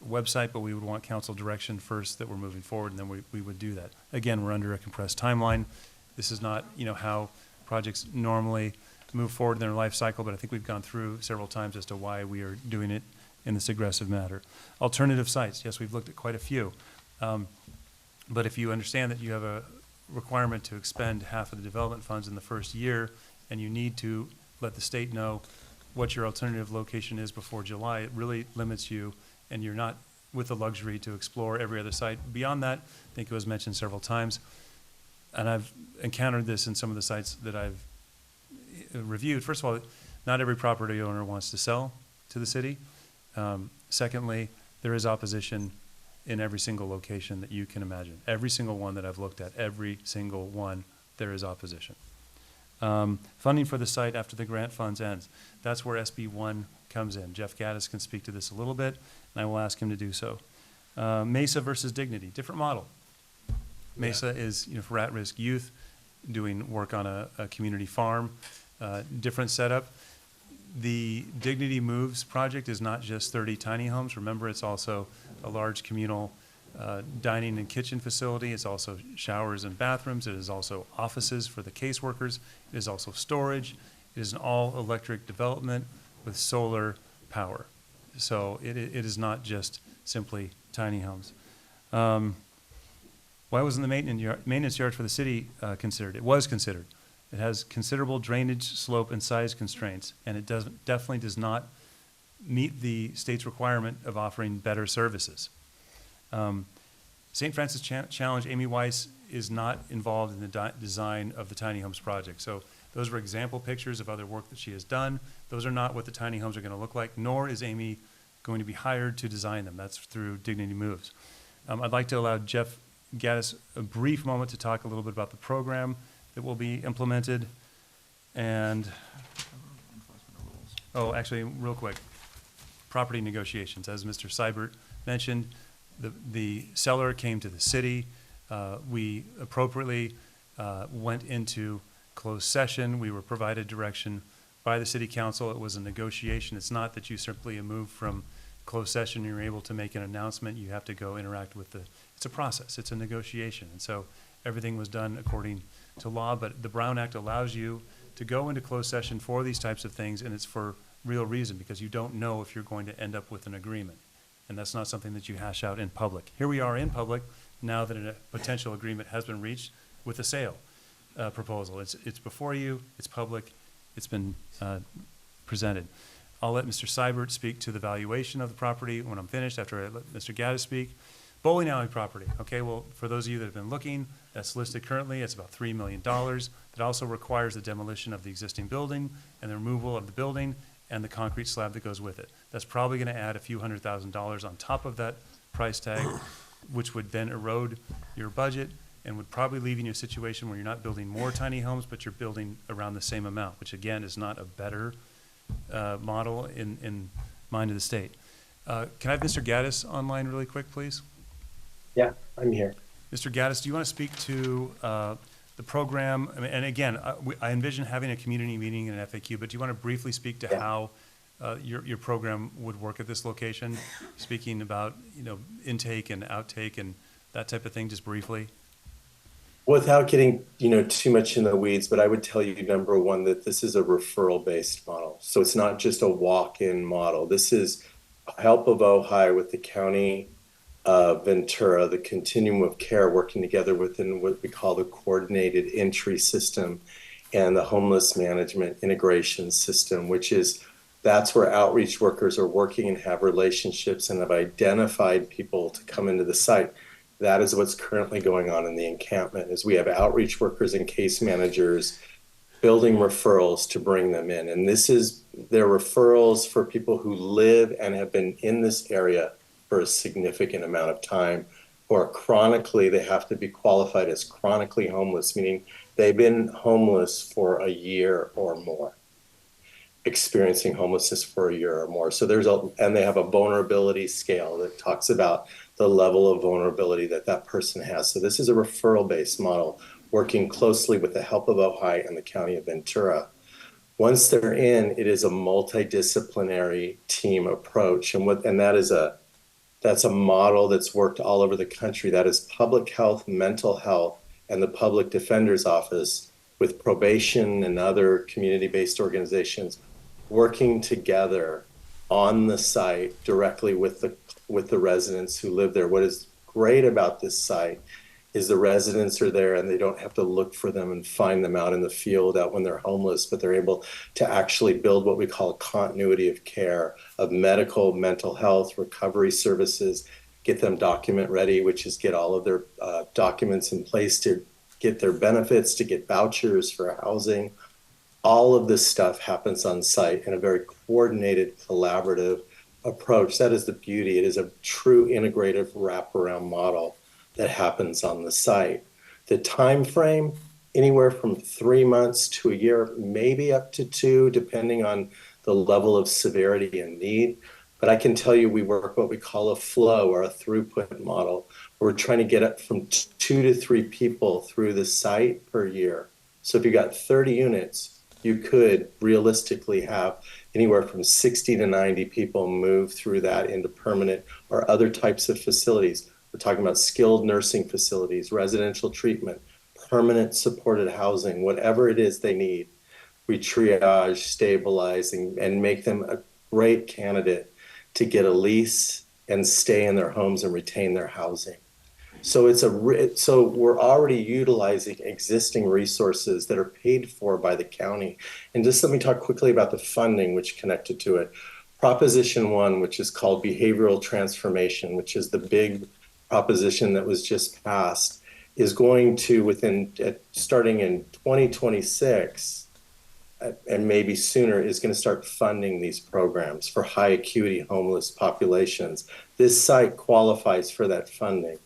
website, but we would want council direction first that we're moving forward, and then we would do that. Again, we're under a compressed timeline. This is not, how projects normally move forward in their life cycle, but I think we've gone through several times as to why we are doing it in this aggressive manner. Alternative sites, yes, we've looked at quite a few. But if you understand that you have a requirement to expend half of the development funds in the first year, and you need to let the state know what your alternative location is before July, it really limits you, and you're not with the luxury to explore every other site. Beyond that, I think it was mentioned several times, and I've encountered this in some of the sites that I've reviewed. First of all, not every property owner wants to sell to the city. Secondly, there is opposition in every single location that you can imagine. Every single one that I've looked at, every single one, there is opposition. Funding for the site after the grant funds ends. That's where SB1 comes in. Jeff Gaddis can speak to this a little bit, and I will ask him to do so. Mesa versus Dignity, different model. Mesa is for at-risk youth, doing work on a community farm, different setup. The Dignity Moves project is not just 30 tiny homes. Remember, it's also a large communal dining and kitchen facility. It's also showers and bathrooms. It is also offices for the caseworkers. It is also storage. It is an all-electric development with solar power. So it is not just simply tiny homes. Why wasn't the maintenance yard for the city considered? It was considered. It has considerable drainage, slope, and size constraints, and it definitely does not meet the state's requirement of offering better services. St. Francis Challenge, Amy Weiss is not involved in the design of the tiny homes project. So those were example pictures of other work that she has done. Those are not what the tiny homes are going to look like, nor is Amy going to be hired to design them. That's through Dignity Moves. I'd like to allow Jeff Gaddis a brief moment to talk a little bit about the program that will be implemented. And, actually, real quick, property negotiations. As Mr. Seibert mentioned, the seller came to the city. We appropriately went into closed session. We were provided direction by the city council. It was a negotiation. It's not that you simply move from closed session and you're able to make an announcement. You have to go interact with it's a process. It's a negotiation. And so everything was done according to law, but the Brown Act allows you to go into closed session for these types of things, and it's for real reason, because you don't know if you're going to end up with an agreement. And that's not something that you hash out in public. Here we are in public now that a potential agreement has been reached with a sale proposal. It's before you, it's public, it's been presented. I'll let Mr. Seibert speak to the valuation of the property when I'm finished, after I let Mr. Gaddis speak. Bowling alley property, okay, well, for those of you that have been looking, that's listed currently, it's about $3 million. That also requires the demolition of the existing building and the removal of the building and the concrete slab that goes with it. That's probably gonna add a few $100,000 on top of that price tag, which would then erode your budget and would probably leave you in a situation where you're not building more tiny homes, but you're building around the same amount, which again is not a better model in mind of the state. Can I have Mr. Gaddis online really quick, please? Yeah, I'm here. Mr. Gaddis, do you want to speak to the program? And again, I envision having a community meeting and an FAQ, but do you want to briefly speak to how your program would work at this location? Speaking about, intake and outtake and that type of thing, just briefly. Without getting, too much in the weeds, but I would tell you, number one, that this is a referral-based model. So it's not just a walk-in model. This is help of Ojai with the county of Ventura, the continuum of care, working together within what we call the coordinated entry system and the homeless management integration system, that's where outreach workers are working and have relationships and have identified people to come into the site. That is what's currently going on in the encampment, is we have outreach workers and case managers building referrals to bring them in. And they're referrals for people who live and have been in this area for a significant amount of time, or they have to be qualified as chronically homeless, meaning they've been homeless for a year or more, experiencing homelessness for a year or more. So and they have a vulnerability scale that talks about the level of vulnerability that person has. So this is a referral-based model, working closely with the help of Ojai and the County of Ventura. Once they're in, it is a multidisciplinary team approach, and that's a model that's worked all over the country. That is public health, mental health, and the public defender's office with probation and other community-based organizations working together on the site directly with the residents who live there. What is great about this site is the residents are there and they don't have to look for them and find them out in the field out when they're homeless, but they're able to actually build what we call a continuity of care of medical, mental health, recovery services, get them document ready, which is get all of their documents in place to get their benefits, to get vouchers for housing. All of this stuff happens on site in a very coordinated, collaborative approach. That is the beauty. It is a true integrative wraparound model that happens on the site. The time frame, anywhere from 3 months to a year, maybe up to 2, depending on the level of severity and need. But I can tell you we work what we call a flow or a throughput model. We're trying to get up from 2 to 3 people through the site per year. So if you got 30 units, you could realistically have anywhere from 60 to 90 people move through that into permanent or other types of facilities. We're talking about skilled nursing facilities, residential treatment, permanent supported housing, whatever it is they need. We triage, stabilize, and make them a great candidate to get a lease and stay in their homes and retain their housing. So so we're already utilizing existing resources that are paid for by the county. And just let me talk quickly about the funding which connected to it. Proposition 1, which is called behavioral transformation, which is the big proposition that was just passed, is going to, starting in 2026, and maybe sooner, is going to start funding these programs for high acuity homeless populations. This site qualifies for that funding.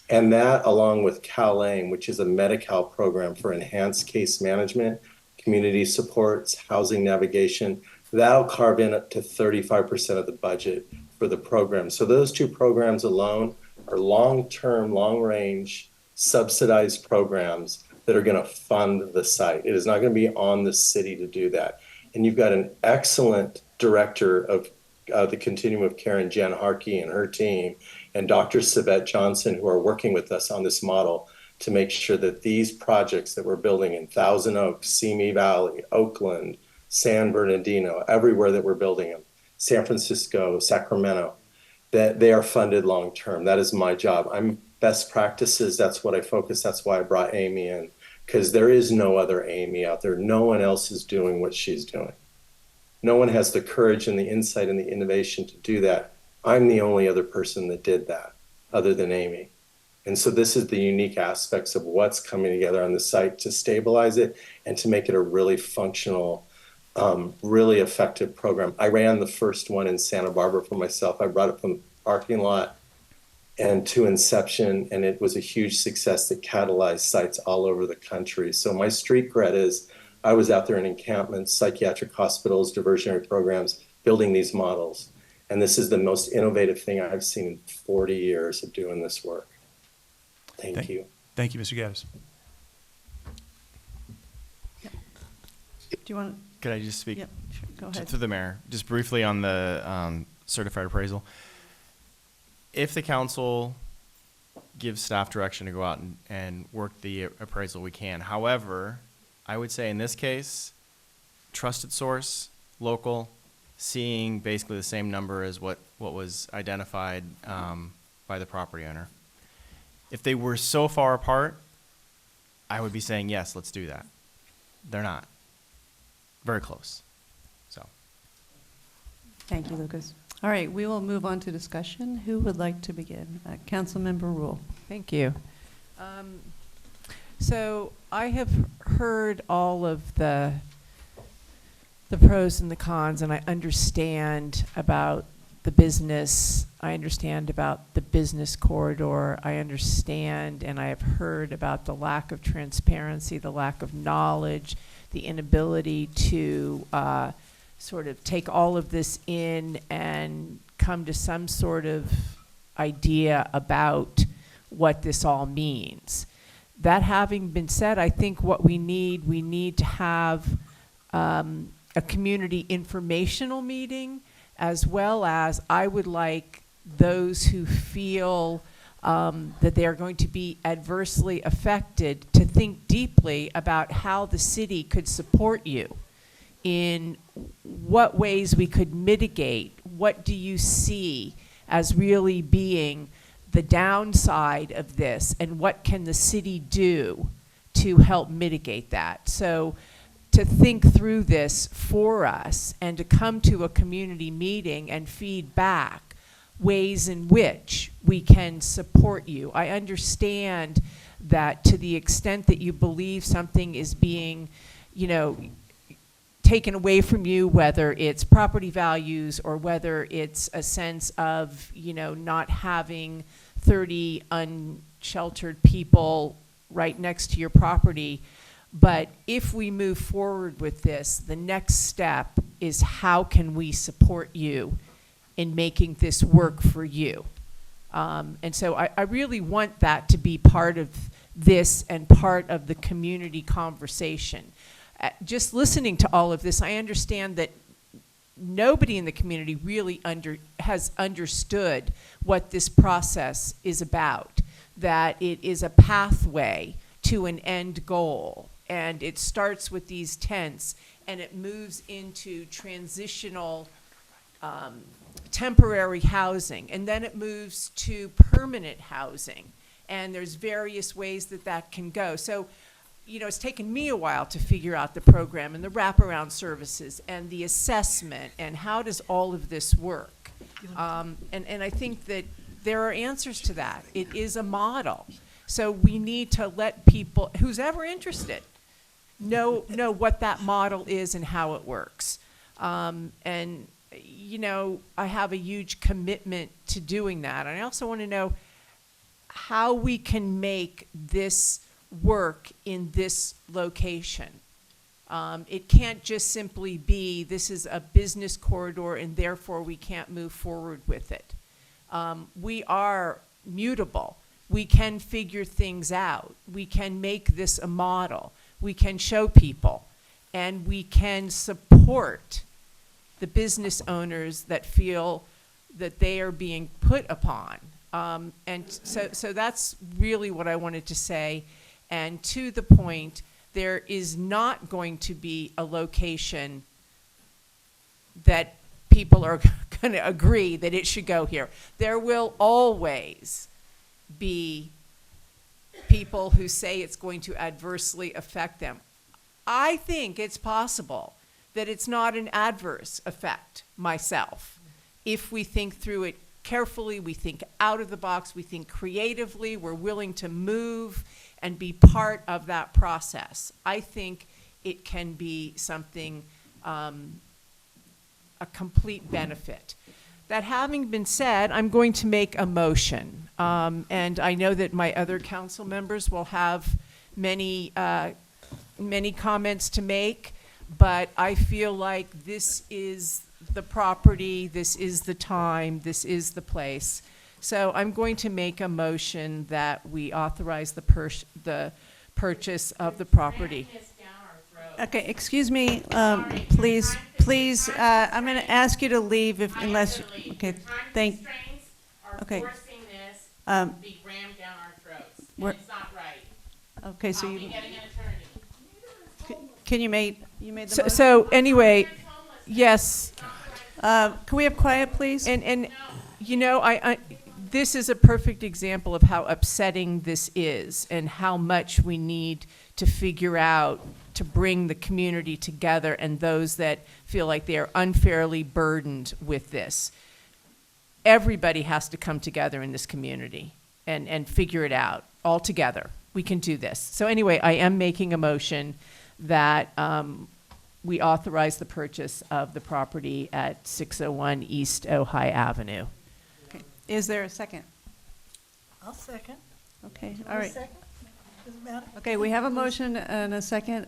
And that, along with CalAIM, which is a Medi-Cal program for enhanced case management, community supports, housing navigation, that'll carve in up to 35% of the budget for the program. So those 2 programs alone are long-term, long-range, subsidized programs that are going to fund the site. It is not going to be on the city to do that. And you've got an excellent director of the Continuum of Care, and Jen Harkey and her team, and Dr. Savette Johnson, who are working with us on this model to make sure that these projects that we're building in Thousand Oaks, Simi Valley, Oakland, San Bernardino, everywhere that we're building them, San Francisco, Sacramento, that they are funded long-term. That is my job. I'm best practices. That's what I focus. That's why I brought Amy in, because there is no other Amy out there. No one else is doing what she's doing. No one has the courage and the insight and the innovation to do that. I'm the only other person that did that other than Amy. And so this is the unique aspects of what's coming together on the site to stabilize it and to make it a really functional, really effective program. I ran the first one in Santa Barbara for myself. I brought it from the parking lot and to inception, and it was a huge success that catalyzed sites all over the country. So my street cred is I was out there in encampments, psychiatric hospitals, diversionary programs, building these models. And this is the most innovative thing I've seen in 40 years of doing this work. Thank you. Thank you, Mr. Gaddis. Do you want Could I just speak Yep, sure, go ahead. to the mayor, just briefly on the certified appraisal? If the council gives staff direction to go out and work the appraisal, we can. However, I would say in this case, trusted source, local, seeing basically the same number as what was identified by the property owner. If they were so far apart, I would be saying, yes, let's do that. They're not. Very close. So. Thank you, Lucas. All right, we will move on to discussion. Who would like to begin? Councilmember Rule. Thank you. So I have heard all of the pros and the cons, and I understand about the business. I understand about the business corridor. I understand and I have heard about the lack of transparency, the lack of knowledge, the inability to sort of take all of this in and come to some sort of idea about what this all means. That having been said, I think what we need to have a community informational meeting, as well as I would like those who feel that they are going to be adversely affected to think deeply about how the city could support you, in what ways we could mitigate. What do you see as really being the downside of this, and what can the city do to help mitigate that? So to think through this for us and to come to a community meeting and feed back ways in which we can support you. I understand that to the extent that you believe something is being, taken away from you, whether it's property values or whether it's a sense of, not having 30 unsheltered people right next to your property. But if we move forward with this, the next step is how can we support you in making this work for you? And so I really want that to be part of this and part of the community conversation. Just listening to all of this, I understand that nobody in the community really has understood what this process is about, that it is a pathway to an end goal. And it starts with these tents, and it moves into transitional temporary housing, and then it moves to permanent housing. And there's various ways that can go. So, it's taken me a while to figure out the program and the wraparound services and the assessment and how does all of this work. And I think that there are answers to that. It is a model. So we need to let people, who's ever interested, know what that model is and how it works. And, I have a huge commitment to doing that. And I also want to know how we can make this work in this location. It can't just simply be this is a business corridor and therefore we can't move forward with it. We are mutable. We can figure things out. We can make this a model. We can show people, and we can support the business owners that feel that they are being put upon. And so that's really what I wanted to say. And to the point, there is not going to be a location that people are going to agree that it should go here. There will always be people who say it's going to adversely affect them. I think it's possible that it's not an adverse effect myself. If we think through it carefully, we think out of the box, we think creatively, we're willing to move and be part of that process. I think it can be something, a complete benefit. That having been said, I'm going to make a motion. And I know that my other council members will have many comments to make, but I feel like this is the property, this is the time, this is the place. So I'm going to make a motion that we authorize the purchase of the property. Okay, excuse me, please, I'm going to ask you to leave unless, okay, thank. Okay. Forcing this Um, to be rammed down our throats, we're- and it's not right. Okay, so I'll you, be getting an attorney. can you make the motion? So anyway, yes. Can we have quiet, please? And you know, I this is a perfect example of how upsetting this is and how much we need to figure out to bring the community together and those that feel like they are unfairly burdened with this. Everybody has to come together in this community and figure it out all together. We can do this. So anyway, I am making a motion that we authorize the purchase of the property at 601 East Ojai Avenue. Okay. Is there a second? I'll second. Okay, all right. Second? Doesn't matter. Okay, we have a motion and a second.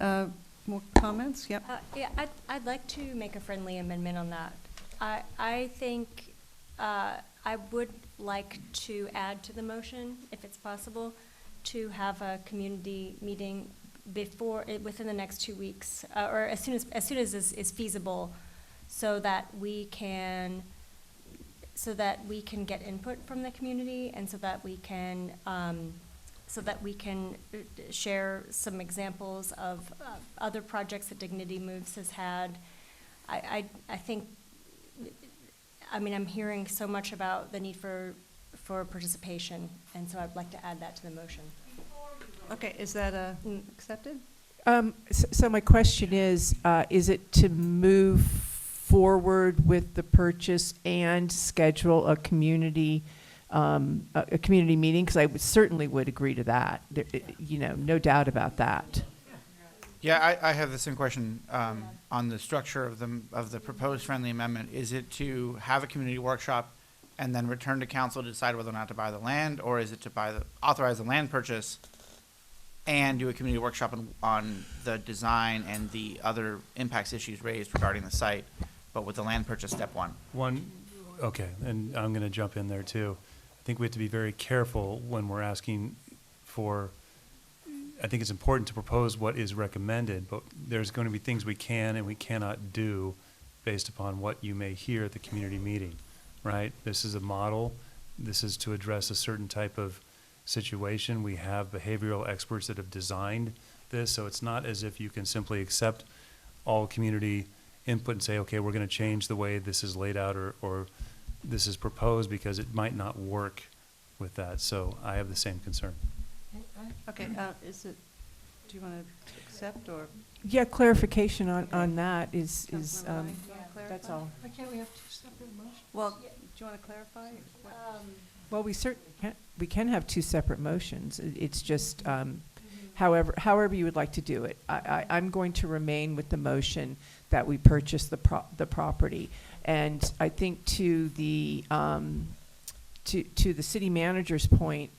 More comments? Yep. Yeah, I'd like to make a friendly amendment on that. I think I would like to add to the motion, if it's possible, to have a community meeting within the next 2 weeks, or as soon as is feasible, so that we can get input from the community, and so that we can share some examples of other projects that Dignity Moves has had. I think, I mean, I'm hearing so much about the need for participation, and so I'd like to add that to the motion. Okay, is that accepted? So my question is it to move forward with the purchase and schedule a community meeting? Because I certainly would agree to that. There, no doubt about that. Yeah, I have the same question on the structure of the proposed friendly amendment. Is it to have a community workshop and then return to council to decide whether or not to buy the land, or is it to authorize the land purchase and do a community workshop on the design and the other impacts issues raised regarding the site, but with the land purchase step one? Okay, and I'm going to jump in there too. I think we have to be very careful when we're asking for, I think it's important to propose what is recommended, but there's going to be things we can and we cannot do based upon what you may hear at the community meeting, right? This is a model. This is to address a certain type of situation. We have behavioral experts that have designed this, so it's not as if you can simply accept all community input and say, okay, we're going to change the way this is laid out or this is proposed, because it might not work with that. So I have the same concern. Okay, do you want to accept or? Yeah, clarification on that is that's all. Why can't we have two separate motions? Well, do you want to clarify? Well, we certainly can have two separate motions. It's just however you would like to do it. I'm going to remain with the motion that we purchase the property, and I think to the city manager's point,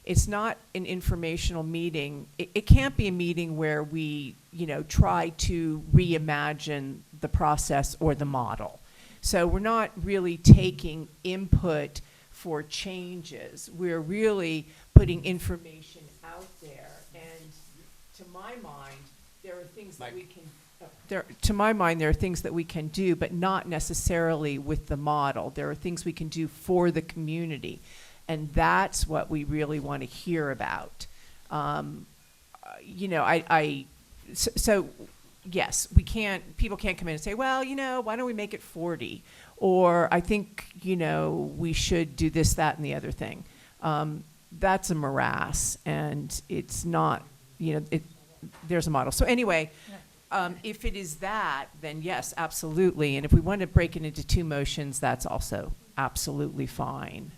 it's not an informational meeting. It can't be a meeting where we try to reimagine the process or the model. So we're not really taking input for changes. We're really putting information out there, and to my mind, there are things that we can. To my mind, there are things that we can do, but not necessarily with the model. There are things we can do for the community, and that's what we really want to hear about. So yes, people can't come in and say, well, why don't we make it 40? Or I think, we should do this, that, and the other thing. That's a morass, and it's not, there's a model. So anyway, if it is that, then yes, absolutely. And if we want to break it into two motions, that's also absolutely fine.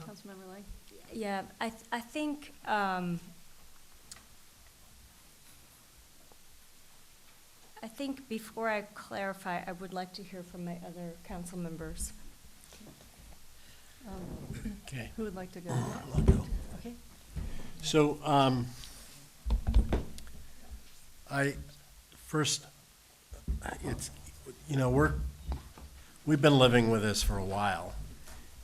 Councilmember Lang? Yeah, I think before I clarify, I would like to hear from my other council members. Okay. Who would like to go? I'll go. Okay. So, we've been living with this for a while,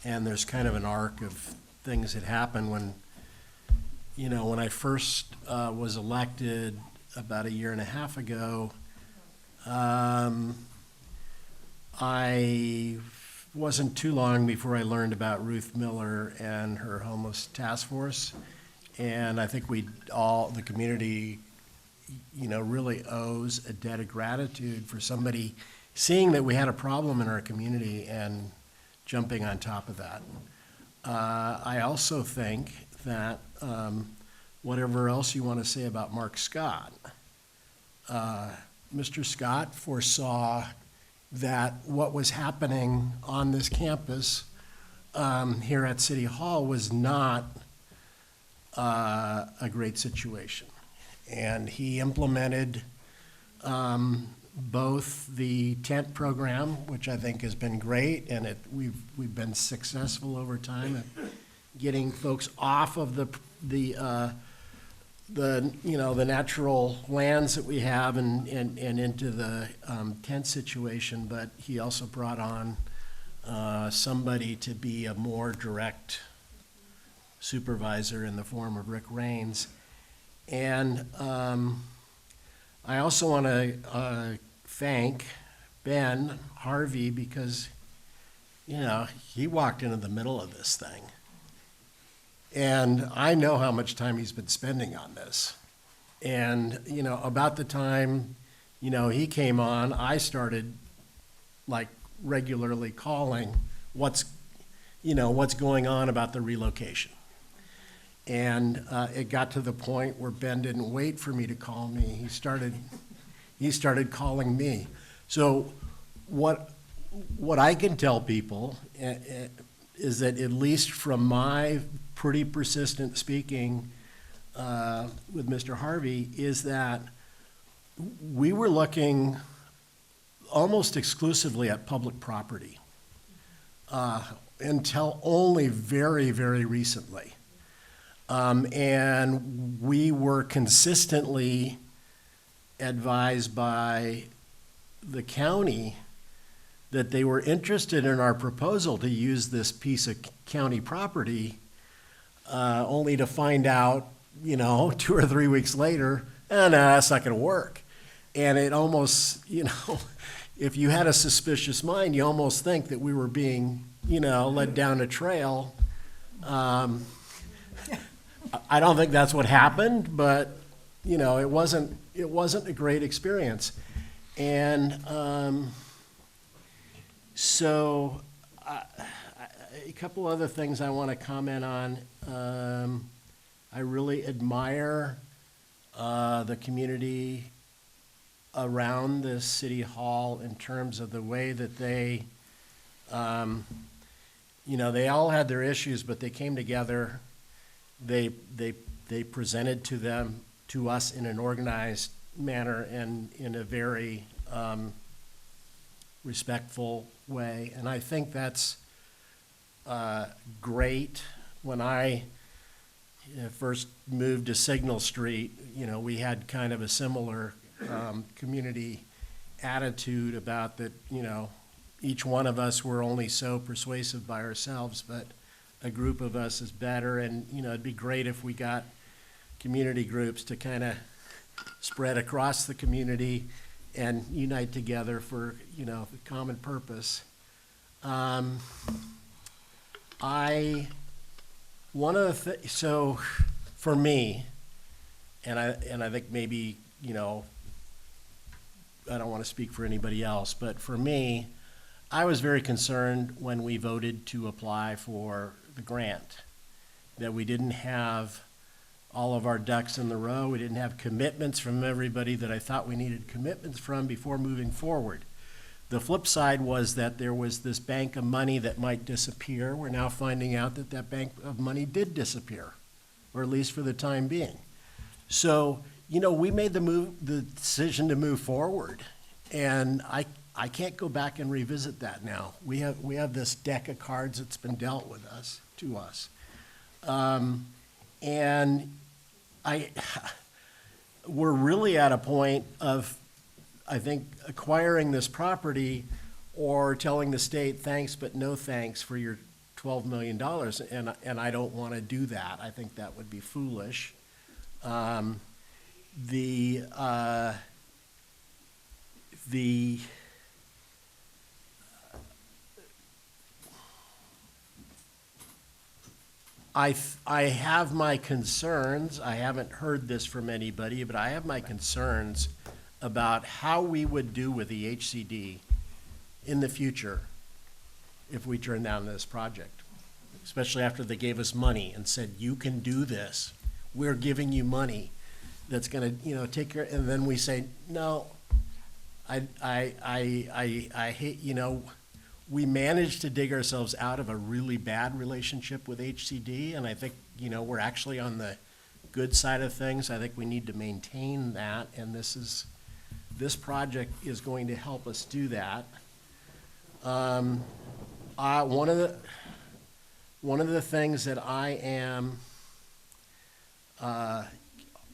and there's kind of an arc of things that happened when I first was elected. about a year and a half ago, I wasn't too long before I learned about Ruth Miller and her homeless task force. And I think the community, really owes a debt of gratitude for somebody seeing that we had a problem in our community and jumping on top of that. I also think that whatever else you want to say about Mark Scott, Mr. Scott foresaw that what was happening on this campus here at City Hall was not a great situation. And he implemented both the tent program, which I think has been great, and we've been successful over time at getting folks off of the natural lands that we have and into the tent situation. But he also brought on somebody to be a more direct supervisor in the form of Rick Raines. And I also want to thank Ben Harvey because, he walked into the middle of this thing. And I know how much time he's been spending on this. And, about the time, he came on, I started regularly calling what's going on about the relocation. And it got to the point where Ben didn't wait for me to call me. He started calling me. So what I can tell people is that, at least from my pretty persistent speaking with Mr. Harvey, is that we were looking almost exclusively at public property until only very, very recently. And we were consistently advised by the county that they were interested in our proposal to use this piece of county property, only to find out, 2 or 3 weeks later, no, that's not going to work. And it almost, if you had a suspicious mind, you almost think that we were being, led down a trail. I don't think that's what happened, but it wasn't a great experience. And so a couple other things I want to comment on. I really admire the community around the City Hall in terms of the way that they, they all had their issues, but they came together. They presented to us in an organized manner and in a very respectful way. And I think that's great. When I first moved to Signal Street, we had kind of a similar community attitude about that, each one of us were only so persuasive by ourselves, but a group of us is better. And, it'd be great if we got community groups to kind of spread across the community and unite together for, the common purpose. So for me, and I think maybe, I don't want to speak for anybody else, but for me, I was very concerned when we voted to apply for the grant, that we didn't have all of our ducks in the row. We didn't have commitments from everybody that I thought we needed commitments from before moving forward. The flip side was that there was this bank of money that might disappear. We're now finding out that that bank of money did disappear, or at least for the time being. So, we made the decision to move forward, and I can't go back and revisit that now. We have this deck of cards that's been dealt with to us. And we're really at a point of, I think, acquiring this property or telling the state thanks but no thanks for your $12 million, and I don't want to do that. I think that would be foolish. the I have my concerns. I haven't heard this from anybody, but I have my concerns about how we would do with the HCD in the future if we turn down this project, especially after they gave us money and said, you can do this. We're giving you money that's going to, take care, and then we say, no, I hate, we managed to dig ourselves out of a really bad relationship with HCD, and I think, we're actually on the good side of things. I think we need to maintain that, and this project is going to help us do that. One of the things that I am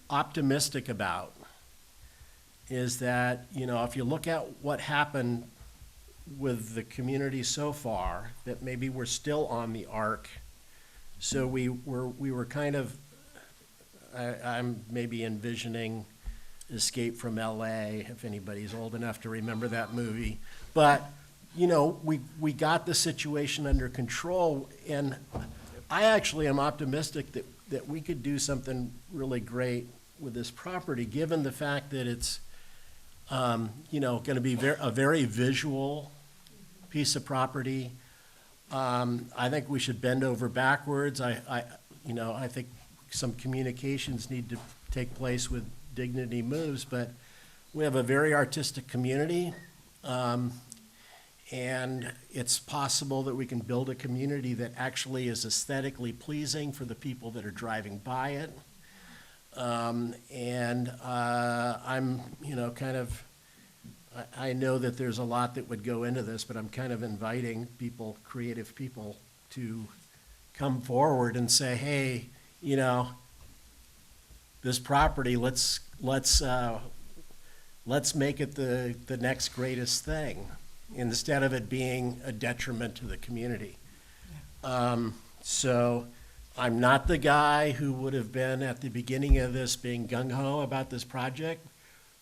optimistic about is that, if you look at what happened with the community so far, that maybe we're still on the arc. So we were kind of, I'm maybe envisioning Escape from LA, if anybody's old enough to remember that movie. But, we got the situation under control, and I actually am optimistic that we could do something really great with this property, given the fact that it's, going to be a very visual piece of property. I think we should bend over backwards. I think some communications need to take place with Dignity Moves, but we have a very artistic community, and it's possible that we can build a community that actually is aesthetically pleasing for the people that are driving by it. I'm, I know that there's a lot that would go into this, but I'm kind of inviting people, creative people, to come forward and say, hey, this property, let's make it the next greatest thing, instead of it being a detriment to the community. So I'm not the guy who would have been at the beginning of this being gung-ho about this project.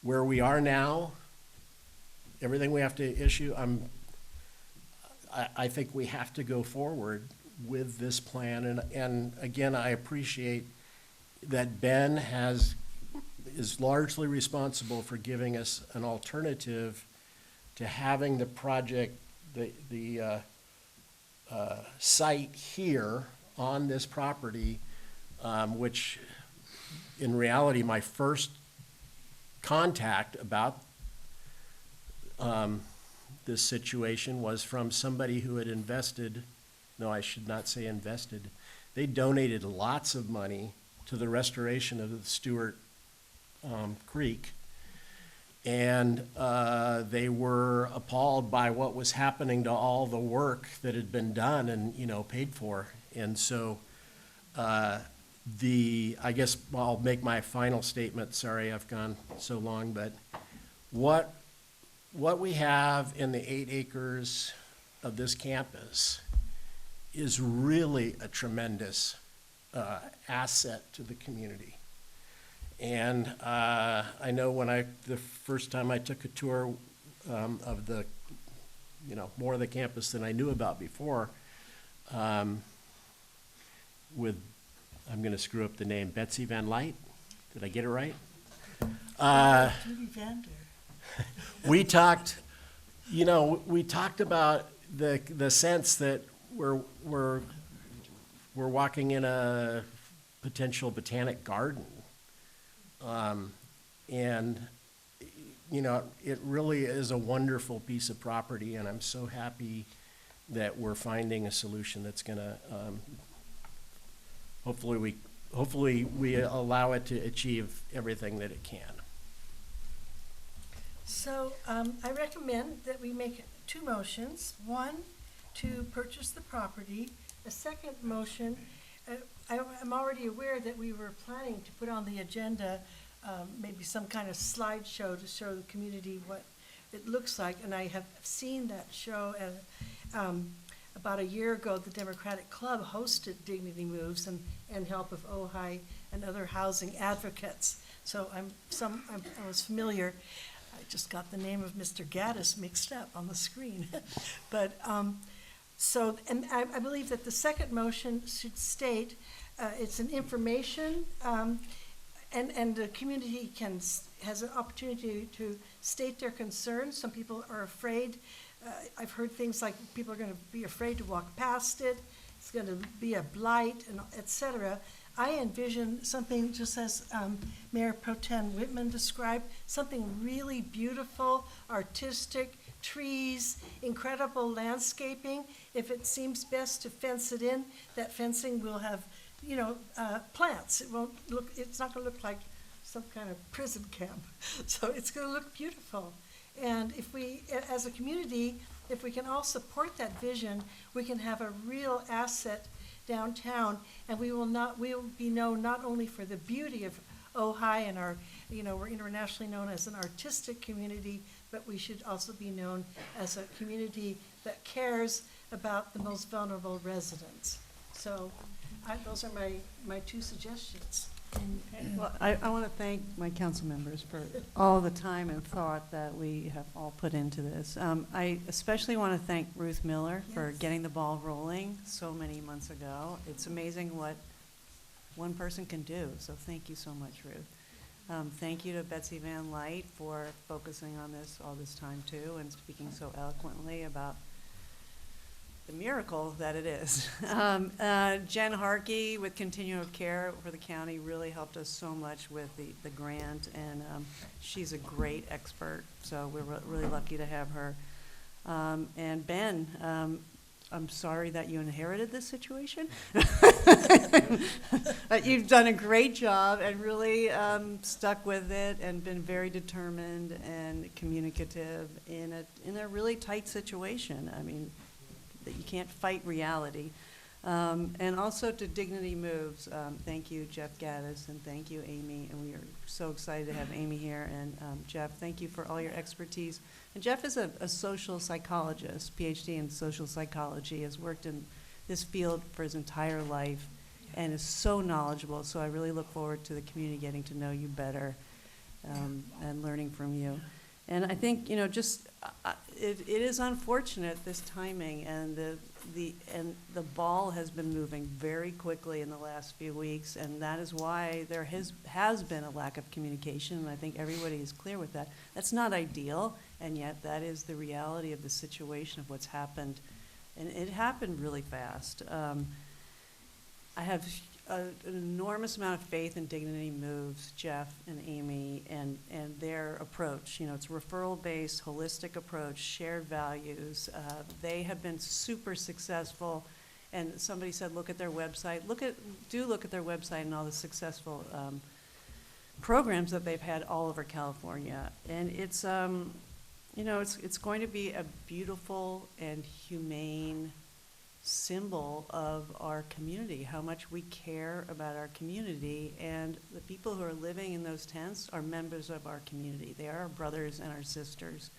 Where we are now, everything we have to issue, I think we have to go forward with this plan. And again, I appreciate that Ben is largely responsible for giving us an alternative to having the project, the site here on this property, which in reality, my first contact about this situation was from somebody who had invested, no, I should not say invested, they donated lots of money to the restoration of the Stewart Creek. And they were appalled by what was happening to all the work that had been done and, paid for. And so I guess I'll make my final statement. Sorry, I've gone so long, but what we have in the 8 acres of this campus is really a tremendous asset to the community. And I know the first time I took a tour of the, more of the campus than I knew about before, with, I'm going to screw up the name, Betsy Van Light. Did I get it right? We talked about the sense that we're walking in a potential botanic garden. And it really is a wonderful piece of property, and I'm so happy that we're finding a solution that's gonna, hopefully we allow it to achieve everything that it can. So I recommend that we make 2 motions. One, to purchase the property. A second motion, I'm already aware that we were planning to put on the agenda maybe some kind of slideshow to show the community what it looks like. And I have seen that show about a year ago. The Democratic Club hosted Dignity Moves and help of Ojai and other housing advocates. So I was familiar. I just got the name of Mr. Gaddis mixed up on the screen. But, and I believe that the second motion should state, it's an information, and the community has an opportunity to state their concerns. Some people are afraid. I've heard things like people are going to be afraid to walk past it. It's going to be a blight, and et cetera. I envision something, just as Mayor Pro Tem Whitman described, something really beautiful, artistic, trees, incredible landscaping. If it seems best to fence it in, that fencing will have, plants. It's not going to look like some kind of prison camp. So it's going to look beautiful. And if we, as a community, if we can all support that vision, we can have a real asset downtown, and we will be known not only for the beauty of Ojai and our, we're internationally known as an artistic community, but we should also be known as a community that cares about the most vulnerable residents. So those are my two suggestions. Well, I want to thank my council members for all the time and thought that we have all put into this. I especially want to thank Ruth Miller for getting the ball rolling so many months ago. It's amazing what one person can do, so thank you so much, Ruth. Thank you to Betsy Van Light for focusing on this all this time too, and speaking so eloquently about the miracle that it is. Jen Harkey with Continuum of Care for the county really helped us so much with the grant, and she's a great expert, so we're really lucky to have her. And Ben, I'm sorry that you inherited this situation. You've done a great job and really stuck with it and been very determined and communicative in a really tight situation. I mean, that you can't fight reality. And also to Dignity Moves, thank you, Jeff Gaddis, and thank you, Amy, and we are so excited to have Amy here. And Jeff, thank you for all your expertise. And Jeff is a social psychologist, PhD in social psychology, has worked in this field for his entire life, and is so knowledgeable. So I really look forward to the community getting to know you better and learning from you. And I think, it is unfortunate, this timing, and the ball has been moving very quickly in the last few weeks, and that is why there has been a lack of communication, and I think everybody is clear with that. That's not ideal, and yet that is the reality of the situation of what's happened, and it happened really fast. I have an enormous amount of faith in Dignity Moves, Jeff and Amy, and their approach. It's referral-based, holistic approach, shared values. They have been super successful, and somebody said, look at their website. Do look at their website and all the successful programs that they've had all over California. And it's, it's going to be a beautiful and humane symbol of our community, how much we care about our community, and the people who are living in those tents are members of our community. They are our brothers and our sisters,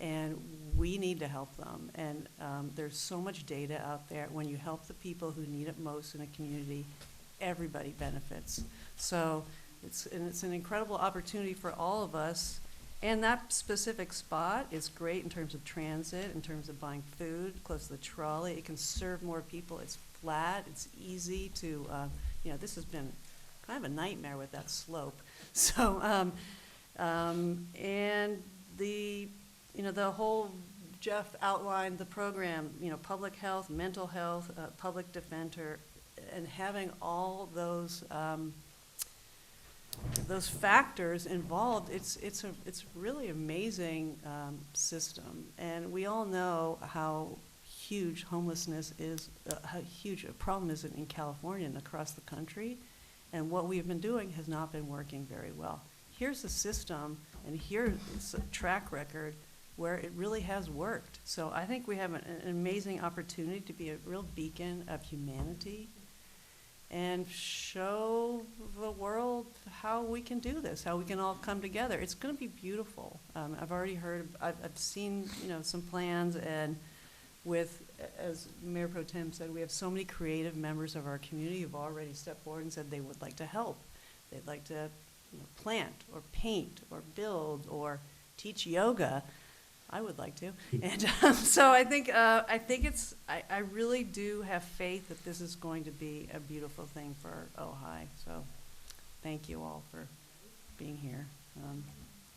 and we need to help them. And there's so much data out there. When you help the people who need it most in a community, everybody benefits. So it's an incredible opportunity for all of us. And that specific spot is great in terms of transit, in terms of buying food, close to the trolley. It can serve more people. It's flat. It's easy to, this has been kind of a nightmare with that slope. So, and the whole, Jeff outlined the program, public health, mental health, public defender, and having all those factors involved, it's really amazing system. And we all know how huge homelessness is, how huge a problem is in California and across the country. And what we've been doing has not been working very well. Here's a system, and here's a track record where it really has worked. So I think we have an amazing opportunity to be a real beacon of humanity and show the world how we can do this, how we can all come together. It's going to be beautiful. I've already heard, I've seen, some plans, and as Mayor Pro Tem said, we have so many creative members of our community who've already stepped forward and said they would like to help. They'd like to plant or paint or build or teach yoga, I would like to. And so I think it's, I really do have faith that this is going to be a beautiful thing for Ojai. So thank you all for being here.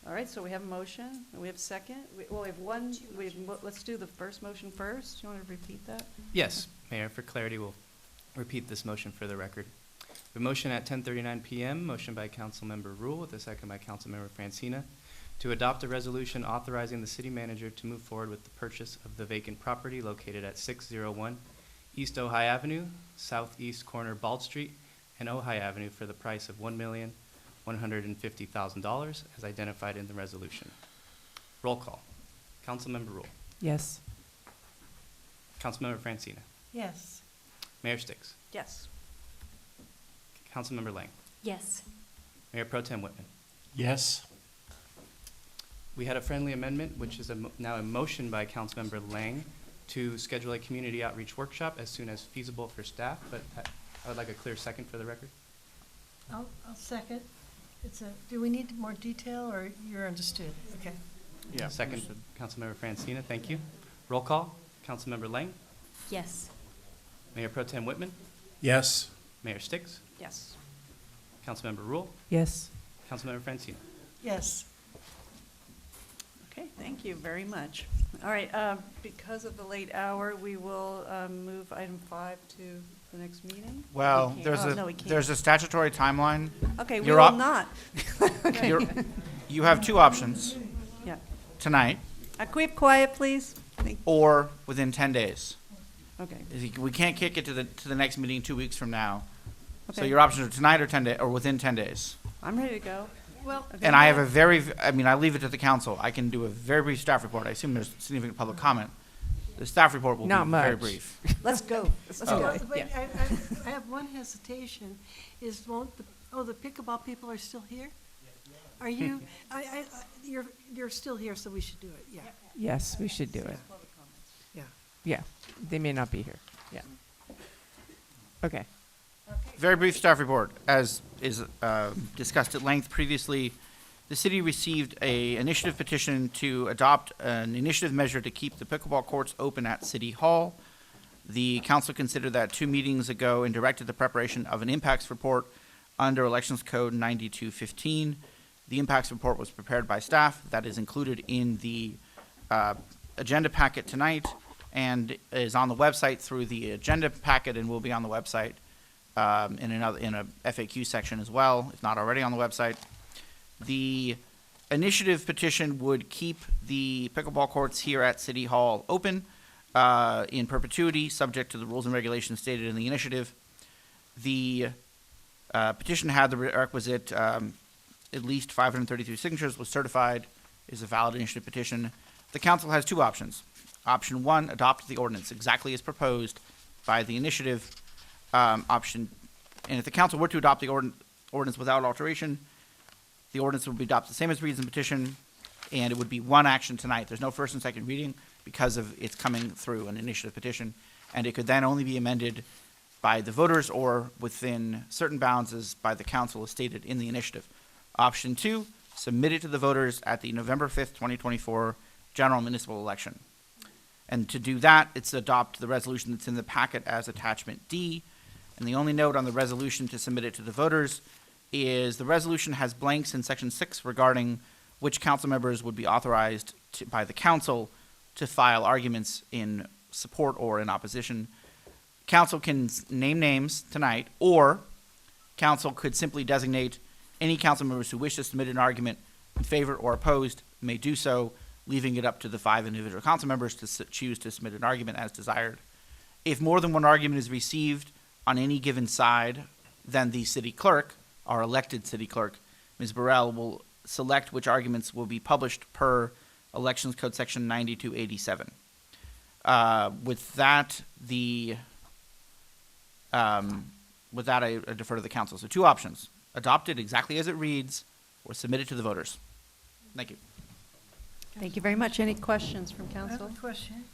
All right, so we have a motion, and we have a second. Well, we have one, let's do the first motion first. You want to repeat that? Yes, Mayor, for clarity, we'll repeat this motion for the record. The motion at 10:39 p.m., motion by Councilmember Rule with a second by Councilmember Francina, to adopt a resolution authorizing the city manager to move forward with the purchase of the vacant property located at 601 East Ojai Avenue, southeast corner Bald Street, and Ojai Avenue for the price of $1,150,000 as identified in the resolution. Roll call. Councilmember Rule. Yes. Councilmember Francina. Yes. Mayor Sticks. Yes. Councilmember Lang. Yes. Mayor Pro Tem Whitman. Yes. We had a friendly amendment, which is now a motion by Councilmember Lang to schedule a community outreach workshop as soon as feasible for staff, but I would like a clear second for the record. I'll second. Do we need more detail, or you're understood? Okay. Yeah. Second, Councilmember Francina, thank you. Roll call. Councilmember Lang. Yes. Mayor Pro Tem Whitman. Yes. Mayor Sticks. Yes. Councilmember Rule. Yes. Councilmember Francina. Yes. Okay, thank you very much. All right, because of the late hour, we will move item 5 to the next meeting. Well, We can't. No, we can't. there's a statutory timeline. Okay, we You're will op- not. You have two options Yeah. tonight, Can we have quiet, please? or within 10 days. Okay. We can't kick it to the next meeting 2 weeks from now. So Okay. your options are tonight or 10 days, or within 10 days. I'm ready to go. Well, And I have I leave it to the council. I can do a very brief staff report. I assume there's significant public comment. The staff report will Not be very much. brief. Let's go. Let's Well, go. wait, I have one hesitation, the pickleball people are still here? Are you, you're still here, so we should do it, yeah. Yes, we should do it. Yeah. Yeah, they may not be here. Yeah. Okay. Very brief staff report. As is discussed at length previously, the city received a initiative petition to adopt an initiative measure to keep the pickleball courts open at City Hall. The council considered that 2 meetings ago and directed the preparation of an impacts report under Elections Code 9215. The impacts report was prepared by staff. That is included in the agenda packet tonight and is on the website through the agenda packet and will be on the website in a FAQ section as well, if not already on the website. The initiative petition would keep the pickleball courts here at City Hall open in perpetuity, subject to the rules and regulations stated in the initiative. The petition had the requisite at least 533 signatures, was certified, is a valid initiative petition. The council has two options. Option 1, adopt the ordinance exactly as proposed by the initiative. And if the council were to adopt the ordinance without alteration, the ordinance would be adopted the same as reads in the petition, and it would be one action tonight. There's no first and second reading because of it's coming through an initiative petition, and it could then only be amended by the voters or within certain bounds as by the council as stated in the initiative. Option 2, submit it to the voters at the November 5th, 2024 general municipal election. And to do that, it's to adopt the resolution that's in the packet as attachment D. And the only note on the resolution to submit it to the voters is the resolution has blanks in section 6 regarding which council members would be authorized by the council to file arguments in support or in opposition. Council can name names tonight, or council could simply designate any council members who wish to submit an argument in favor or opposed may do so, leaving it up to the 5 individual council members to choose to submit an argument as desired. If more than one argument is received on any given side, then the city clerk, our elected city clerk, Ms. Burrell, will select which arguments will be published per Elections Code Section 9287. With that, I defer to the council. So 2 options: adopt it exactly as it reads, or submit it to the voters. Thank you. Thank you very much. Any questions from I council? have a question.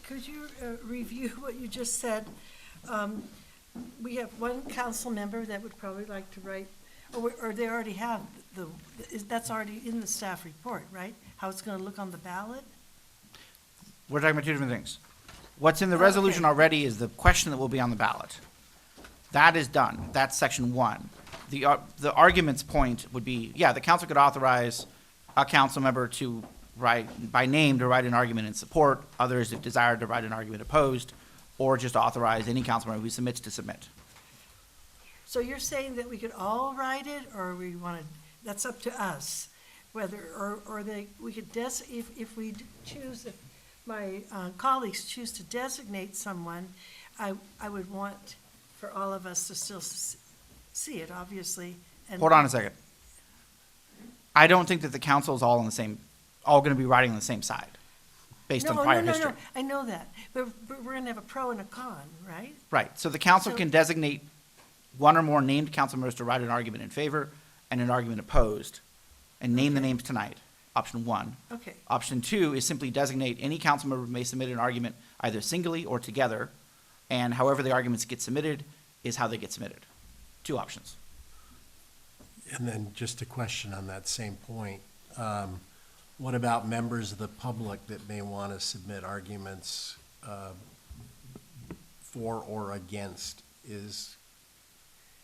Could you review what you just said? We have one council member that would probably like to write Or they already have that's already in the staff report, right? How it's gonna look on the ballot? We're talking about two different things. What's in the Oh, resolution okay. already is the question that will be on the ballot. That is done. That's section 1. The argument's point would be, yeah, the council could authorize a council member to write, by name, to write an argument in support, others, if desired, to write an argument opposed, or just authorize any council member who submits to submit. So you're saying that we could all write it, or we wanna, that's up to us, whether, or we could if we choose, if my colleagues choose to designate someone, I would want for all of us to still see it, obviously. And Hold on a second. I don't think that the council is all going to be riding on the same side, based on prior history. No, I know that, but we're gonna have a pro and a con, right? Right, so the council So- can designate one or more named council members to write an argument in favor and an argument opposed, and name the names tonight, option 1. Okay. Option 2 is simply designate any council member may submit an argument either singly or together, and however the arguments get submitted is how they get submitted. 2 options. And then just a question on that same point. What about members of the public that may want to submit arguments for or against? If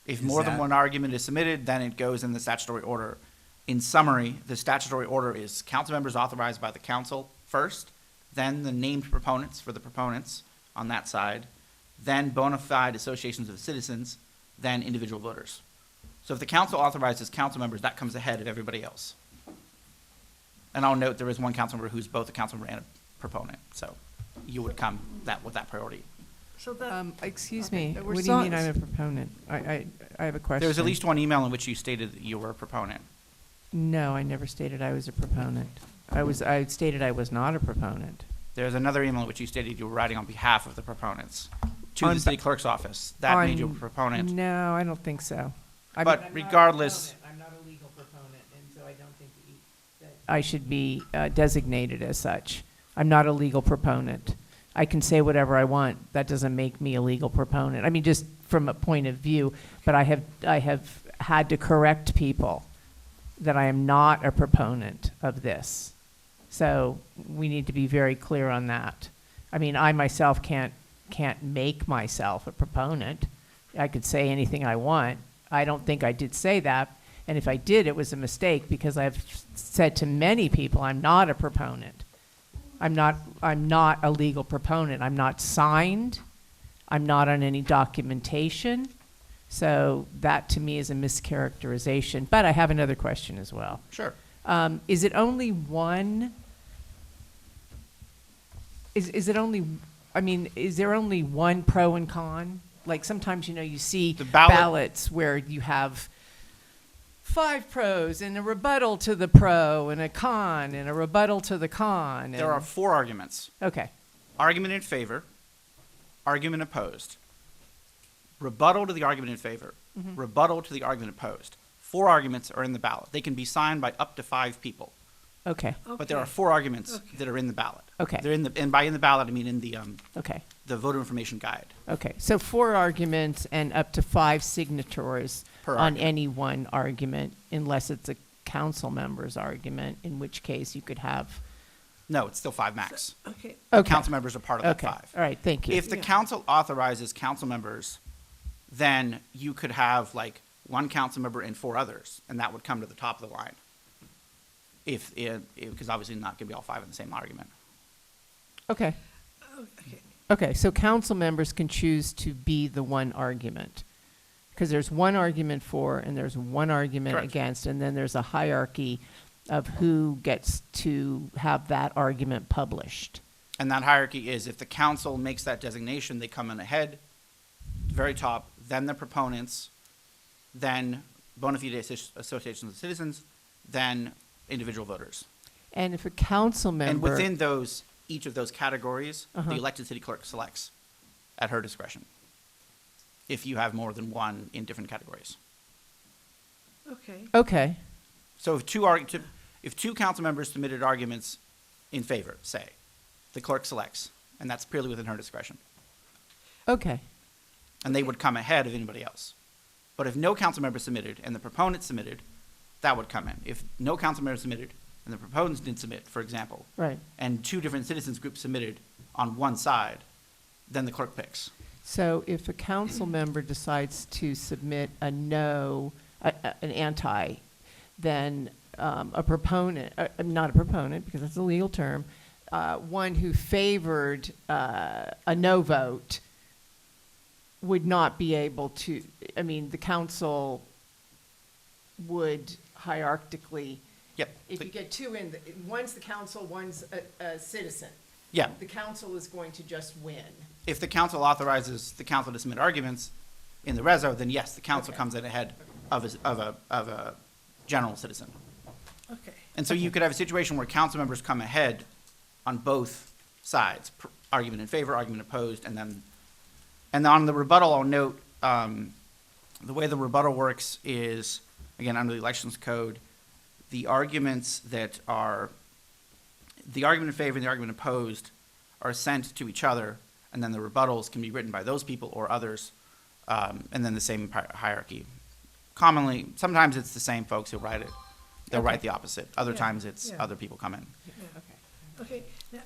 Is more than that- one argument is submitted, then it goes in the statutory order. In summary, the statutory order is council members authorized by the council first, then the named proponents for the proponents on that side, then bona fide associations of citizens, then individual voters. So if the council authorizes council members, that comes ahead of everybody else. And I'll note there is one council member who's both a council member and a proponent, so you would come with that priority. So that. Excuse Okay, me, but what we're do you so- mean I'm a proponent? I have a question. There was at least one email in which you stated that you were a proponent. No, I never stated I was a proponent. I stated I was not a proponent. There's another email in which you stated you were writing on behalf of the proponents to On the city clerk's office. That made you a On- proponent. No, I don't think so. But regardless, I'm not a legal proponent, and so I don't think that I should be designated as such. I'm not a legal proponent. I can say whatever I want. That doesn't make me a legal proponent. I mean, just from a point of view, but I have had to correct people that I am not a proponent of this. So we need to be very clear on that. I mean, I myself can't make myself a proponent. I could say anything I want. I don't think I did say that. And if I did, it was a mistake because I've said to many people, I'm not a proponent. I'm not a legal proponent. I'm not signed. I'm not on any documentation. So that to me is a mischaracterization. But I have another question as well. sure. Is it only one? Is it only? I mean, is there only one pro and con? Like sometimes you see The ballot- ballots where you have 5 pros and a rebuttal to the pro and a con and a rebuttal to the con. There are 4 arguments. Okay. Argument in favor, argument opposed, rebuttal to the argument in favor, Mhm. rebuttal to the argument opposed. 4 arguments are in the ballot. They can be signed by up to 5 people. Okay. But there are 4 arguments that are in the ballot. Okay. They're and by in the ballot, I mean in the Okay. the voter information guide. Okay. So 4 arguments and up to 5 signatories Per on argument. any one argument, unless it's a council member's argument, in which case you could have. No, it's still 5 max. Okay. The Okay. council members are part of that Okay. 5. All right. Thank you. If the council authorizes council members, then you could have like 1 council member and 4 others, and that would come to the top of the line. Because obviously not going to be all 5 in the same argument. Okay. Okay. Okay, so council members can choose to be the one argument. Because there's one argument for and there's one argument Correct. against, and then there's a hierarchy of who gets to have that argument published. And that hierarchy is if the council makes that designation, they come in ahead, very top, then the proponents, then bona fide associations of citizens, then individual voters. And if a council member. And within those, each of those categories, Uh-huh. the elected city clerk selects at her discretion. If you have more than one in different categories. Okay. Okay. So if 2 council members submitted arguments in favor, say, the clerk selects, and that's purely within her discretion. Okay. And they would come ahead of anybody else. But if no council member submitted and the proponent submitted, that would come in. If no council member submitted and the proponents didn't submit, for example, Right. and two different citizens groups submitted on one side, then the clerk picks. So if a council member decides to submit a no, an anti, then a proponent, not a proponent, because that's a legal term, one who favored a no vote would not be able to, I mean, the council would hierarchically. Yep. If you get two in, one's the council, one's a citizen. Yeah. The council is going to just win. If the council authorizes the council to submit arguments in the reso, then yes, the council comes in ahead of a general citizen. Okay. And so you could have a situation where council members come ahead on both sides, argument in favor, argument opposed, and on the rebuttal, I'll note, the way the rebuttal works is, again, under the elections code, the arguments that are, the argument in favor and the argument opposed are sent to each other, and then the rebuttals can be written by those people or others, and then the same hierarchy. Commonly, sometimes it's the same folks who write it. They'll write the opposite. Other times it's other people come in. Okay, now,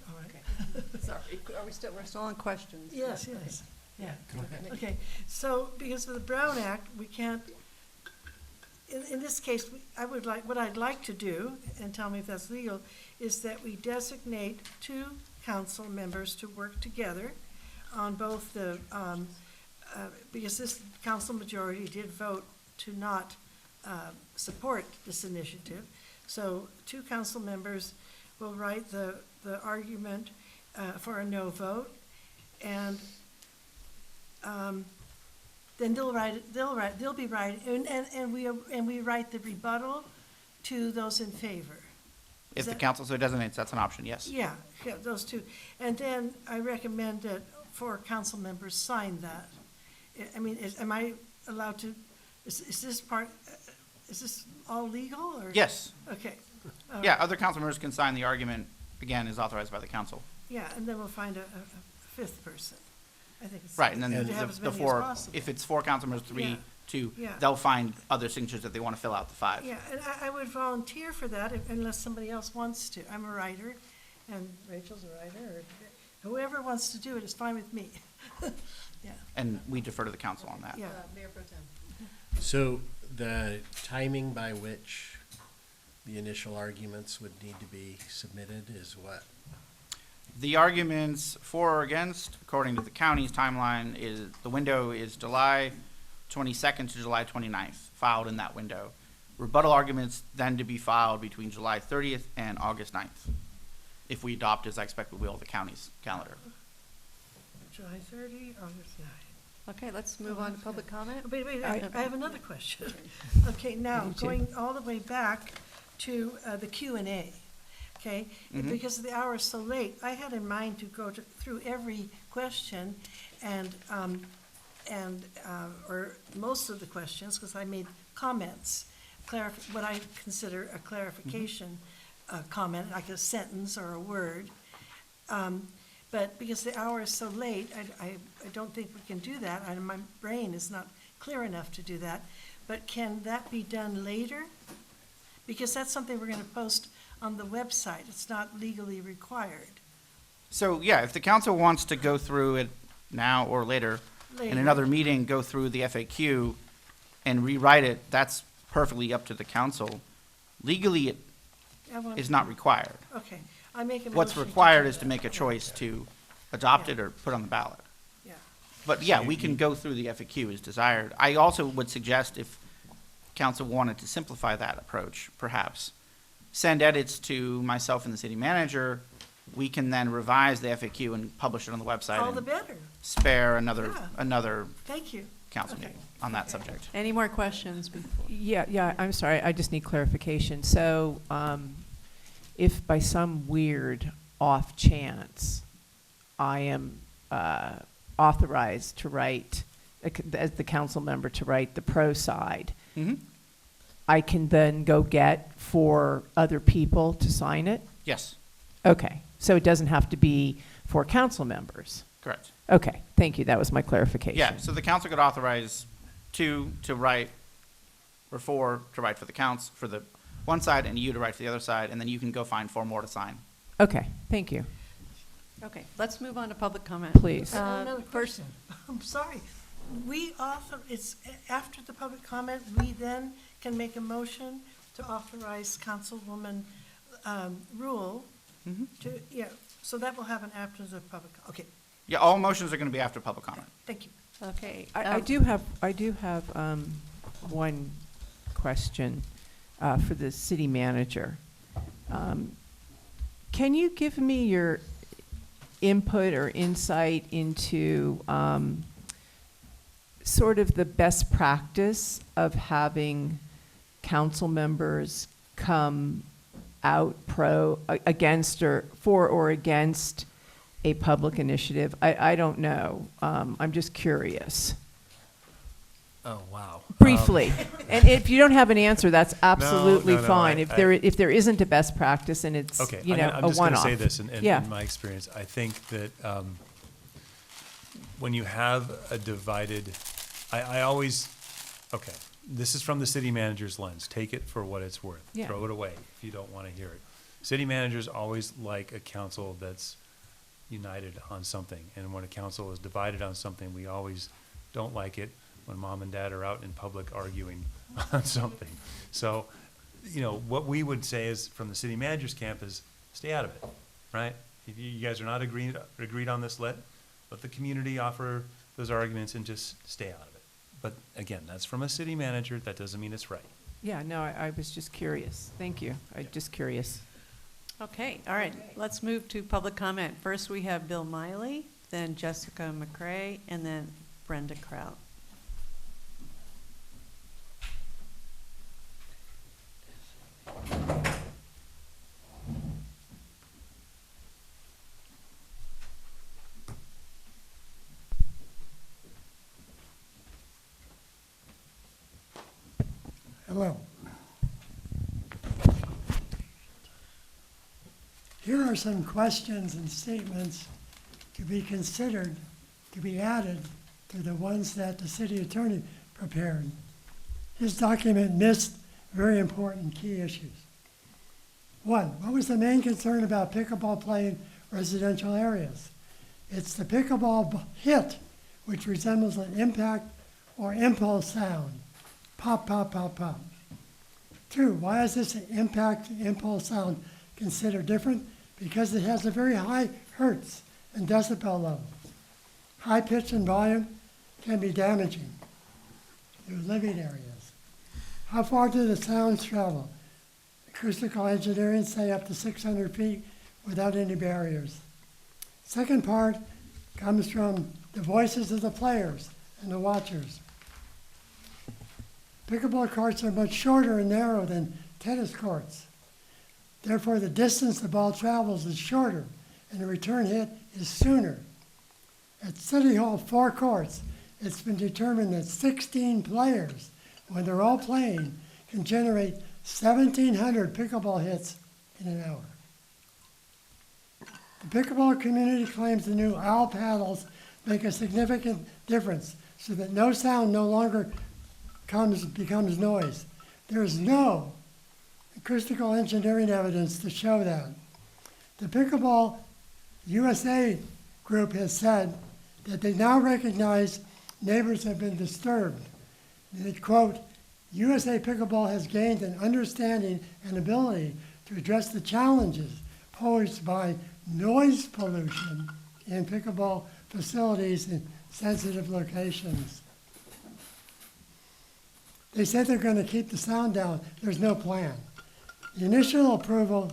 all right. Sorry, we're still on questions? Yes. Yeah. Okay, so because of the Brown Act, we can't, in this case, what I'd like to do, and tell me if that's legal, is that we designate two council members to work together on both the, because this council majority did vote to not support this initiative. So two council members will write the argument for a no vote, and then they'll be writing, and we write the rebuttal to those in favor. If the council so designates, that's an option, yes. Yeah, those two. And then I recommend that 4 council members sign that. I mean, am I allowed to, is this all legal, or? Yes. Okay. Yeah, other council members can sign the argument, again, is authorized by the council. Yeah, and then we'll find a 5th person. I think it's. Right, and then to have as the many as 4, possible. if it's 4 council members, 3, Yeah. 2, Yeah. they'll find other signatures that they want to fill out the 5. Yeah, and I would volunteer for that unless somebody else wants to. I'm a writer, and Rachel's a writer, or whoever wants to do it is fine with me. Yeah. And we defer to the council on that. Yeah. Mayor Pro Tem. So the timing by which the initial arguments would need to be submitted is what? The arguments for or against, according to the county's timeline, is the window is July 22nd to July 29th, filed in that window. Rebuttal arguments then to be filed between July 30th and August 9th, if we adopt, as I expect we will, the county's calendar. July 30, August 9. Okay, let's move on to public comment. Wait, I have another question. Okay, now, going all the way back to the Q&A, okay? Because the hour is so late, I had in mind to go through every question and or most of the questions, because I made comments, what I consider a clarification comment, like a sentence or a word. But because the hour is so late, I don't think we can do that. My brain is not clear enough to do that. But can that be done later? Because that's something we're going to post on the website. It's not legally required. So, yeah, if the council wants to go through it now or later, in another meeting, go through the FAQ and rewrite it, that's perfectly up to the council. Legally, it is not required. Okay, I make a motion. What's required is to make a choice to adopt it or put on the ballot. Yeah. But yeah, we can go through the FAQ as desired. I also would suggest, if council wanted to simplify that approach, perhaps, send edits to myself and the city manager. We can then revise the FAQ and publish it on the website. All the and better. Spare another Thank you. council meeting on that subject. Any more questions before? Yeah, I'm sorry, I just need clarification. So, if by some weird off chance I am authorized to write, as the council member, to write the pro side, I can then go get 4 other people to sign it? Yes. Okay, so it doesn't have to be 4 council members? Correct. Okay, thank you, that was my clarification. Yeah, so the council could authorize 2 to write, or 4 to write for the counts, for the one side, and you to write for the other side, and then you can go find 4 more to sign. Okay, thank you. Okay, let's move on to public comment. Please. Another question. I'm sorry. It's after the public comment, we then can make a motion to authorize Councilwoman Rule to, so that will happen after the public, okay, Yeah, all motions are going to be after public comment. thank you. Okay. I do have one question for the city manager. Can you give me your input or insight into sort of the best practice of having council members come out against or for or against a public initiative? I don't know. I'm just curious. Oh, wow. Briefly. And if you don't have an answer, that's absolutely no, fine. If there isn't a best practice and it's, Okay, you know, I'm a just going to one-off. say this Yeah. in my experience. I think that when you have a divided, I always, okay, this is from the city manager's lens. Take it for what it's worth. Yeah. Throw it away if you don't want to hear it. City managers always like a council that's united on something. And when a council is divided on something, we always don't like it when mom and dad are out in public arguing on something. So, you know, what we would say is, from the city manager's camp, is stay out of it, right? If you guys are not agreed on this, let the community offer those arguments and just stay out of it. But again, that's from a city manager. That doesn't mean it's right. Yeah, no, I was just curious. Thank you. I'm just curious. Okay, all right, let's move to public comment. First, we have Bill Miley, then Jessica McCray, and then Brenda Kraut. Hello. Here are some questions and statements to be considered, to be added to the ones that the city attorney prepared. His document missed very important key issues. 1, what was the main concern about pickleball play in residential areas? It's the pickleball hit, which resembles an impact or impulse sound. Pop, pop, pop, pop. 2, why is this impact impulse sound considered different? Because it has a very high hertz and decibel level. High pitch and volume can be damaging to living areas. How far do the sounds travel? Acoustical engineering say up to 600 feet without any barriers. Second part comes from the voices of the players and the watchers. Pickleball courts are much shorter and narrow than tennis courts. Therefore, the distance the ball travels is shorter, and the return hit is sooner. At City Hall 4 courts, it's been determined that 16 players, when they're all playing, can generate 1,700 pickleball hits in an hour. The pickleball community claims the new owl paddles make a significant difference so that no sound no longer becomes noise. There is no acoustical engineering evidence to show that. The Pickleball USA group has said that they now recognize neighbors have been disturbed. That, quote, USA Pickleball has gained an understanding and ability to address the challenges posed by noise pollution in pickleball facilities in sensitive locations. They said they're going to keep the sound down. There's no plan. The initial approval,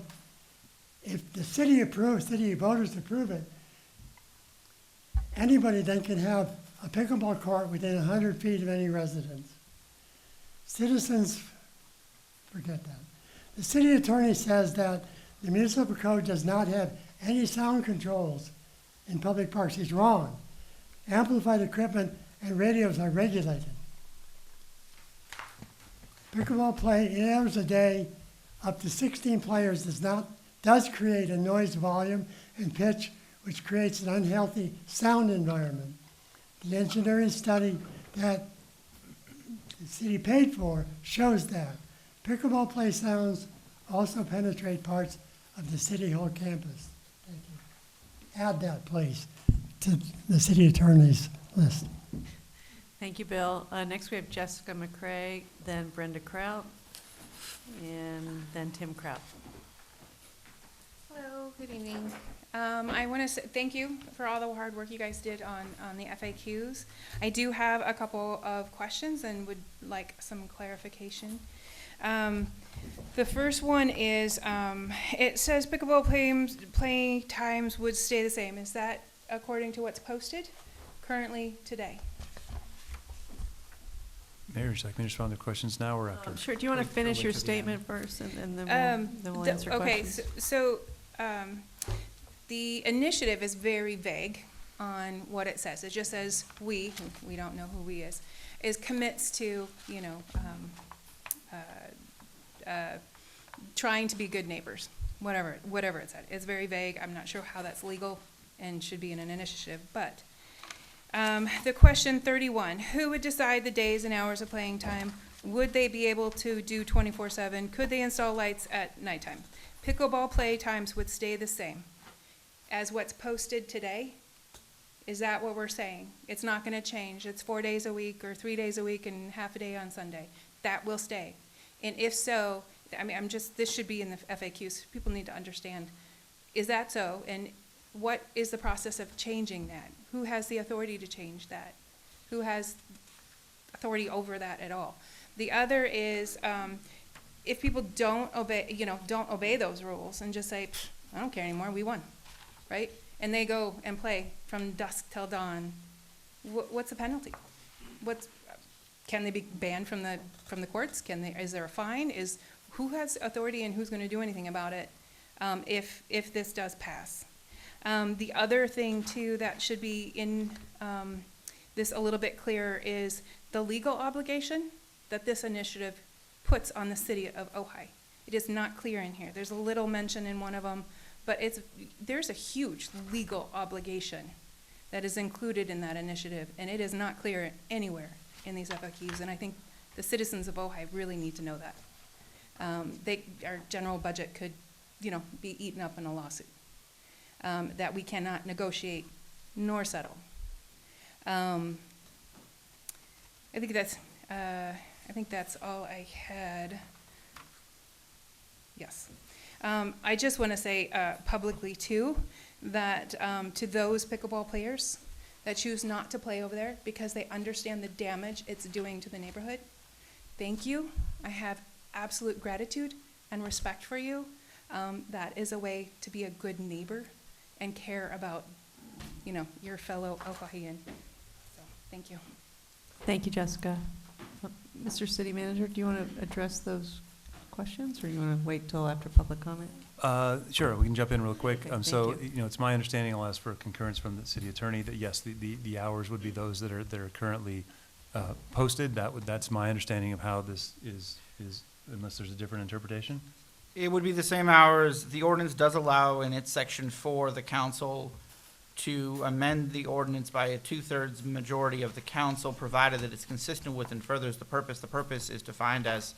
if the city voters approve it, anybody then can have a pickleball court within 100 feet of any residence. Citizens, forget that. The city attorney says that the municipal code does not have any sound controls in public parks. He's wrong. Amplified equipment and radios are regulated. Pickleball play 8 hours a day, up to 16 players does create a noise volume and pitch, which creates an unhealthy sound environment. The engineering study that the city paid for shows that. Pickleball play sounds also penetrate parts of the City Hall campus. Thank you. Add that, please, to the city attorney's list. Thank you, Bill. Next, we have Jessica McCrae, then Brenda Kraut, and then Tim Kraut. Hello, good evening. I want to say thank you for all the hard work you guys did on the FAQs. I do have a couple of questions and would like some clarification. The first one is, it says pickleball play times would stay the same. Is that according to what's posted currently today? Mayor, would you like me to respond to questions now or after? Sure. Do you want to finish your statement first, and then we'll answer questions? Okay, so the initiative is very vague on what it says. It just says we don't know who we is commits to, you know, trying to be good neighbors, whatever it said. It's very vague. I'm not sure how that's legal and should be in an initiative, but the question 31, who would decide the days and hours of playing time? Would they be able to do 24/7? Could they install lights at nighttime? Pickleball play times would stay the same as what's posted today. Is that what we're saying? It's not going to change. It's 4 days a week or 3 days a week and half a day on Sunday. That will stay. And if so, I mean, this should be in the FAQs. People need to understand, is that so? And what is the process of changing that? Who has the authority to change that? Who has authority over that at all? The other is, if people don't obey those rules and just say, I don't care anymore, we won, right? And they go and play from dusk till dawn, what's the penalty? Can they be banned from the courts? Is there a fine? Who has authority and who's going to do anything about it if this does pass? The other thing too that should be in this a little bit clearer is the legal obligation that this initiative puts on the city of Ojai. It is not clear in here. There's a little mention in one of them, but there's a huge legal obligation that is included in that initiative, and it is not clear anywhere in these FAQs, and I think the citizens of Ojai really need to know that. Our general budget could, be eaten up in a lawsuit that we cannot negotiate nor settle. I think that's all I had. Yes. I just want to say publicly too that to those pickleball players that choose not to play over there because they understand the damage it's doing to the neighborhood, thank you. I have absolute gratitude and respect for you. That is a way to be a good neighbor and care about, your fellow Ojaian. So, thank you. Thank you, Jessica. Mr. City Manager, do you want to address those questions, or do you want to wait till after public comment? Sure, we can jump in real quick. Okay, So, thank you. it's my understanding, I'll ask for concurrence from the city attorney, that yes, the hours would be those that are currently posted. That's my understanding of how this is, unless there's a different interpretation. It would be the same hours. The ordinance does allow in its section 4 the council to amend the ordinance by a 2/3 majority of the council, provided that it's consistent with and furthers the purpose. The purpose is defined as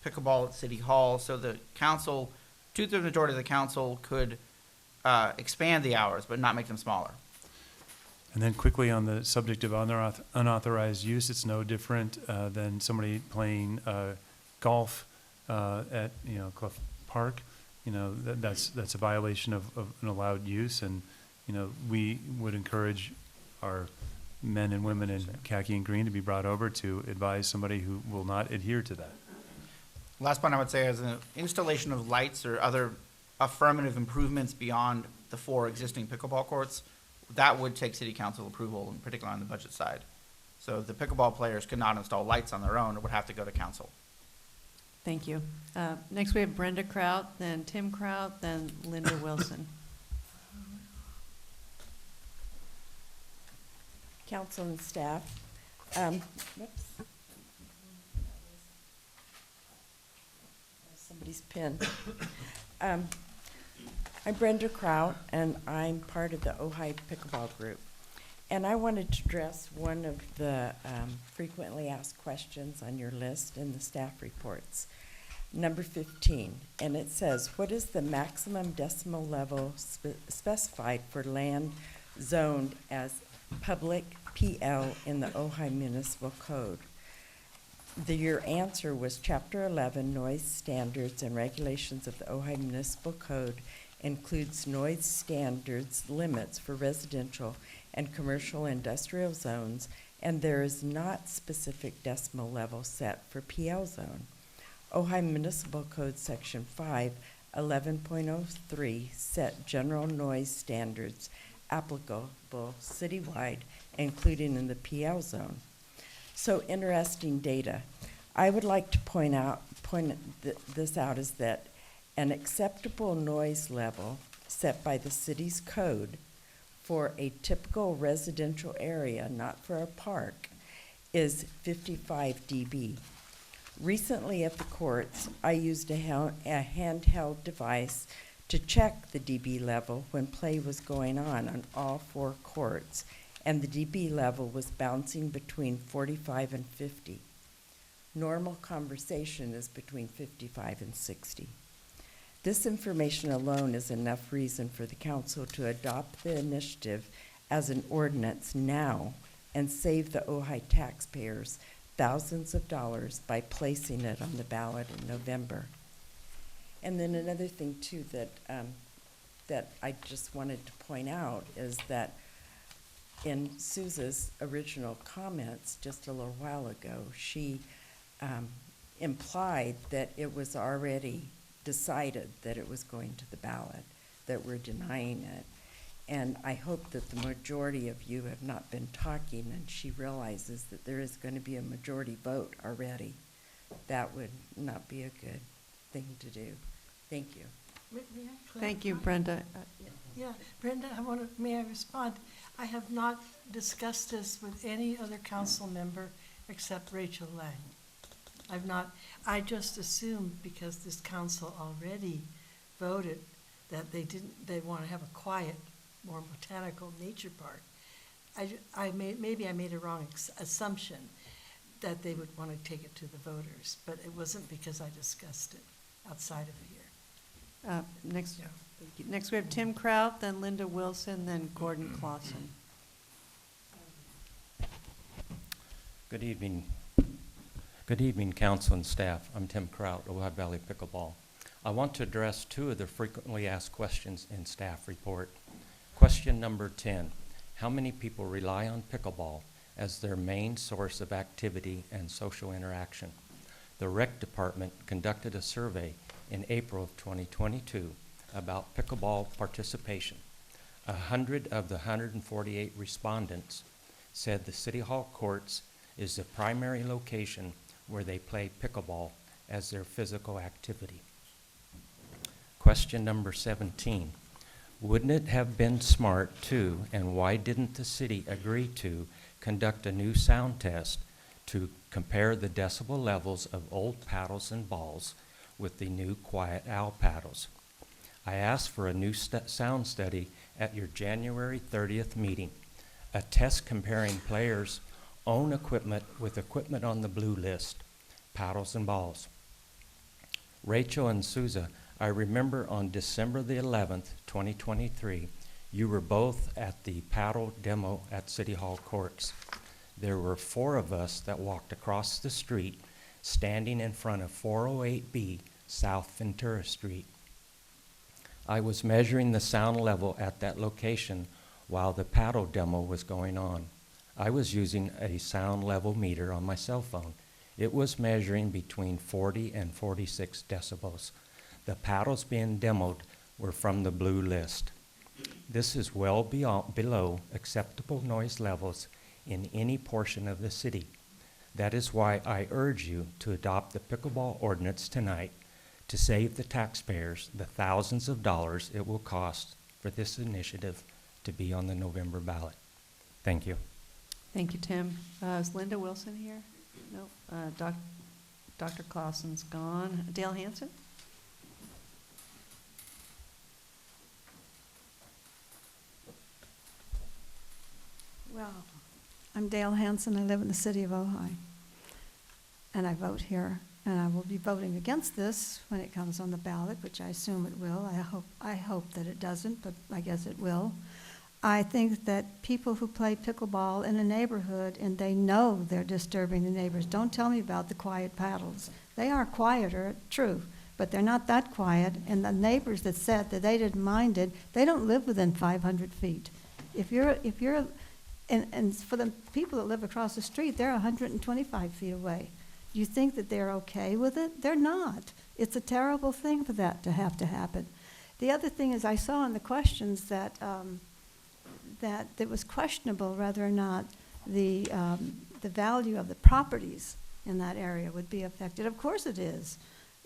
pickleball at City Hall. So the council, 2/3 majority of the council could expand the hours, but not make them smaller. And then quickly on the subject of unauthorized use, it's no different than somebody playing golf at Clough Park. That's a violation of an allowed use, and we would encourage our men and women in khaki and green to be brought over to advise somebody who will not adhere to that. Last point I would say is an installation of lights or other affirmative improvements beyond the 4 existing pickleball courts. That would take city council approval, in particular on the budget side. So the pickleball players could not install lights on their own. It would have to go to council. Thank you. Next we have Brenda Kraut, then Tim Kraut, then Linda Wilson. Council and staff. Somebody's pen. I'm Brenda Kraut, and I'm part of the Ojai Pickleball Group. And I wanted to address one of the frequently asked questions on your list in the staff reports. Number 15, and it says, what is the maximum decimal level specified for land zoned as public PL in the Ojai Municipal Code? Your answer was Chapter 11, Noise Standards and Regulations of the Ojai Municipal Code includes noise standards limits for residential and commercial industrial zones, and there is not specific decimal level set for PL zone. Ojai Municipal Code Section 5, 11.03 set general noise standards applicable citywide, including in the PL zone. So interesting data. I would like to point this out is that an acceptable noise level set by the city's code for a typical residential area, not for a park, is 55 dB. Recently at the courts, I used a handheld device to check the dB level when play was going on all 4 courts, and the dB level was bouncing between 45 and 50. Normal conversation is between 55 and 60. This information alone is enough reason for the council to adopt the initiative as an ordinance now and save the Ojai taxpayers thousands of dollars by placing it on the ballot in November. And then another thing too that I just wanted to point out is that in Sousa's original comments just a little while ago, she implied that it was already decided that it was going to the ballot, that we're denying it. And I hope that the majority of you have not been talking and she realizes that there is going to be a majority vote already. That would not be a good thing to do. Thank you. May I clarify? Thank you, Brenda. Yeah, Brenda, may I respond? I have not discussed this with any other council member except Rachel Lang. I just assumed because this council already voted that they want to have a quiet, more botanical nature park. Maybe I made a wrong assumption that they would want to take it to the voters, but it wasn't because I discussed it outside of here. Next we have Tim Kraut, then Linda Wilson, then Gordon Clausen. Good evening. Good evening, council and staff. I'm Tim Kraut, Ojai Valley Pickleball. I want to address 2 of the frequently asked questions in staff report. Question number 10, how many people rely on pickleball as their main source of activity and social interaction? The rec department conducted a survey in April of 2022 about pickleball participation. 100 of the 148 respondents said the City Hall courts is the primary location where they play pickleball as their physical activity. Question number 17. Wouldn't it have been smart to, and why didn't the city agree to, conduct a new sound test to compare the decibel levels of old paddles and balls with the new Quiet Owl paddles? I asked for a new sound study at your January 30th meeting, a test comparing players' own equipment with equipment on the blue list, paddles and balls. Rachel and Sousa, I remember on December the 11th, 2023, you were both at the paddle demo at City Hall Courts. There were 4 of us that walked across the street, standing in front of 408B South Ventura Street. I was measuring the sound level at that location while the paddle demo was going on. I was using a sound level meter on my cell phone. It was measuring between 40 and 46 decibels. The paddles being demoed were from the blue list. This is well below acceptable noise levels in any portion of the city. That is why I urge you to adopt the pickleball ordinance tonight to save the taxpayers the thousands of dollars it will cost for this initiative to be on the November ballot. Thank you. Thank you, Tim. Is Linda Wilson here? No. Dr. Clausen's gone. Dale Hansen? Well, I'm Dale Hansen. I live in the city of Ojai. And I vote here. And I will be voting against this when it comes on the ballot, which I assume it will. I hope that it doesn't, but I guess it will. I think that people who play pickleball in a neighborhood and they know they're disturbing the neighbors. Don't tell me about the quiet paddles. They are quieter, true, but they're not that quiet. And the neighbors that said that they didn't mind it, they don't live within 500 feet. And for the people that live across the street, they're 125 feet away. You think that they're okay with it? They're not. It's a terrible thing for that to have to happen. The other thing is I saw in the questions that that it was questionable whether or not the value of the properties in that area would be affected. Of course it is.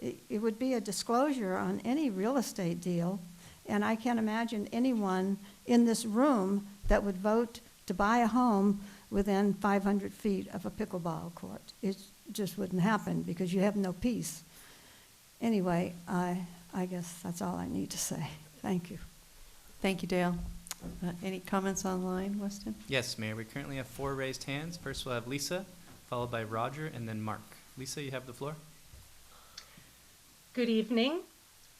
It would be a disclosure on any real estate deal, and I can't imagine anyone in this room that would vote to buy a home within 500 feet of a pickleball court. It just wouldn't happen because you have no peace. Anyway, I guess that's all I need to say. Thank you. Thank you, Dale. Any comments online, Weston? Yes, Mayor. We currently have 4 raised hands. First we'll have Lisa, followed by Roger, and then Mark. Lisa, you have the floor. Good evening.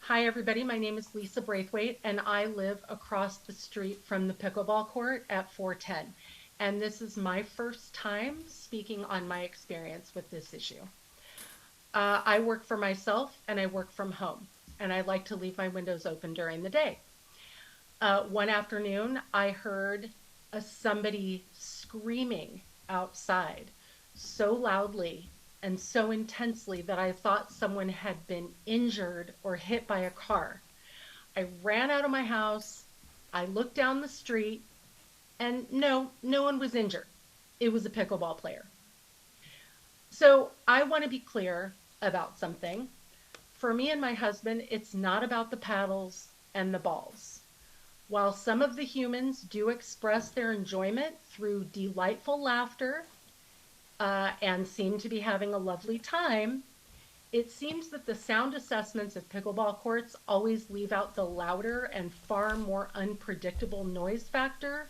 Hi, everybody. My name is Lisa Braithwaite, and I live across the street from the pickleball court at 410. And this is my first time speaking on my experience with this issue. I work for myself, and I work from home, and I like to leave my windows open during the day. One afternoon, I heard somebody screaming outside so loudly and so intensely that I thought someone had been injured or hit by a car. I ran out of my house, I looked down the street, and no one was injured. It was a pickleball player. So I want to be clear about something. For me and my husband, it's not about the paddles and the balls. While some of the humans do express their enjoyment through delightful laughter and seem to be having a lovely time, it seems that the sound assessments of pickleball courts always leave out the louder and far more unpredictable noise factor.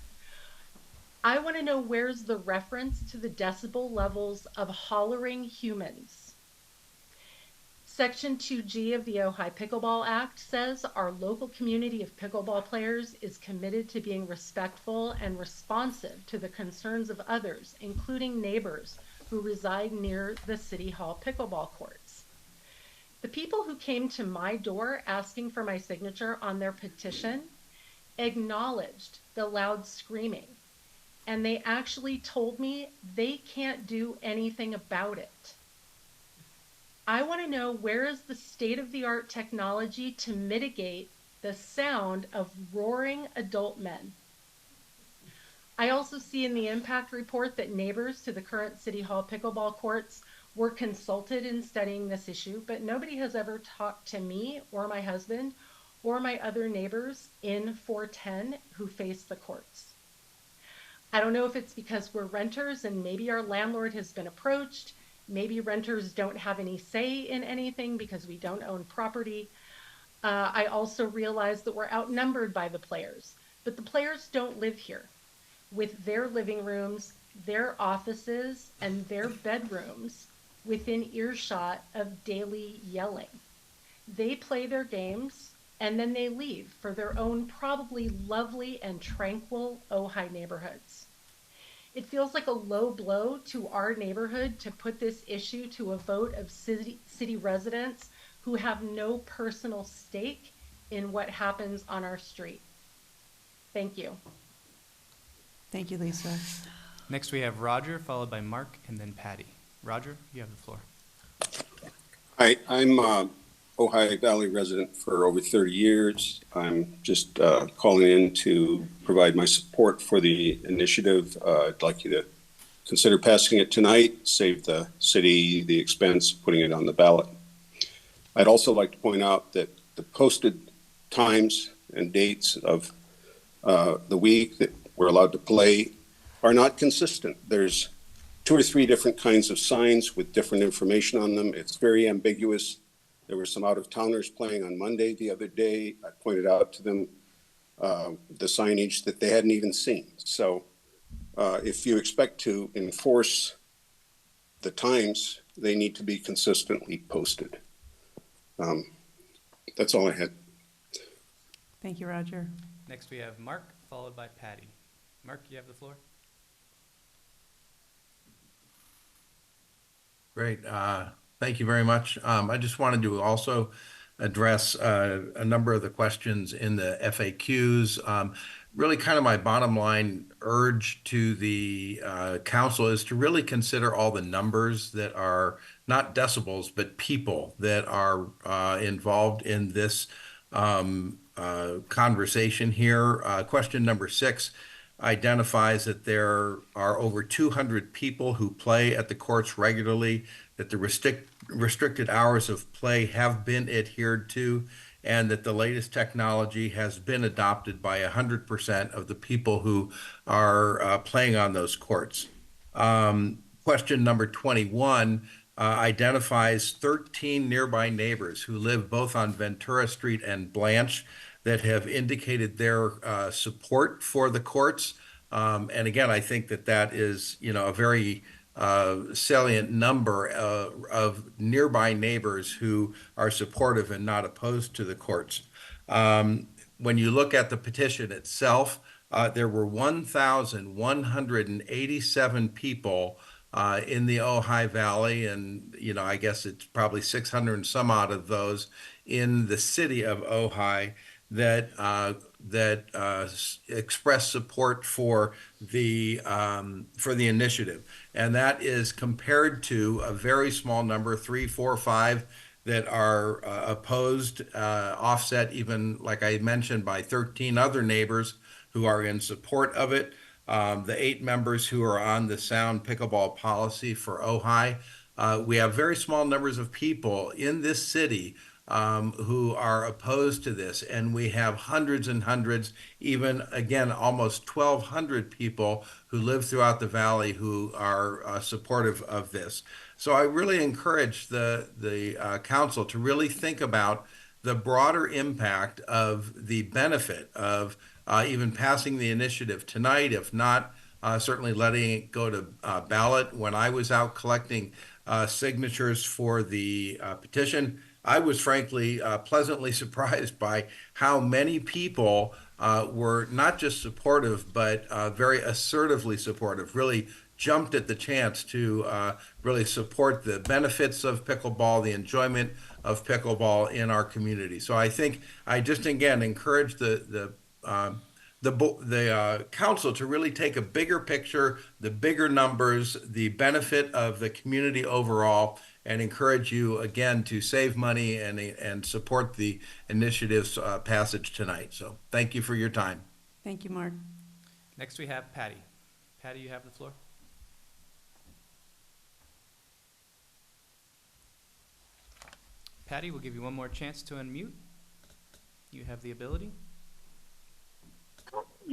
I want to know, where's the reference to the decibel levels of hollering humans? Section 2G of the Ojai Pickleball Act says our local community of pickleball players is committed to being respectful and responsive to the concerns of others, including neighbors who reside near the City Hall pickleball courts. The people who came to my door asking for my signature on their petition acknowledged the loud screaming, and they actually told me they can't do anything about it. I want to know, where is the state-of-the-art technology to mitigate the sound of roaring adult men? I also see in the impact report that neighbors to the current City Hall pickleball courts were consulted in studying this issue, but nobody has ever talked to me or my husband or my other neighbors in 410 who face the courts. I don't know if it's because we're renters and maybe our landlord has been approached. Maybe renters don't have any say in anything because we don't own property. I also realize that we're outnumbered by the players, but the players don't live here. With their living rooms, their offices, and their bedrooms within earshot of daily yelling. They play their games and then they leave for their own probably lovely and tranquil Ojai neighborhoods. It feels like a low blow to our neighborhood to put this issue to a vote of city residents who have no personal stake in what happens on our street. Thank you. Thank you, Lisa. Next we have Roger, followed by Mark, and then Patty. Roger, you have the floor. Hi, I'm Ojai Valley resident for over 30 years. I'm just calling in to provide my support for the initiative. I'd like you to consider passing it tonight, save the city the expense of putting it on the ballot. I'd also like to point out that the posted times and dates of the week that we're allowed to play are not consistent. There's 2 or 3 different kinds of signs with different information on them. It's very ambiguous. There were some out-of-towners playing on Monday the other day. I pointed out to them the signage that they hadn't even seen. So if you expect to enforce the times, they need to be consistently posted. That's all I had. Thank you, Roger. Next, we have Mark, followed by Patty. Mark, you have the floor. Great. Thank you very much. I just wanted to also address a number of the questions in the FAQs. Really kind of my bottom line urge to the council is to really consider all the numbers that are not decibels, but people that are involved in this conversation here. Question number 6 identifies that there are over 200 people who play at the courts regularly, that the restricted hours of play have been adhered to, and that the latest technology has been adopted by 100% of the people who are playing on those courts. Question number 21 identifies 13 nearby neighbors who live both on Ventura Street and Blanche that have indicated their support for the courts. And again, I think that that is, a very salient number of nearby neighbors who are supportive and not opposed to the courts. When you look at the petition itself, there were 1,187 people in the Ojai Valley, and I guess it's probably 600 and some odd of those in the city of Ojai that express support for the initiative, and that is compared to a very small number, 3, 4, 5, that are opposed, offset even, like I mentioned, by 13 other neighbors who are in support of it. The 8 members who are on the sound pickleball policy for Ojai. We have very small numbers of people in this city who are opposed to this, and we have hundreds and hundreds, even again almost 1,200 people who live throughout the valley who are supportive of this. So I really encourage the council to really think about the broader impact of the benefit of even passing the initiative tonight, if not certainly letting it go to ballot. When I was out collecting signatures for the petition, I was frankly pleasantly surprised by how many people were not just supportive, but very assertively supportive, really jumped at the chance to really support the benefits of pickleball, the enjoyment of pickleball in our community. So I think I just again encourage the council to really take a bigger picture, the bigger numbers, the benefit of the community overall, and encourage you again to save money and support the initiative's passage tonight. So thank you for your time. Thank you, Mark. Next, we have Patty. Patty, you have the floor. Patty, we'll give you one more chance to unmute. You have the ability.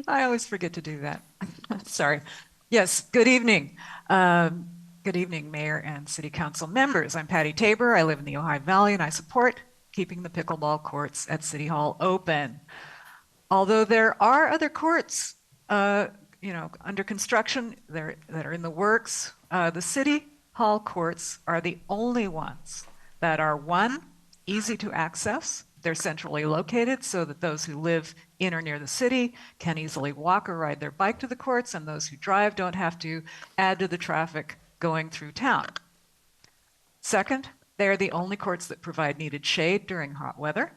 I always forget to do that. Sorry. Yes, good evening. Good evening, Mayor and City Council members. I'm Patty Tabor. I live in the Ojai Valley, and I support keeping the pickleball courts at City Hall open. Although there are other courts, under construction that are in the works, the City Hall courts are the only ones that are, 1, easy to access. They're centrally located so that those who live in or near the city can easily walk or ride their bike to the courts, and those who drive don't have to add to the traffic going through town. Second, they are the only courts that provide needed shade during hot weather.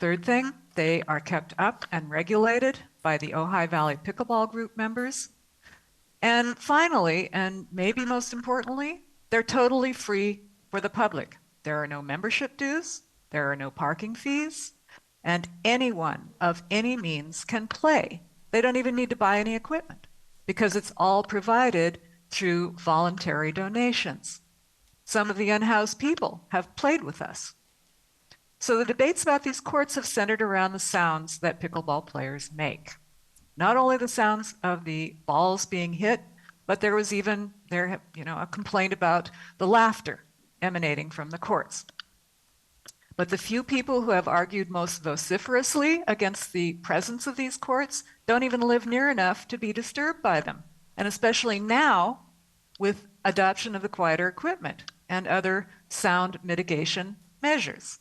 Third thing, they are kept up and regulated by the Ojai Valley Pickleball Group members. And finally, and maybe most importantly, they're totally free for the public. There are no membership dues, there are no parking fees, and anyone of any means can play. They don't even need to buy any equipment because it's all provided through voluntary donations. Some of the unhoused people have played with us. So the debates about these courts have centered around the sounds that pickleball players make. Not only the sounds of the balls being hit, but there was even a complaint about the laughter emanating from the courts. But the few people who have argued most vociferously against the presence of these courts don't even live near enough to be disturbed by them. And especially now, with adoption of the quieter equipment and other sound mitigation measures.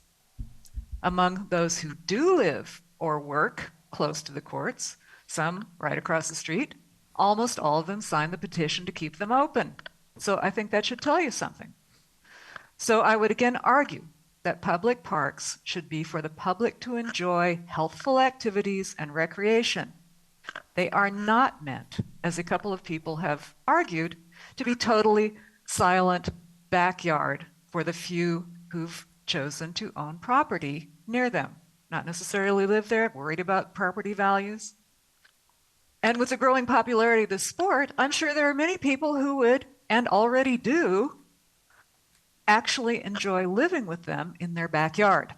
Among those who do live or work close to the courts, some right across the street, almost all of them signed the petition to keep them open. So I think that should tell you something. So I would again argue that public parks should be for the public to enjoy healthful activities and recreation. They are not meant, as a couple of people have argued, to be totally silent backyard for the few who've chosen to own property near them, not necessarily live there, worried about property values. And with the growing popularity of the sport, I'm sure there are many people who would, and already do, actually enjoy living with them in their backyard,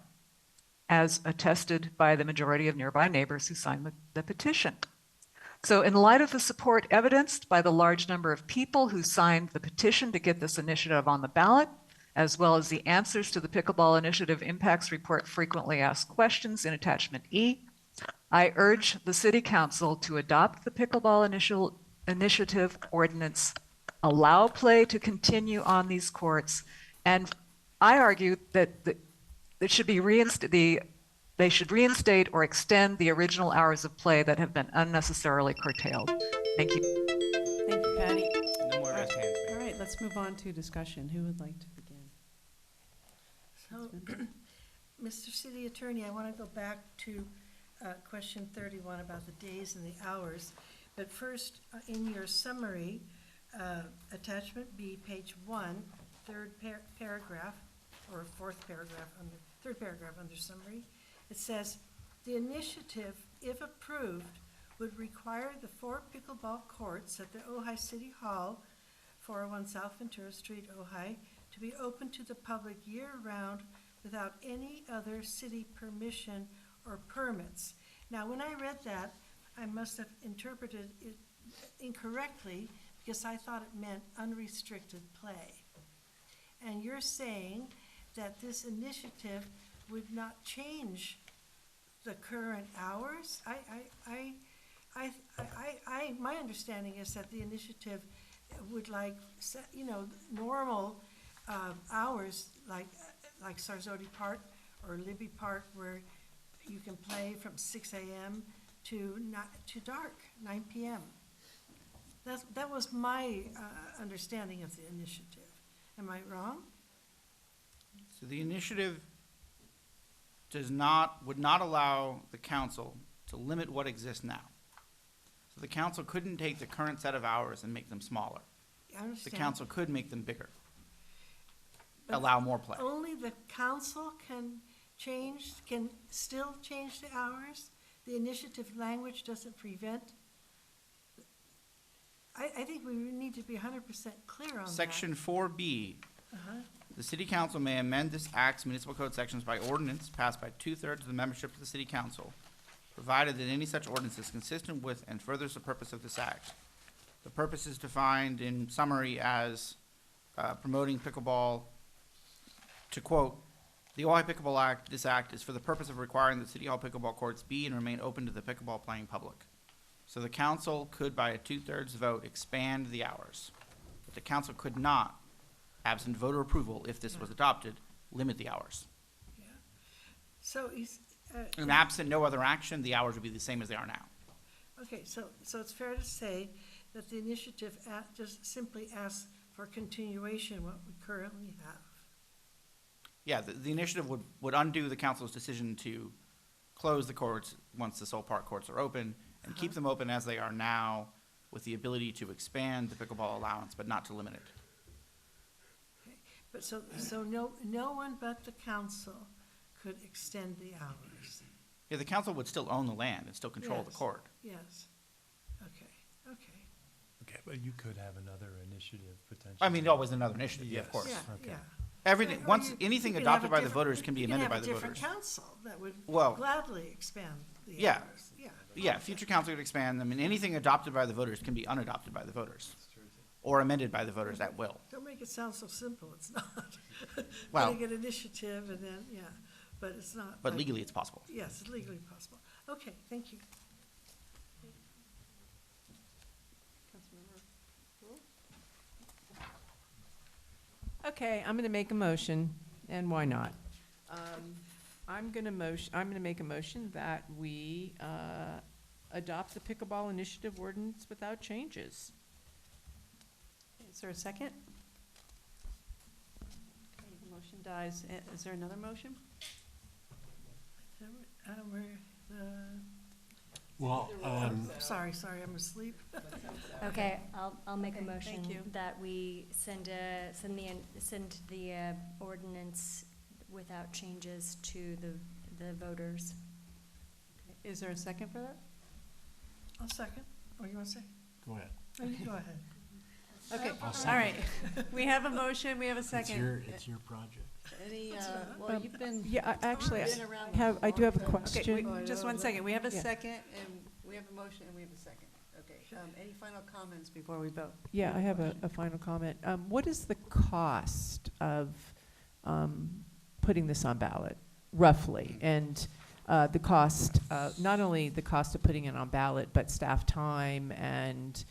as attested by the majority of nearby neighbors who signed the petition. So in light of the support evidenced by the large number of people who signed the petition to get this initiative on the ballot, as well as the answers to the Pickleball Initiative Impacts Report frequently asked questions in Attachment E, I urge the City Council to adopt the Pickleball Initiative Ordinance, allow play to continue on these courts, and I argue that it should be they should reinstate or extend the original hours of play that have been unnecessarily curtailed. Thank you. Thank you, Patty. No more raised hands, All Mayor. right, let's move on to discussion. Who would like to begin? So, Mr. City Attorney, I want to go back to question 31 about the days and the hours. But first, in your summary, attachment B, page 1, third paragraph, or fourth paragraph, third paragraph under summary, it says, the initiative, if approved, would require the 4 pickleball courts at the Ojai City Hall, 401 South Ventura Street, Ojai, to be open to the public year-round without any other city permission or permits. Now, when I read that, I must have interpreted it incorrectly because I thought it meant unrestricted play. And you're saying that this initiative would not change the current hours? My understanding is that the initiative would normal hours like Sarzodi Park or Libby Park, where you can play from 6 a.m. to dark, 9 p.m. That was my understanding of the initiative. Am I wrong? So the initiative would not allow the council to limit what exists now. So the council couldn't take the current set of hours and make them smaller. I understand. The council could make them bigger, allow more play. Only the council can still change the hours? The initiative language doesn't prevent? I think we need to be 100% clear on that. Section 4B, Uh-huh. the city council may amend this act's municipal code sections by ordinance passed by 2/3 of the membership of the city council, provided that any such ordinance is consistent with and furthers the purpose of this act. The purpose is defined in summary as promoting pickleball. To quote, the Ojai Pickleball Act, this act is for the purpose of requiring that City Hall pickleball courts be and remain open to the pickleball playing public. So the council could, by a 2/3 vote, expand the hours. But the council could not, absent voter approval, if this was adopted, limit the hours. So he's. And absent no other action, the hours would be the same as they are now. Okay, so it's fair to say that the initiative just simply asks for continuation what we currently have. Yeah, the initiative would undo the council's decision to close the courts once the Soul Park courts are open and keep them open as they are now with the ability to expand the pickleball allowance, but not to limit it. Okay. But so no one but the council could extend the hours. Yeah, the council would still own the land and still control the Yes. court. Yes. Okay. Okay, but you could have another initiative potentially. I mean, always another initiative, yeah, of Yes. course. Yeah, Okay. yeah. Everything, Or once, you anything could adopted have a by the different- voters can be you amended by the You could have a voters. different council that would Well- gladly expand the Yeah. hours. Yeah. Yeah, future council could expand. I mean, anything adopted by the voters can be unadopted by the voters. Or amended by the voters at will. Don't make it sound so simple, it's not. Well- Getting an initiative and then, yeah, but it's not. But legally, it's possible. Yes, it's legally possible. Okay, thank you. Okay, I'm going to make a motion, and why not? I'm going to make a motion that we adopt the Pickleball Initiative ordinance without changes. Is there a second? Okay, the motion dies. Is there another motion? Sorry, I'm asleep. Okay, I'll make a Okay, motion thank you. that we send the ordinance without changes to the voters. Okay, is there a second for that? I'll second. Oh, you want to say? Go ahead. Oh, you go ahead. Okay, I'll all second. right. We have a motion, we have a second. It's your project. Any, well, you've been. Yeah, actually, been around I do have a Okay, question. just 1 second. We have a Yeah. second, and we have a motion, and we have a second. Okay, any final comments before we vote? Yeah, I have a final comment. What is the cost of putting this on ballot, roughly? And the cost, not only the cost of putting it on ballot, but staff time and,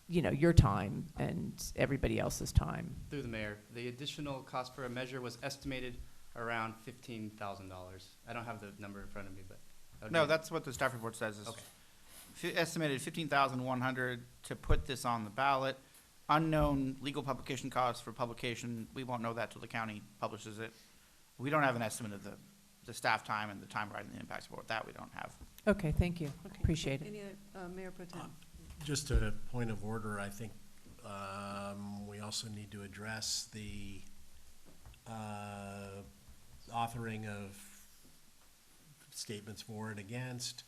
your time and everybody else's time. Through the mayor, the additional cost for a measure was estimated around $15,000. I don't have the number in front of me, but. that would No, be- that's what the staff report says, is Okay. estimated 15,100 to put this on the ballot. Unknown legal publication costs for publication, we won't know that till the county publishes it. We don't have an estimate of the staff time and the time writing the impact report, that we don't have. Okay, thank you. Okay. Appreciate it. Any other, Mayor Pro Tem? Just a point of order, I think we also need to address the authoring of statements for and against.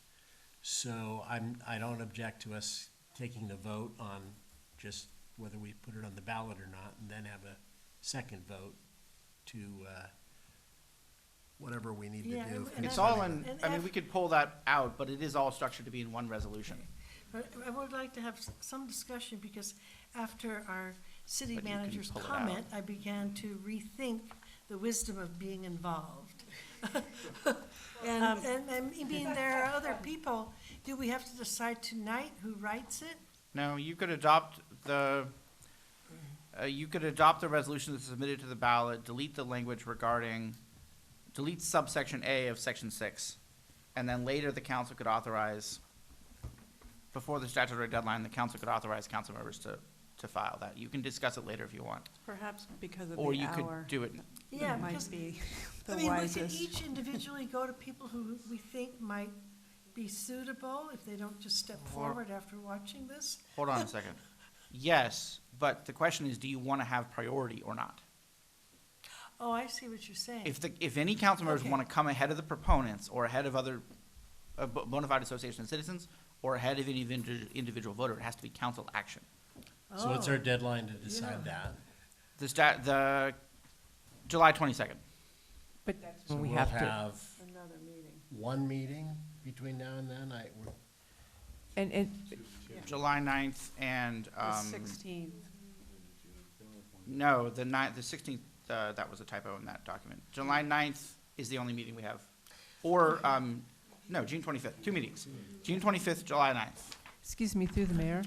So I don't object to us taking the vote on just whether we put it on the ballot or not, and then have a second vote to whatever we need to Yeah, do. and It's I- all in, and I mean, we could pull that out, but it is all structured to be in one resolution. But I would like to have some discussion, because after our city But you can manager's pull it comment, I began to rethink the wisdom of being involved. And being there are other people, do we have to decide tonight who writes it? No, you could adopt the resolution that's submitted to the ballot, delete the language regarding, delete subsection A of section 6, and then later the council could authorize, before the statutory deadline, the council could authorize council members to file that. You can discuss it later if you want. Perhaps because of Or the you could hour. do it, Yeah, It might because, be I the mean, we wisest. could each individually go to people who we think might be suitable, if they don't just step forward after watching this. hold on a second. Yes, but the question is, do you want to have priority or not? Oh, I see what you're saying. If any council members Okay. want to come ahead of the proponents or ahead of other bona fide association of citizens or ahead of any individual voter, it has to be council action. So what's our deadline to decide that? The July 22nd. But that's So when we we'll have to. have Another meeting. one meeting between now and then? And July 9th and, The 16th. no, the 16th, that was a typo in that document. July 9th is the only meeting we have. Or, no, June 25th, 2 meetings. June 25th, July 9th. excuse me, through the mayor.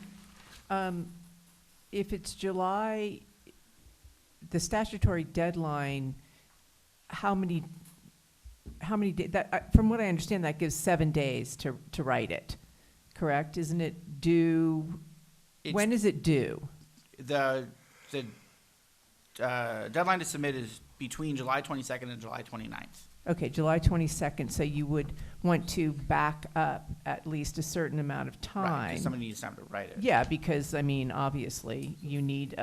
If it's July, the statutory deadline, how many from what I understand, that gives 7 days to write it, correct? Isn't it due, when is it due? The deadline to submit is between July 22nd and July 29th. Okay, July 22nd, so you would want to back up at least a certain amount of Right, time. 'cause somebody needs time to write it. Yeah, because, I mean, obviously, you need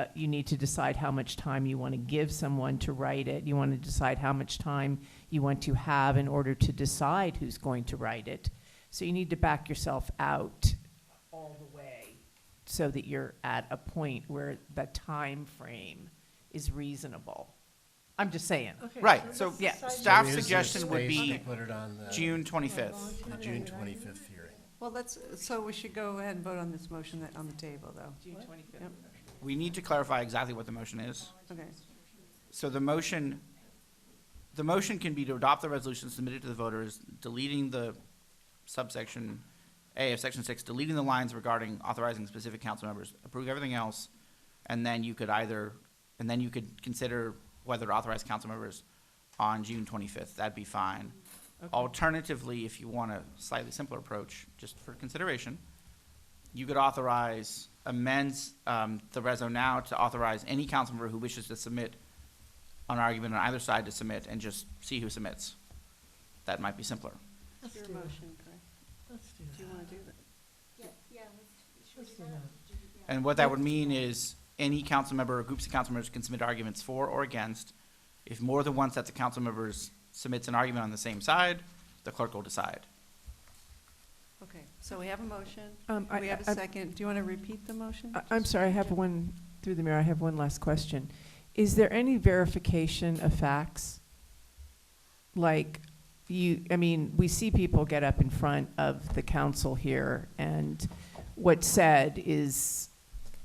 to decide how much time you want to give someone to write it. You want to decide how much time you want to have in order to decide who's going to write it. So you need to back yourself out all the way so that you're at a point where the time frame is reasonable. I'm just saying. Okay, Right, so let's yeah, decide- staff There is a suggestion would space be to put it on the June 25th. the June 25th hearing. Well, so we should go ahead and vote on this motion that, on the table, though. June 25th. Yep, We need to clarify exactly what the motion is. okay. So the motion the motion can be to adopt the resolution submitted to the voters, deleting the subsection A of section 6, deleting the lines regarding authorizing specific council members, approve everything else, and then you could consider whether to authorize council members on June 25th. That'd be fine. Okay. Alternatively, if you want a slightly simpler approach, just for consideration, you could authorize, amend the reso now to authorize any council member who wishes to submit an argument on either side to submit, and just see who submits. That might be simpler. That's your motion, correct? Let's do that. Do you want to do that? Let's do that. And what that would mean is any council member or groups of council members can submit arguments for or against. If more than one set of council members submits an argument on the same side, the clerk will decide. Okay, so we have a motion. I- We have a I- second. Do you want to repeat the motion? I'm sorry, I have one, through the mayor, I have one last question. Is there any verification of facts? Like, we see people get up in front of the council here, and what's said is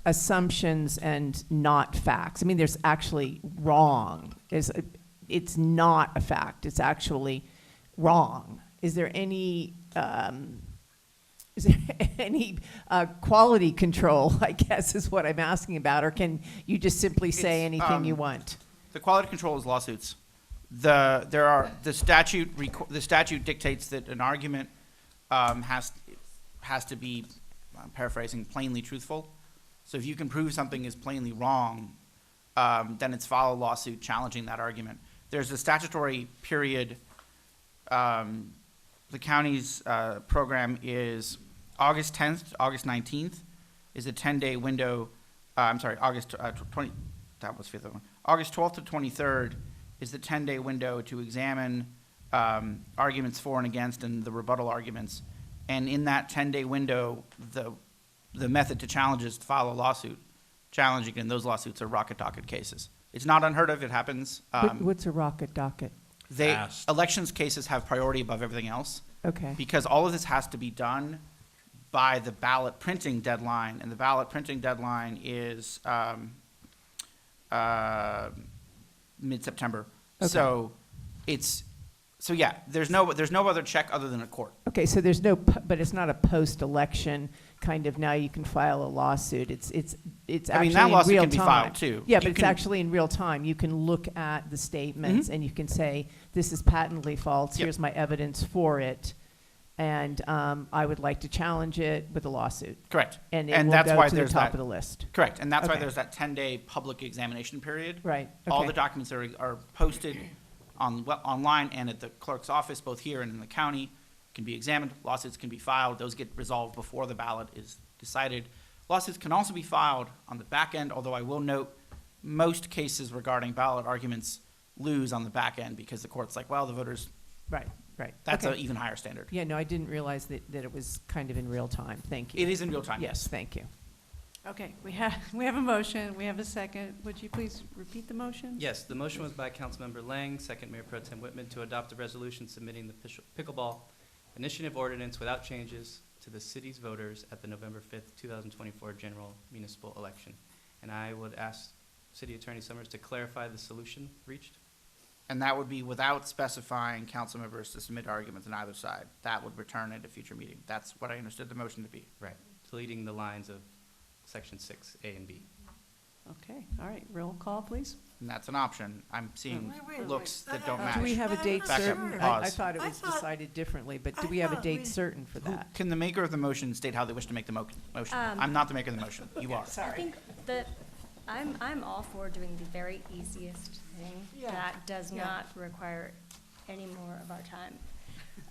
assumptions and not facts. I mean, there's actually wrong. It's not a fact, it's actually wrong. Is there any quality control, I guess, is what I'm asking about, or can you just simply say anything you want? The quality control is lawsuits. The statute dictates that an argument has to be, I'm paraphrasing, plainly truthful. So if you can prove something is plainly wrong, then it's file a lawsuit challenging that argument. There's a statutory period. The county's program is August 10th to August 19th is a 10-day window. August 20, that was fifth one. August 12th to 23rd is the 10-day window to examine arguments for and against and the rebuttal arguments. And in that 10-day window, the method to challenge is to file a lawsuit challenging, and those lawsuits are rocket docket cases. It's not unheard of, it happens. What's a rocket docket? Elections cases have priority above everything else. Okay. Because all of this has to be done by the ballot printing deadline, and the ballot printing deadline is mid-September. Okay. So yeah, there's no other check other than a court. Okay, so there's no, but it's not a post-election kind of, now you can file a lawsuit. It's actually in real time. That lawsuit can be filed too. Yeah, but it's actually in real time. You can look at the statements and you can say, this is patently false, Yep. here's my evidence for it, and I would like to challenge it with a lawsuit. Correct. And it will that's go why to the there's top that- of the list. Correct, and that's why Okay. there's that 10-day public examination period. Right, All okay. the documents are posted online and at the clerk's office, both here and in the county, can be examined. Lawsuits can be filed. Those get resolved before the ballot is decided. Lawsuits can also be filed on the back end, although I will note most cases regarding ballot arguments lose on the back end because the court's like, well, the voters. Right. That's Okay. an even higher standard. Yeah, no, I didn't realize that it was kind of in real time. Thank you. It is in real time, Yes, thank you. Okay, we have a motion, we have a second. Would you please repeat the motion? Yes, the motion was by Councilmember Lang, second Mayor Pro Tem Whitman, to adopt a resolution submitting the pickleball initiative ordinance without changes to the city's voters at the November 5th, 2024 general municipal election. And I would ask City Attorney Summers to clarify the solution reached. And that would be without specifying council members to submit arguments on either side. That would return at a future meeting. That's what I understood the motion to be. Right. Deleting the lines of section 6A and B. Okay, all right, roll call, please. And that's an option. I'm seeing Wait, looks wait. that don't match. Do we have a date Back up, certain? I pause. thought it I was thought- decided differently, but do I we have a thought date we- certain for that? Can the maker of the motion state how they wish to make the motion? I'm not the maker of the motion. You are. I think that I'm all for doing the very easiest thing Yeah. that does Yeah. not require any more of our time.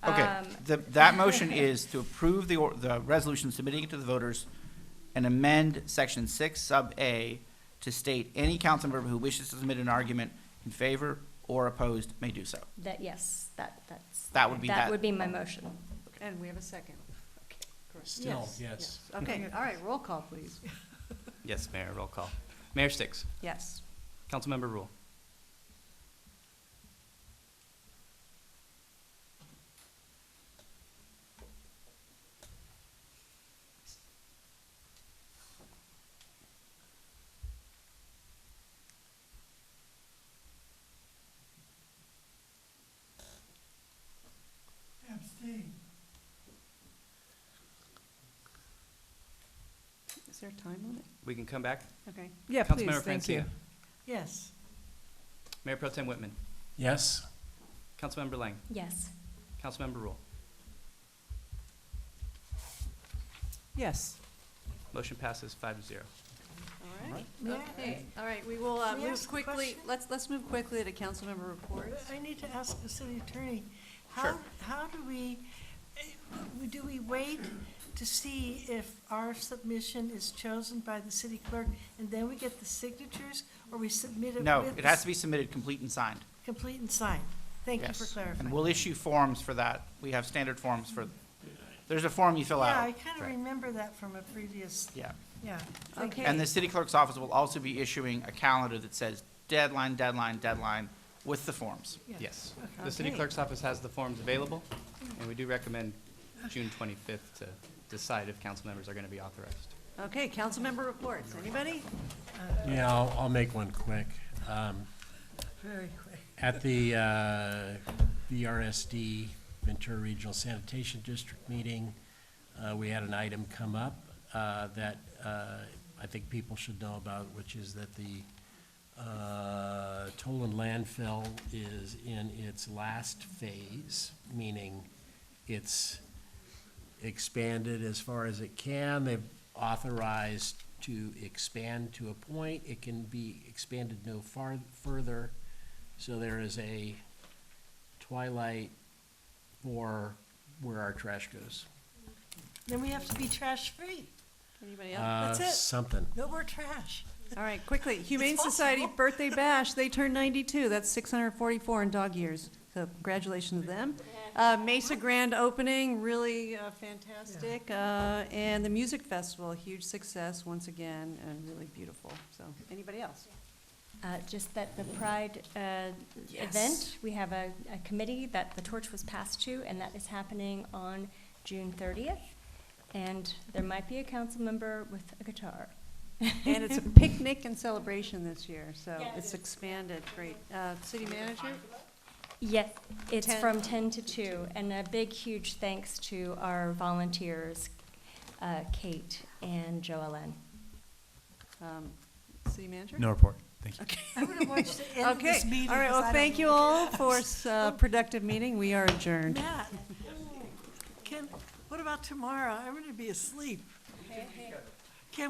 Okay, that motion is to approve the resolution submitting it to the voters and amend section 6 sub A to state any council member who wishes to submit an argument in favor or opposed may do so. That That would be that that. would be my motion. And we have a second. Still, yes. Okay, all right, roll call, please. Yes, Mayor, roll call. Mayor Sticks, Yes. Councilmember Rule, Is there a time limit? We can come back. Okay. Yeah, please, Councilmember thank you. Francina. Yes. Mayor Pro Tem Whitman. Yes? Councilmember Lang. Yes. Councilmember Rule. Yes. Motion passes 5-0. All right. May I- Okay, all right, we will May I move ask a quickly, question? let's move quickly to council member reports. I need to ask the city attorney, Sure. how do we wait to see if our submission is chosen by the city clerk and then we get the signatures, or we submit it No, with it has to be submitted complete and signed. complete and signed? Thank you for Yes. clarifying. And we'll issue forms for that. We have standard forms for, there's a form you fill out. Yeah, I kind of remember that from a previous, Yeah. yeah. Thank you. Okay. And the city clerk's office will also be issuing a calendar that says deadline, deadline, deadline with the forms. Yes. Okay. The city Okay. clerk's office has the forms available, and we do recommend June 25th to decide if council members are going to be authorized. Okay, council member reports. Anybody? Yeah, I'll make one quick. Very quick. At the VRSD Ventura Regional Sanitation District meeting, we had an item come up that I think people should know about, which is that the Toland landfill is in its last phase, meaning it's expanded as far as it can. They've authorized to expand to a point. It can be expanded no further. So there is a twilight for where our trash goes. Then we have to be trash-free. Anybody else? That's it. Something. No more trash. All right, quickly, Humane It's Society possible. birthday bash, they turned 92, that's 644 in dog years, so congratulations to them. Mesa grand opening, really fantastic, and the music festival, huge success once again, and really beautiful, so, anybody else? Just that the Pride event, we have a committee that the torch was passed to, and that is happening on June 30th. And there might be a council member with a guitar. And it's a picnic and celebration this year, so it's expanded, great. City manager? Yes, it's 10. from 10 to 2, and a big, huge thanks to our volunteers, Kate and Joellen. City manager? No report. Thank you. I would have watched the end of Okay, this meeting. all right, 'cause well, I thank don't you know. all for productive meeting, we are adjourned. Matt, what about tomorrow? I'm going to be asleep.